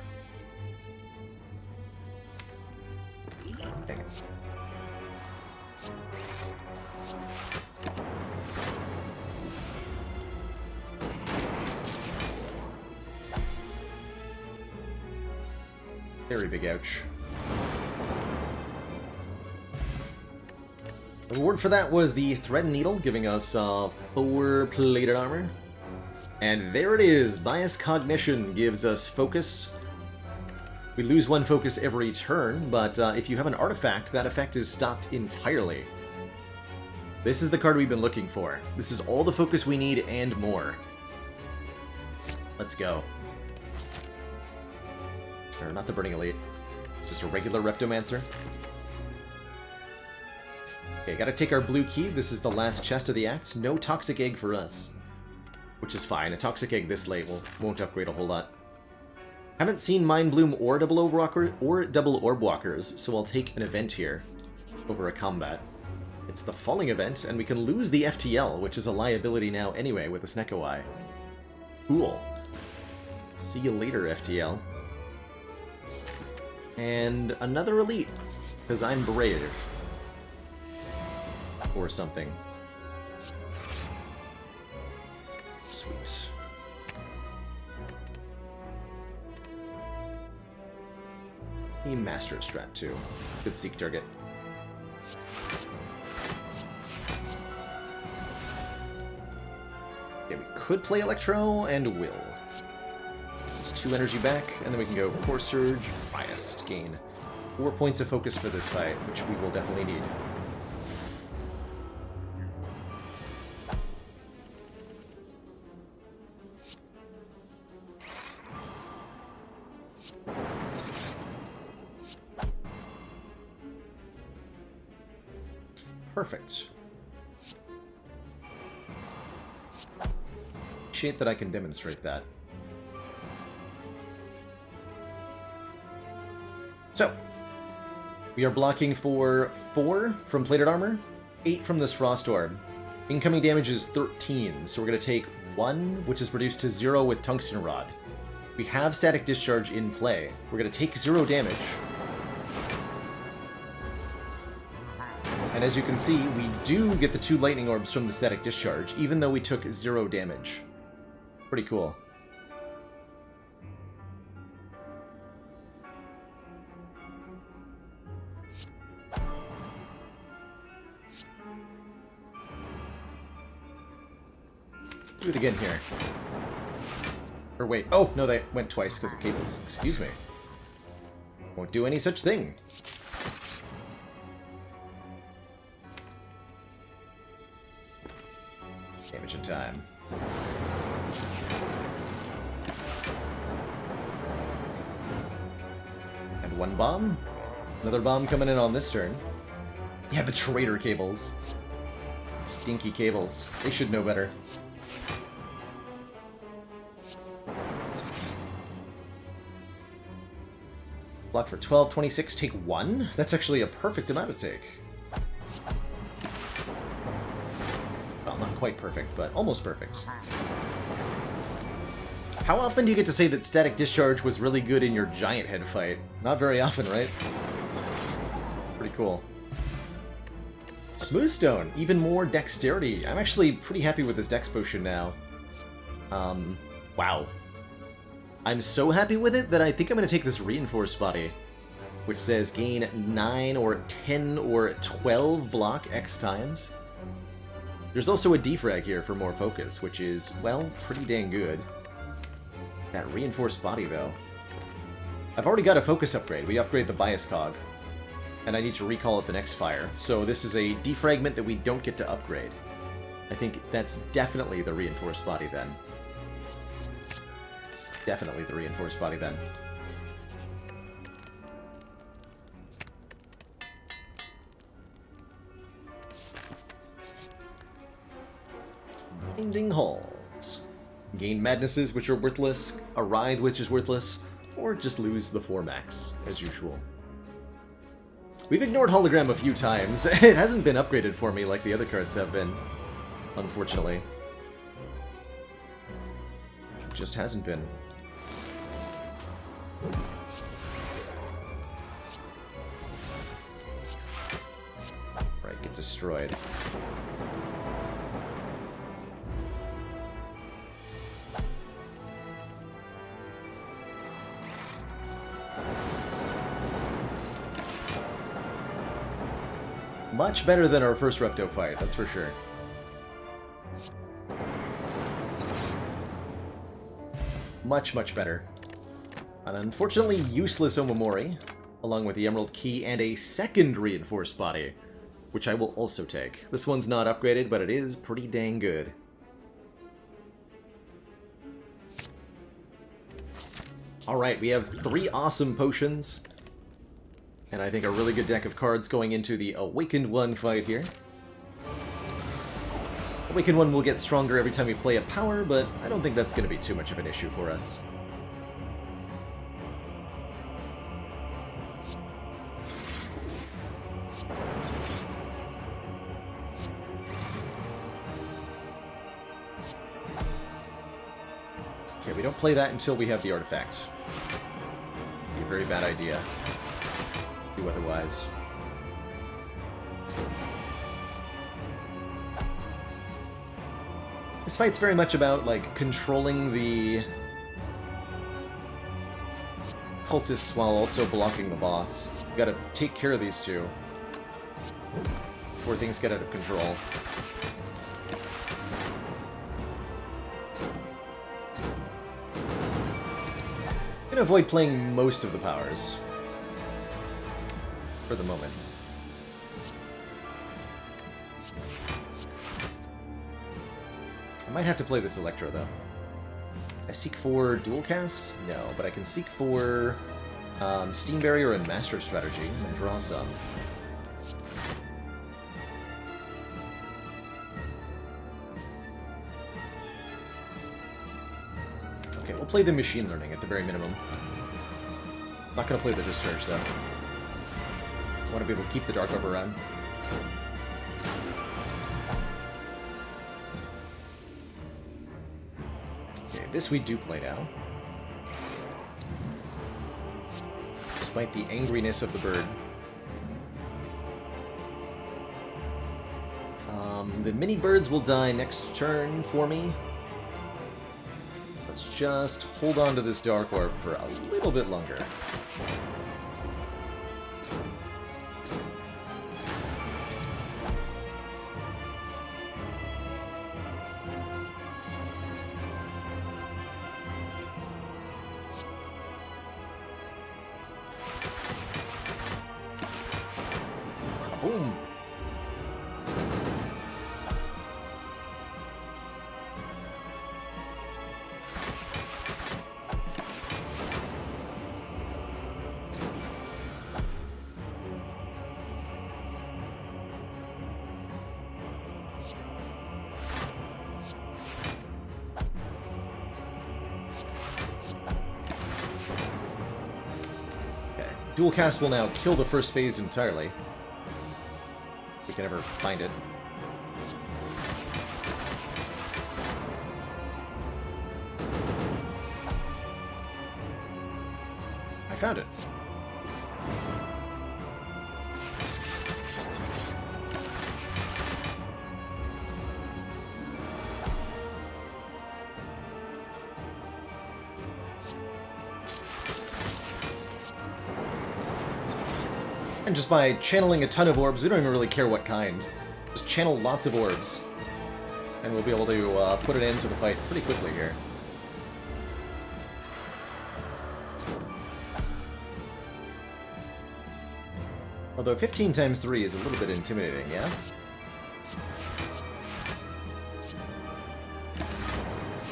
Dang it. Very big ouch. The reward for that was the Thread Needle, giving us 4 plated armor. And there it is! Bias Cognition gives us focus. We lose 1 focus every turn, but if you have an artifact, that effect is stopped entirely. This is the card we've been looking for. This is all the focus we need and more. Let's go. Or not the Burning Elite. It's just a regular Reptomancer. Okay, gotta take our blue key. This is the last chest of the act. No Toxic Egg for us. Which is fine. A Toxic Egg this late won't upgrade a whole lot. Haven't seen Mind Bloom or Double Orb Walkers, so I'll take an event here over a combat. It's the Falling event, and we can lose the FTL, which is a liability now anyway with the Snecko-Eye. Cool. See you later, FTL. And another Elite, because I'm brave. Or something. Sweet. A Master Strat too. Good seek target. Okay, we could play Electro, and will. This is 2 energy back, and then we can go Core Surge, Biased, gain 4 points of focus for this fight, which we will definitely need. Perfect. Appreciate that I can demonstrate that. So, we are blocking for 4 from Plated Armor, 8 from this Frost Orb. Incoming damage is 13, so we're going to take 1, which is reduced to 0 with Tungsten Rod. We have Static Discharge in play. We're going to take 0 damage. And as you can see, we do get the 2 Lightning Orbs from the Static Discharge, even though we took 0 damage. Pretty cool. Do it again here. Or wait, oh, no, they went twice because of cables. Excuse me. Won't do any such thing. Damage in time. And one bomb. Another bomb coming in on this turn. Yeah, the traitor cables. Stinky cables. They should know better. Block for 12, 26, take 1? That's actually a perfect amount to take. Well, not quite perfect, but almost perfect. How often do you get to say that Static Discharge was really good in your Giant Head fight? Not very often, right? Pretty cool. Smoothstone, even more dexterity. I'm actually pretty happy with this dex potion now. Wow. I'm so happy with it that I think I'm going to take this Reinforced Body, which says gain 9 or 10 or 12 block X times. There's also a defrag here for more focus, which is, well, pretty dang good. That Reinforced Body, though. I've already got a focus upgrade. We upgrade the Bias Cog, and I need to recall at the next fire. So this is a defragment that we don't get to upgrade. I think that's definitely the Reinforced Body, then. Definitely the Reinforced Body, then. Binding Halls. Gain Madnesses, which are worthless, a Writhe, which is worthless, or just lose the 4 max, as usual. We've ignored Hologram a few times. It hasn't been upgraded for me like the other cards have been, unfortunately. It just hasn't been. Right, get destroyed. Much better than our first Repto fight, that's for sure. Much, much better. An unfortunately useless Omamori, along with the Emerald Key and a second Reinforced Body, which I will also take. This one's not upgraded, but it is pretty dang good. Alright, we have 3 awesome potions. And I think a really good deck of cards going into the Awakened One fight here. Awakened One will get stronger every time we play a power, but I don't think that's going to be too much of an issue for us. Okay, we don't play that until we have the artifact. Be a very bad idea. Do otherwise. This fight's very much about, like, controlling the cultists while also blocking the boss. You gotta take care of these two before things get out of control. I'm gonna avoid playing most of the powers. For the moment. I might have to play this Electro, though. I seek for Dual Cast? No, but I can seek for Steam Barrier and Master Strategy and draw some. Okay, we'll play the Machine Learning at the very minimum. Not gonna play the Discharge, though. I want to be able to keep the Dark Orb around. Okay, this we do play now. Despite the angriness of the bird. The mini birds will die next turn for me. Let's just hold on to this Dark Orb for a little bit longer. Boom. Dual cast will now kill the first phase entirely. If we can ever find it. I found it. And just by channeling a ton of orbs, we don't even really care what kind. Just channel lots of orbs. And we'll be able to put an end to the fight pretty quickly here. Although 15 times 3 is a little bit intimidating, yeah?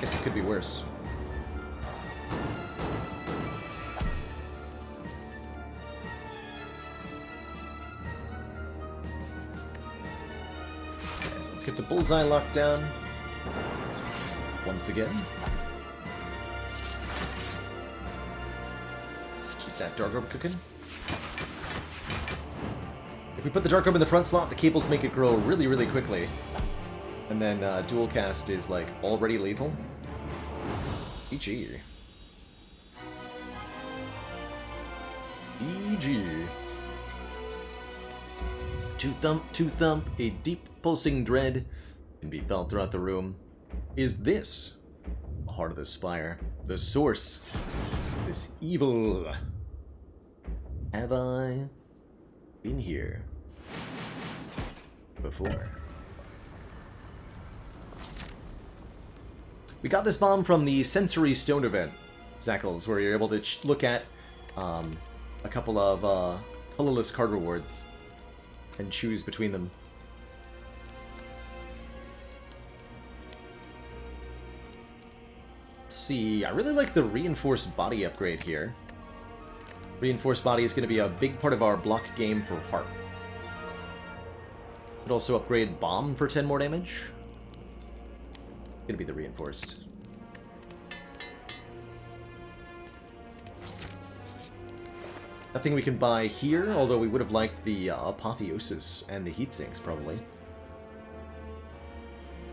Guess it could be worse. Get the bullseye locked down. Once again. Keep that dark orb cooking. If we put the dark orb in the front slot, the cables make it grow really, really quickly. And then dual cast is like already lethal. GG. GG. Two thump, a deep pulsing dread can be felt throughout the room. Is this the heart of the Spire? The source? This evil? Have I been here before? We got this bomb from the Sensory Stone event, Zackles, where you're able to look at a couple of colorless card rewards and choose between them. Let's see, I really like the reinforced body upgrade here. Reinforced body is going to be a big part of our block game for Heart. Could also upgrade bomb for 10 more damage. Gonna be the reinforced. Nothing we can buy here, although we would have liked the Apotheosis and the heat sinks, probably.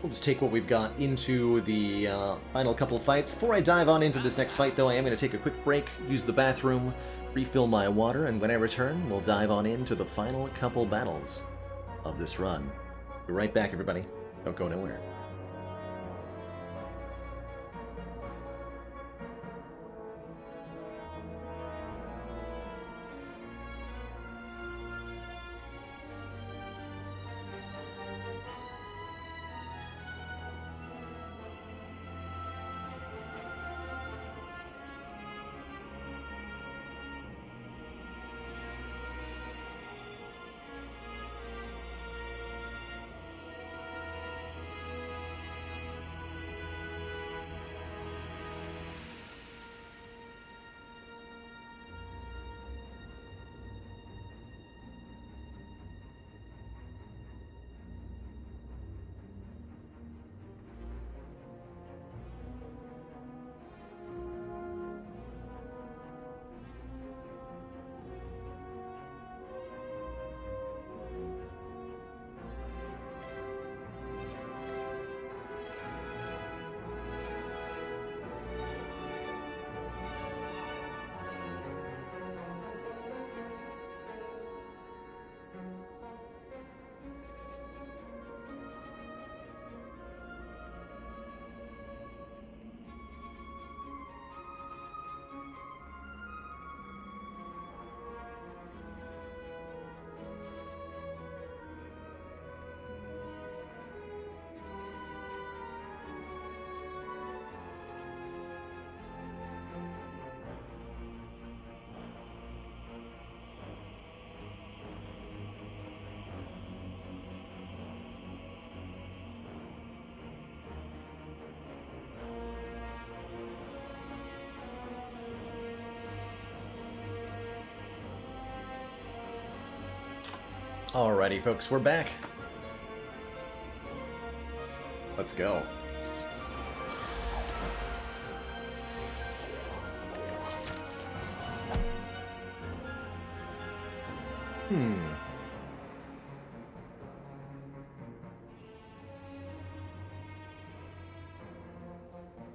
We'll just take what we've got into the final couple of fights. Before I dive on into this next fight, though, I am going to take a quick break, use the bathroom, refill my water, and when I return, we'll dive on into the final couple battles of this run. Be right back, everybody. Don't go nowhere. Alrighty, folks, we're back. Let's go.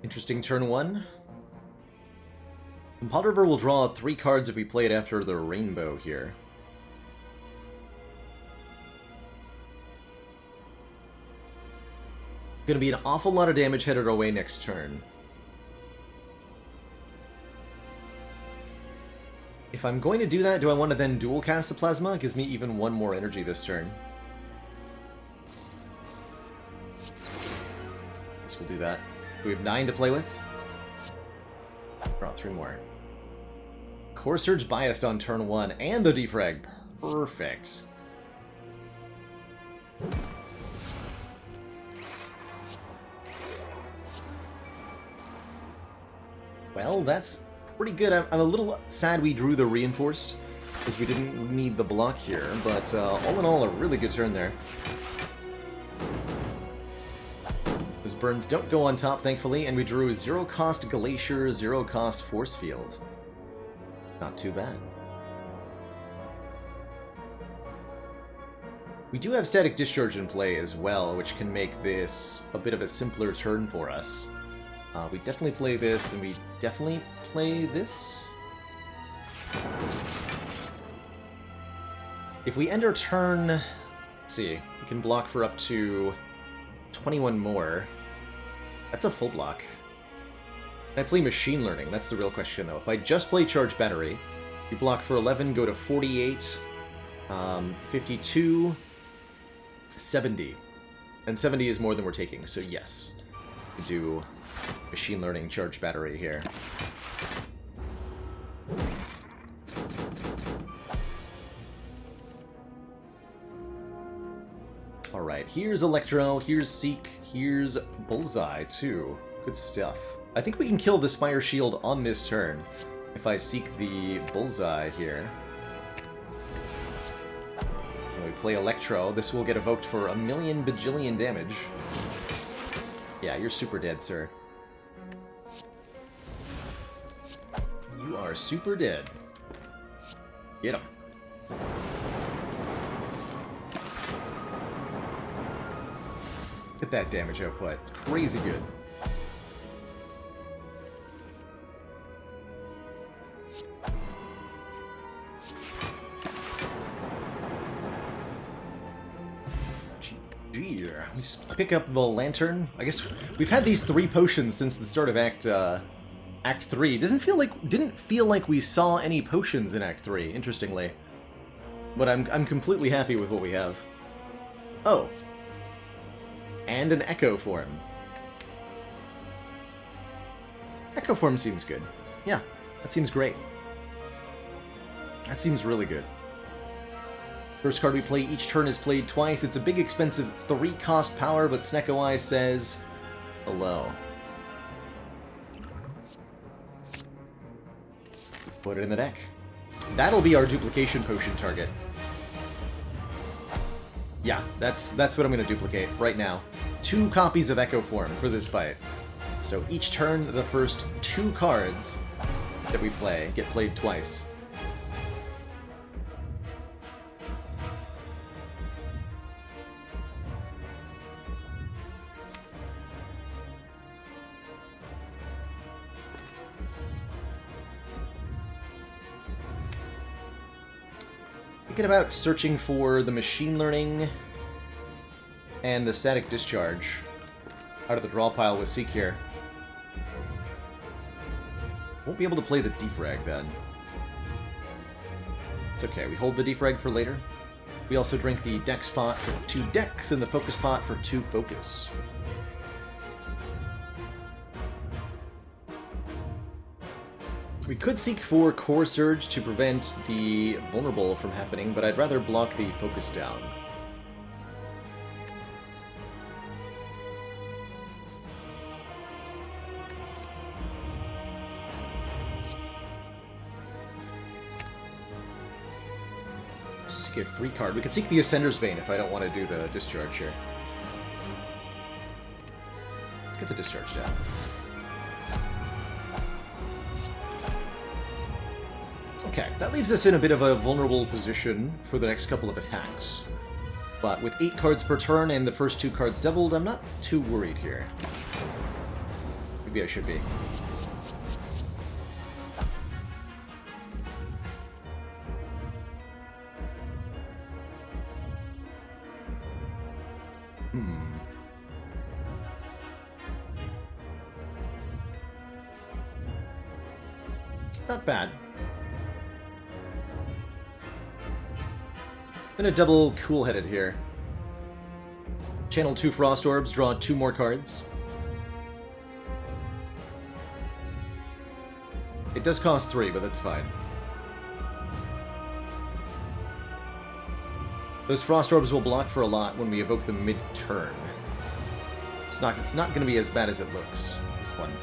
Interesting turn one. Pot River will draw 3 cards if we play it after the rainbow here. Gonna be an awful lot of damage headed our way next turn. If I'm going to do that, do I want to then dual cast the Plasma? It gives me even 1 more energy this turn. Guess we'll do that. Do we have 9 to play with? Draw 3 more. Core Surge biased on turn 1 and the defrag. Perfect. Well, that's pretty good. I'm a little sad we drew the Reinforced, because we didn't need the block here, but all in all, a really good turn there. Those burns don't go on top, thankfully, and we drew a 0-cost Glacier, 0-cost Force Field. Not too bad. We do have Static Discharge in play as well, which can make this a bit of a simpler turn for us. We definitely play this, and we definitely play this. If we end our turn... Let's see, we can block for up to 21 more. That's a full block. Can I play Machine Learning? That's the real question, though. If I just play Charge Battery, we block for 11, go to 48, 52, 70. And 70 is more than we're taking, so yes. We do Machine Learning Charge Battery here. Alright, here's Electro, here's Seek, here's Bullseye, too. Good stuff. I think we can kill the Spire Shield on this turn if I Seek the Bullseye here. When we play Electro, this will get evoked for 1,000,000 bajillion damage. Yeah, you're super dead, sir. You are super dead. Get him. Look at that damage output. It's crazy good. Gee, we pick up the Lantern. I guess we've had these 3 potions since the start of Act 3. Didn't feel like we saw any potions in Act 3, interestingly. But I'm completely happy with what we have. Oh. And an Echo Form. Echo Form seems good. Yeah, that seems great. That seems really good. First card we play, each turn is played twice. It's a big expensive 3-cost power, but Snecko Eye says hello. Put it in the deck. That'll be our duplication potion target. Yeah, that's what I'm going to duplicate right now. 2 copies of Echo Form for this fight. So each turn, the first 2 cards that we play get played twice. Thinking about searching for the Machine Learning and the Static Discharge out of the draw pile with Seek here. Won't be able to play the Defrag then. It's okay, we hold the Defrag for later. We also drink the deck spot for 2 decks and the focus pot for 2 focus. We could seek for Core Surge to prevent the Vulnerable from happening, but I'd rather block the Focus down. seek a free card. We can seek the Ascender's Vein if I don't want to do the discharge here. Let's get the discharge down. Okay, that leaves us in a bit of a vulnerable position for the next couple of attacks. But with 8 cards per turn and the first 2 cards doubled, I'm not too worried here. Maybe I should be. Not bad. Gonna double cool-headed here. Channel 2 Frost Orbs, draw 2 more cards. It does cost 3, but that's fine. Those Frost Orbs will block for a lot when we evoke them mid-turn. It's not gonna be as bad as it looks, this one.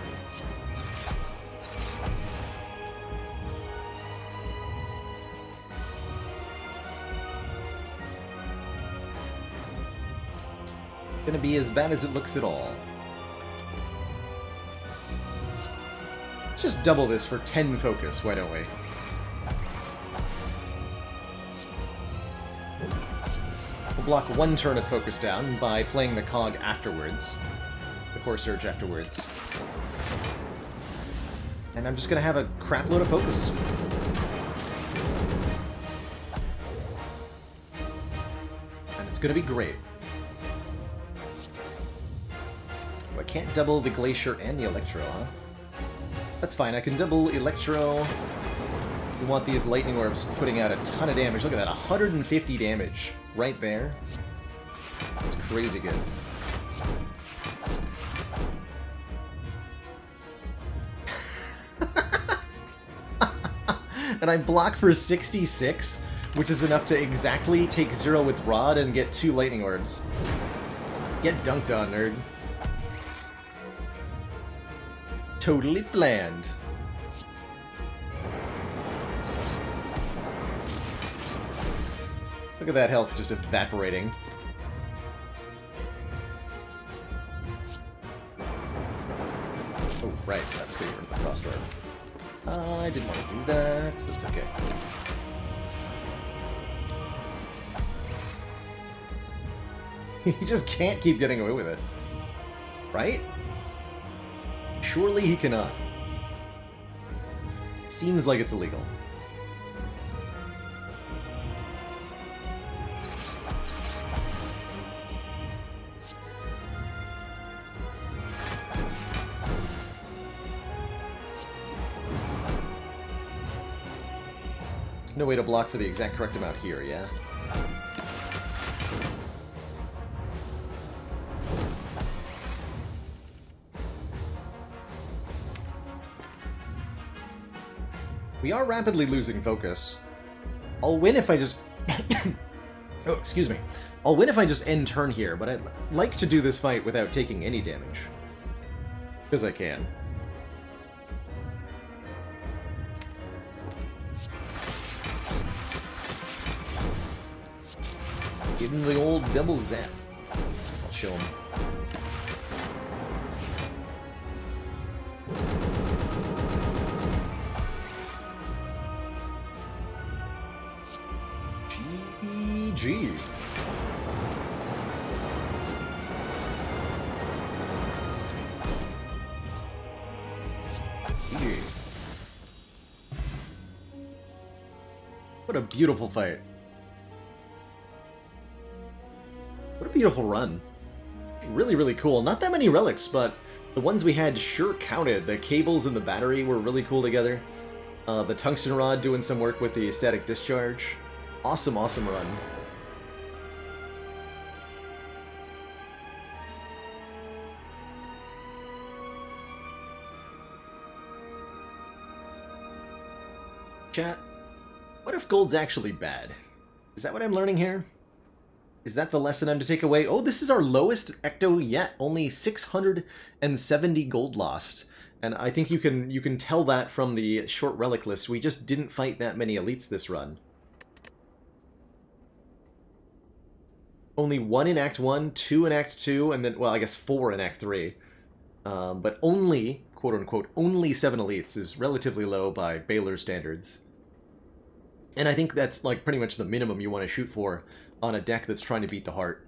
Gonna be as bad as it looks at all. Let's just double this for 10 focus, why don't we? We'll block 1 turn of focus down by playing the Cog afterwards. The Core Surge afterwards. And I'm just gonna have a crap load of focus. And it's gonna be great. I can't double the Glacier and the Electro, huh? That's fine, I can double Electro. We want these Lightning Orbs putting out a ton of damage. Look at that, 150 damage right there. That's crazy good. And I block for 66, which is enough to exactly take 0 with Rod and get 2 Lightning Orbs. Get dunked on, nerd. Totally planned. Look at that health just evaporating. Oh, right, that's good for the Frost Orb. I didn't want to do that, so that's okay. He just can't keep getting away with it. Right? Surely he cannot. Seems like it's illegal. No way to block for the exact correct amount here, yeah? We are rapidly losing focus. I'll win if I just... oh, excuse me. I'll win if I just end turn here, but I'd like to do this fight without taking any damage. Because I can. Give him the old double zap. I'll show him. GG. What a beautiful fight. What a beautiful run. Really, really cool. Not that many relics, but the ones we had sure counted. The cables and the battery were really cool together. The tungsten rod doing some work with the static discharge. Awesome, awesome run. Chat, what if gold's actually bad? Is that what I'm learning here? Is that the lesson I'm to take away? Oh, this is our lowest ecto yet. Only 670 gold lost. And I think you can tell that from the short relic list. We just didn't fight that many elites this run. Only 1 in Act 1, 2 in Act 2, and then, well, I guess 4 in Act 3. But only, quote-unquote, only 7 elites is relatively low by Baylor standards. And I think that's, like, pretty much the minimum you want to shoot for on a deck that's trying to beat the heart.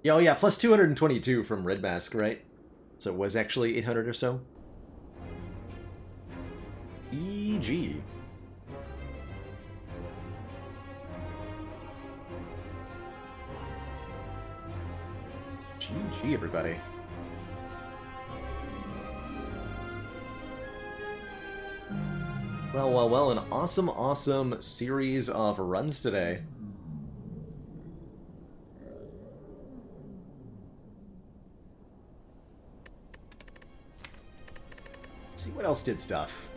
Yeah, oh yeah, plus 222 from Red Mask, right? So it was actually 800 or so. EG. GG, everybody. Well, well, well, an awesome, awesome series of runs today. Let's see what else did stuff.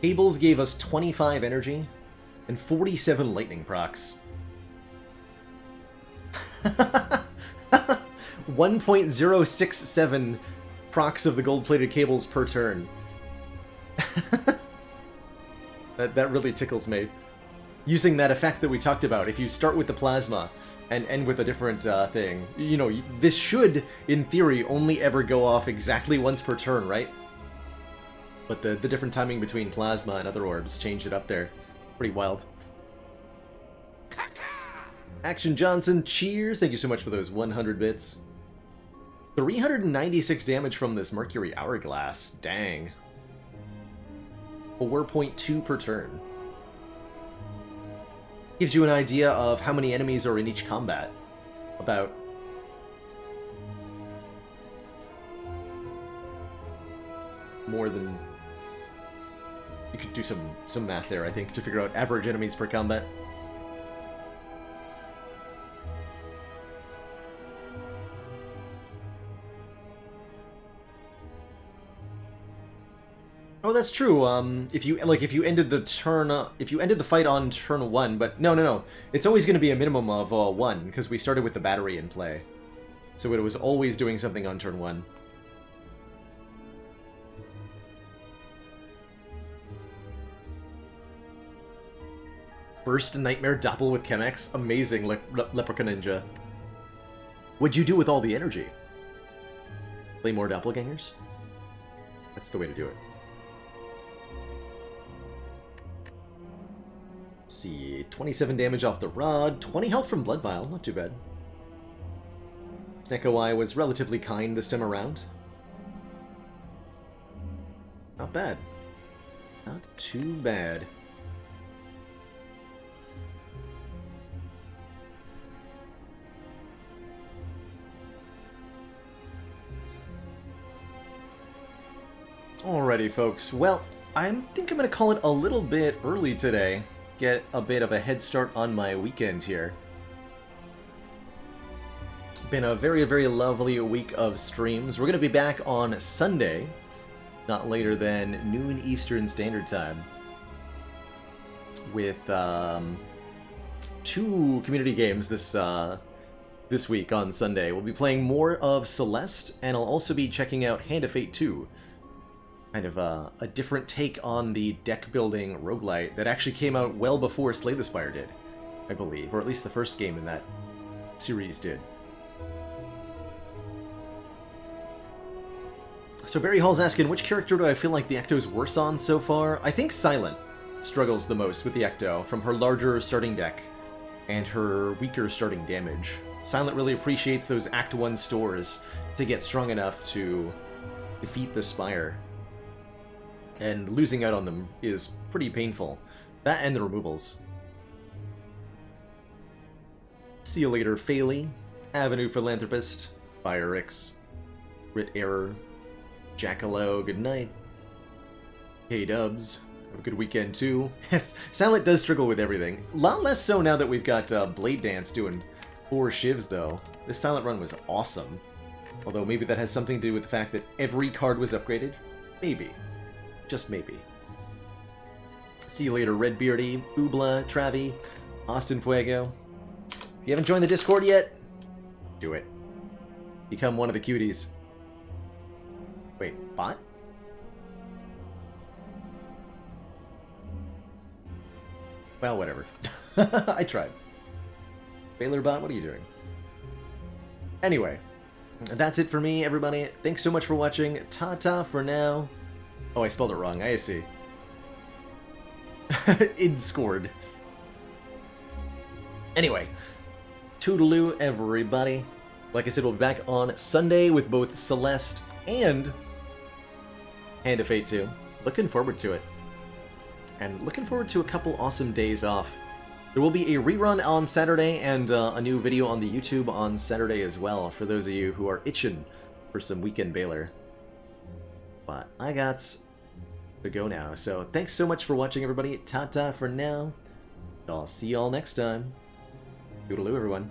Cables gave us 25 energy and 47 lightning procs. 1.067 procs of the gold-plated cables per turn. That really tickles me. Using that effect that we talked about, if you start with the plasma and end with a different thing, you know, this should, in theory, only ever go off exactly once per turn, right? But the different timing between plasma and other orbs changed it up there. Pretty wild. Action Johnson, cheers! Thank you so much for those 100 bits. 396 damage from this Mercury Hourglass. Dang. 4.2 per turn. Gives you an idea of how many enemies are in each combat. About. More than... You could do some math there, I think, to figure out average enemies per combat. Oh, that's true. If you ended the turn, if you ended the fight on turn 1, but no, it's always going to be a minimum of 1 because we started with the battery in play, so it was always doing something on turn 1. Burst Nightmare Doppel with Chemex, amazing, Leprechaun Ninja. What'd you do with all the energy? Play more doppelgangers? That's the way to do it. See, 27 damage off the rod, 20 health from Blood Vial, not too bad. Snecko Eye was relatively kind this time around. Not bad. Not too bad. Alrighty, folks. Well, I think I'm going to call it a little bit early today. Get a bit of a head start on my weekend here. Been a very, very lovely week of streams. We're going to be back on Sunday, not later than noon Eastern Standard Time, with 2 community games this week on Sunday. We'll be playing more of Celeste, and I'll also be checking out Hand of Fate 2. Kind of a different take on the deck-building roguelite that actually came out well before Slay the Spire did, I believe. Or at least the first game in that series did. So Barry Hall's asking, which character do I feel like the Ecto's worse on so far? I think Silent struggles the most with the Ecto, from her larger starting deck and her weaker starting damage. Silent really appreciates those Act 1 stores to get strong enough to defeat the Spire. And losing out on them is pretty painful. That and the removals. See you later, Phaley, Avenue Philanthropist, Firerix, Grit Error, Jackalow, good night. K-Dubs, have a good weekend too. Yes, Silent does struggle with everything. A lot less so now that we've got Blade Dance doing 4 shivs though. This Silent run was awesome. Although maybe that has something to do with the fact that every card was upgraded? Maybe. Just maybe. See you later, Redbeardy, Ubla, Travi, Austin Fuego. If you haven't joined the Discord yet, do it. Become one of the cuties. Wait, bot? Well, whatever. I tried. BaylorBot, what are you doing? Anyway, that's it for me, everybody. Thanks so much for watching. Ta-ta for now. Oh, I spelled it wrong. I see. Id scored. Anyway, toodaloo, everybody. Like I said, we'll be back on Sunday with both Celeste and Hand of Fate 2. Looking forward to it. And looking forward to a couple awesome days off. There will be a rerun on Saturday and a new video on the YouTube on Saturday as well, for those of you who are itching for some weekend Baylor. But I got to go now, so thanks so much for watching, everybody. Ta-ta for now. I'll see y'all next time. Toodaloo, everyone.